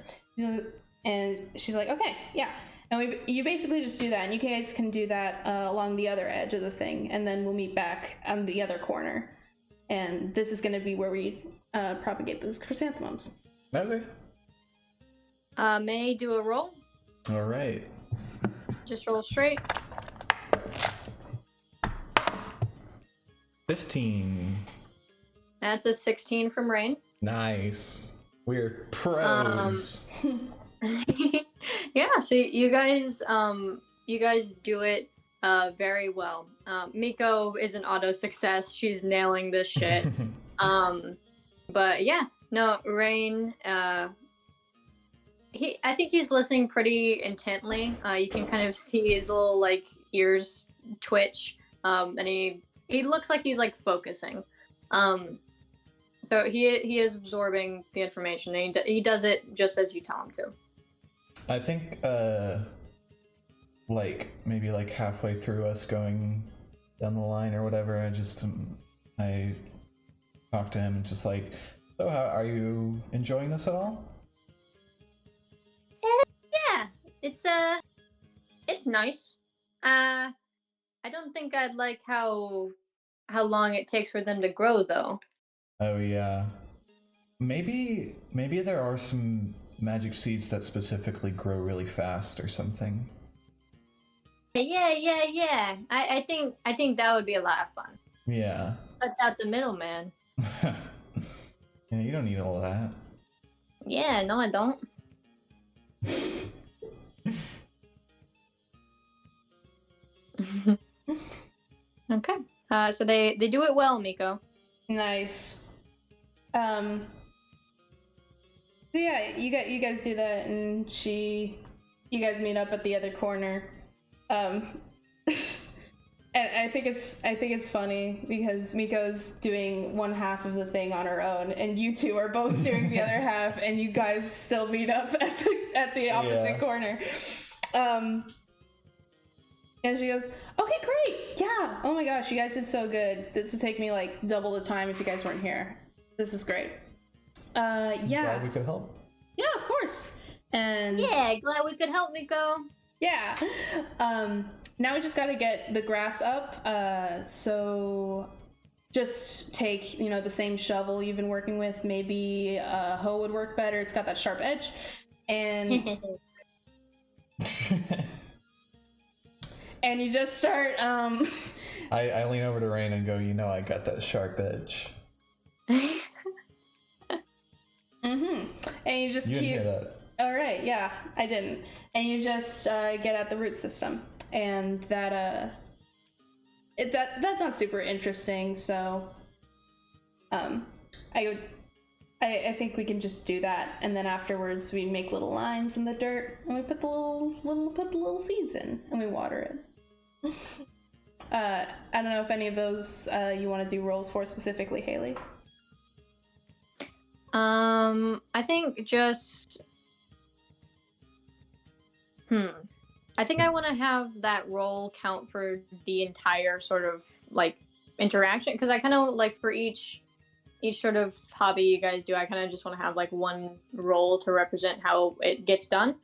And she's like, okay, yeah. And you basically just do that, and you guys can do that along the other edge of the thing, and then we'll meet back on the other corner. And this is going to be where we propagate those chrysanthemums. Okay. May do a roll. All right. Just roll straight. 15. That's a 16 from Rain. Nice. We're pros. Yeah, so you guys do it very well. Miko is an auto success. She's nailing this shit. But yeah, no, Rain, I think he's listening pretty intently. You can kind of see his little like ears twitch. And he looks like he's like focusing. So he is absorbing the information, and he does it just as you tell him to. I think, maybe halfway through us going down the line or whatever, I talk to him and just like, so how are you enjoying this at all? Yeah, it's nice. I don't think I'd like how long it takes for them to grow though. Oh yeah. Maybe there are some magic seeds that specifically grow really fast or something. Yeah. I think that would be a lot of fun. Yeah. Cuts out the middleman. Yeah, you don't need all that. Yeah, no, I don't. Okay. So they do it well, Miko. Nice. So yeah, you guys do that, and you guys meet up at the other corner. And I think it's funny because Miko's doing one half of the thing on her own, and you two are both doing the other half, and you guys still meet up at the opposite corner. And she goes, "Okay, great, yeah. Oh my gosh, you guys did so good. This would take me like double the time if you guys weren't here. This is great. Yeah. Glad we could help. Yeah, of course. And Yeah, glad we could help, Miko. yeah. Now we just gotta get the grass up. So just take, the same shovel you've been working with. Maybe a hoe would work better. It's got that sharp edge. And and you just start I lean over to Rain and go, I got that sharp edge. and you just You didn't keep hear that. all right, yeah, I didn't. And you just get at the root system, and that's not super interesting. So, I think we can just do that, and then afterwards we make little lines in the dirt, and we put the little seeds in, and we water it. I don't know if any of those you want to do rolls for specifically, Haley. I think just I think I want to have that roll count for the entire sort of like interaction, because I kind of like for each sort of hobby you guys do, I kind of just want to have like one roll to represent how it gets done.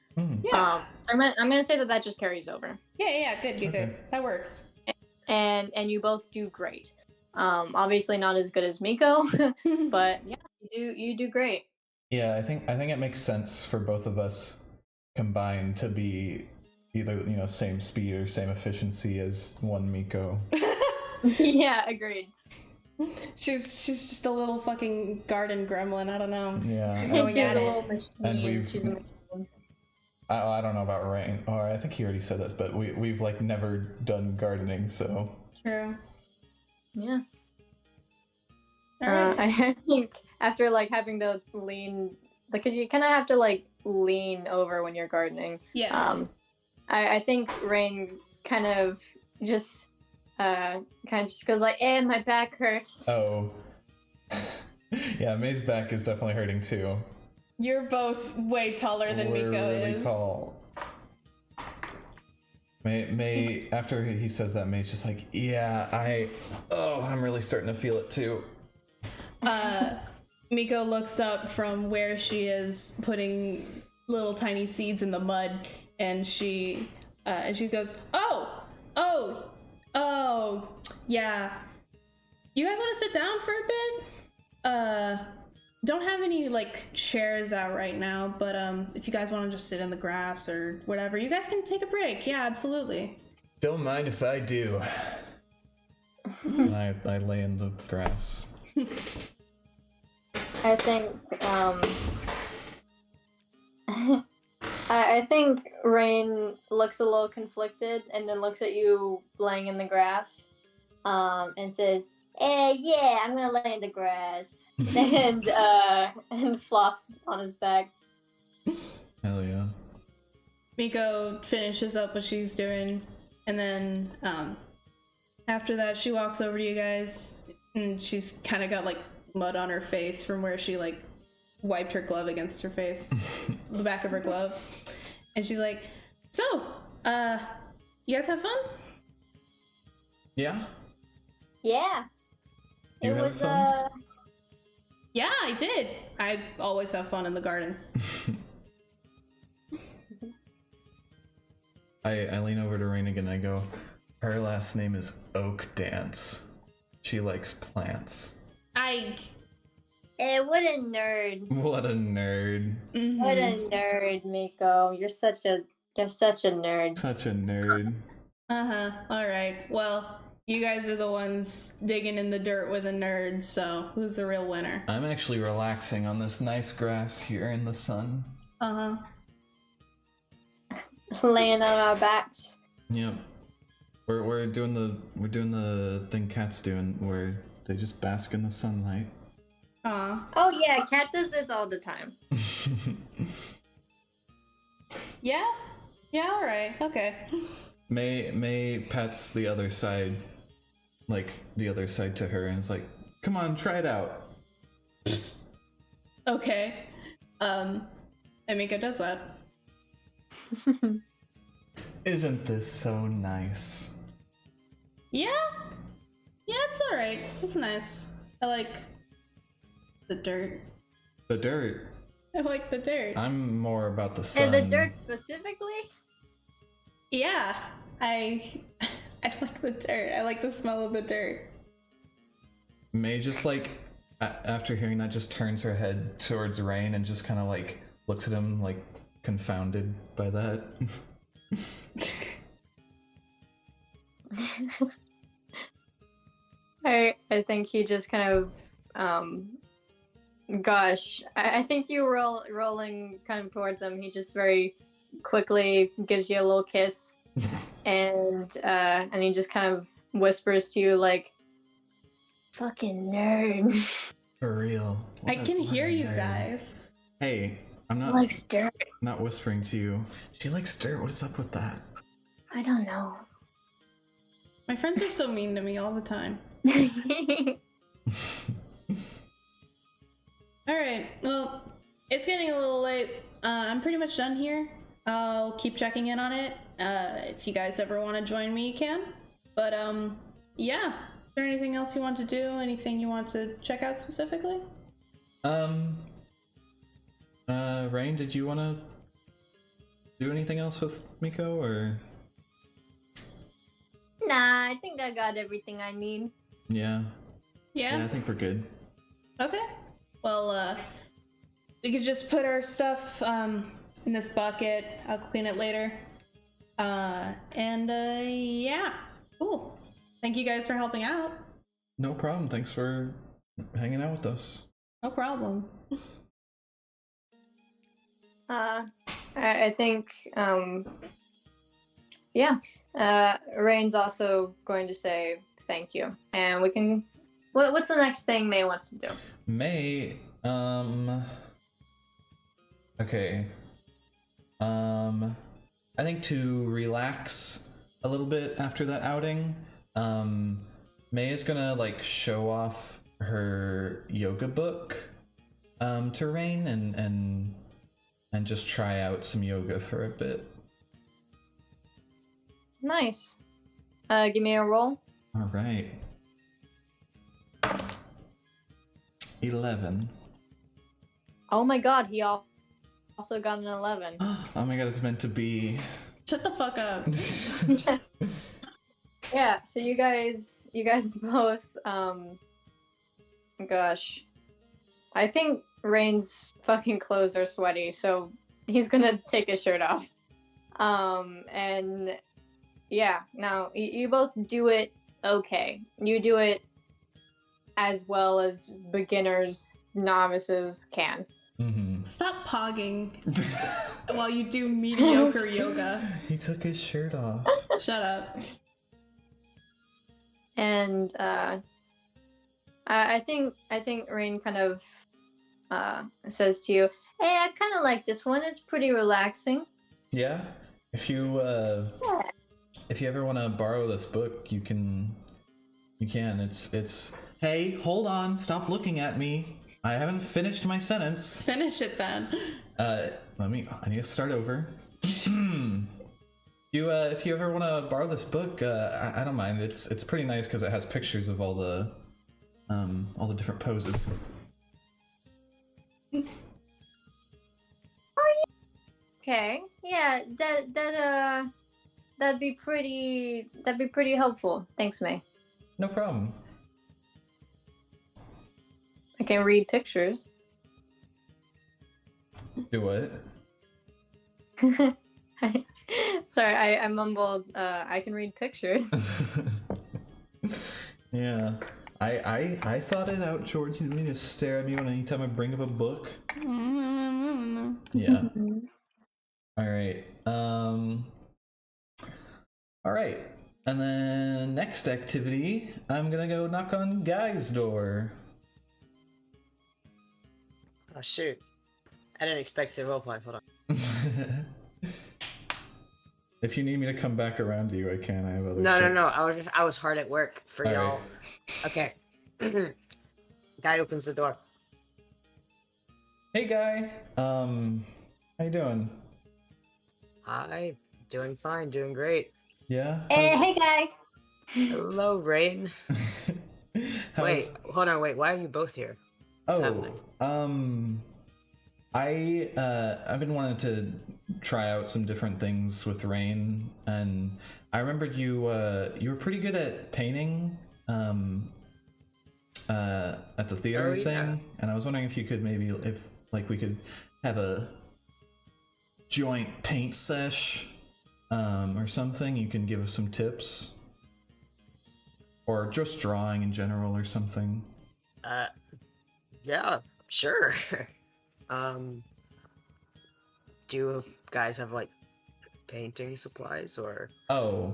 Yeah. I'm gonna say that just carries over. Yeah, good. Okay. That works. And you both do great. Obviously not as good as Miko, but yeah, you do great. Yeah, I think it makes sense for both of us combined to be either same speed or same efficiency as one Miko. Yeah, agreed. She's just a little fucking garden gremlin. I don't know. Yeah. She's She's going at a it. little machine. And we've- She's a machine. I don't know about Rain, or I think he already said this, but we've like never done gardening, so True. Yeah. Alright. I think after like having to lean, because you kind of have to like lean over when you're gardening. Yes. I think Rain kind of just goes like, my back hurts. oh. Yeah, May's back is definitely hurting too. You're both way taller than We're Miko really is. tall. May after he says that, May's just like, yeah, I'm really starting to feel it too. Miko looks up from where she is putting little tiny seeds in the mud, and she goes, oh, yeah. You guys want to sit down for a bit? Don't have any like chairs out right now, but if you guys want to just sit in the grass or whatever, you guys can take a break. Yeah, absolutely. Don't mind if I do. I lay in the grass. I think I think Rain looks a little conflicted and then looks at you laying in the grass, and says, yeah, I'm gonna lay in the grass. and flops on his back. Hell yeah. Miko finishes up what she's doing, and then after that she walks over to you guys, and she's kind of got like mud on her face from where she like wiped her glove against her face, the back of her glove, and she's like, so you guys have fun? Yeah? Yeah. You It have was fun? Yeah, I did. I always have fun in the garden. I lean over to Rain again and I go, her last name is Oak Dance. She likes plants. what a nerd. What a nerd. Mhm. What a nerd, Miko. You're such a nerd. Such a nerd. Uh-huh. All right. Well, You guys are the ones digging in the dirt with the nerds, so who's the real winner? I'm actually relaxing on this nice grass here in the sun. Uh-huh. Laying on our backs. Yep. We're doing the thing cats doing where they just bask in the sunlight. Aw. Oh yeah, Cat does this all the time. Yeah? Yeah, alright. Okay. May pets the other side, like the other side to her, and is like, "Come on, try it out." Okay. Emika does that. Isn't this so nice? Yeah? Yeah, it's alright. It's nice. I like the dirt. The dirt. I like the dirt. I'm more about the sun. And the dirt specifically? Yeah. I like the dirt. I like the smell of the dirt. May just like after hearing that just turns her head towards Rain and just kind of like looks at him like confounded by that. I think he just kind of gosh, I think you rolling kind of towards him. He just very quickly gives you a little kiss, and he just kind of whispers to you like, "Fucking nerd." For real. I can hear you nerd. guys. Hey, I'm not Likes dirt. not whispering to you. She likes dirt. What's up with that? I don't know. My friends are so mean to me all the time. Alright, well, it's getting a little late. I'm pretty much done here. I'll keep checking in on it. If you guys ever want to join me, you can. But, yeah. Is there anything else you want to do? Anything you want to check out specifically? Rain, did you want to do anything else with Miko, or? Nah, I think I got everything I need. Yeah. Yeah? Yeah, I think we're good. Okay. Well, we could just put our stuff, in this bucket. I'll clean it later. Yeah. Cool. Thank you guys for helping out. No problem. Thanks for hanging out with us. No problem. I think, yeah. Rain's also going to say thank you, and we can. What's the next thing May wants to do? May, okay. I think to relax a little bit after that outing, May is gonna like show off her yoga book, to Rain and just try out some yoga for a bit. Nice. Give me a roll. All right. 11. Oh my god, he also got an 11. Oh my god, it's meant to be. Shut the fuck up. Yeah, so you guys both, gosh. I think Rain's fucking clothes are sweaty, so he's gonna take his shirt off. And yeah, now you both do it okay. You do it as well as beginners, novices can. Mm-hmm. Stop pogging while you do mediocre yoga. He took his shirt off. Shut up. And I think Rain kind of says to you, "Hey, I kind of like this one. It's pretty relaxing." Yeah. If you ever want to borrow this book, you can. It's. Hey, hold on! Stop looking at me. I haven't finished my sentence. Finish it then. I need to start over. If you ever want to borrow this book, I don't mind. It's pretty nice because it has pictures of all the different poses. Okay, yeah, that'd be pretty helpful. Thanks, May. No problem. I can read pictures. Do what? Sorry, I mumbled. I can read pictures. Yeah. I thought it out, George. You didn't mean to stare at me when anytime I bring up a book. Yeah. All right. All right. And then next activity, I'm gonna go knock on Guy's door. Oh shoot! I didn't expect to roleplay. Hold on. If you need me to come back around to you, I can. I have other No, shit. no, no. I was hard at work for All y'all. right. Okay. Guy opens the door. Hey, Guy. How you doing? Hi. Doing fine. Doing great. Yeah. Hey, guy. Hello, Rain. How's... Wait. Hold on. Wait. Why are you both here? What's happening? I've been wanting to try out some different things with Rain, and I remembered you were pretty good at painting at the theater Oh, yeah. thing, and I was wondering if you could maybe we could have a joint paint sesh or something. You can give us some tips, or just drawing in general or something. Yeah. Sure. Do you guys have like painting supplies, or Oh, are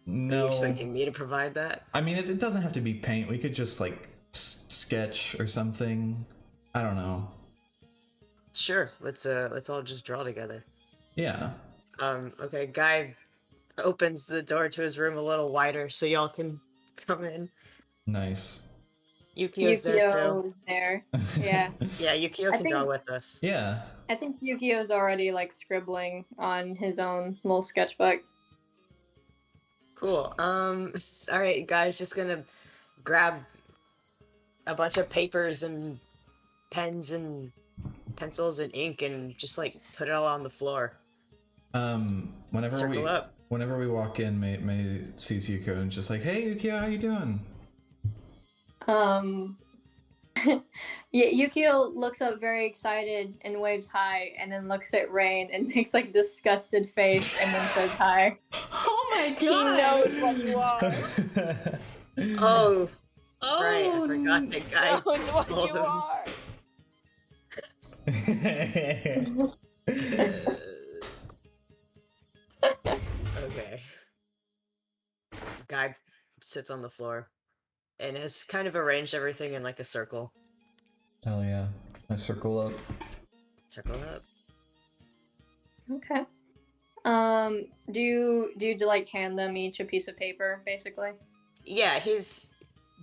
no. you expecting me to provide that? I mean, it doesn't have to be paint. We could just like sketch or something. I don't know. Sure. Let's all just draw together. Yeah. Okay. Guy opens the door to his room a little wider so y'all can come in. Nice. Yukio's there too. Yukio's there. Yeah. Yeah, Yukio I can draw think- with us. Yeah. I think Yukio's already like scribbling on his own little sketchbook. Cool. All right, guys, just gonna grab a bunch of papers and pens and pencils and ink and just like put it all on the floor. Circle up. Whenever we walk in, May sees Yukio and just like, "Hey, Yukio, how you doing?" Yeah, Yukio looks up very excited and waves hi, and then looks at Rain and makes like disgusted face, and then says hi. Oh my He god! knows what you are. Oh, Oh, right. I forgot the guy Knows what told you him. are. Okay. Guy sits on the floor and has kind of arranged everything in like a circle. Hell yeah! I circle up. Circle up. Okay. Do you like hand them each a piece of paper, basically? Yeah,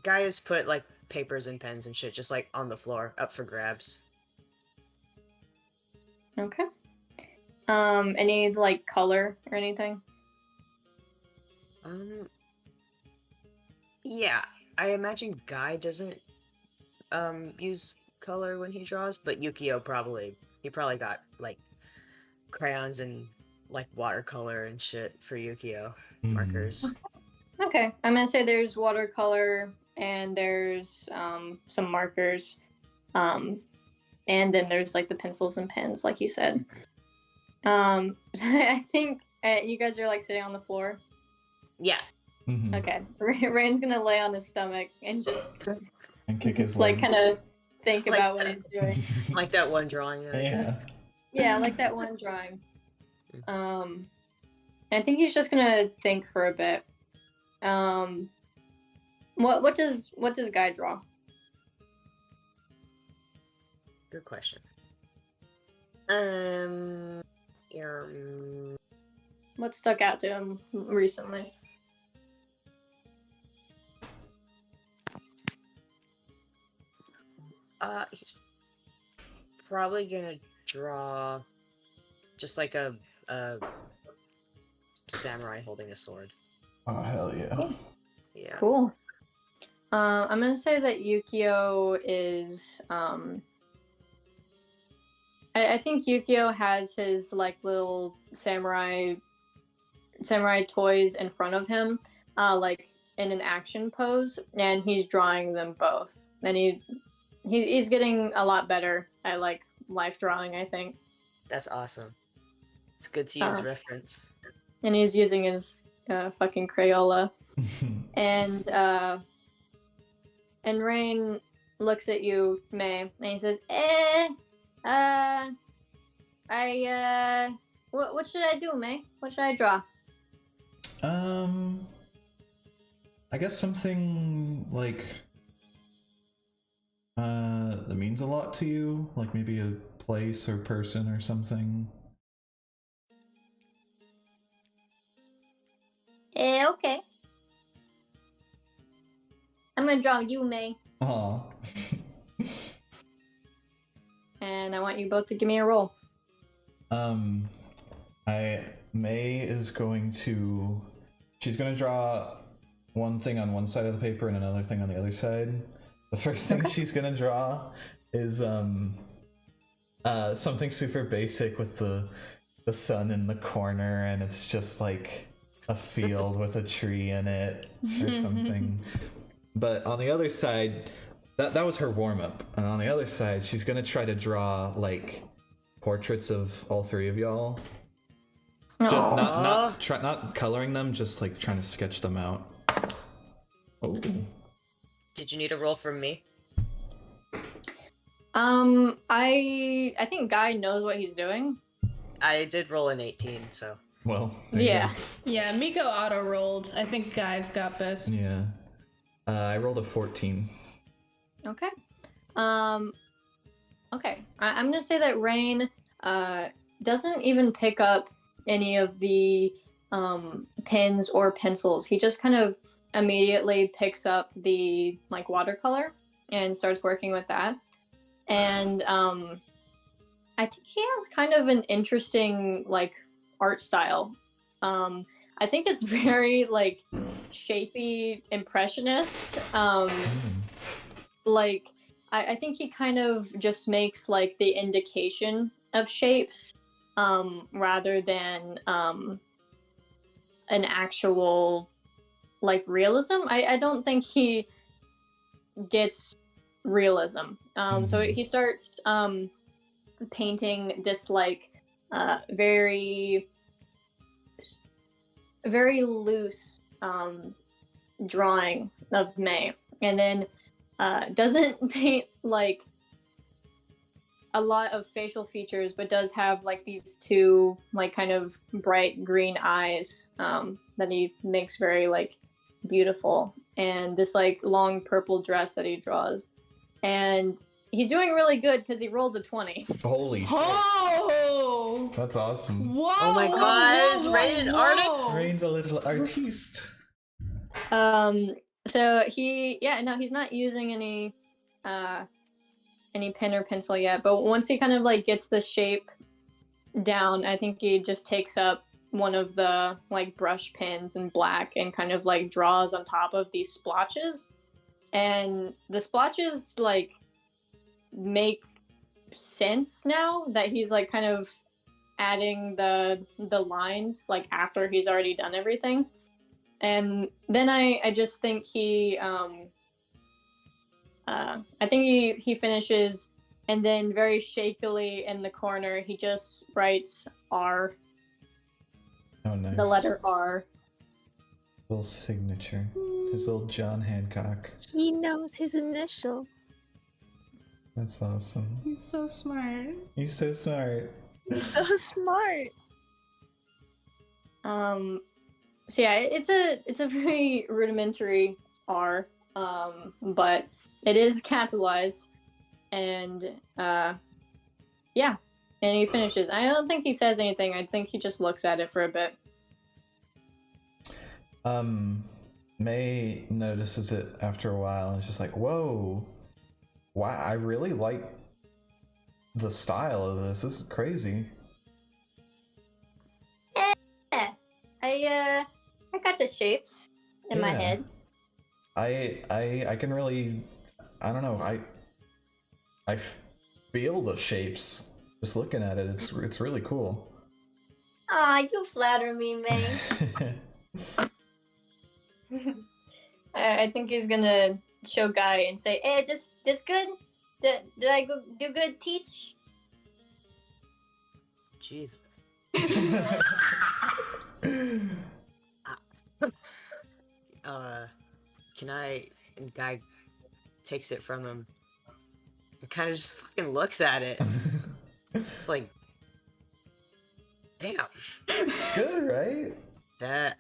Guy has put like papers and pens and shit just like on the floor, up for grabs. Okay. Any like color or anything? Yeah, I imagine Guy doesn't use color when he draws, but Yukio probably got like crayons and like watercolor and shit for Yukio. Markers. Okay, I'm gonna say there's watercolor and there's some markers, and then there's like the pencils and pens, like you said. I think you guys are like sitting on the floor. Yeah. Mhm. Okay, Rain's gonna lay on his stomach and just And kick his like legs. kind of think Like about what that. he's doing. Like that one drawing that I did. Yeah. Yeah, like that one drawing. I think he's just gonna think for a bit. What does Guy draw? Good question. What stuck out to him recently? He's probably gonna draw just like a samurai holding a sword. Oh hell yeah! Yeah. Cool. I'm gonna say that Yukio is I think Yukio has his like little samurai toys in front of him, like in an action pose, and he's drawing them both. And he's getting a lot better at like life drawing, I think. That's awesome. It's good to use reference. And he's using his fucking Crayola. And And Rain looks at you, May, and he says, what should I do, May? What should I draw? I guess something like that means a lot to you, like maybe a place or person or something. Okay. I'm gonna draw you, May. Aw. And I want you both to give me a roll. May is going to, she's gonna draw one thing on one side of the paper and another thing on the other side. The first thing she's gonna draw is something super basic with the sun in the corner, and it's just like a field with a tree in it or something. But on the other side, that was her warm-up, and on the other side she's gonna try to draw like portraits of all three of y'all. Not coloring them, just like trying to sketch them out. Oh. Did you need a roll from me? I think Guy knows what he's doing. I did roll an 18, so. Well. there you Yeah. go. Yeah, Miko auto rolled. I think Guy's got this. Yeah. I rolled a 14. Okay. Okay. I'm gonna say that Rain doesn't even pick up any of the pens or pencils. He just kind of immediately picks up the like watercolor and starts working with that. And I think he has kind of an interesting like art style. I think it's very like shapy impressionist. Like I think he kind of just makes like the indication of shapes rather than an actual like realism. I don't think he gets realism. So he starts painting this like very loose drawing of May, and then doesn't paint like a lot of facial features, but does have like these two like kind of bright green eyes that he makes very like beautiful, and this like long purple dress that he draws, and he's doing really good because he rolled a 20. Holy shit. Oh! That's awesome. Whoa! Oh my gosh, Rain, an artist? Rain's a little artiste. So he's not using any pen or pencil yet, but once he kind of like gets the shape down, I think he just takes up one of the like brush pens in black and kind of like draws on top of these splotches, and the splotches like make sense now that he's like kind of adding the lines like after he's already done everything. And then I just think he he finishes, and then very shakily in the corner he just writes R. Oh, nice. The letter R. Little signature. His little John Hancock. He knows his initial. That's awesome. He's so smart. He's so smart. He's so smart. So yeah, it's a very rudimentary R, but it is capitalized, and yeah, and he finishes. I don't think he says anything. I think he just looks at it for a bit. May notices it after a while and is just like, whoa, wow, I really like the style of this. This is crazy. I got the shapes in my Yeah. head. I can really, I don't know, I feel the shapes just looking at it. It's really cool. Aw, you flatter me, May. I think he's gonna show Guy and say, "Hey, this good? Did I do good? Teach?" Jesus. Can I, and Guy takes it from him. And kind of just fucking looks at it. It's like, damn. It's good, right? That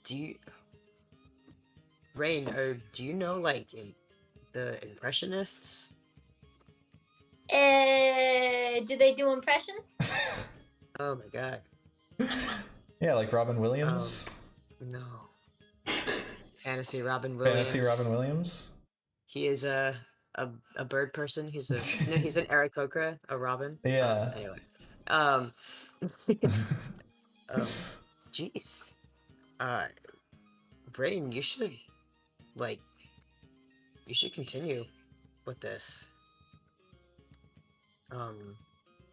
do you, Rain? Or do you know like the Impressionists? Do they do impressions? Oh my god. Yeah, like Robin Williams. No. Fantasy Robin Williams. Fantasy Robin Williams. He is a bird person. He's a no, he's an Aarakocra, a robin. Yeah. Anyway. Jeez. Brain, you should continue with this.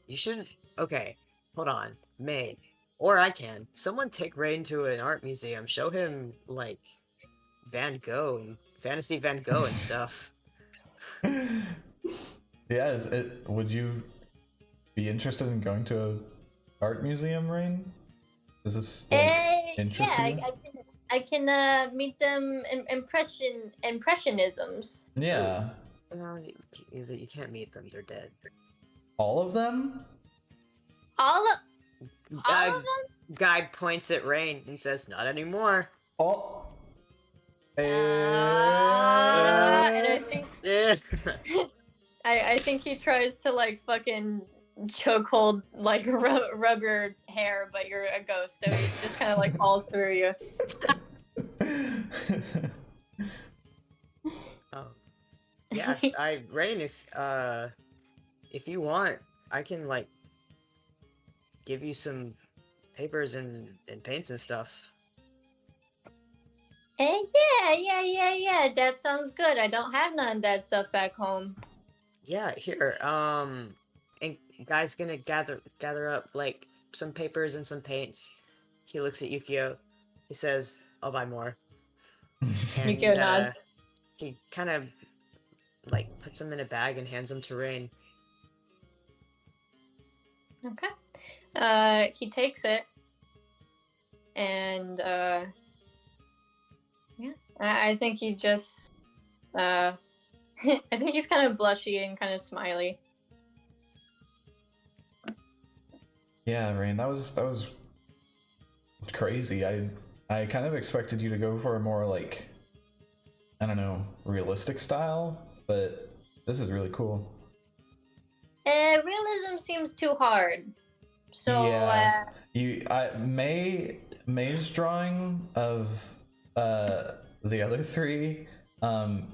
You should. Okay, hold on, May, or I can. Someone take Rain to an art museum. Show him like Van Gogh and Fantasy Van Gogh and stuff. Yeah, would you be interested in going to a art museum, Rain? Does this interest you? I can meet them impressionisms. Yeah. No, you can't meet them. They're dead. All of them? All of them? Guy points at Rain and says, "Not anymore." Oh. And I think Eh. I think he tries to like fucking chokehold like rub your hair, but you're a ghost, so he just kind of like falls through you. Oh. Yeah, Rain, if you want, I can like give you some papers and paints and stuff. Yeah. That sounds good. I don't have none of that stuff back home. Yeah, here. And guy's gonna gather up like some papers and some paints. He looks at Yukio. He says, "I'll buy more." And, Yukio nods. He kind of like puts them in a bag and hands them to Rain. Okay. He takes it, and yeah, I think he just I think he's kind of blushy and kind of smiley. Yeah, Rain, that was crazy. I kind of expected you to go for a more like, I don't know, realistic style, but this is really cool. Realism seems too hard. So yeah, May's drawing of the other three,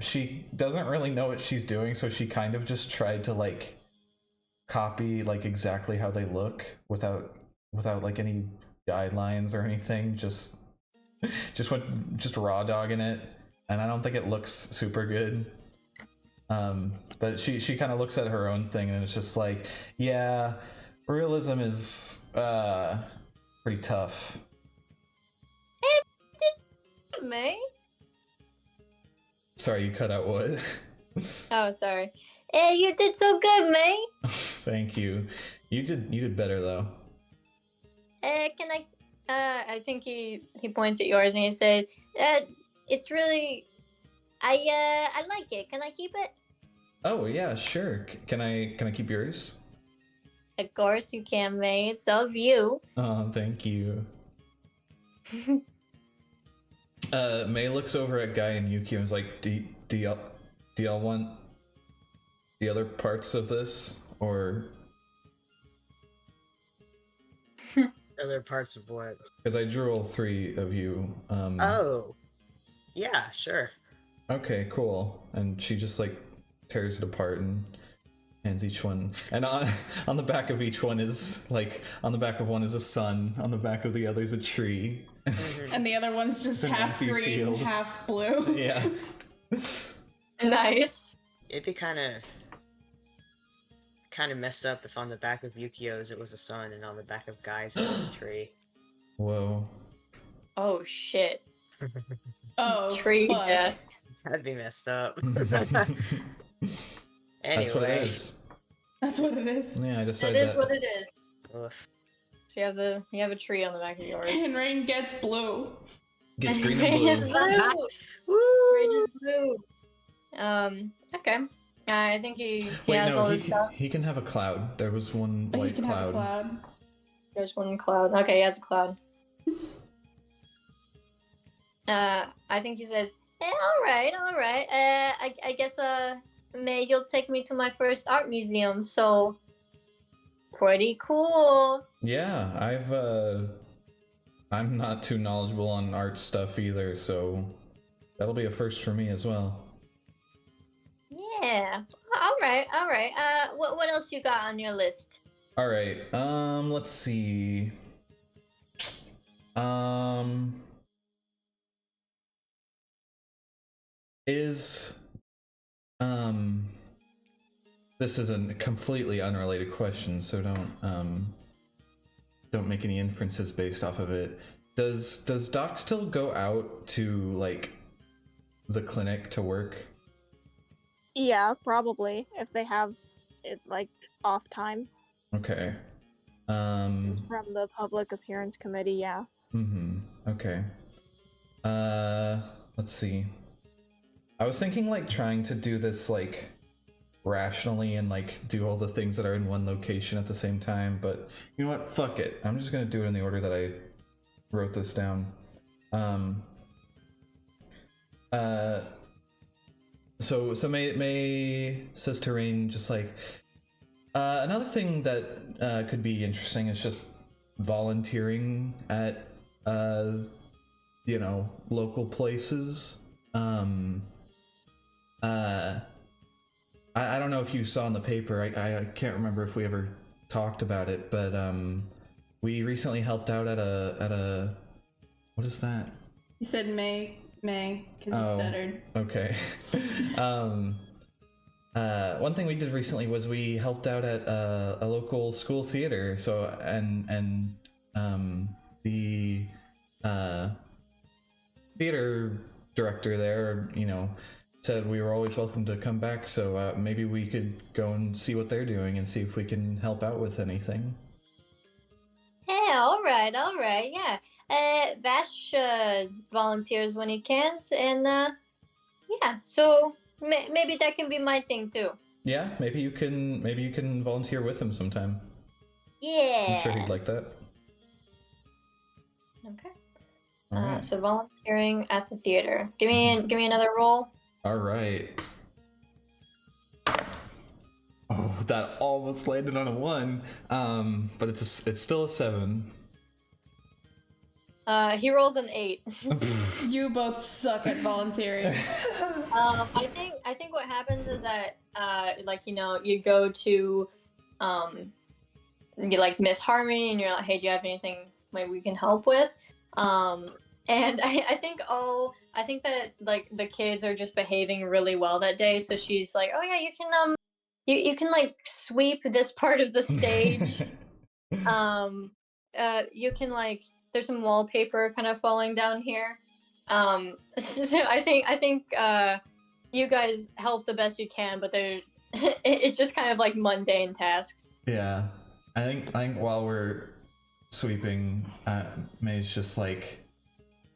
she doesn't really know what she's doing, so she kind of just tried to like copy like exactly how they look without like any guidelines or anything. Just raw dogging it, and I don't think it looks super good. But she kind of looks at her own thing, and it's just like, yeah, realism is pretty tough. May? Sorry, you cut out what? Oh, sorry. You did so good, May. Thank you. You did better though. Can I think he points at yours and he said, it's really, I like it. Can I keep it? Oh yeah, sure. Can I keep yours? Of course you can, May. It's of you. Oh, thank you. May looks over at Guy and Yuki and is like, do y'all want the other parts of this, or Other parts of what? because I drew all three of you. Oh, yeah, sure. Okay, cool. And she just like tears it apart and hands each one. And on the back of each one is like, on the back of one is a sun. On the back of the other is a tree. And the other one's just An half empty green, field. half blue. Yeah. Nice. It'd be kind of messed up if on the back of Yukio's it was a sun and on the back of Guy's it was a tree. Whoa. Oh shit. Oh, Tree fuck. death. That'd be messed up. That's what it Anyway, is. That's what it is. Yeah, I It decided is that. what it is. oof. So you have a tree on the back of yours. And Rain gets blue. Gets And green Rain and is blue. blue. Woo! Rain is blue. Okay. I think he Wait, has no, all his stuff. he can have a cloud. There was one Oh, he white can have a cloud. cloud. There's one cloud. Okay, he has a cloud. I think he says, all right. I guess, May, you'll take me to my first art museum, so pretty cool. Yeah, I'm not too knowledgeable on art stuff either, so that'll be a first for me as well. Yeah. All right. What else you got on your list? All right. Let's see. Is this is a completely unrelated question, so don't make any inferences based off of it. Does Doc still go out to like the clinic to work? Yeah, probably if they have it like off time Okay. from the public appearance committee. Yeah. Okay. Let's see. I was thinking like trying to do this like rationally and like do all the things that are in one location at the same time, but you know what? Fuck it. I'm just gonna do it in the order that I wrote this down. So May says to Rain just like another thing that could be interesting is just volunteering at local places. I don't know if you saw in the paper. I can't remember if we ever talked about it, but we recently helped out at a what is that? You said May, because he stuttered. Okay. One thing we did recently was we helped out at a local school theater. So and the theater director there, said we were always welcome to come back. So maybe we could go and see what they're doing and see if we can help out with anything. Yeah, all right, yeah. Vash volunteers when he can, and yeah. So maybe that can be my thing too. Yeah, maybe you can volunteer with him sometime. Yeah. I'm sure he'd like that. Okay. All right. So volunteering at the theater. Give me another roll. All right. Oh, that almost landed on a 1. But it's still a 7. He rolled an 8. You both suck at volunteering. I think what happens is that you go to you like Miss Harmony and you're like, hey, do you have anything maybe we can help with? And I think that like the kids are just behaving really well that day, so she's like, oh yeah, you can like sweep this part of the stage. You can like there's some wallpaper kind of falling down here. So I think you guys help the best you can, but it's just kind of like mundane tasks. Yeah, I think while we're sweeping, May's just like,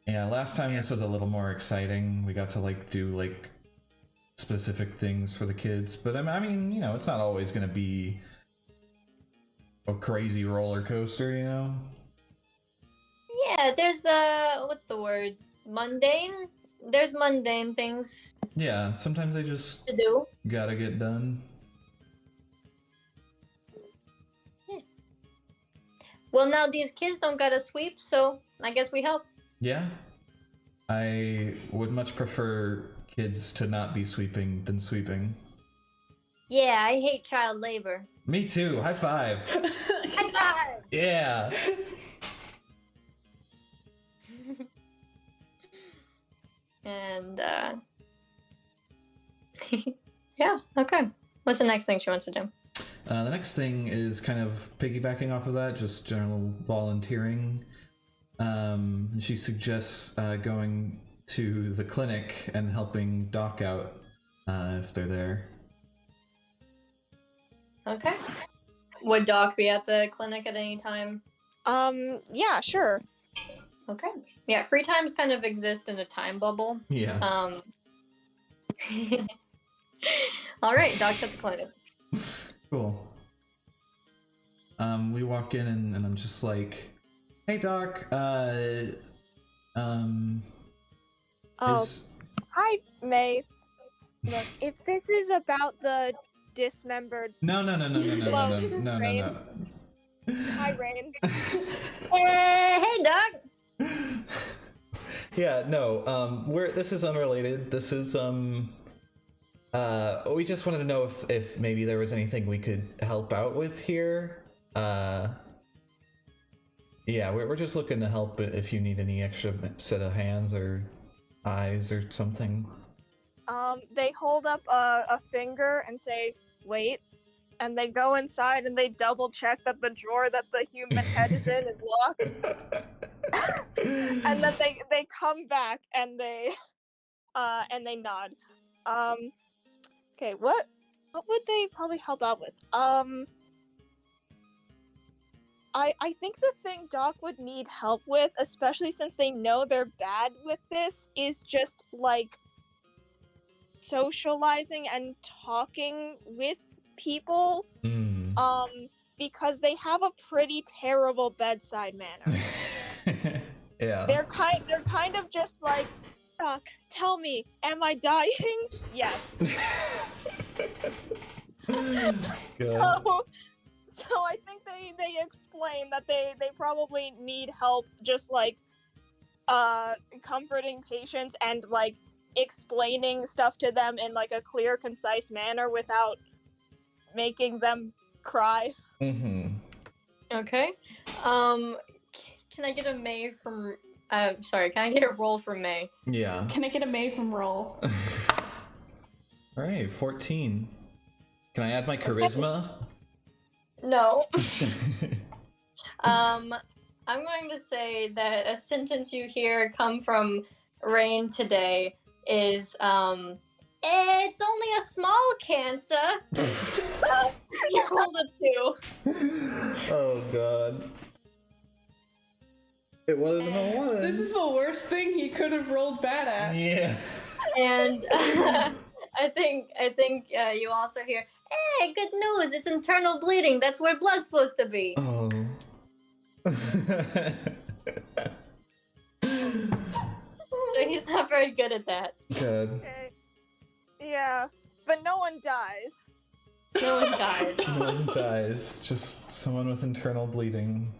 yeah, last time this was a little more exciting. We got to like do like specific things for the kids, but I mean, it's not always gonna be a crazy roller coaster, Yeah, there's what's the word? Mundane? There's mundane things Yeah, sometimes they just to do. gotta get done. Yeah. Well, now these kids don't gotta sweep, so I guess we helped. Yeah. I would much prefer kids to not be sweeping than sweeping. Yeah, I hate child labor. Me too. High five. High five! Yeah. And yeah, okay. What's the next thing she wants to do? The next thing is kind of piggybacking off of that, just general volunteering. She suggests going to the clinic and helping Doc out if they're there. Okay. Would Doc be at the clinic at any time? Yeah, sure. Okay. Yeah, free times kind of exist in a time bubble. Yeah. All right, Doc's at the clinic. Cool. We walk in and I'm just like, "Hey, Doc. Oh, is hi, May. Look, if this is about the dismembered no. Rain. Hi, Rain. Hey, Doc. Yeah, no. This is unrelated. This is we just wanted to know if maybe there was anything we could help out with here. Yeah, we're just looking to help if you need any extra set of hands or eyes or something. They hold up a finger and say, "Wait," and they go inside and they double check that the drawer that the human head is in is locked. And then they come back and they nod. Okay, what would they probably help out with? I think the thing Doc would need help with, especially since they know they're bad with this, is just like socializing and talking with people. Because they have a pretty terrible bedside manner. Yeah. They're kind of just like, Doc, tell me, am I dying? Yes. Good. So I think they explain that they probably need help just like comforting patients and like explaining stuff to them in like a clear, concise manner without making them cry. Okay. Can I get a May from? Sorry. Can I get a roll from May? Yeah. Can I get a May from roll? All right, 14. Can I add my charisma? No. I'm going to say that a sentence you hear come from Rain today is, it's only a small cancer. You rolled a 2. Oh god. It wasn't a 1. This is the worst thing he could have rolled bad at. Yeah. And I think you also hear, hey, good news, it's internal bleeding. That's where blood's supposed to be. Oh. So he's not very good at that. Good. Okay. Yeah, but no one dies. No one dies. No one dies. Just someone with internal bleeding.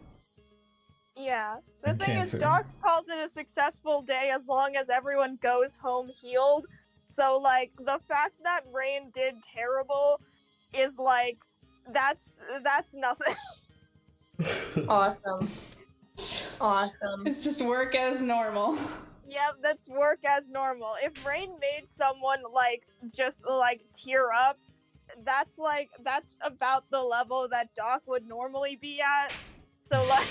Yeah. The And thing cancer. is, Doc calls it a successful day as long as everyone goes home healed. So, like, the fact that Rain did terrible is like, that's nothing. Awesome. Awesome. It's just work as normal. Yep, that's work as normal. If Rain made someone like just like tear up, that's about the level that Doc would normally be at. So like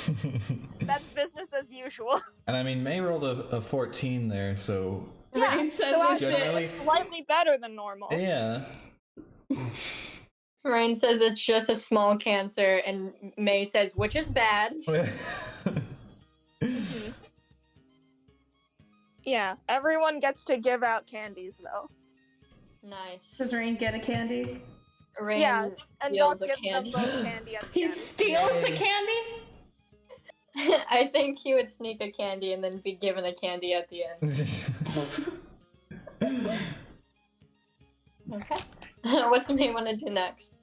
that's business as usual. And I mean, May rolled a 14 there, so Yeah, Rain says so the actually Generally- it's slightly better than normal. yeah. Rain says it's just a small cancer, and May says, which is bad. Mhm. Yeah, everyone gets to give out candies though. Nice. Does Rain get a candy? Rain Yeah, and Doc steals a gives candy. them both candy at the He end. steals the Yay. candy? I think he would sneak a candy and then be given a candy at the end. Okay. What's May want to do next?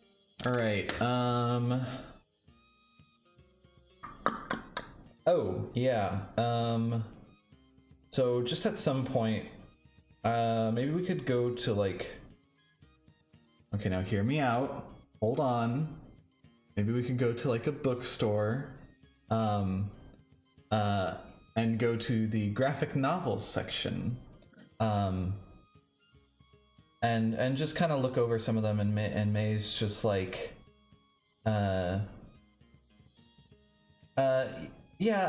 All right. Oh yeah. So just at some point, maybe we could go to like. Okay, now hear me out. Hold on. Maybe we could go to like a bookstore, and go to the graphic novels section, and just kind of look over some of them. And May's just like, yeah,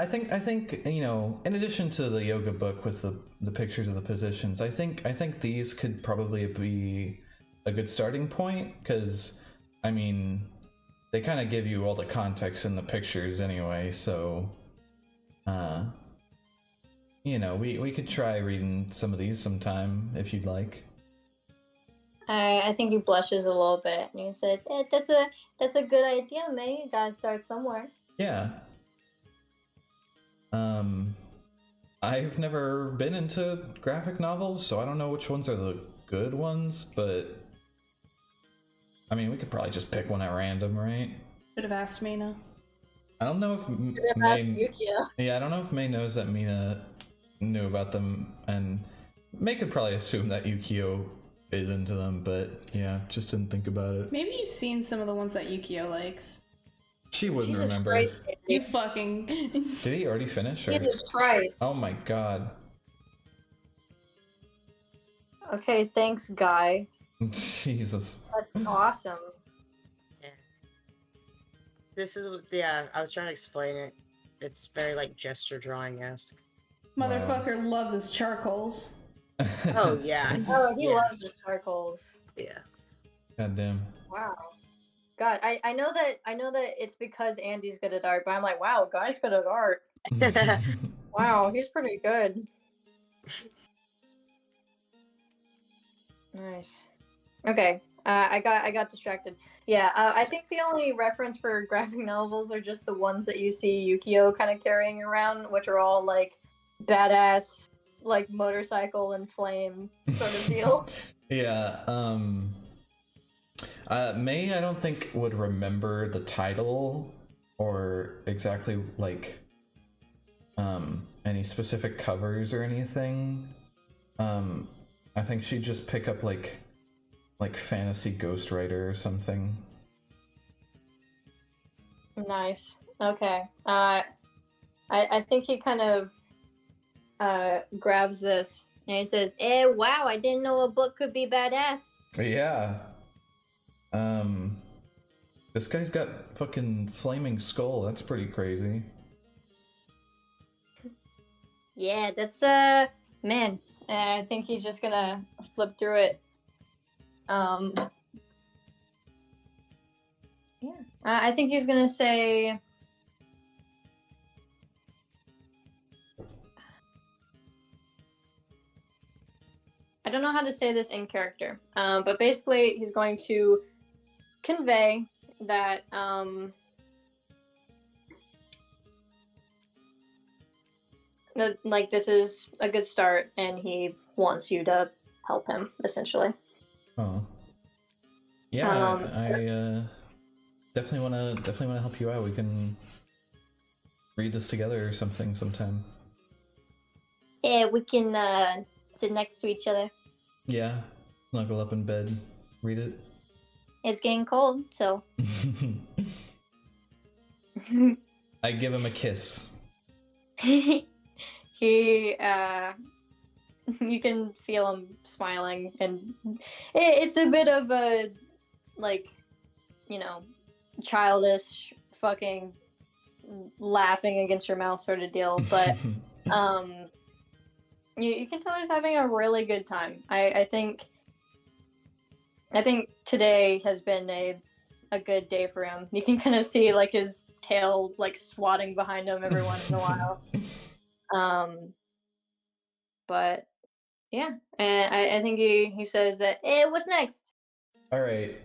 I think you know, in addition to the yoga book with the pictures of the positions, I think these could probably be a good starting point, because I mean, they kind of give you all the context in the pictures anyway, so you know, we could try reading some of these sometime if you'd like. I think he blushes a little bit and he says, that's a good idea, May. You gotta start somewhere. Yeah. I've never been into graphic novels, so I don't know which ones are the good ones, but I mean, we could probably just pick one at random, right? Should have asked Mina. I don't know if Ask May. Yukio. Yeah, I don't know if May knows that Mina knew about them, and May could probably assume that Yukio is into them, but yeah, just didn't think about it. Maybe you've seen some of the ones that Yukio likes. She wouldn't Jesus remember. Christ, You fucking. Did he already finish? Or... Jesus Christ. Oh my god. Okay, thanks, Guy. Jesus. That's awesome. This is I was trying to explain it. It's very like gesture drawing esque. Motherfucker loves his charcoals. Oh yeah. Oh, he Yeah. loves the sparkles. Yeah. God damn. Wow. God, I know that it's because Andy's good at art, but I'm like, wow, Guy's good at art. Wow, he's pretty good. Nice. Okay. I got distracted. Yeah, I think the only reference for graphic novels are just the ones that you see Yukio kind of carrying around, which are all like badass, like motorcycle and flame sort of deals. Yeah, May, I don't think would remember the title or exactly like any specific covers or anything. I think she'd just pick up like fantasy ghostwriter or something. Nice. Okay. I think he kind of grabs this and he says, wow, I didn't know a book could be badass." Yeah. This guy's got fucking flaming skull. That's pretty crazy. Yeah, that's man. I think he's just gonna flip through it. Yeah. I think he's gonna say. I don't know how to say this in character, but basically he's going to convey that that like this is a good start, and he wants you to help him essentially. Oh. Yeah, I definitely wanna help you out. We can read this together or something sometime. Yeah, we can sit next to each other. Yeah, snuggle up in bed, read it. It's getting cold, so. I give him a kiss. he you can feel him smiling, and it's a bit of a like, you know, childish fucking laughing against your mouth sort of deal, but you can tell he's having a really good time. I think today has been a good day for him. You can kind of see like his tail like swatting behind him every once in a while. But yeah, and I think he says that, what's next? All right.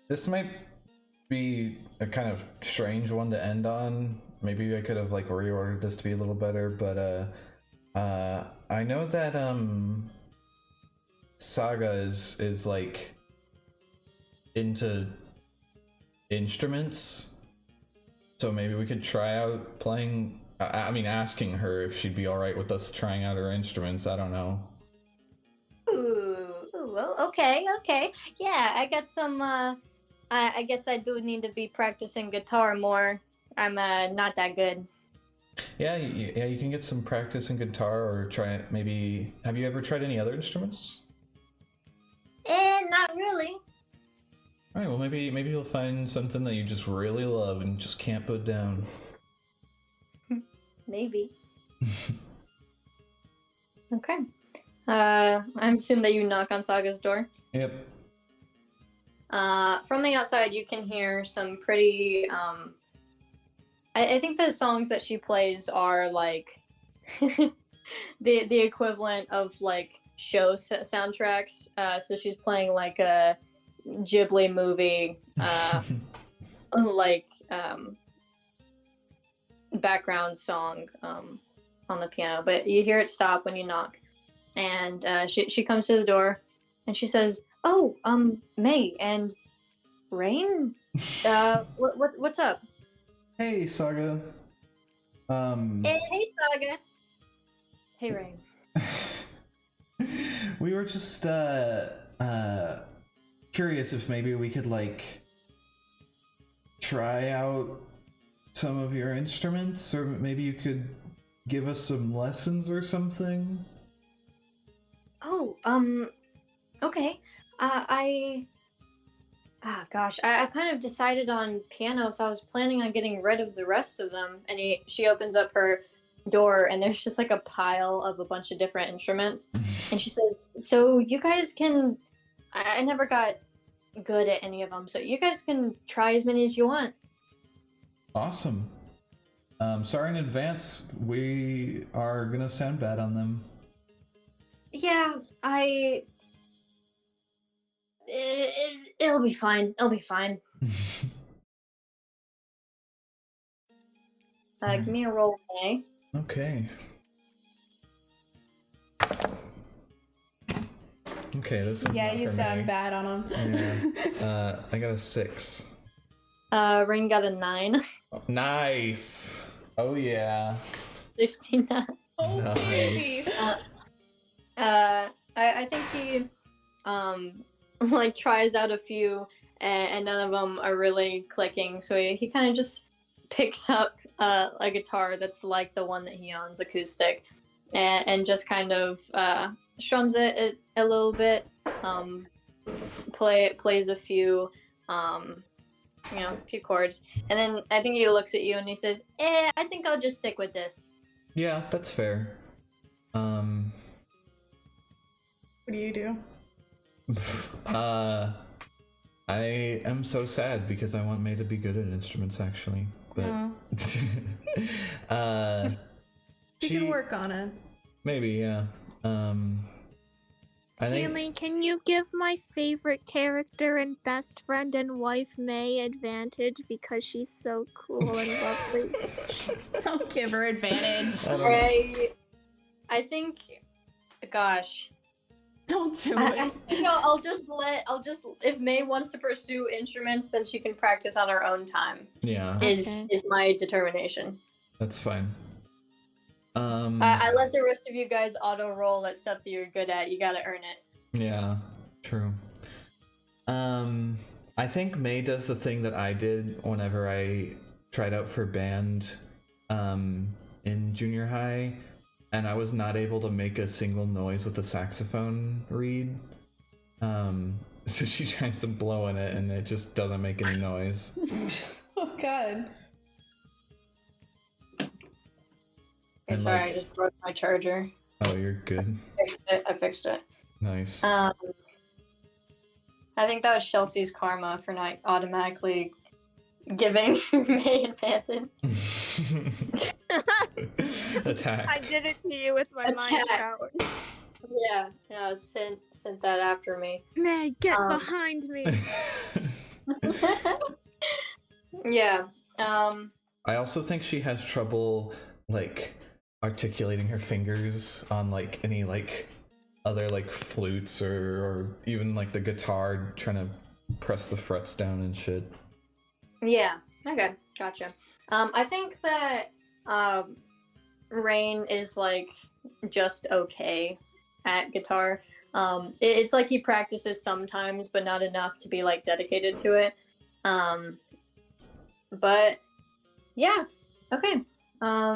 This might be a kind of strange one to end on. Maybe I could have like reordered this to be a little better, but I know that Saga is like into instruments, so maybe we could try out playing. I mean, asking her if she'd be all right with us trying out her instruments. I don't know. Ooh, okay. Yeah, I got some. I guess I do need to be practicing guitar more. I'm not that good. Yeah, you can get some practice in guitar or try it. Maybe. Have you ever tried any other instruments? Not really. All right. Well, maybe you'll find something that you just really love and just can't put down. Maybe. Okay. I assume that you knock on Saga's door. Yep. From the outside, you can hear some pretty. I think the songs that she plays are like the equivalent of like show soundtracks. So she's playing like a Ghibli movie, like background song on the piano. But you hear it stop when you knock, and she comes to the door, and she says, "Oh, May and Rain, what's up?" Hey, Saga. Hey, Saga. Hey, Rain. We were just curious if maybe we could like try out some of your instruments, or maybe you could give us some lessons or something. Oh, okay. Gosh, I kind of decided on piano, so I was planning on getting rid of the rest of them. And she opens up her door, and there's just like a pile of a bunch of different instruments. And she says, "So you guys can." I never got good at any of them, so you guys can try as many as you want. Awesome. Sorry in advance, we are gonna sound bad on them. Yeah, it'll be fine. It'll be fine. Give me a roll, May. Okay. Okay, this one's Yeah, not you for sound me. bad on them. Yeah. I got a 6. Rain got a 9. Nice. Oh yeah. 69. Oh, baby. Nice. I think he like tries out a few, and none of them are really clicking. So he kind of just picks up a guitar that's like the one that he owns, acoustic, and just kind of strums it a little bit. Plays a few a few chords, and then I think he looks at you and he says, I think I'll just stick with this." Yeah, that's fair. What do you do? I am so sad because I want May to be good at instruments, actually. But You can work on it. Maybe, yeah. I think Cameron, can you give my favorite character and best friend and wife May advantage because she's so cool and lovely? Don't give her advantage. I think, gosh, Don't do I it. think I'll just if May wants to pursue instruments, then she can practice on her own time. yeah, Is Okay. my determination. that's fine. I let the rest of you guys auto roll at stuff that you're good at. You gotta earn it. Yeah, true. I think May does the thing that I did whenever I tried out for band in junior high, and I was not able to make a single noise with the saxophone reed. So she tries to blow in it and it just doesn't make any noise. Oh god. And Sorry, like- I just broke my charger. Oh, you're good. I fixed it. Nice. I think that was Chelsea's karma for not automatically giving May advantage. Attacked. I did it to you with my mind Attack. powers. Yeah, sent that after me. May, get Um, behind me. Yeah. I also think she has trouble like articulating her fingers on like any like other like flutes or even like the guitar, trying to press the frets down and shit. Yeah. Okay. Gotcha. I think that Rain is like just okay at guitar. It's like he practices sometimes, but not enough to be like dedicated to it. But yeah. Okay.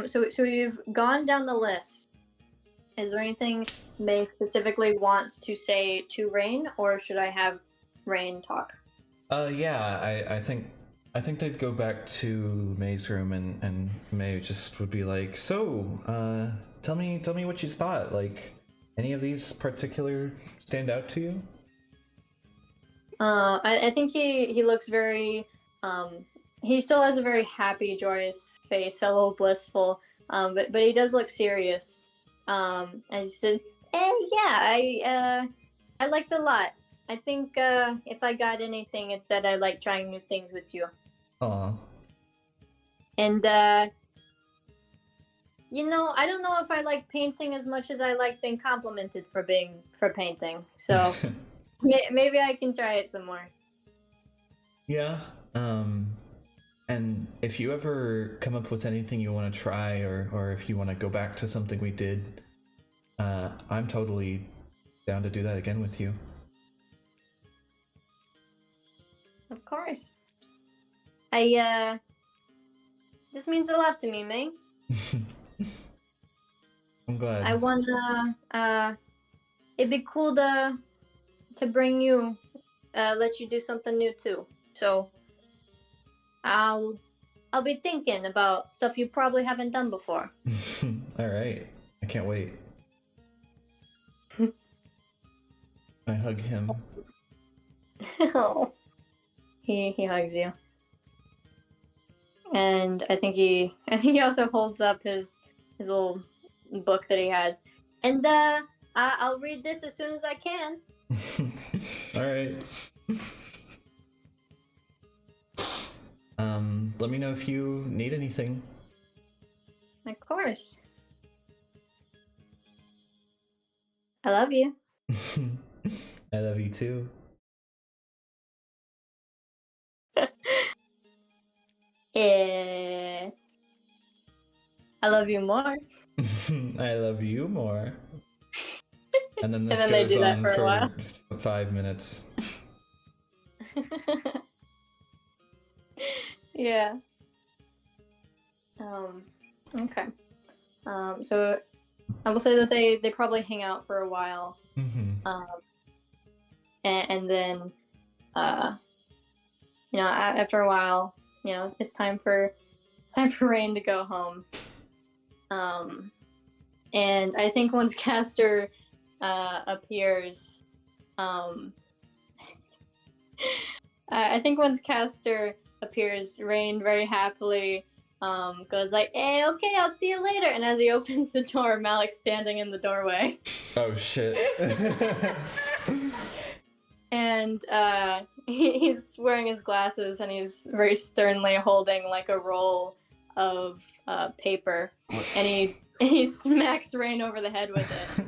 So we've gone down the list. Is there anything May specifically wants to say to Rain, or should I have Rain talk? Yeah, I think they'd go back to May's room and May just would be like, so, tell me what you thought. Like, any of these particular stand out to you? I think he looks very he still has a very happy, joyous face, a little blissful, but he does look serious. As he said, Yeah, I liked it a lot. I think if I got anything, it's that I like trying new things with you. Aw. And you know, I don't know if I like painting as much as I like being complimented for painting. So maybe I can try it some more. Yeah. And if you ever come up with anything you want to try, or if you want to go back to something we did, I'm totally down to do that again with you. Of course. I this means a lot to me, May. I'm glad. I wanna it'd be cool to bring you let you do something new too. So I'll be thinking about stuff you probably haven't done before. All right. I can't wait. I hug him. Oh. He hugs you. And I think he also holds up his little book that he has. And I'll read this as soon as I can. All right. Let me know if you need anything. Of course. I love you. I love you too. Yeah. I love you more. I love you more. And then this And then they goes do that on for a for while. 5 minutes. Yeah. Okay. So I will say that they probably hang out for a while. Mm-hmm. And then you know, after a while, you know, it's time for Rain to go home. And I think once Castor appears, I think once Castor appears, Rain very happily goes like, "Hey, okay, I'll see you later." And as he opens the door, Malik's standing in the doorway. Oh shit. And he's wearing his glasses and he's very sternly holding like a roll of paper, and he smacks Rain over the head with it.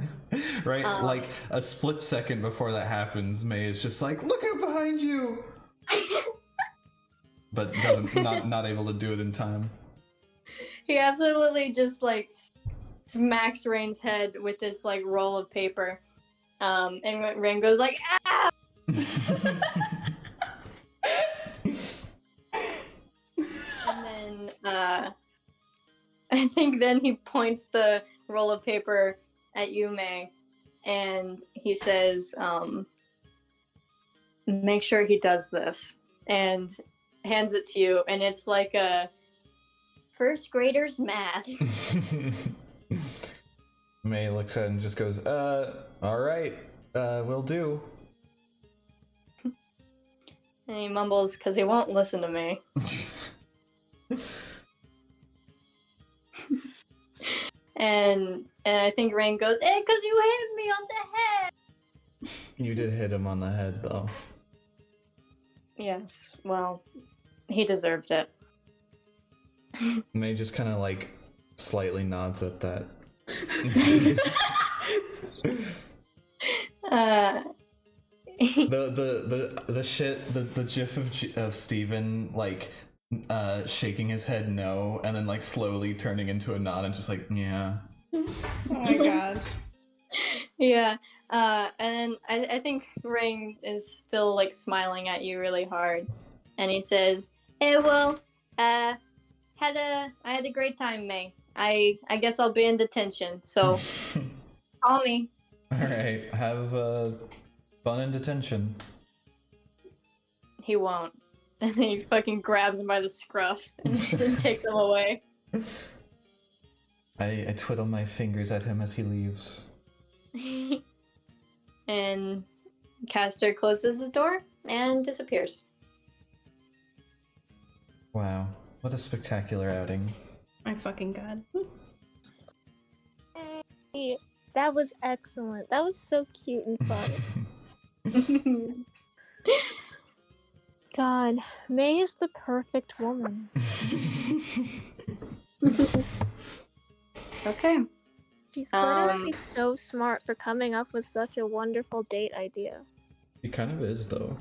Right? Like a split second before that happens, May is just like, "Look out behind you!" But not able to do it in time. He absolutely just like smacks Rain's head with this like roll of paper, and Rain goes like, "Ah!" And then I think then he points the roll of paper at Yume, and he says, "Make sure he does this," and hands it to you, and it's like a first grader's math. May looks at it and just goes, all right, will do." And he mumbles because he won't listen to me. And I think Rain goes, "Hey, because you hit me on the head." You did hit him on the head, though. Yes, well, he deserved it. May just kind of like slightly nods at that. The gif of Steven like shaking his head no, and then like slowly turning into a nod and just like, yeah. Oh my god. Yeah, and then I think Rain is still like smiling at you really hard, and he says, "Hey, well, I had a great time, May. I guess I'll be in detention, so call me." All right, have fun in detention. He won't. And then he fucking grabs him by the scruff and then takes him away. I twiddle my fingers at him as he leaves. And Castor closes his door and disappears. Wow, what a spectacular outing. My fucking god. That was excellent. That was so cute and fun. God, May is the perfect woman. Okay. She's literally so smart for coming up with such a wonderful date idea. He kind of is, though.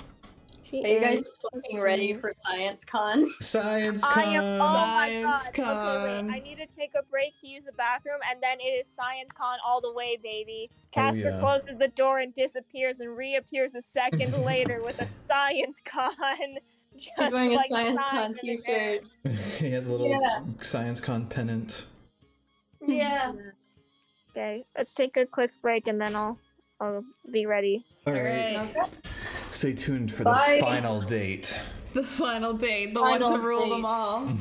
She Are you guys is. fucking ready for Science Con? Science I con. am. Oh my Science god. Okay, wait. con. I need to take a break to use the bathroom, and then it is Science Con all the way, baby. Casper yeah. closes the door and disappears, and reappears a second later with a Science Con. Just He's wearing a like Science sign Con in his hand. t-shirt. He has a little Yeah. science con pennant. Yeah. Okay, let's take a quick break, and then I'll be ready. All right. Okay. Stay tuned for Bye. the final date. The final date, the Final one to rule date. them all.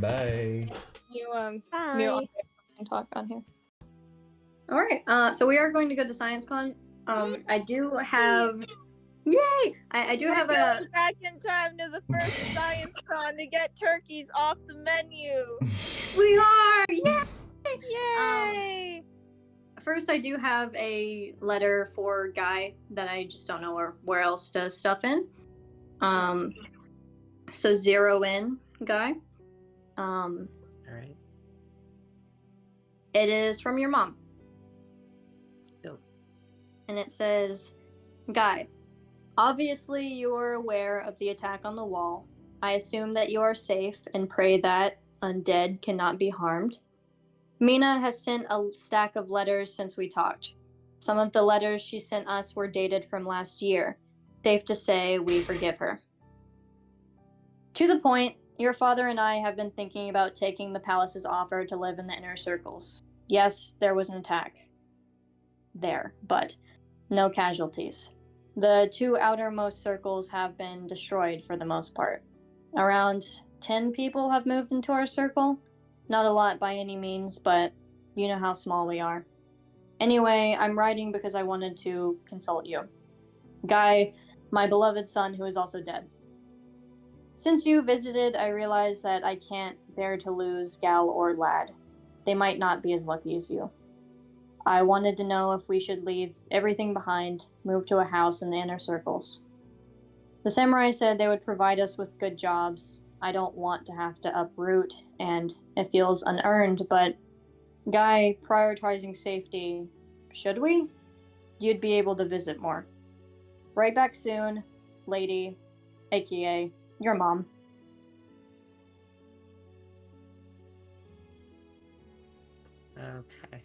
Bye. You Bye. mute and talk on here. All right. So we are going to go to Science Con. I do have. Yay! I do We're have going back in time to the first Science Con to get turkeys off the menu. We are! Yay! Yay! First, I do have a letter for Guy that I just don't know where else to stuff in. So 0 in, Guy. All right. It is from your mom. Yep. And it says, Guy, obviously you are aware of the attack on the wall. I assume that you are safe and pray that undead cannot be harmed. Mina has sent a stack of letters since we talked. Some of the letters she sent us were dated from last year. Safe to say we forgive her. To the point, your father and I have been thinking about taking the palace's offer to live in the inner circles. Yes, there was an attack there, but no casualties. The 2 outermost circles have been destroyed for the most part. Around 10 people have moved into our circle. Not a lot by any means, but you know how small we are. Anyway, I'm writing because I wanted to consult you. Guy, my beloved son who is also dead. Since you visited, I realized that I can't bear to lose Gal or Lad. They might not be as lucky as you. I wanted to know if we should leave everything behind, move to a house in the inner circles. The samurai said they would provide us with good jobs. I don't want to have to uproot, and it feels unearned, but Guy, prioritizing safety, should we? You'd be able to visit more. Right back soon, lady, aka your mom. Okay.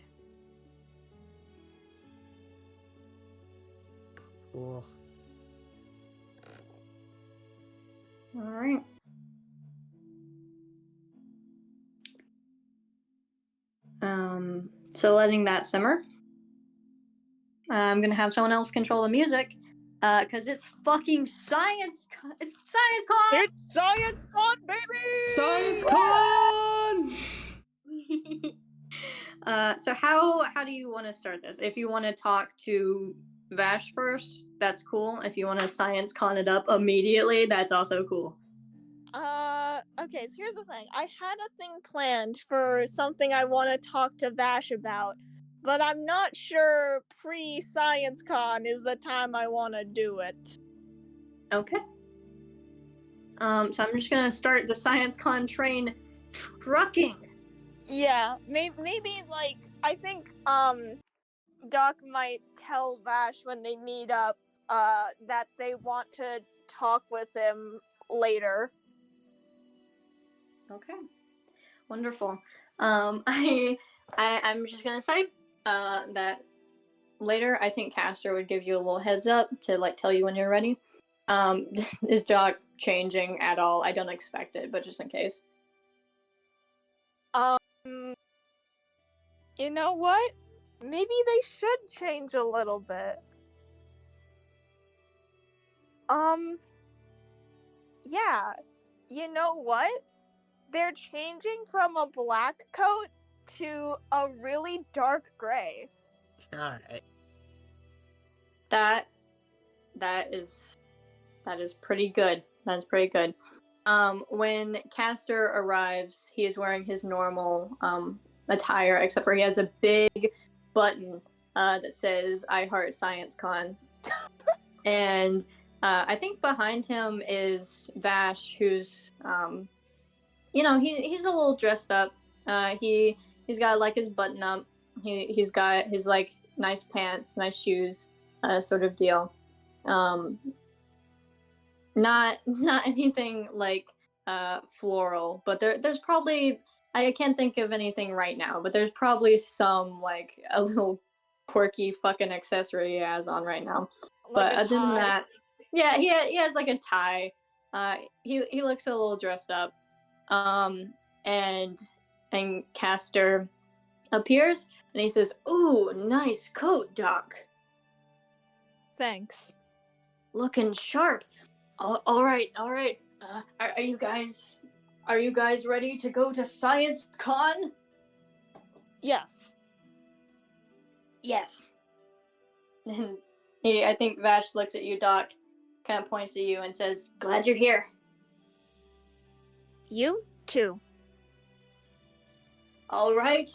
Cool. All right. So letting that simmer. I'm gonna have someone else control the music, cause it's fucking science. It's Science Con. It's Science Con, baby! Science con! So how do you want to start this? If you want to talk to Vash first, that's cool. If you want to Science Con it up immediately, that's also cool. Okay, so here's the thing. I had a thing planned for something I want to talk to Vash about, but I'm not sure pre-Science Con is the time I want to do it. Okay. So I'm just gonna start the Science Con train trucking. Yeah, maybe like, I think, Doc might tell Vash when they meet up, that they want to talk with him later. Okay. Wonderful. I'm just gonna say, that later I think Castor would give you a little heads up to like tell you when you're ready. Is Doc changing at all? I don't expect it, but just in case. You know what? Maybe they should change a little bit. Yeah. You know what? They're changing from a black coat to a really dark gray. Alright. That is pretty good. That's pretty good. When Castor arrives, he is wearing his normal attire, except for he has a big button that says "I Heart Science Con," and I think behind him is Vash, who's he's a little dressed up. He's got like his button up. He's got his like nice pants, nice shoes, sort of deal. Not anything like floral, but there's probably, I can't think of anything right now, but there's probably some like a little quirky fucking accessory he has on right now. Like But a other than tie. that, yeah, he has like a tie. He looks a little dressed up. And Castor appears and he says, "Ooh, nice coat, Doc. Thanks. Looking sharp. All right, all right. Are you guys ready to go to Science Con?" Yes. Yes. And I think Vash looks at you, Doc, kind of points at you and says, "Glad you're here." You too. All right.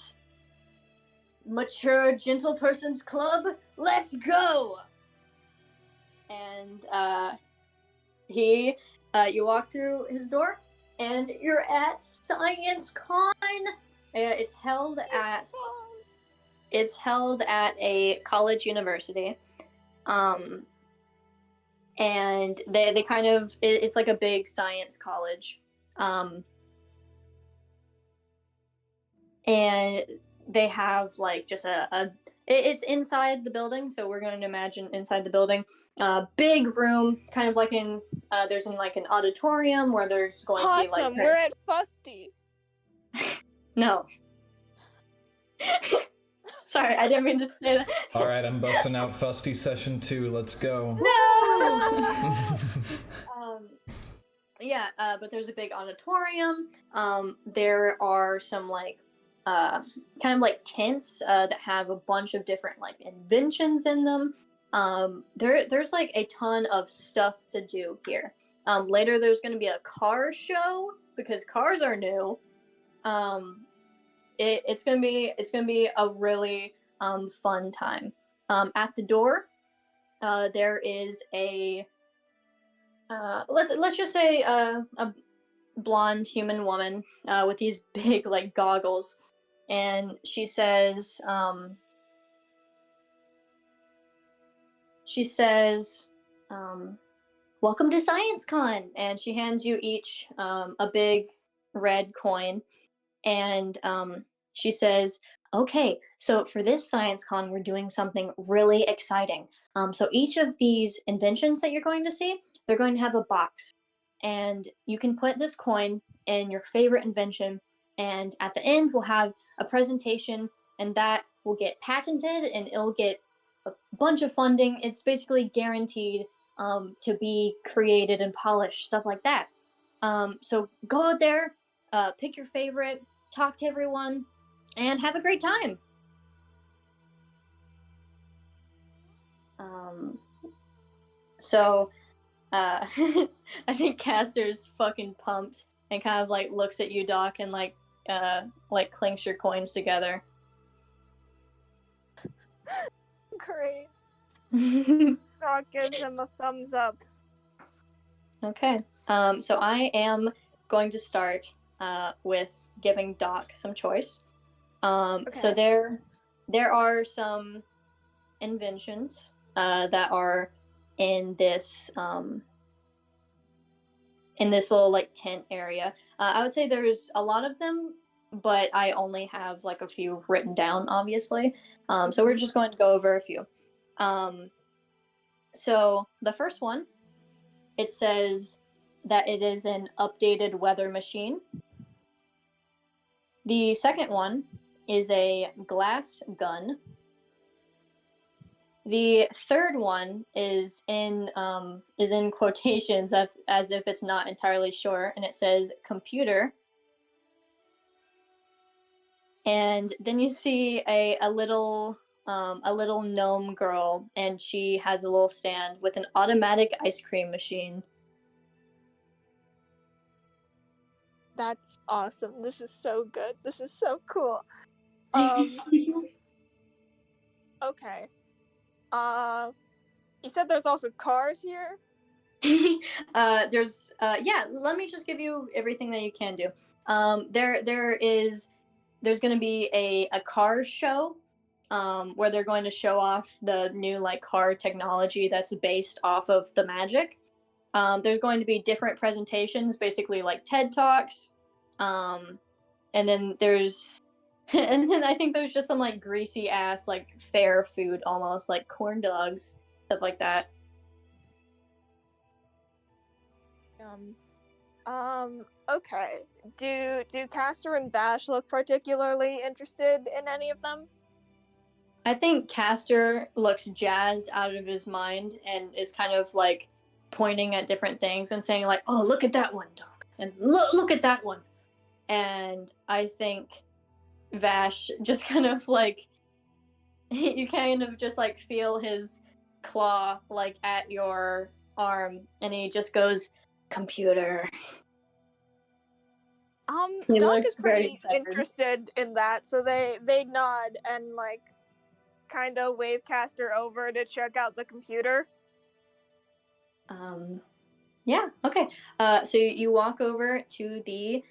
Mature Gentle Persons Club, let's go. And you walk through his door, and you're at Science Con. It's held at a college university, and they kind of, it's like a big science college, and they have like just it's inside the building, so we're going to imagine inside the building, big room, kind of like in there's like an auditorium where there's going to be like Awesome. We're at Fusty. no. Sorry, I didn't mean to say that. All right, I'm busting out Fusty Session 2. Let's go. No. Yeah, but there's a big auditorium. There are some like kind of like tents that have a bunch of different like inventions in them. There's like a ton of stuff to do here. Later there's going to be a car show because cars are new. It's gonna be a really fun time. At the door, there is a let's just say a blonde human woman with these big like goggles, and she says "Welcome to Science Con," and she hands you each a big red coin, and she says, "Okay, so for this Science Con, we're doing something really exciting. So each of these inventions that you're going to see, they're going to have a box, and you can put this coin in your favorite invention, and at the end, we'll have a presentation, and that will get patented, and it'll get a bunch of funding. It's basically guaranteed to be created and polished, stuff like that. So go out there, pick your favorite, talk to everyone, and have a great time." So I think Castor's fucking pumped and kind of like looks at you, Doc, and like clinks your coins together. Great. Doc gives him a thumbs up. Okay. So I am going to start with giving Doc some choice. So there are some inventions that are in this little like tent area. I would say there's a lot of them, but I only have like a few written down, obviously. So we're just going to go over a few. So the first one, it says that it is an updated weather machine. The second one is a glass gun. The third one is in quotations as if it's not entirely sure, and it says computer. And then you see a little gnome girl, and she has a little stand with an automatic ice cream machine. That's awesome. This is so good. This is so cool. Okay. You said there's also cars here? There's yeah, let me just give you everything that you can do. There's going to be a car show where they're going to show off the new like car technology that's based off of the magic. There's going to be different presentations, basically like TED Talks. And then there's and then I think there's just some like greasy ass like fair food almost like corn dogs, stuff like that. Okay. Do Castor and Bash look particularly interested in any of them? I think Castor looks jazzed out of his mind and is kind of like pointing at different things and saying like, "Oh, look at that one, dog," and look at that one. And I think Vash just kind of like you kind of just like feel his claw like at your arm, and he just goes, "Computer." He Doc looks is very pretty excited. interested in that, so they nod and like kind of wave Castor over to check out the computer. Yeah, okay. So you walk over to the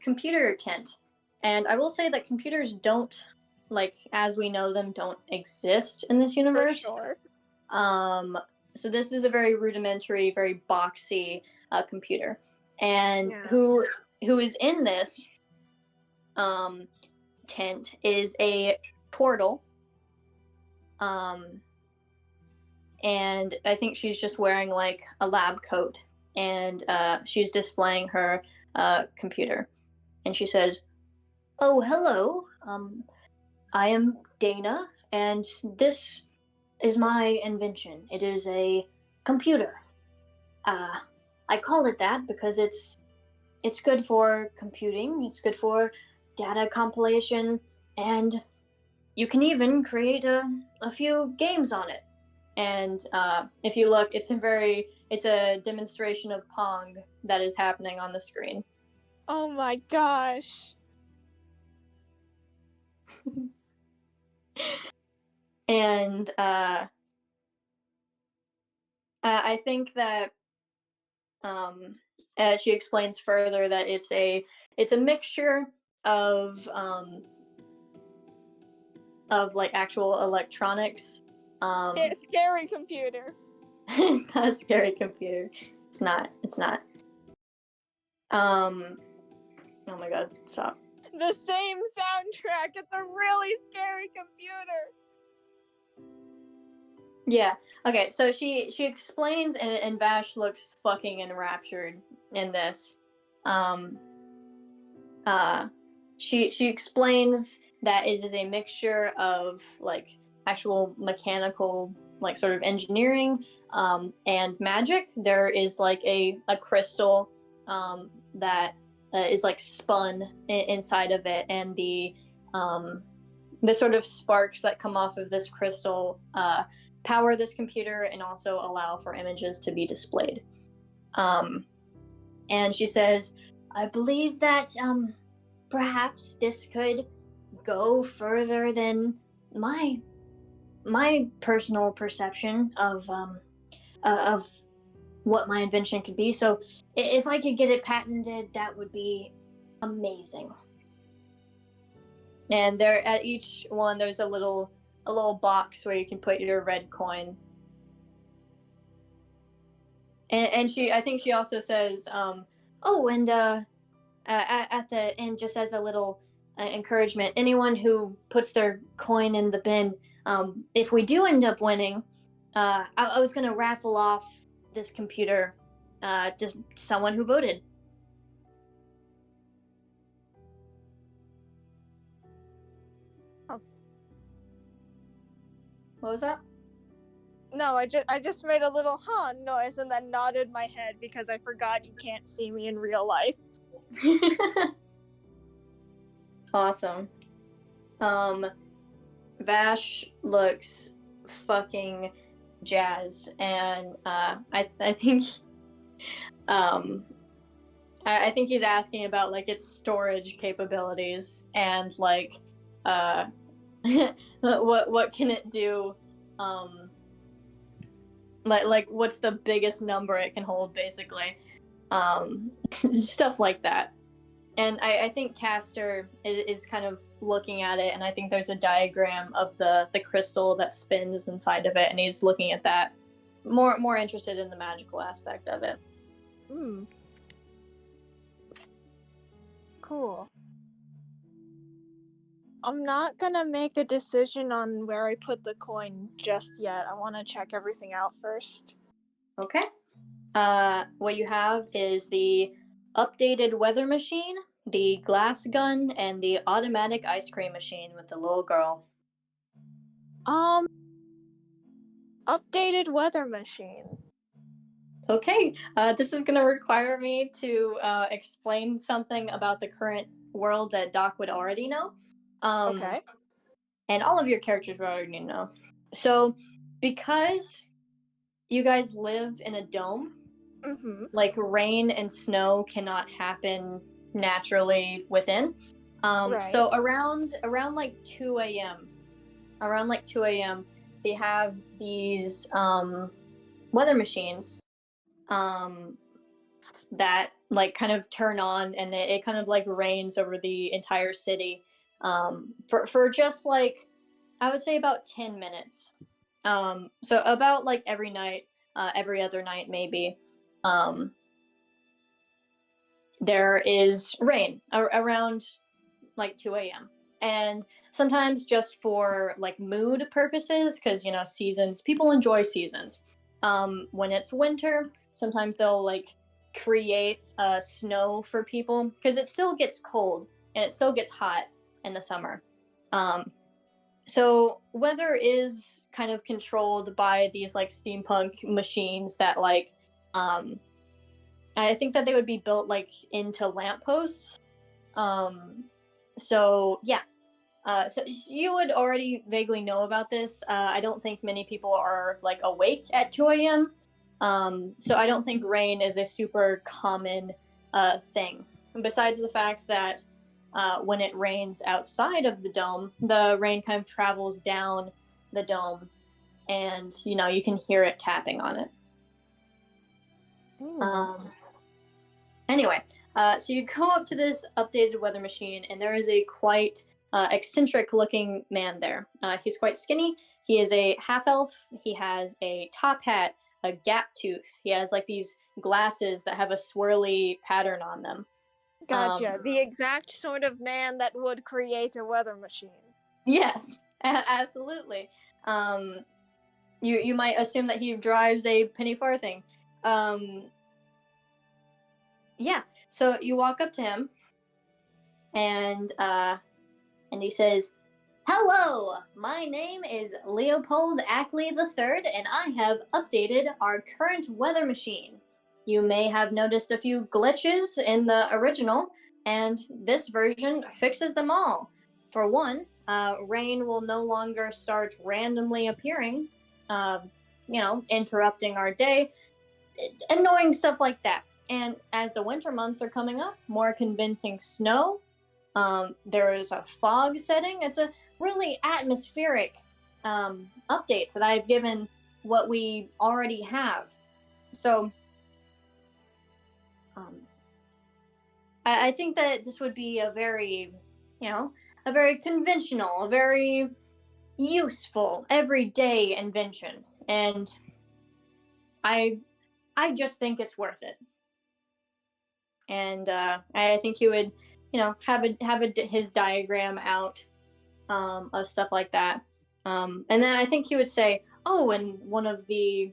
computer tent. And I will say that computers don't, like, as we know them, don't exist in this For universe. sure. So this is a very rudimentary, very boxy computer. And Yeah. who is in this tent is a portal. And I think she's just wearing like a lab coat, and she's displaying her computer, and she says, "Oh, hello. I am Dana, and this is my invention. It is a computer. I call it that because it's good for computing. It's good for data compilation, and you can even create a few games on it." And if you look, it's a demonstration of Pong that is happening on the screen. Oh my gosh. And I think that she explains further that it's a mixture of like actual electronics. Scary computer. It's not a scary computer. It's not. It's not. Oh my god! Stop. The same soundtrack. It's a really scary computer. Yeah. Okay. So she explains, and Vash looks fucking enraptured in this. She explains that it is a mixture of like actual mechanical, like sort of engineering, and magic. There is like a crystal that is like spun inside of it, and the sort of sparks that come off of this crystal power this computer and also allow for images to be displayed. And she says, "I believe that perhaps this could go further than my personal perception of what my invention could be. So if I could get it patented, that would be amazing." And there at each one there's a little box where you can put your red coin. And I think she also says, "Oh, and at the end, just as a little encouragement, anyone who puts their coin in the bin, if we do end up winning, I was going to raffle off this computer to someone who voted." Oh. What was that? No, I just made a little huh noise and then nodded my head because I forgot you can't see me in real life. Awesome. Vash looks fucking jazzed, and I think I think he's asking about like its storage capabilities and like what can it do? Like what's the biggest number it can hold, basically? Stuff like that. And I think Castor is kind of looking at it, and I think there's a diagram of the crystal that spins inside of it, and he's looking at that, more interested in the magical aspect of it. Hmm. Cool. I'm not gonna make a decision on where I put the coin just yet. I want to check everything out first. Okay. What you have is the updated weather machine, the glass gun, and the automatic ice cream machine with the little girl. Updated weather machine. Okay, this is going to require me to explain something about the current world that Doc would already know. Okay. And all of your characters would already know. So, because you guys live in a dome, Mm-hmm. like rain and snow cannot happen naturally within. Right. So around like 2 a.m. Around like 2 a.m. they have these weather machines that like kind of turn on, and it kind of like rains over the entire city for just like, I would say, about 10 minutes. So about like every night, every other night maybe, um, there is rain around like 2 a.m. And sometimes just for like mood purposes, because seasons, people enjoy seasons. When it's winter, sometimes they'll like create snow for people because it still gets cold and it still gets hot in the summer. So weather is kind of controlled by these like steampunk machines that like I think that they would be built like into lampposts. So yeah, so you would already vaguely know about this. I don't think many people are like awake at 2 a.m. So I don't think rain is a super common thing. Besides the fact that when it rains outside of the dome, the rain kind of travels down the dome, and you can hear it tapping on it. Anyway, so you go up to this updated weather machine, and there is a quite eccentric looking man there. He's quite skinny. He is a half elf. He has a top hat, a gap tooth. He has like these glasses that have a swirly pattern on them. Gotcha. The exact sort of man that would create a weather machine. Yes, absolutely. You might assume that he drives a penny farthing. Yeah. So you walk up to him, and he says, "Hello, my name is Leopold Ackley III, and I have updated our current weather machine. You may have noticed a few glitches in the original, and this version fixes them all. For one, rain will no longer start randomly appearing, interrupting our day, annoying stuff like that. And as the winter months are coming up, more convincing snow. There is a fog setting. It's a really atmospheric updates that I've given what we already have. So I think that this would be a very, a very conventional, a very useful, everyday invention, and I just think it's worth it. And I think he would, have his diagram out of stuff like that. And then I think he would say, "Oh, and one of the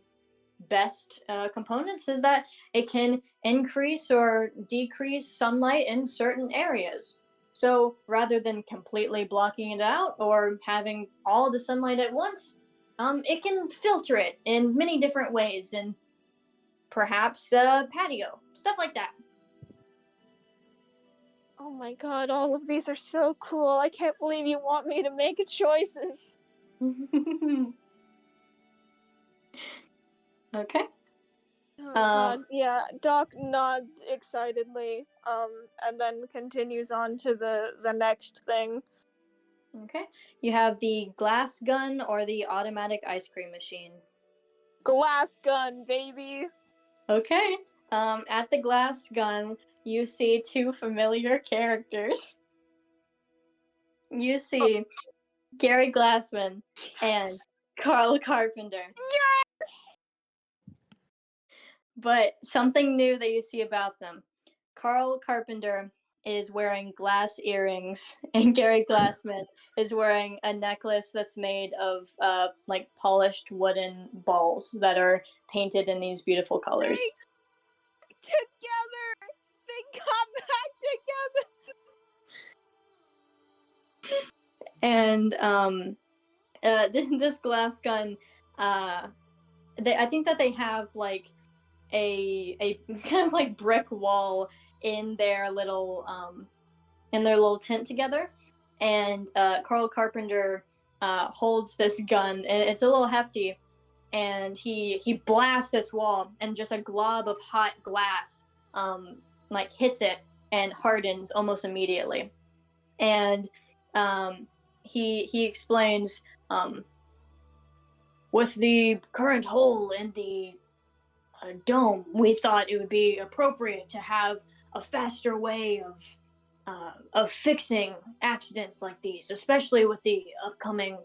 best components is that it can increase or decrease sunlight in certain areas. So rather than completely blocking it out or having all the sunlight at once, it can filter it in many different ways, and perhaps patio stuff like that." Oh my god, all of these are so cool. I can't believe you want me to make choices. Okay. Oh god, yeah. Doc nods excitedly, and then continues on to the next thing. Okay. You have the glass gun or the automatic ice cream machine. Glass gun, baby. Okay. At the glass gun, you see two familiar characters. You see Gary Glassman and Carl Carpenter. Yes! But something new that you see about them. Carl Carpenter is wearing glass earrings, and Gary Glassman is wearing a necklace that's made of like polished wooden balls that are painted in these beautiful colors. Together! They got back together! And this glass gun, I think that they have like a kind of like brick wall in their little tent together, and Carl Carpenter holds this gun, and it's a little hefty, and he blasts this wall, and just a glob of hot glass like hits it and hardens almost immediately, and he explains, with the current hole in the dome, we thought it would be appropriate to have a faster way of fixing accidents like these, especially with the upcoming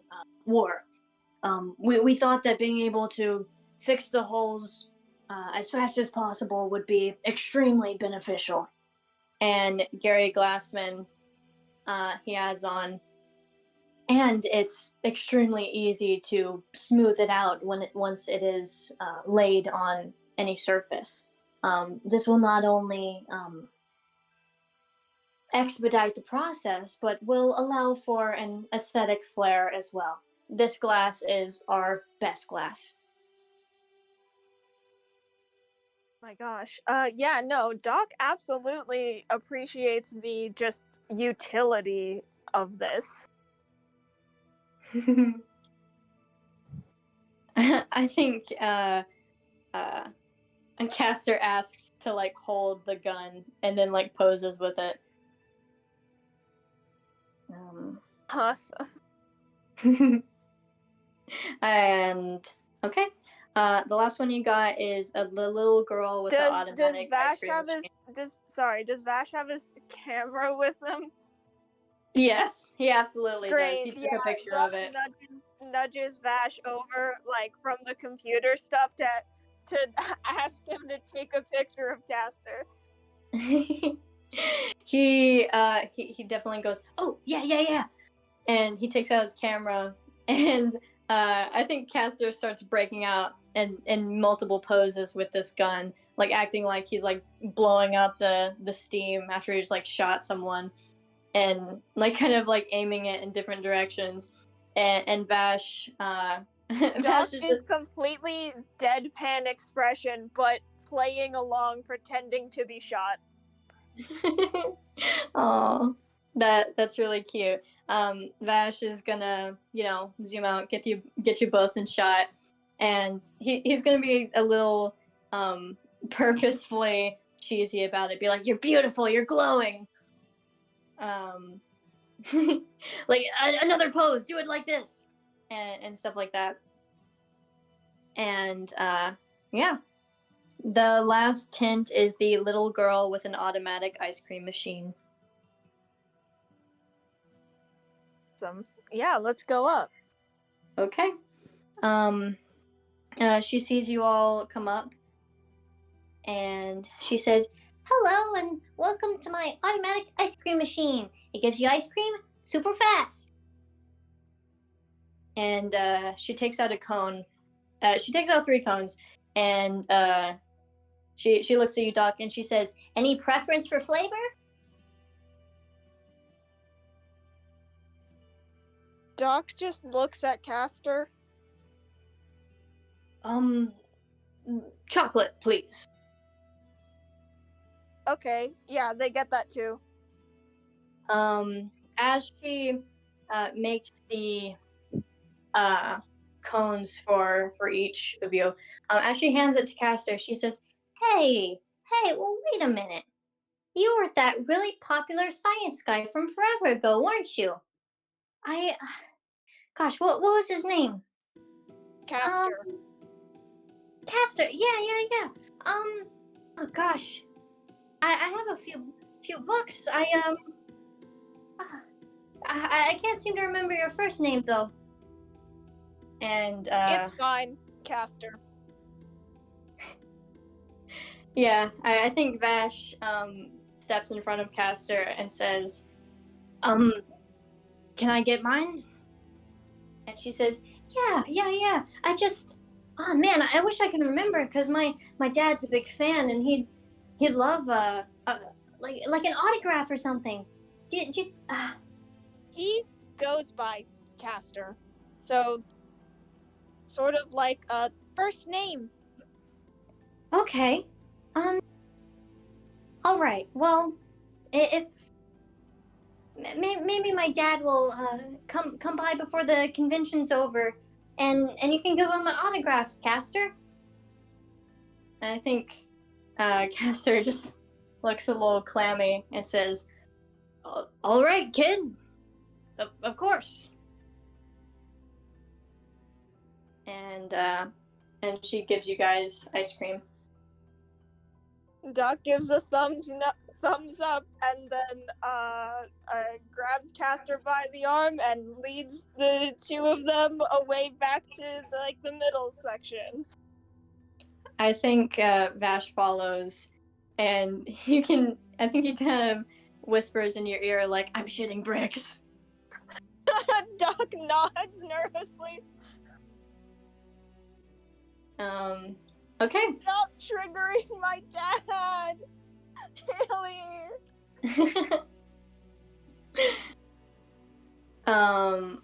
war. We thought that being able to fix the holes as fast as possible would be extremely beneficial. And Gary Glassman, he adds on, and it's extremely easy to smooth it out once it is laid on any surface. This will not only expedite the process, but will allow for an aesthetic flair as well. This glass is our best glass. My gosh. Yeah, no, Doc absolutely appreciates the just utility of this. I think a caster asks to like hold the gun and then like poses with it. Awesome. And okay, the last one you got is the little girl with the Does automatic ice Vash cream have machine. does Vash have his camera with him? Yes, he absolutely does. He Great. took Yeah, a picture Doc of it. nudges Vash over like from the computer stuff to ask him to take a picture of Caster. he definitely goes, oh yeah, and he takes out his camera, and I think Caster starts breaking out in multiple poses with this gun, like acting like he's like blowing out the steam after he's like shot someone, and like kind of like aiming it in different directions, and Vash Doc Vash is is just completely deadpan expression, but playing along, pretending to be shot. oh, that's really cute. Vash is gonna, zoom out, get you both in shot, and he's gonna be a little purposefully cheesy about it. Be like, "You're beautiful, you're glowing." Um, like another pose, do it like this, and stuff like that. And yeah, the last tint is the little girl with an automatic ice cream machine. Awesome. Yeah, let's go up. Okay. She sees you all come up, and she says, "Hello, and welcome to my automatic ice cream machine. It gives you ice cream super fast." And she takes out a cone. She takes out 3 cones, and she looks at you, Doc, and she says, "Any preference for flavor?" Doc just looks at Caster. Chocolate, please. Okay, yeah, they get that too. As she makes the cones for each of you, as she hands it to Castor, she says, "Hey, well, wait a minute. You were that really popular science guy from forever ago, weren't you?" I, gosh, what was his name? Caster. Castor. Yeah. Oh gosh, I have a few books. I can't seem to remember your first name though. And It's fine, Caster. yeah, I think Vash steps in front of Castor and says, can I get mine? And she says, yeah. Oh man, I wish I could remember because my dad's a big fan and he'd love like an autograph or something. He goes by Caster. So, sort of like a first name. Okay, all right. Well, if maybe my dad will come by before the convention's over, and you can give him an autograph, Castor. And I think Castor just looks a little clammy and says, "All right, kid. Of course." And she gives you guys ice cream. Doc gives a thumbs up and then grabs Caster by the arm and leads the two of them away back to the middle section. I think Vash follows, and I think he kind of whispers in your ear like, "I'm shitting bricks." Doc nods nervously. Okay. Stop triggering my dad! Haley!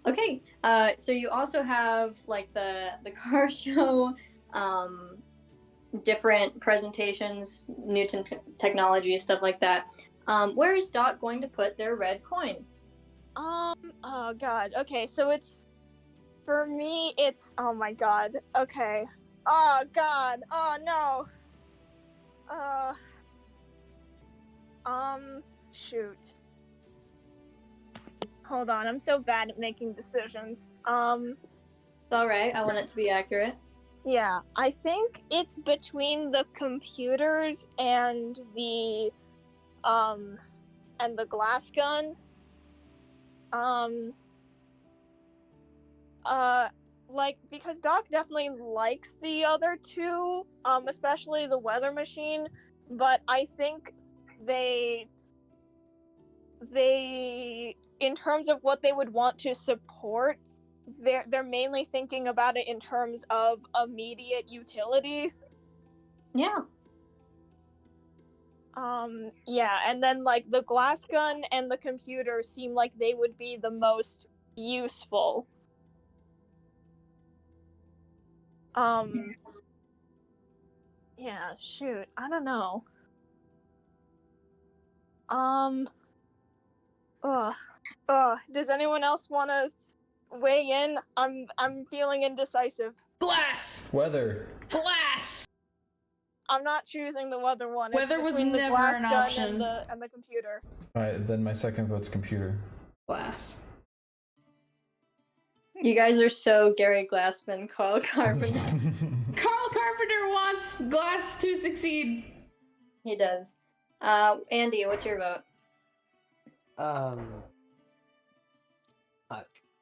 Okay. So you also have like the car show, different presentations, new technology, stuff like that. Where is Doc going to put their red coin? Oh god. Okay, so for me, oh my god. Okay. Oh god. Oh no. Shoot. Hold on, I'm so bad at making decisions. It's alright, I want it to be accurate. Yeah, I think it's between the computers and the glass gun. Because Doc definitely likes the other two, especially the weather machine, but I think they in terms of what they would want to support, they're mainly thinking about it in terms of immediate utility. Yeah. Yeah, and then like the glass gun and the computer seem like they would be the most useful. Yeah, shoot, I don't know. Does anyone else want to weigh in? I'm feeling indecisive. Glass! Weather. Glass! I'm not choosing the weather one. Weather it's was between the never glass an gun option. and the computer. Alright, then my second vote's computer. Glass. You guys are so Gary Glassman, Carl Carpenter. Carl Carpenter wants Glass to succeed. He does. Andy, what's your vote?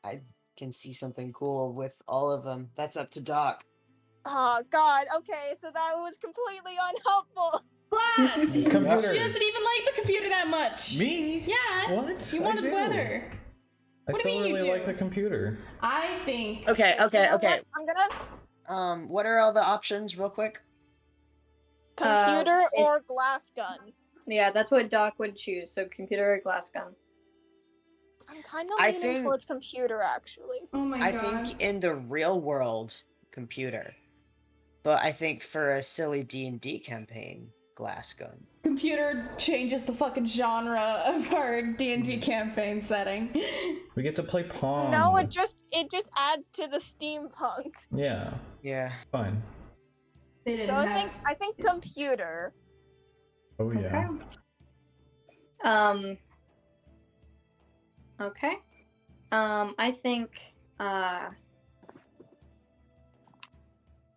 I can see something cool with all of them. That's up to Doc. Oh god, okay, so that was completely unhelpful. Glass! Computer. She doesn't even like the computer that much. Me? Yeah. What? You I wanted do. weather. I What do you still mean you really do? like the computer. I think. Okay. You know what? I'm gonna What are all the options, real quick? computer it's- or glass gun. Yeah, that's what Doc would choose. So computer or glass gun. I'm kind of I leaning think- towards computer, actually. Oh my I god. think in the real world, computer. But I think for a silly D&D campaign, glass gun. Computer changes the fucking genre of our D&D campaign setting. We get to play Pong. No, it just adds to the steampunk. Yeah, Yeah. fine. They didn't So have... I think computer. Oh yeah. Okay. I think.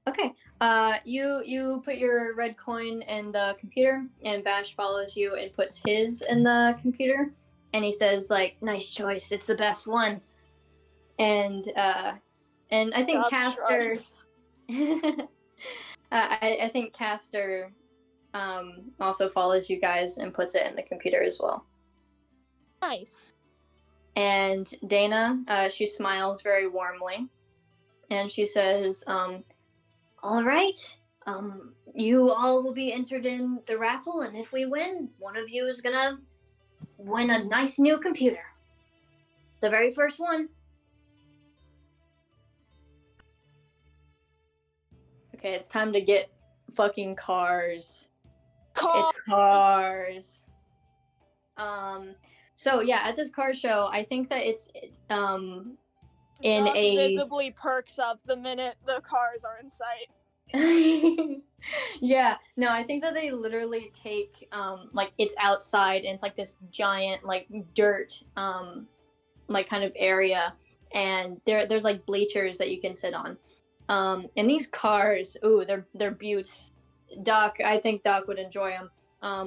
Okay. You put your red coin in the computer, and Vash follows you and puts his in the computer, and he says like, "Nice choice. It's the best one." And I think Doc Castor. shrugs. I think Castor also follows you guys and puts it in the computer as well. Nice. And Dana, she smiles very warmly, and she says, "All right, you all will be entered in the raffle, and if we win, one of you is gonna win a nice new computer. The very first one." Okay, it's time to get fucking cars. It's cars. So yeah, at this car show, I think that it's in Doc a visibly perks up the minute the cars are in sight. yeah, no, I think that they literally take like it's outside and it's like this giant like dirt like kind of area, and there's like bleachers that you can sit on. And these cars, ooh, they're beauts. Doc, I think Doc would enjoy them.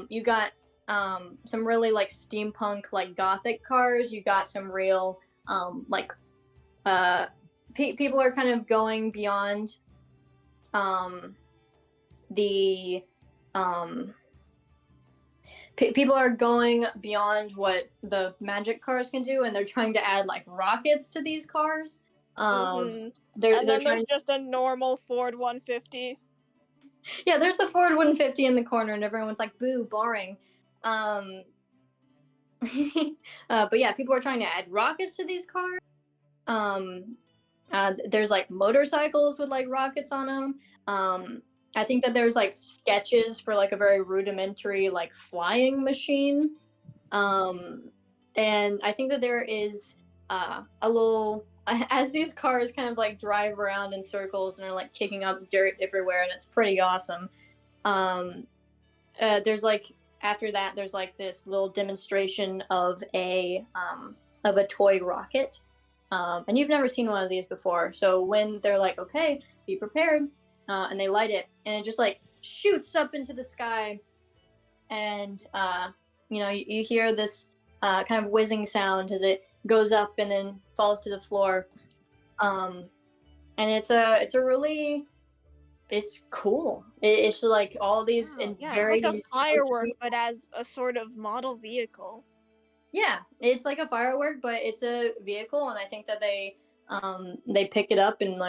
You got some really like steampunk like gothic cars. You got some real like people are kind of going beyond the people are going beyond what the magic cars can do, and they're trying to add like rockets to these cars. Mhm. They're And then trying. there's just a normal Ford 150. Yeah, there's a Ford 150 in the corner, and everyone's like, "Boo, boring." Um, but yeah, people are trying to add rockets to these cars. There's like motorcycles with like rockets on them. I think that there's like sketches for like a very rudimentary like flying machine. And I think that there is a little as these cars kind of like drive around in circles and are like kicking up dirt everywhere, and it's pretty awesome. There's like after that there's like this little demonstration of a toy rocket. And you've never seen one of these before, so when they're like, "Okay, be prepared," and they light it, and it just like shoots up into the sky, and you hear this kind of whizzing sound as it goes up and then falls to the floor. And it's a really it's cool. It's like all these in Yeah, it's very like a firework, but as a sort of model vehicle. yeah, it's like a firework, but it's a vehicle, and I think that they pick it up and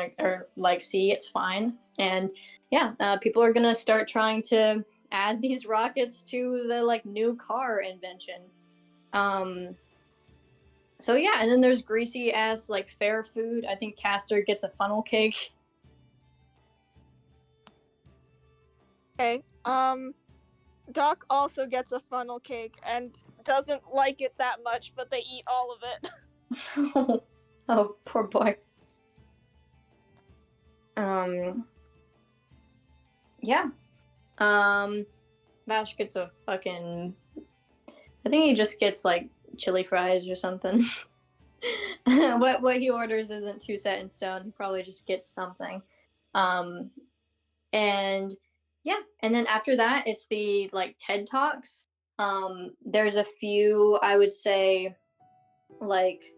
like see it's fine, and yeah, people are gonna start trying to add these rockets to the like new car invention. So yeah, and then there's greasy ass like fair food. I think Castor gets a funnel cake. Okay. Doc also gets a funnel cake and doesn't like it that much, but they eat all of it. Oh, poor boy. Yeah. Vash gets a fucking. I think he just gets like chili fries or something. What he orders isn't too set in stone. He probably just gets something. And yeah, and then after that, it's the like TED Talks. There's a few, I would say, like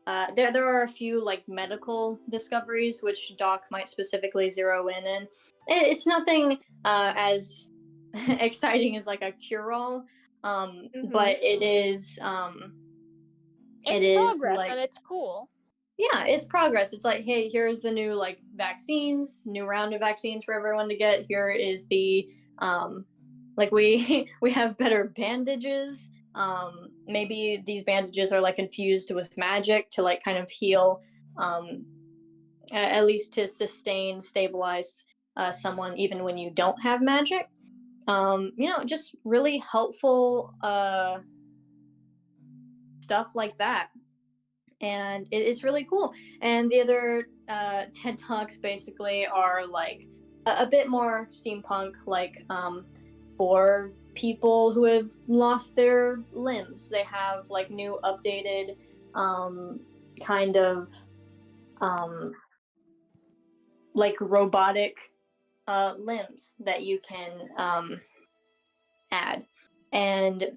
there are a few like medical discoveries which Doc might specifically zero in. It's nothing as exciting as like a cure-all, but it is It's progress like and it's cool. yeah, it's progress. It's like, hey, here's the new like vaccines, new round of vaccines for everyone to get. Here is the like we have better bandages. Maybe these bandages are like infused with magic to like kind of heal, at least to sustain, stabilize someone even when you don't have magic. Just really helpful stuff like that. And it's really cool. And the other TED Talks basically are like a bit more steampunk, like for people who have lost their limbs. They have like new updated kind of like robotic limbs that you can add, and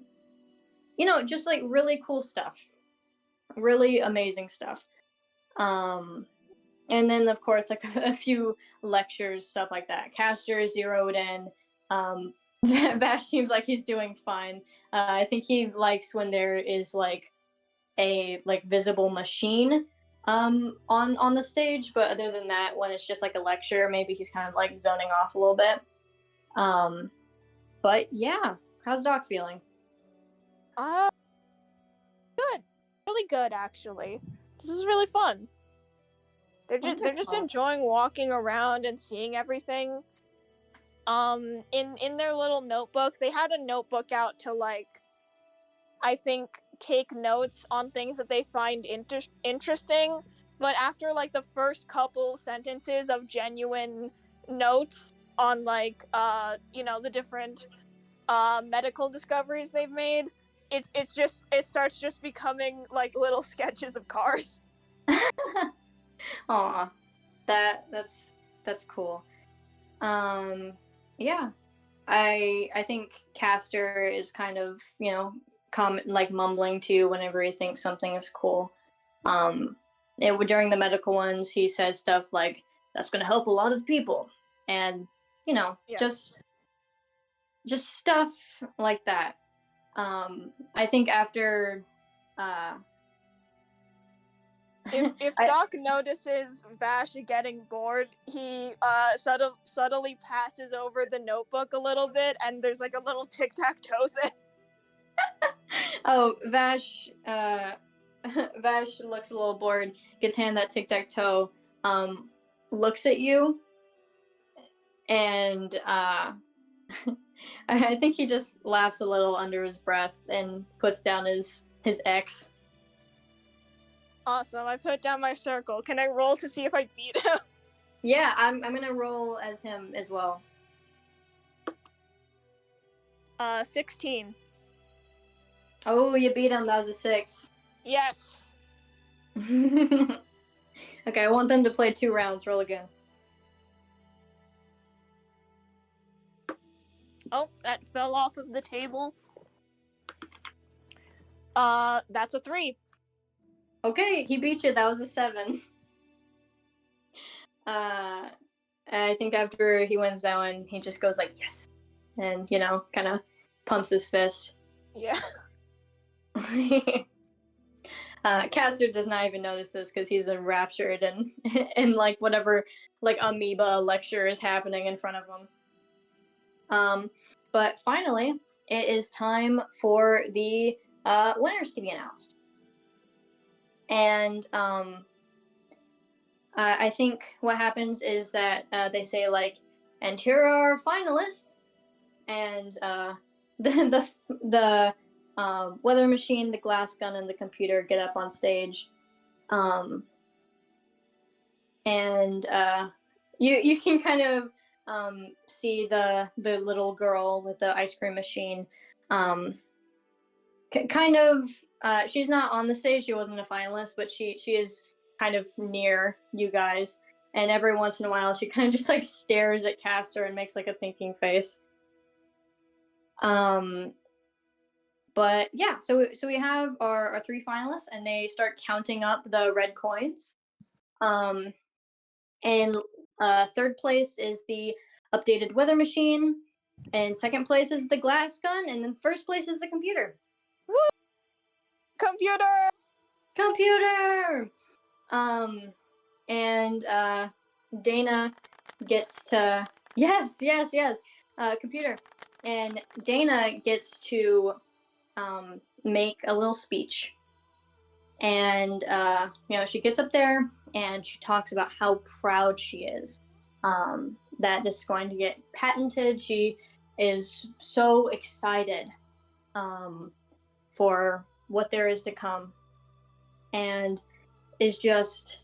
just like really cool stuff, really amazing stuff. And then of course like a few lectures, stuff like that. Caster is zeroed in. Vash seems like he's doing fine. I think he likes when there is like a like visible machine on the stage, but other than that, when it's just like a lecture, maybe he's kind of like zoning off a little bit. But yeah, how's Doc feeling? Good, really good actually. This is really fun. They're just enjoying walking around and seeing everything. In their little notebook, they had a notebook out to like, I think, take notes on things that they find interesting. But after like the first couple sentences of genuine notes on like the different medical discoveries they've made, it starts just becoming like little sketches of cars. Aw, that's cool. Yeah, I think Caster is kind of like mumbling too whenever he thinks something is cool. During the medical ones, he says stuff like, "That's going to help a lot of people," and Yeah. just stuff like that. I think after. If I- Doc notices Vash getting bored, he subtly passes over the notebook a little bit, and there's like a little tic-tac-toe thing. Oh, Vash. Vash looks a little bored. Gets handed that tic-tac-toe. Looks at you, and I think he just laughs a little under his breath and puts down his X. Awesome, I put down my circle. Can I roll to see if I beat him? Yeah, I'm gonna roll as him as well. 16. Oh, you beat him. That was a 6. Yes. Okay, I want them to play 2 rounds. Roll again. Oh, that fell off of the table. That's a 3. Okay, he beat you. That was a 7. I think after he wins that one, he just goes like, yes, and kind of pumps his fist. Yeah. Caster does not even notice this because he's enraptured and like whatever like amoeba lecture is happening in front of him. But finally, it is time for the winners to be announced. And I think what happens is that they say like, and here are our finalists, and the weather machine, the glass gun, and the computer get up on stage, and you can kind of see the little girl with the ice cream machine, kind of. She's not on the stage. She wasn't a finalist, but she is kind of near you guys. And every once in a while, she kind of just like stares at Castor and makes like a thinking face. But yeah, so we have our 3 finalists, and they start counting up the red coins. And third place is the updated weather machine, and second place is the glass gun, and then first place is the computer. Woo! Computer! And Dana gets to computer, and Dana gets to make a little speech, and she gets up there and she talks about how proud she is that this is going to get patented. She is so excited for what there is to come, and is just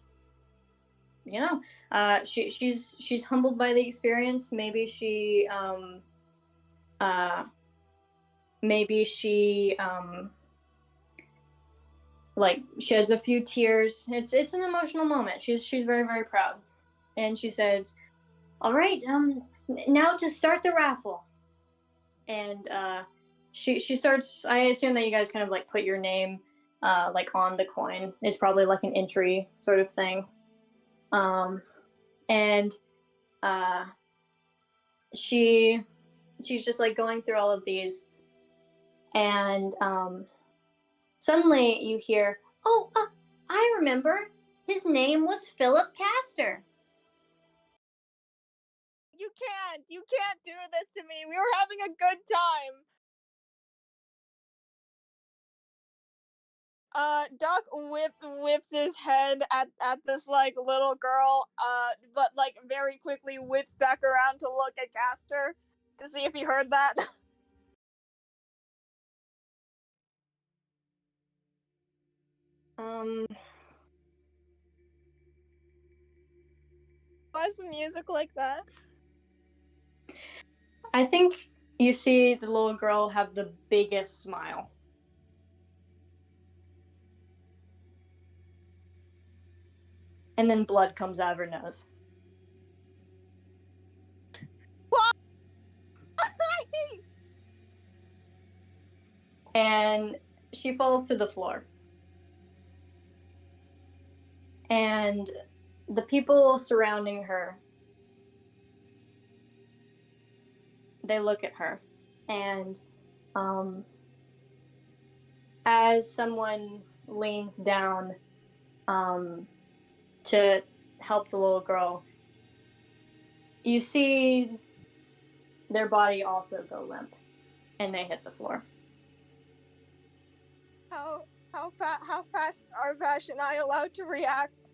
she's humbled by the experience. Maybe she like sheds a few tears. It's an emotional moment. She's very, very proud. And she says, "All right, now to start the raffle." And she starts. I assume that you guys kind of like put your name like on the coin. It's probably like an entry sort of thing. And uh she's just like going through all of these, and suddenly you hear, "Oh, I remember. His name was Philip Castor." You can't do this to me. We were having a good time. Doc whips his head at this like little girl, but like very quickly whips back around to look at Castor to see if he heard that. Um, Why is the music like that? I think you see the little girl have the biggest smile. And then blood comes out of her nose. Why? And she falls to the floor. And the people surrounding her, they look at her. And as someone leans down to help the little girl, you see their body also go limp, and they hit the floor. How fast are Vash and I allowed to react?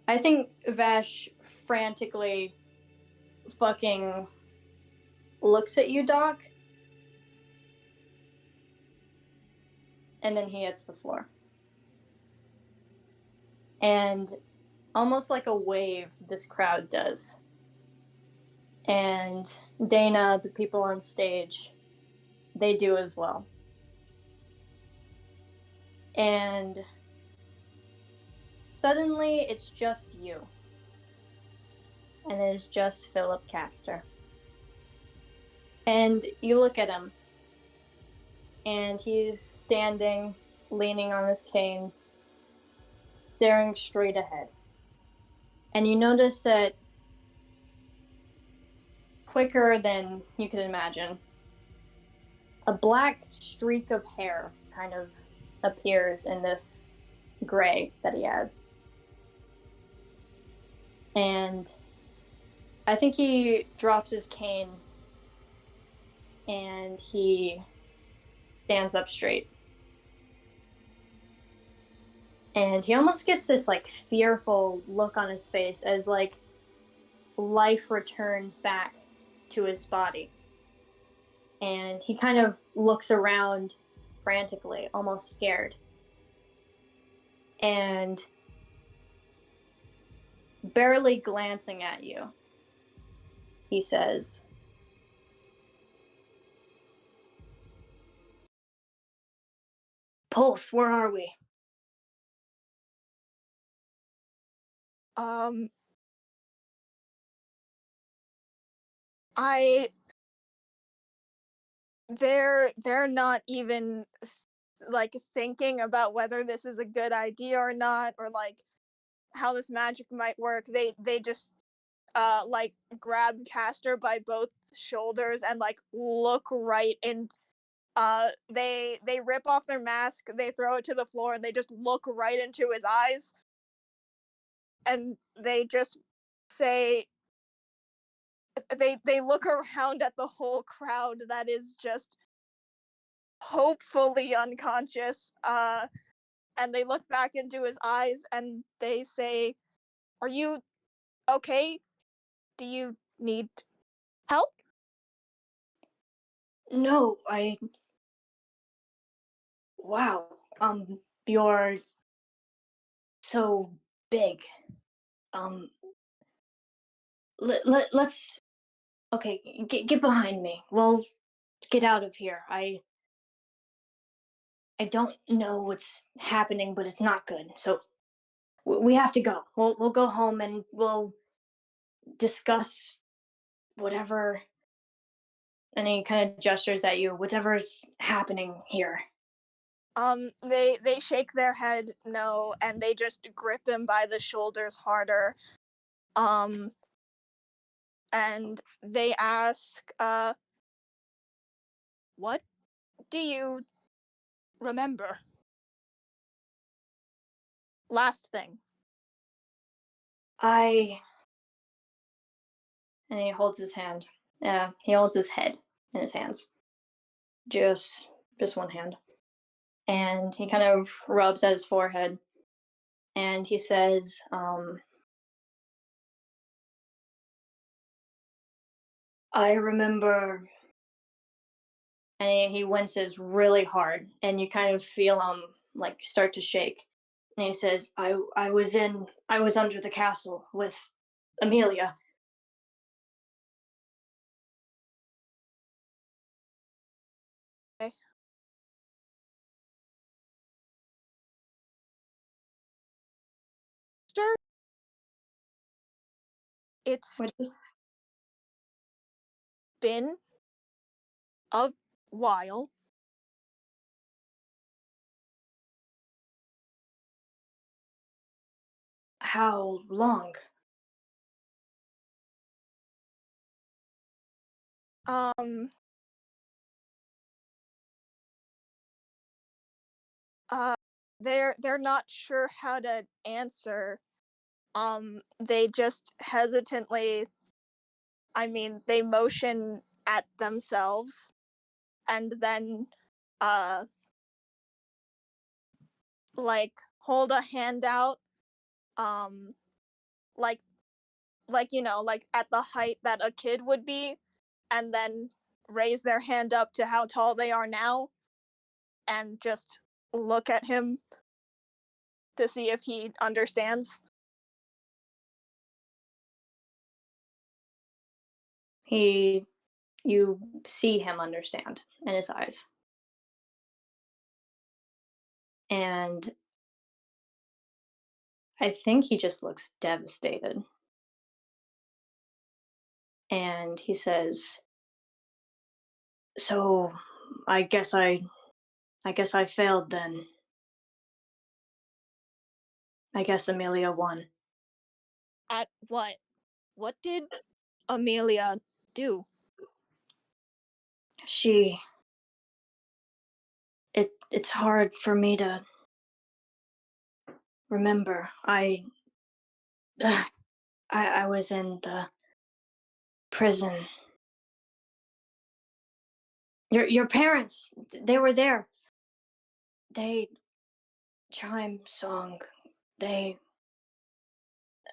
I think Vash frantically fucking looks at you, Doc, and then he hits the floor. And almost like a wave, this crowd does. And Dana, the people on stage, they do as well. And suddenly it's just you. And it is just Philip Castor. And you look at him, and he's standing, leaning on his cane, staring straight ahead. And you notice that quicker than you could imagine, a black streak of hair kind of appears in this gray that he has. And I think he drops his cane and he stands up straight. And he almost gets this like fearful look on his face as like life returns back to his body. And he kind of looks around frantically, almost scared. And barely glancing at you, he says, "Pulse, where are we?" I they're not even like thinking about whether this is a good idea or not, or like how this magic might work. They just like grab Castor by both shoulders and like look right in. They rip off their mask, they throw it to the floor, and they just look right into his eyes, and they just say, they look around at the whole crowd that is just hopefully unconscious, and they look back into his eyes and they say, "Are you okay? Do you need help?" "No, wow, you're so big. Um, let's, okay, get behind me. We'll get out of here. I don't know what's happening, but it's not good. So we have to go. We'll go home and we'll discuss whatever. And he kind of gestures at you, whatever's happening here. They shake their head no, and they just grip him by the shoulders harder. And they ask, what do you remember? Last thing. And he holds his hand. He holds his head in his hands. Just one hand. And he kind of rubs at his forehead. And he says, I remember. And he winces really hard. And you kind of feel him like start to shake. And he says, I was under the castle with Amelia. Okay. It's been a while. How long? Um, uh, they're not sure how to answer. They just hesitantly, they motion at themselves and then, uh, like hold a hand out, um, like like at the height that a kid would be, and then raise their hand up to how tall they are now, and just look at him to see if he understands. You see him understand in his eyes. And I think he just looks devastated. And he says, "So, I guess I failed then. I guess Amelia won." At what? What did Amelia do? She it's hard for me to remember. I was in the prison. Your parents, they were there. They chime song. They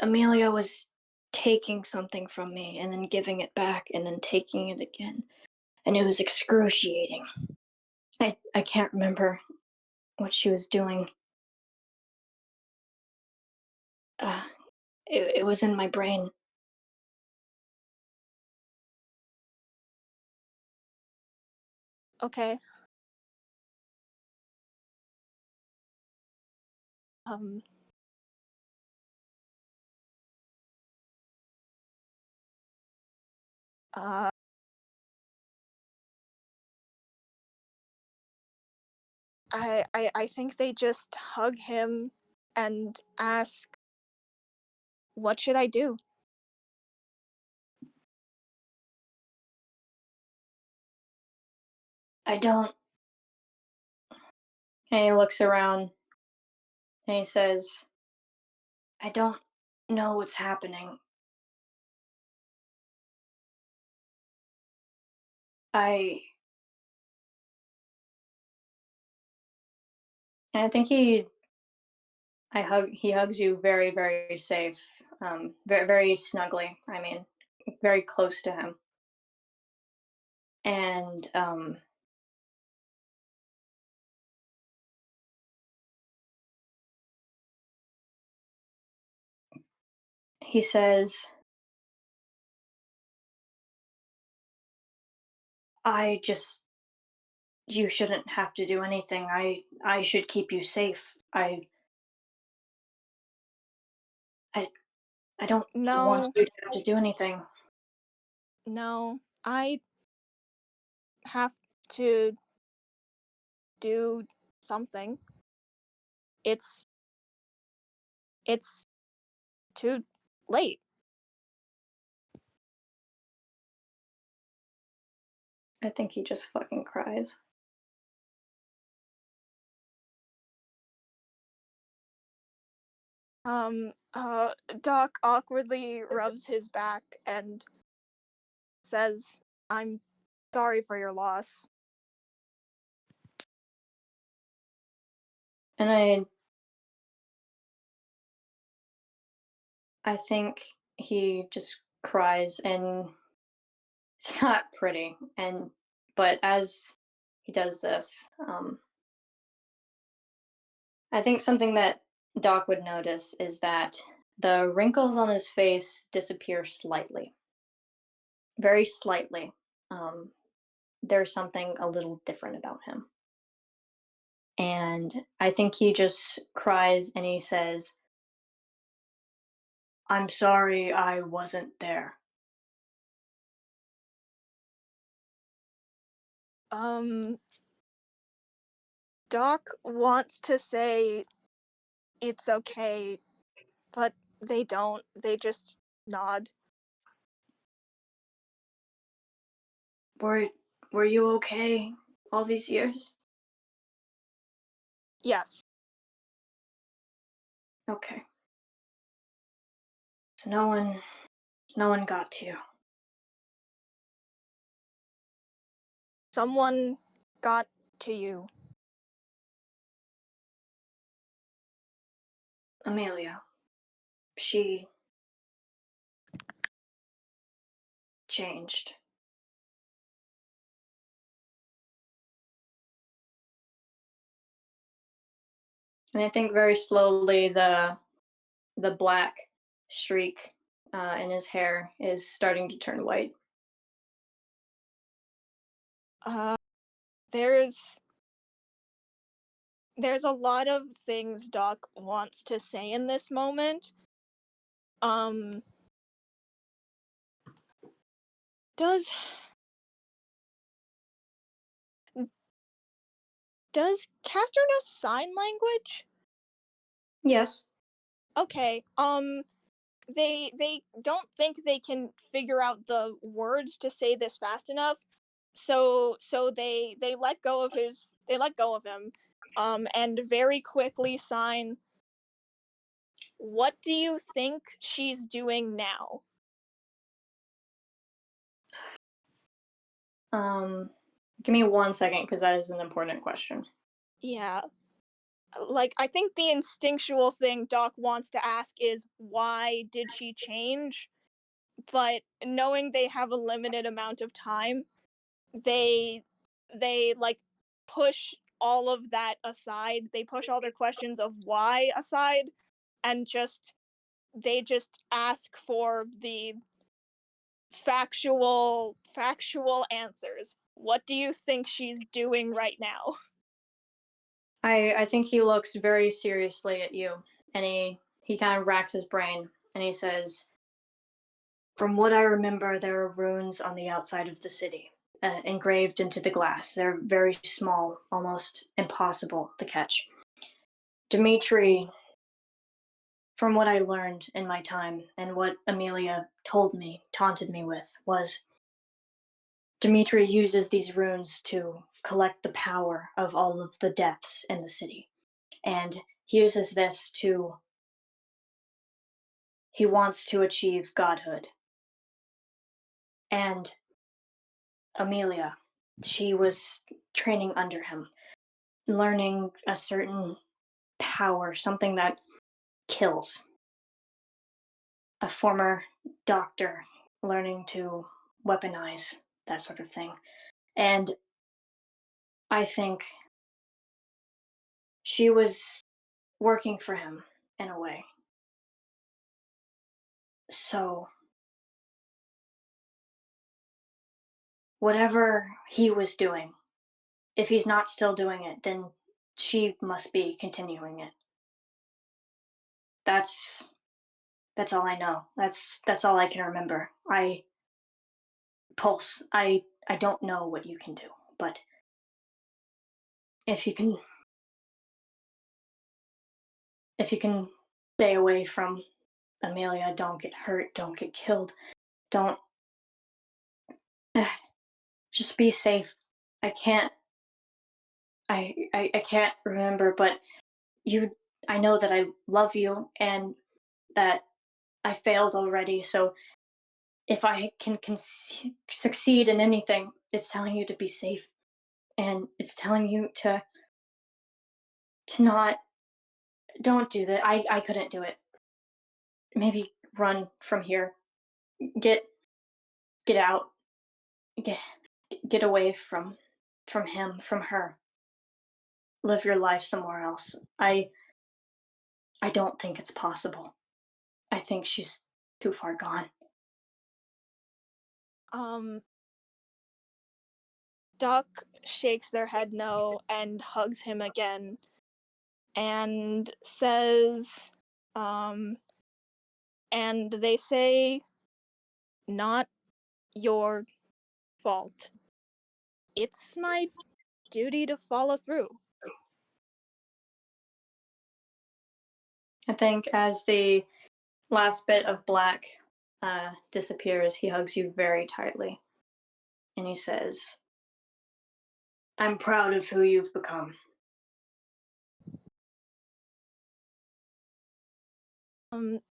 Amelia was taking something from me and then giving it back and then taking it again. And it was excruciating. I can't remember what she was doing. Uh, it was in my brain. Okay. Um, uh, I think they just hug him and ask, what should I do? I don't. And he looks around and he says, I don't know what's happening. I. And I think he hugs you very, very safe, very, very snugly. I mean, very close to him. And he says, I just you shouldn't have to do anything. I should keep you safe. I I don't want No, you to have to do anything. no, I have to do something. It's it's too late. I think he just fucking cries. Doc awkwardly rubs his back and says, "I'm sorry for your loss." And I think he just cries, and it's not pretty. But as he does this, I think something that Doc would notice is that the wrinkles on his face disappear slightly, very slightly. Um, there's something a little different about him. And I think he just cries and he says, "I'm sorry I wasn't there." Um, Doc wants to say it's okay, but they don't. They just nod. Were were you okay all these years? Yes. Okay. So no one got to you. Someone got to you. Amelia. She changed. And I think very slowly the black streak in his hair is starting to turn white. Uh, there's there's a lot of things Doc wants to say in this moment. Um, does does Castor know sign language? Yes. Okay. They don't think they can figure out the words to say this fast enough. So they let go of him. And very quickly sign, "What do you think she's doing now?" Give me 1 second because that is an important question. Yeah. Like, I think the instinctual thing Doc wants to ask is, why did she change? But knowing they have a limited amount of time, they like push all of that aside. They push all their questions of why aside, and just ask for the factual answers. What do you think she's doing right now? I think he looks very seriously at you, and he kind of racks his brain, and he says, "From what I remember, there are runes on the outside of the city, engraved into the glass. They're very small, almost impossible to catch. Dimitri, from what I learned in my time, and what Amelia told me, taunted me with, was Dimitri uses these runes to collect the power of all of the deaths in the city. And he uses this to, he wants to achieve godhood. And Amelia, she was training under him, learning a certain power, something that kills. A former doctor learning to weaponize that sort of thing. And I think she was working for him in a way. So, whatever he was doing, if he's not still doing it, then she must be continuing it. That's all I know. That's all I can remember. Pulse. I don't know what you can do, but if you can stay away from Amelia, don't get hurt, don't get killed, don't just be safe. I can't I can't remember, but you I know that I love you and that I failed already, so if I can succeed in anything, it's telling you to be safe and it's telling you to not don't do that. I couldn't do it. Maybe run from here. Get get out. Get get away from him, from her. Live your life somewhere else. I don't think it's possible. I think she's too far gone. Um, Duck shakes their head no and hugs him again and says, and they say, not your fault. It's my duty to follow through. I think as the last bit of black disappears, he hugs you very tightly and he says, I'm proud of who you've become.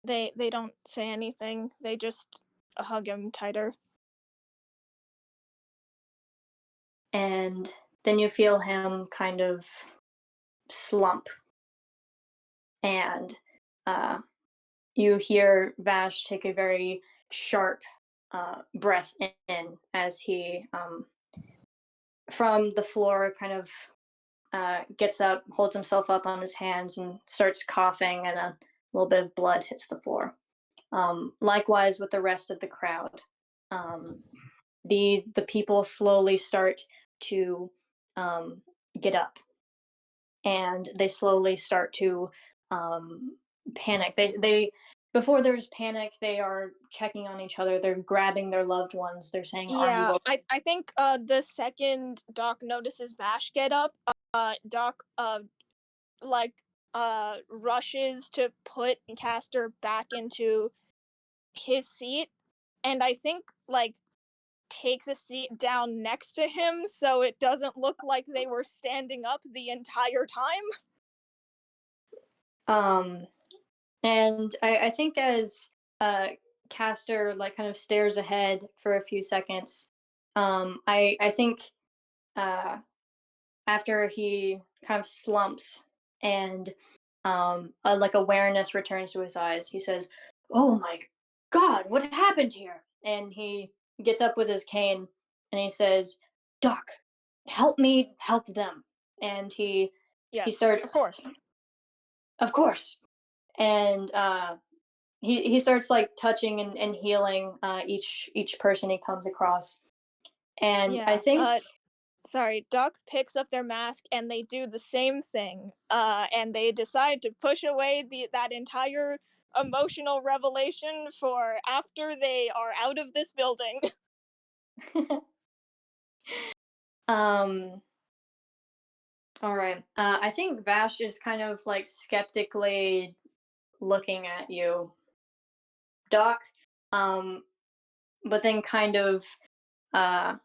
They don't say anything. They just hug him tighter. And then you feel him kind of slump. And you hear Vash take a very sharp breath in as he, from the floor, kind of gets up, holds himself up on his hands, and starts coughing, and a little bit of blood hits the floor. Likewise with the rest of the crowd. The people slowly start to get up, and they slowly start to panic. They before there's panic, they are checking on each other. They're grabbing their loved ones. They're saying, "Are you Yeah, okay?" I think the second Doc notices Vash get up, Doc like rushes to put Castor back into his seat, and I think like takes a seat down next to him so it doesn't look like they were standing up the entire time. Um, and I think as Castor like kind of stares ahead for a few seconds, I think uh, after he kind of slumps and like awareness returns to his eyes, he says, "Oh my God, what happened here?" And he gets up with his cane and he says, "Doc, help me help them." And he Yes, of starts, course. of course, and he starts like touching and healing each person he comes across. And I Yeah. think Sorry, Duck picks up their mask and they do the same thing. And they decide to push away that entire emotional revelation for after they are out of this building. um all right. I think Vash is kind of like skeptically looking at you, Doc. But then kind of uh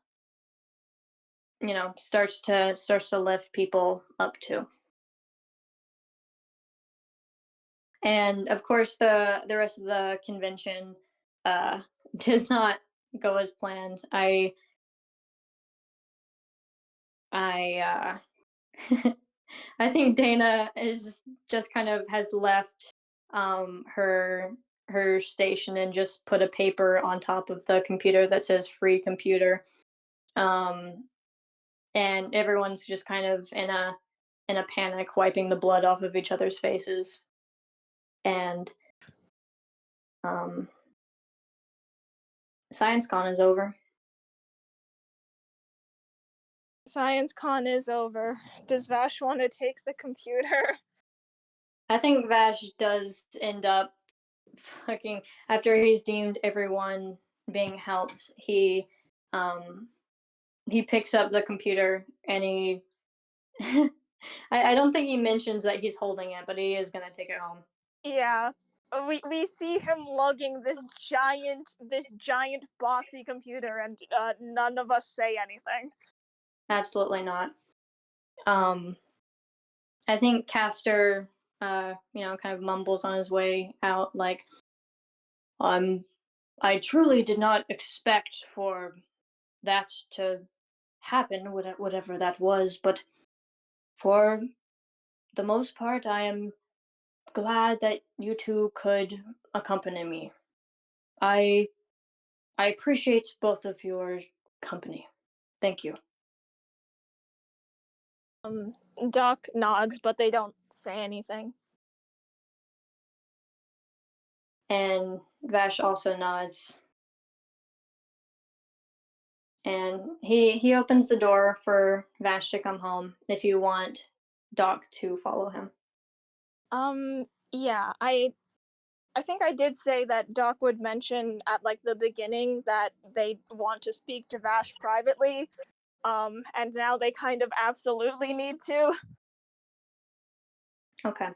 starts to lift people up too. And of course the rest of the convention uh does not go as planned. I I think Dana is just kind of has left her station and just put a paper on top of the computer that says free computer. Um and everyone's just kind of in a panic, wiping the blood off of each other's faces. And um Science Con is over. Science Con is over. Does Vash want to take the computer? I think Vash does end up fucking after he's deemed everyone being helped. He picks up the computer and he. I don't think he mentions that he's holding it, but he is gonna take it home. Yeah. We see him lugging this giant boxy computer, and none of us say anything. Absolutely not. I think Castor, kind of mumbles on his way out, like, I truly did not expect for that to happen, whatever that was, but for the most part, I am glad that you two could accompany me. I I appreciate both of your company. Thank you. Doc nods, but they don't say anything. And Vash also nods. And he opens the door for Vash to come home if you want Doc to follow him. Yeah, I think I did say that Doc would mention at like the beginning that they want to speak to Vash privately. And now they kind of absolutely need to. Okay.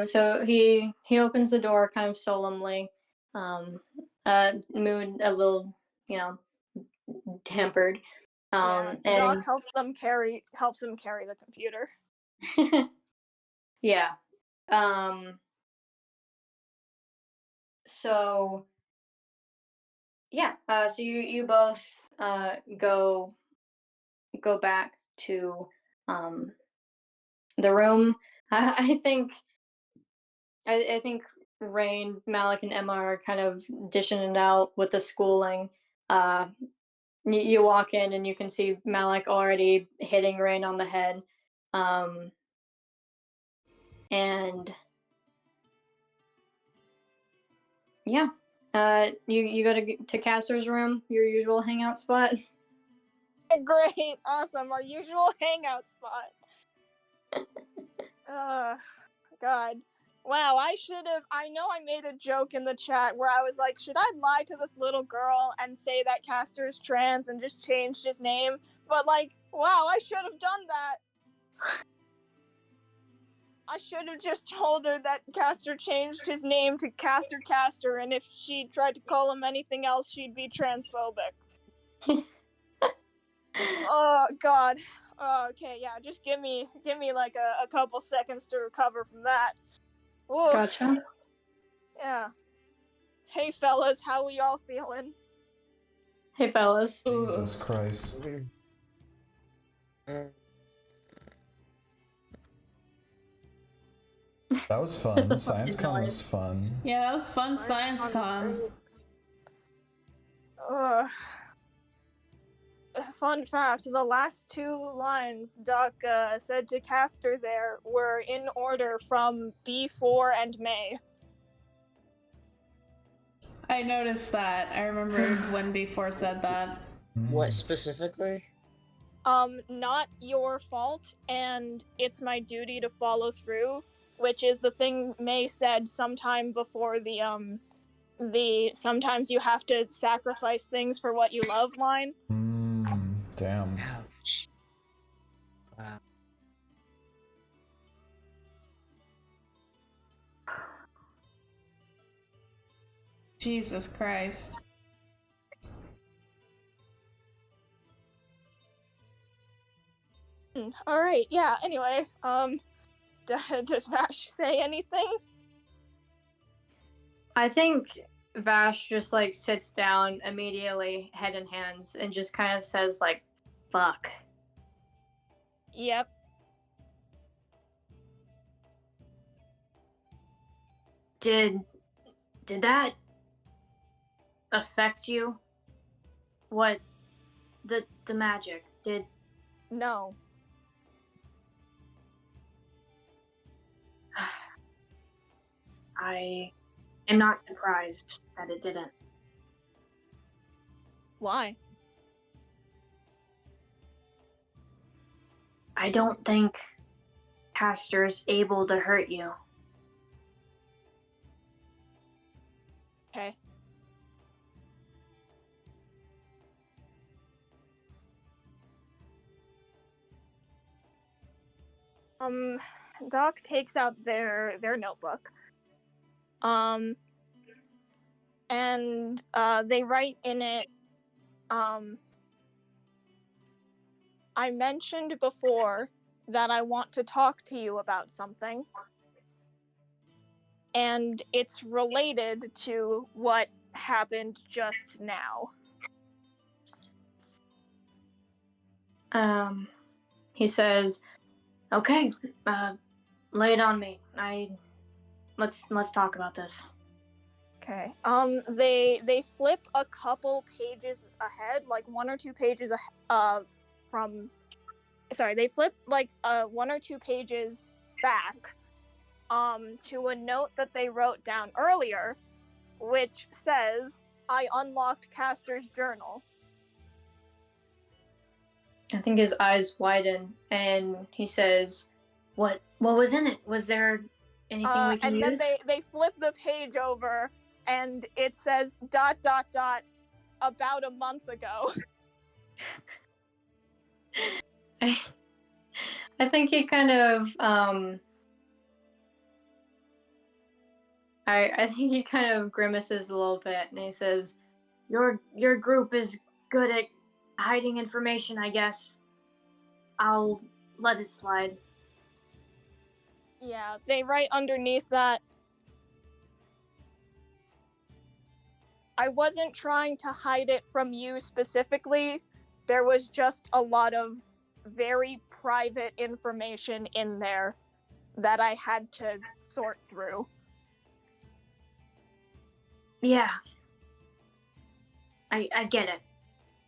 So he opens the door kind of solemnly. Mood a little, tempered. Yeah, And Doc helps him carry the computer. yeah. So yeah. So you both go back to the room. I think I think Rain, Malik, and Emma are kind of dishing it out with the schooling. Uh, you walk in and you can see Malik already hitting Rain on the head. And yeah, you go to Castor's room, your usual hangout spot. Great, awesome, our usual hangout spot. God. Wow, I know I made a joke in the chat where I was like, should I lie to this little girl and say that Castor's trans and just changed his name? But like, wow, I should have done that. I should have just told her that Castor changed his name to Castor, and if she tried to call him anything else, she'd be transphobic. Oh God. Okay, yeah, just give me like a couple seconds to recover from that. Ooh, Gotcha. yeah. Hey fellas, how we all feeling? Hey fellas. Jesus Christ. That was fun. Just a Science fucking Con noise. was fun. Yeah, that was fun. Science Con. Fun fact, the last two lines Doc said to Castor there were in order from B4 and May. I noticed that. I remembered when B4 said that. What specifically? Not your fault, and it's my duty to follow through, which is the thing May said sometime before the sometimes you have to sacrifice things for what you love line. Damn. Ouch. Wow. Jesus Christ. Alright, yeah, anyway, does Vash say anything? I think Vash just like sits down immediately, head in hands, and just kind of says like, "Fuck." Yep. Did that affect you? What the magic did? No. I am not surprised that it didn't. Why? I don't think Castor's able to hurt you. Okay. Doc takes out their notebook. And they write in it, I mentioned before that I want to talk to you about something. And it's related to what happened just now. He says, "Okay, lay it on me. Let's talk about this." Okay. They flip a couple pages ahead, like 1 or 2 pages from. Sorry, they flip like 1 or 2 pages back, to a note that they wrote down earlier, which says, "I unlocked Castor's journal." I think his eyes widen, and he says, "What was in it? Was there anything we can And use?" then they flip the page over, and it says ... about a month ago. I think he kind of I think he kind of grimaces a little bit, and he says, "Your group is good at hiding information, I guess. I'll let it slide." Yeah, they write underneath that, "I wasn't trying to hide it from you specifically. There was just a lot of very private information in there that I had to sort through." Yeah. I get it.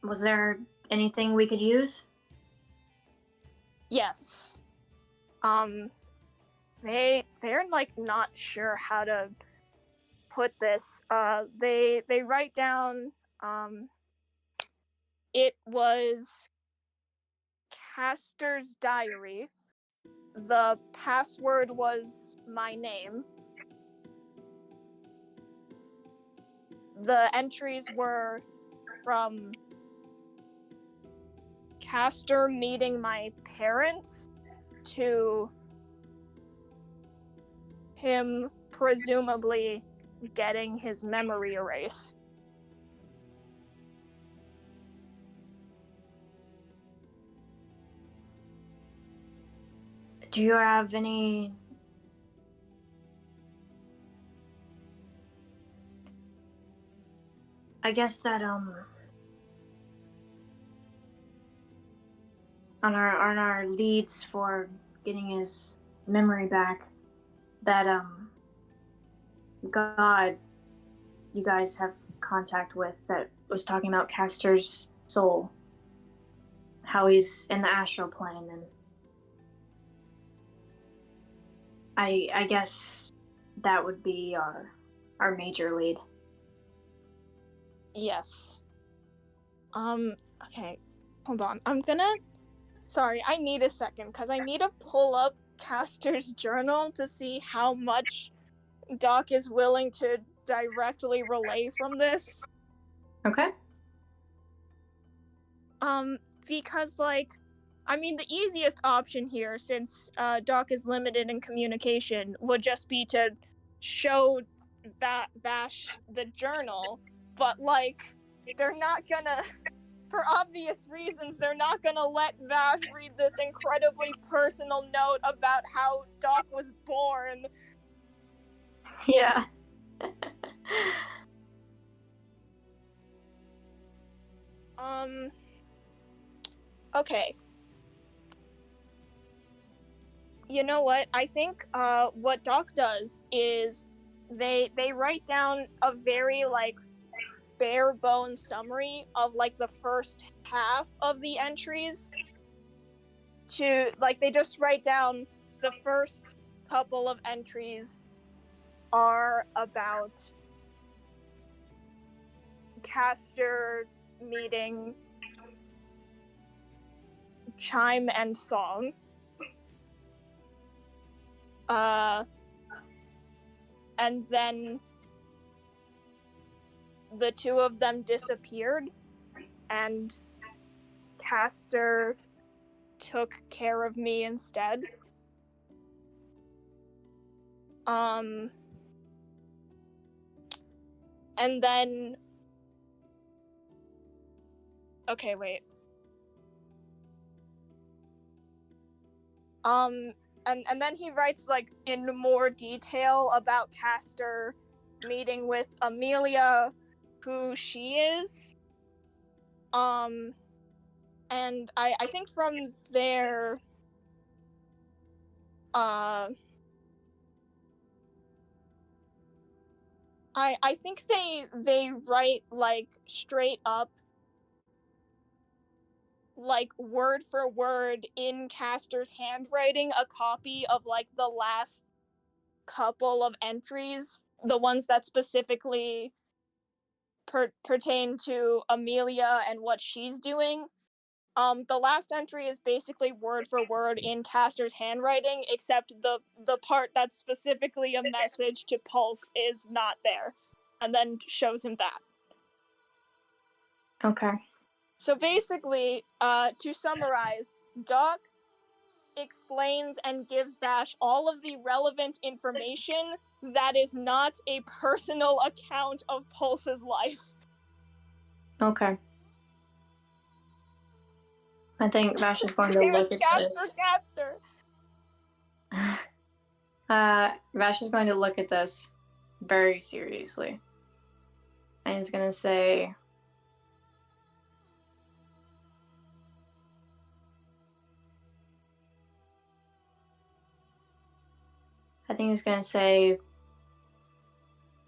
Was there anything we could use? Yes. They're like not sure how to put this. They write down, it was Castor's diary. The password was my name. The entries were from Castor meeting my parents to him presumably getting his memory erased. Do you have any I guess that on our leads for getting his memory back, that God you guys have contact with that was talking about Castor's soul, how he's in the astral plane, and I guess that would be our major lead. Yes. Okay. Hold on. Sorry, I need a second, because I need to pull up Castor's journal to see how much Doc is willing to directly relay from this. Okay. Because, like, I mean, the easiest option here, since Doc is limited in communication, would just be to show Vash the journal, but, like, they're not gonna, for obvious reasons, they're not gonna let Vash read this incredibly personal note about how Doc was born. Yeah. Okay. You know what? I think what Doc does is they write down a very like bare bones summary of like the first half of the entries. To like they just write down the first couple of entries are about Castor meeting chime and song. And then the two of them disappeared, and Castor took care of me instead. And then... Okay, wait. And then he writes, like, in more detail about Castor meeting with Amelia, who she is. And I think from there, I think they write, like, straight up, like, word for word in Castor's handwriting, a copy of, like, the last couple of entries, the ones that specifically pertain to Amelia and what she's doing. The last entry is basically word for word in Castor's handwriting, except the part that's specifically a message to Pulse is not there, and then shows him that. Okay. So basically, to summarize, Doc explains and gives Vash all of the relevant information that is not a personal account of Pulse's life. Okay. I think Vash is going to His name is look at Castor. this. Vash is going to look at this very seriously. And he's going to say, I think he's going to say,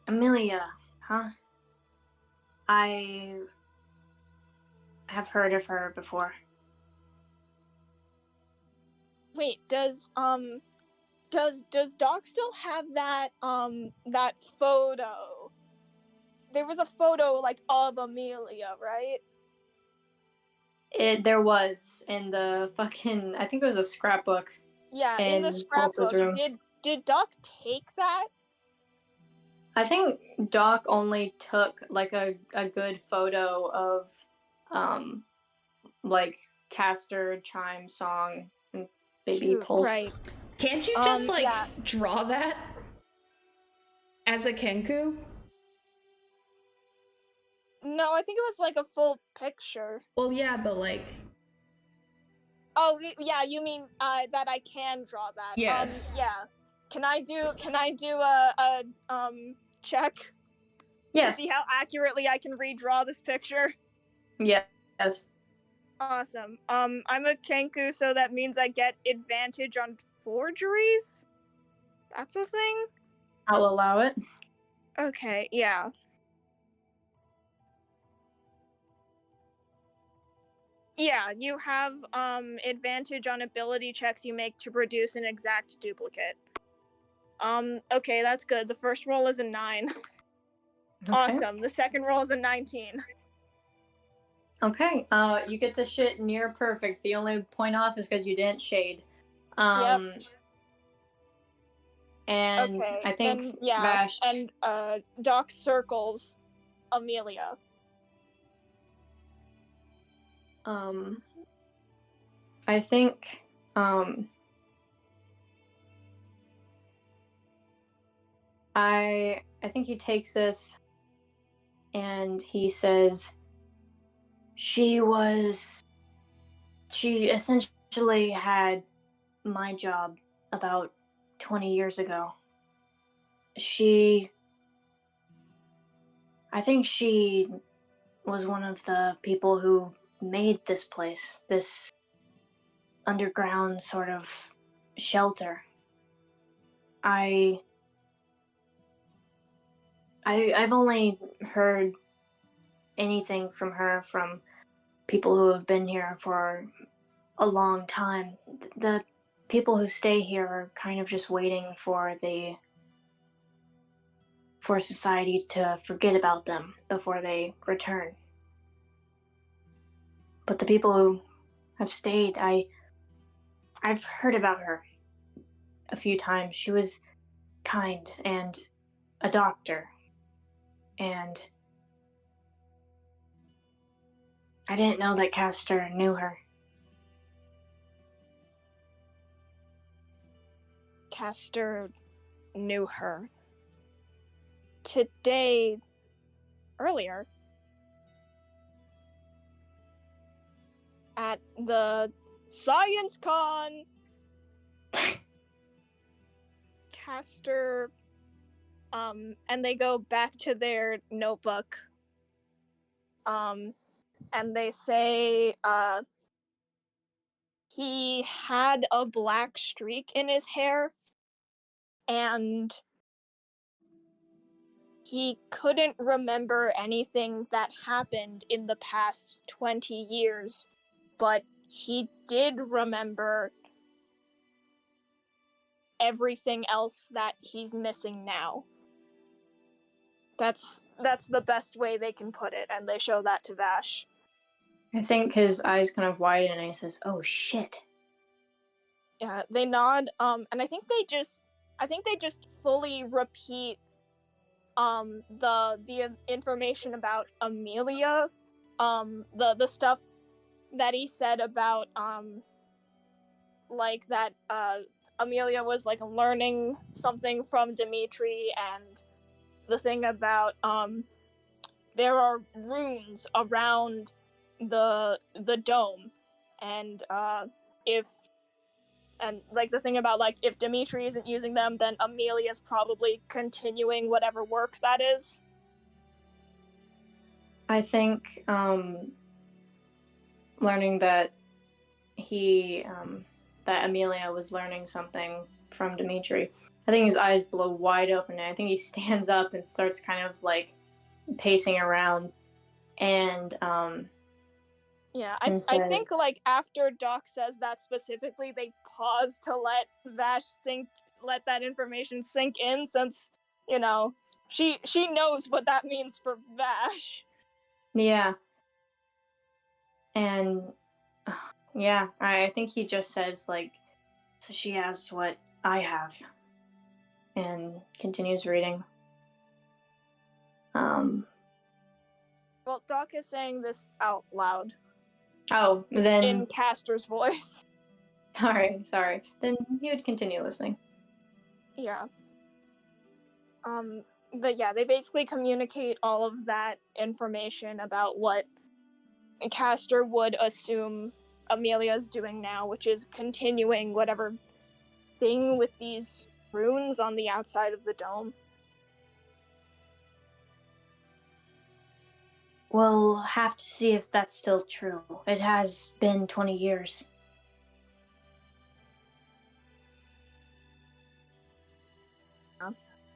Amelia, huh? I have heard of her before. Wait, does Doc still have that that photo? There was a photo, like, of Amelia, right? There was in the fucking, I think it was a scrapbook. Yeah, in the Pulse's scrapbook. room. Did Doc take that? I think Doc only took like a good photo of like Castor, Chime, Song, and Baby Pulse. Right. Can't you just yeah. draw that as a Kenku? No, I think it was like a full picture. Well, yeah, but like, Oh, yeah, you mean that I can draw that? yes. Yeah. Can I do a check to Yes. see how accurately I can redraw this picture? Yes. Awesome. I'm a Kenku, so that means I get advantage on forgeries? That's a thing? I'll allow it. Okay, yeah. Yeah, you have advantage on ability checks you make to produce an exact duplicate. Okay, that's good. The first roll is a 9. Okay. Awesome. The second roll is a 19. Okay. You get the shit near perfect. The only point off is because you didn't shade. Yep. And Okay. I think and, yeah, Vash. and Doc circles Amelia. I think I think he takes this and he says she essentially had my job about 20 years ago. I think she was one of the people who made this place, this underground sort of shelter. I've only heard anything from her from people who have been here for a long time. The people who stay here are kind of just waiting for society to forget about them before they return. But the people who have stayed. I've heard about her a few times. She was kind and a doctor. And I didn't know that Castor knew her. Castor knew her. Today, earlier, at the Science Con, Castor, and they go back to their notebook, and they say, he had a black streak in his hair, and he couldn't remember anything that happened in the past 20 years, but he did remember everything else that he's missing now. That's the best way they can put it, and they show that to Vash. I think his eyes kind of widen and he says, "Oh shit." Yeah, they nod, and I think they just fully repeat the information about Amelia, the stuff that he said about like that Amelia was like learning something from Dimitri, and the thing about there are runes around the dome, and if and like the thing about like if Dimitri isn't using them, then Amelia's probably continuing whatever work that is. I think learning that that Amelia was learning something from Dimitri. I think his eyes blow wide open, and I think he stands up and starts kind of like pacing around, and Yeah, and I think says, like after Doc says that specifically, they pause to let Vash let that information sink in, since you know she knows what that means for Vash. yeah, and yeah, I think he just says like, so she has what I have, and continues reading. Well, Doc is saying this out loud. Oh, then in Castor's voice. sorry. Then you would continue listening. Yeah. But yeah, they basically communicate all of that information about what Castor would assume Amelia's doing now, which is continuing whatever thing with these runes on the outside of the dome. We'll have to see if that's still true. It has been 20 years.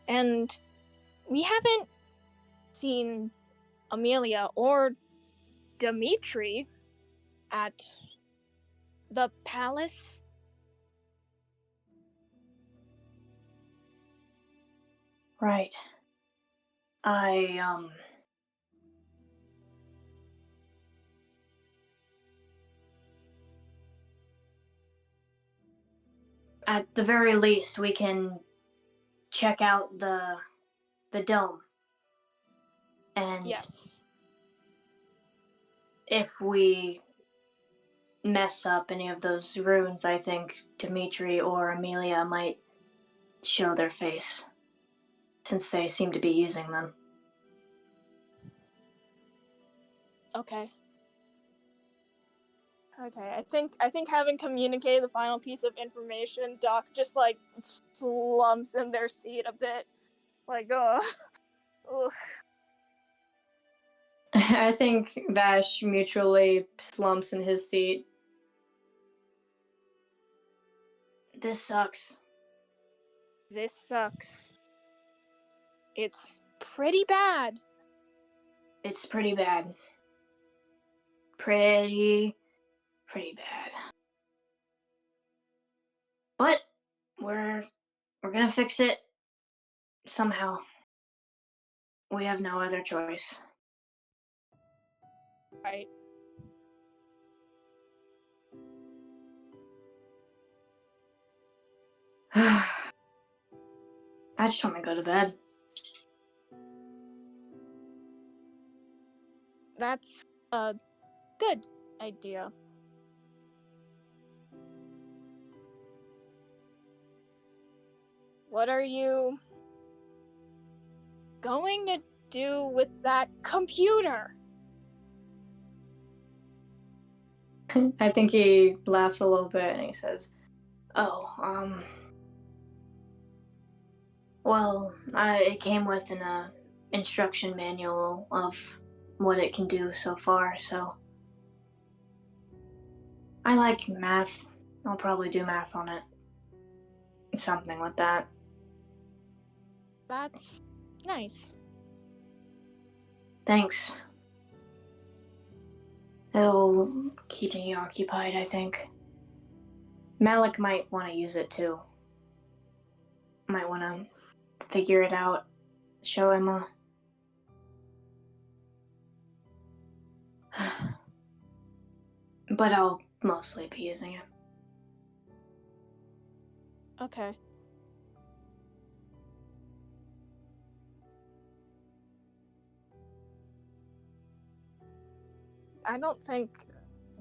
And we haven't seen Amelia or Dimitri at the palace. Right. At the very least, we can check out the dome. And Yes. if we mess up any of those runes, I think Dimitri or Amelia might show their face, since they seem to be using them. Okay. I think having communicated the final piece of information, Doc just like slumps in their seat a bit, like ugh. I think Vash mutually slumps in his seat. This sucks. This sucks. It's pretty bad. It's pretty bad. Pretty bad. But we're gonna fix it somehow. We have no other choice. Right. I just want to go to bed. That's a good idea. What are you going to do with that computer? I think he laughs a little bit and he says, "Oh, well, it came with an instruction manual of what it can do so far, so I like math. I'll probably do math on it. Something like that." That's nice. Thanks. It'll keep me occupied, I think. Malik might want to use it too. Might want to figure it out. Show him a. But I'll mostly be using it. Okay. I don't think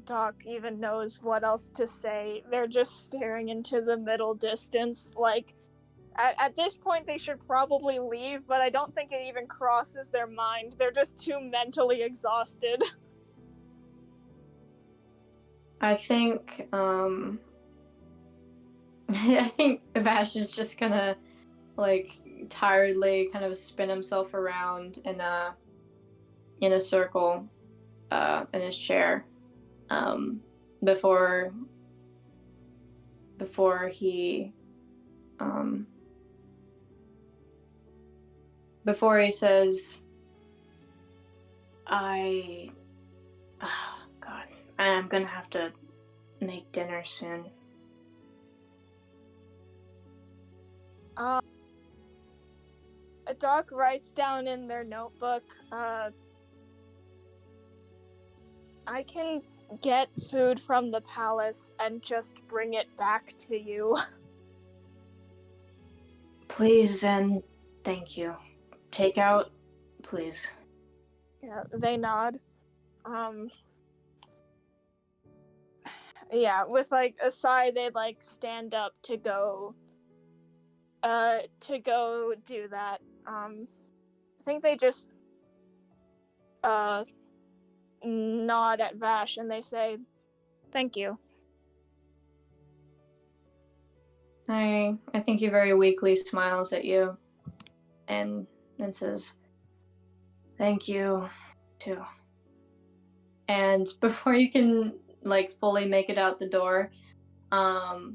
Doc even knows what else to say. They're just staring into the middle distance. Like, at this point, they should probably leave, but I don't think it even crosses their mind. They're just too mentally exhausted. I think, I think Vash is just gonna, like, tiredly kind of spin himself around in a circle, in his chair, before he, before he says, God, I'm gonna have to make dinner soon. Doc writes down in their notebook, I can get food from the palace and just bring it back to you. Please and thank you. Take out, please. Yeah, they nod. Yeah, with like a sigh, they like stand up to go do that. I think they just nod at Vash and they say, "Thank you." I think he very weakly smiles at you and then says, "Thank you, too." And before you can like fully make it out the door, I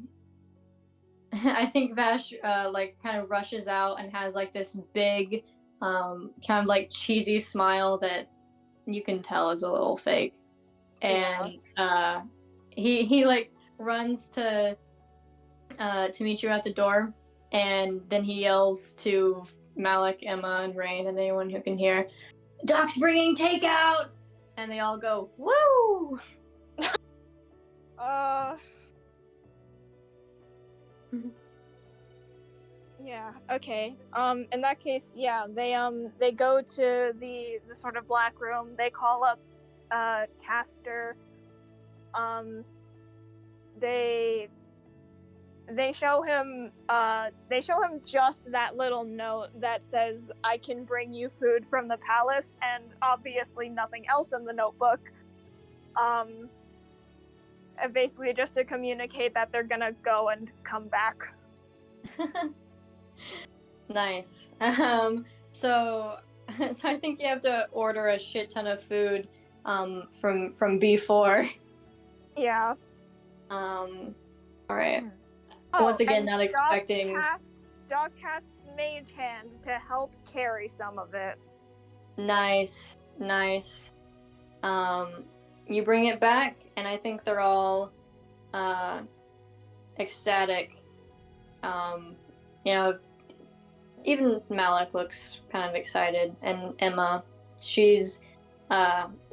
think Vash like kind of rushes out and has like this big kind of like cheesy smile that you can tell is a little fake. And he like runs to meet you at the door, and then he yells to Malik, Emma, and Rain, and anyone who can hear, "Doc's bringing takeout!" And they all go, "Woo!" Yeah, okay. In that case, yeah, they go to the sort of black room. They call up Castor. They show him just that little note that says, "I can bring you food from the palace," and obviously nothing else in the notebook. And basically just to communicate that they're gonna go and come back. Nice. So I think you have to order a shit ton of food from B4. Yeah. All right. Oh, Once again, and not expecting. Doc casts Mage Hand to help carry some of it. Nice. You bring it back, and I think they're all ecstatic. You know, even Malik looks kind of excited, and Emma, she's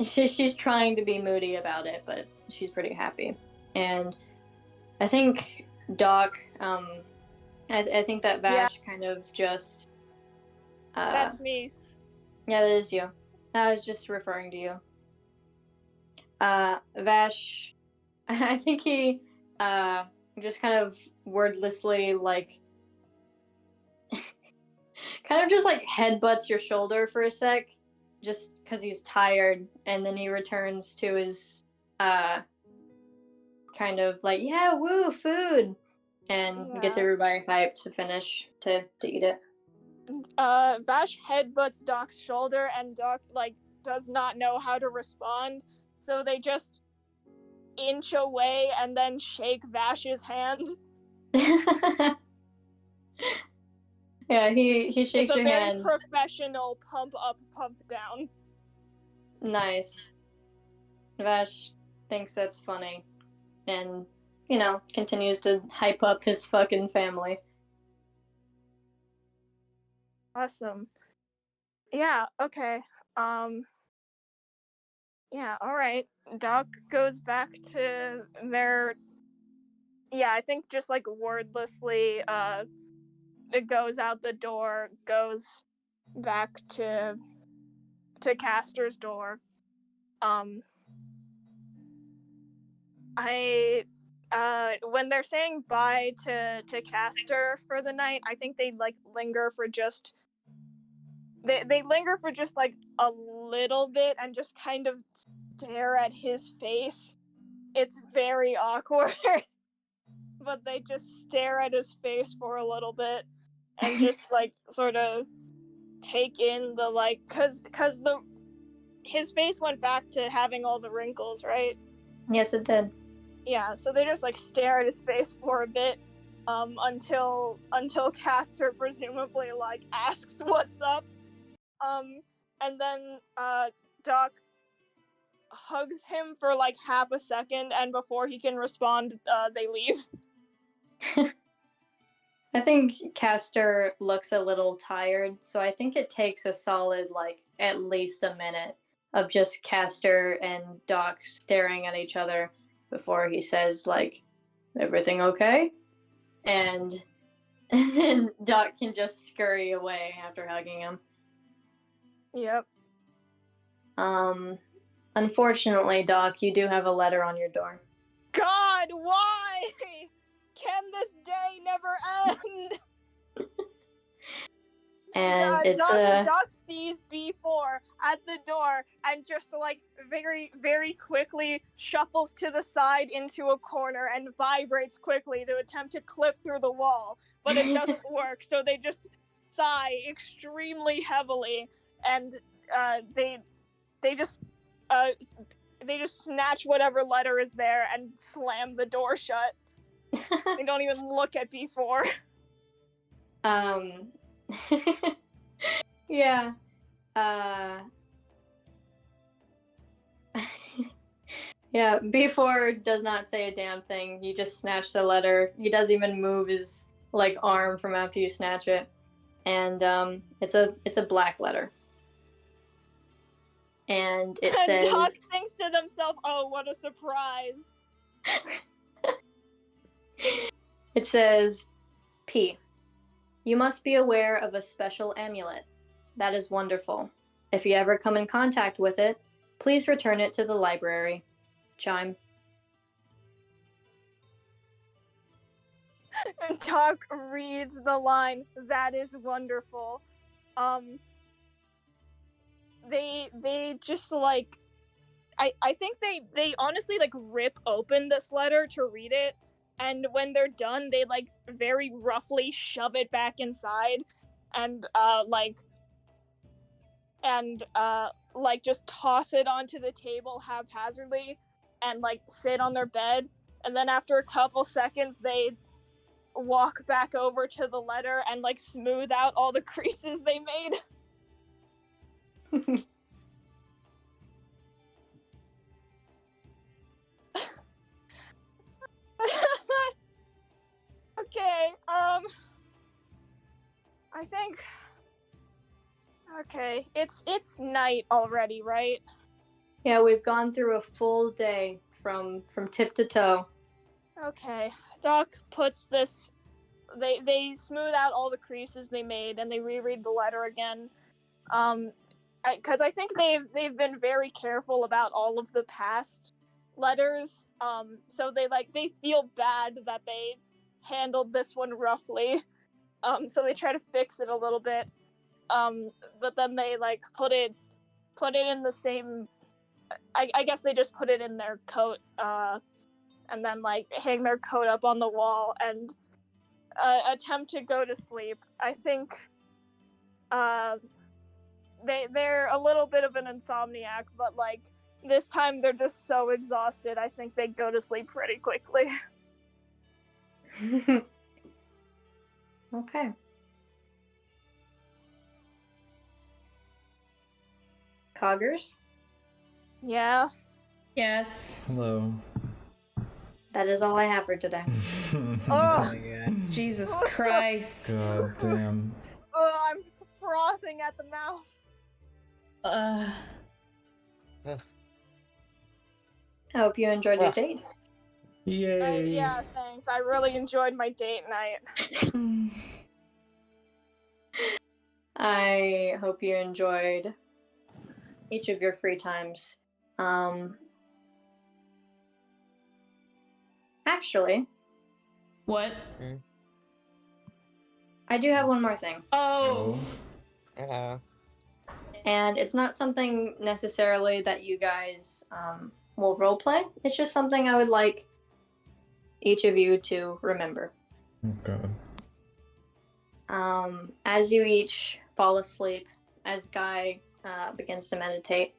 she's trying to be moody about it, but she's pretty happy. And I think Doc I think that Yeah. Vash kind of just. That's me. Yeah, that is you. I was just referring to you. Vash, I think he just kind of wordlessly like kind of just like headbutts your shoulder for a sec, just because he's tired, and then he returns to his kind of like, yeah, woo, food, and gets Yeah. everybody hyped to finish to eat it. Vash headbutts Doc's shoulder, and Doc like does not know how to respond, so they just inch away and then shake Vash's hand. Yeah, he It's shakes a your very hand. professional pump up, pump down. Nice. Vash thinks that's funny, and continues to hype up his fucking family. Awesome. Yeah, okay. Yeah, alright. Doc goes back to their I think just like wordlessly it goes out the door, goes back to Castor's door. I when they're saying bye to Castor for the night, I think they like linger for just they linger for just like a little bit and just kind of stare at his face. It's very awkward. But they just stare at his face for a little bit and just like sort of take in the like cuz his face went back to having all the wrinkles, right? Yes, it did. Yeah, so they just like stare at his face for a bit until Castor presumably like asks what's up. And then Doc hugs him for like half a second, and before he can respond, they leave. I think Castor looks a little tired, so I think it takes a solid, like, at least a minute of just Castor and Doc staring at each other before he says, like, everything okay? And then Doc can just scurry away after hugging him. Yep. Unfortunately, Doc, you do have a letter on your door. God, why? Can this day never end? And it's a... Doc sees B4 at the door and just like very, very quickly shuffles to the side into a corner and vibrates quickly to attempt to clip through the wall, but it doesn't work. So they just sigh extremely heavily, and they just snatch whatever letter is there and slam the door shut. They don't even look at B4. Yeah. Yeah, B4 does not say a damn thing. You just snatch the letter. He doesn't even move his like arm from after you snatch it. And it's a black letter. And it says, Doc thinks to themselves, "Oh, what a surprise." It says, P. You must be aware of a special amulet. That is wonderful. If you ever come in contact with it, please return it to the library. Chime. And Doc reads the line, "That is wonderful." They just like I think they honestly like rip open this letter to read it, and when they're done, they like very roughly shove it back inside and just toss it onto the table haphazardly and like sit on their bed, and then after a couple seconds they walk back over to the letter and like smooth out all the creases they made. Okay, I think okay, it's night already, right? Yeah, we've gone through a full day from tip to toe. Okay. Doc puts this they smooth out all the creases they made and they reread the letter again. Because I think they've been very careful about all of the past letters. So they feel bad that they handled this one roughly. So they try to fix it a little bit. But then they put it in the same. I guess they just put it in their coat. And then hang their coat up on the wall and attempt to go to sleep. I think they're a little bit of an insomniac, but this time they're just so exhausted. I think they go to sleep pretty quickly. Okay. Coggers, Yeah. Yes. Hello. that is all I have for today. Oh, Jesus Christ. God damn. oh, I'm frothing at the mouth. I hope you enjoyed your dates. Yay. Yeah, thanks. I really enjoyed my date night. I hope you enjoyed each of your free times. Actually, What? I do have one more thing. Oh. And it's not something necessarily that you guys will roleplay. It's just something I would like each of you to remember. Oh god. As you each fall asleep, as Guy begins to meditate,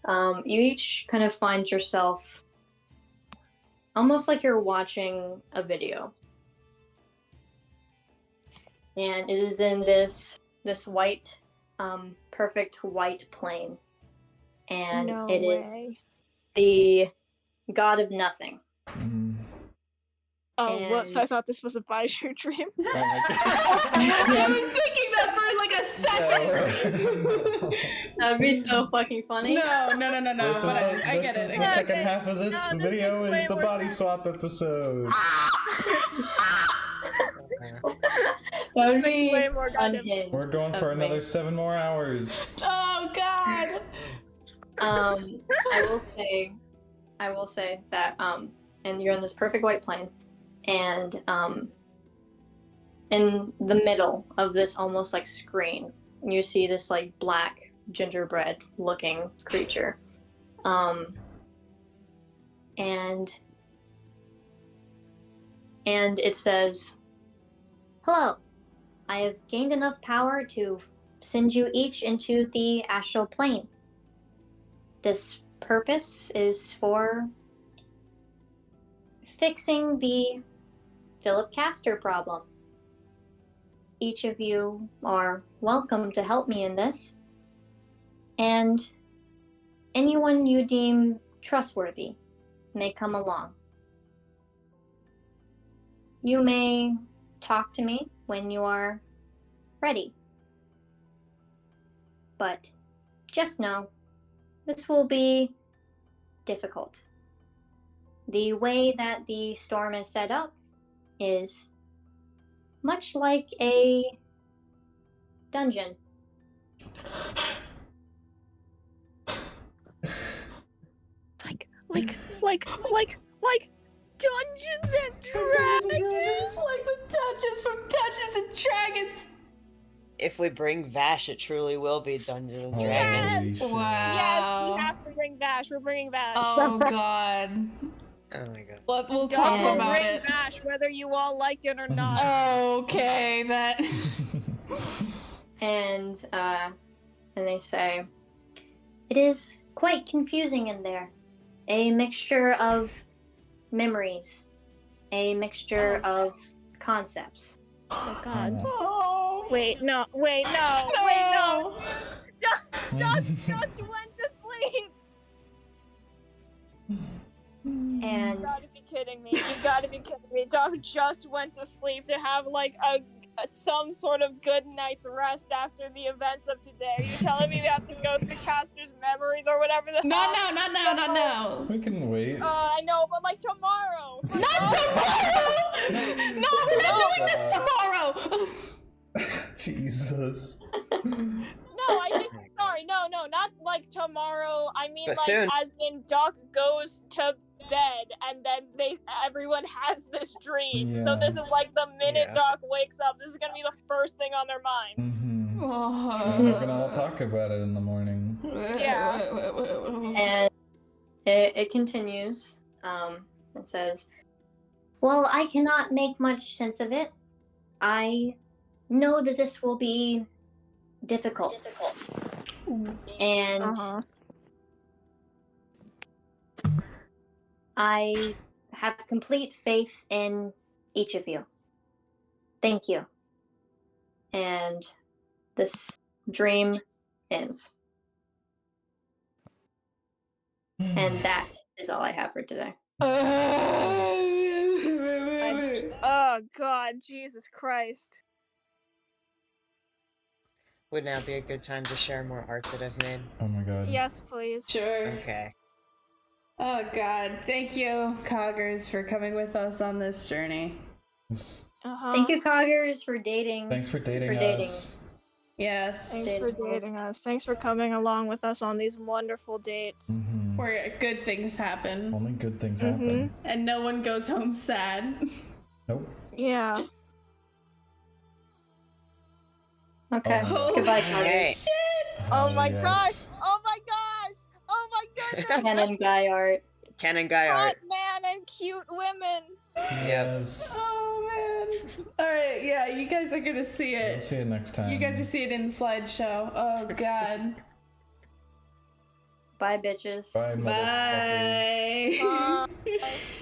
you each kind of find yourself almost like you're watching a video. And it is in this white, perfect white plane. And No it is way. the god of nothing. Oh, whoops! I And- thought this was a Baiju dream. Oh my god. I was thinking that for like a second. That would be so fucking funny. No, This is but the- I this get is it. The I get second Okay. half of this No, this video makes is way the more body sense. swap episode. That would Makes be way more goddamn unhinged. We're going for of me. another 7 more hours. Oh God. I will say that and you're in this perfect white plane, and in the middle of this almost like screen, you see this like black gingerbread looking creature, and it says, "Hello, I have gained enough power to send you each into the astral plane. This purpose is for fixing the Philip Castor problem. Each of you are welcome to help me in this, and anyone you deem trustworthy may come along. You may talk to me when you are ready, but just know this will be difficult. The way that the storm is set up is much like a dungeon. like Dungeons and Dragons. Like the Dungeons from Dungeons and Dragons. If we bring Vash, it truly will be Dungeons and Holy Dragons. shit. Wow. Yes, we have to bring Vash. We're bringing Vash. Oh God. Oh my god. We'll Dog talk will about bring it. Vash, whether you all like it or not. Okay, that. And they say, "It is quite confusing in there. A mixture of memories, a mixture of concepts." Oh God. Oh. Wait, no. Wait, no. No. Wait, no. Just went to sleep. You And gotta be kidding me. You gotta be kidding me. Dog just went to sleep to have like some sort of good night's rest after the events of today. Are you telling me we have to go through Castor's memories or whatever the Not hell? now, not now. We can wait. I know, but like tomorrow. Not tomorrow! No, We're not doing this God. tomorrow! Jesus. No, sorry, no, not like tomorrow. I mean, But like, soon. as in Doc goes to bed and then everyone has this dream. So Yeah. this is like the minute Yeah. Doc wakes up, this is gonna be the first thing on their mind. Mm-hmm. Oh. And we're gonna all talk about it in the morning. Yeah. And it continues. It says, "Well, I cannot make much sense of it. I know that this will be difficult. And Uh-huh. I have complete faith in each of you. Thank you." And this dream ends. And that is all I have for today. Oh God, Jesus Christ. Would now be a good time to share more art that I've made? Oh my god. Yes, please. Sure. Okay. Oh god. Thank you, Coggers, for coming with us on this journey. Uh-huh. Thank you, Coggers, for dating. Thanks for dating dating. us. Yes. Thanks for dating us. Thanks for coming along with us on these wonderful dates. Mm-hmm. Where good things happen. Only good things happen. And no one goes home sad. Nope. Yeah. Okay. Oh. Goodbye, Hey. Coggers. Oh my yes. gosh! Oh my gosh! Oh my goodness! Ken and Guy art. Ken and Guy Hot art. man and cute women. Yes. Oh man. Alright, yeah, you guys are gonna see We'll it. see you next time. You guys will see it in the slideshow. Oh god. Bye, bitches. Bye, motherfuckers. Bye. Bye.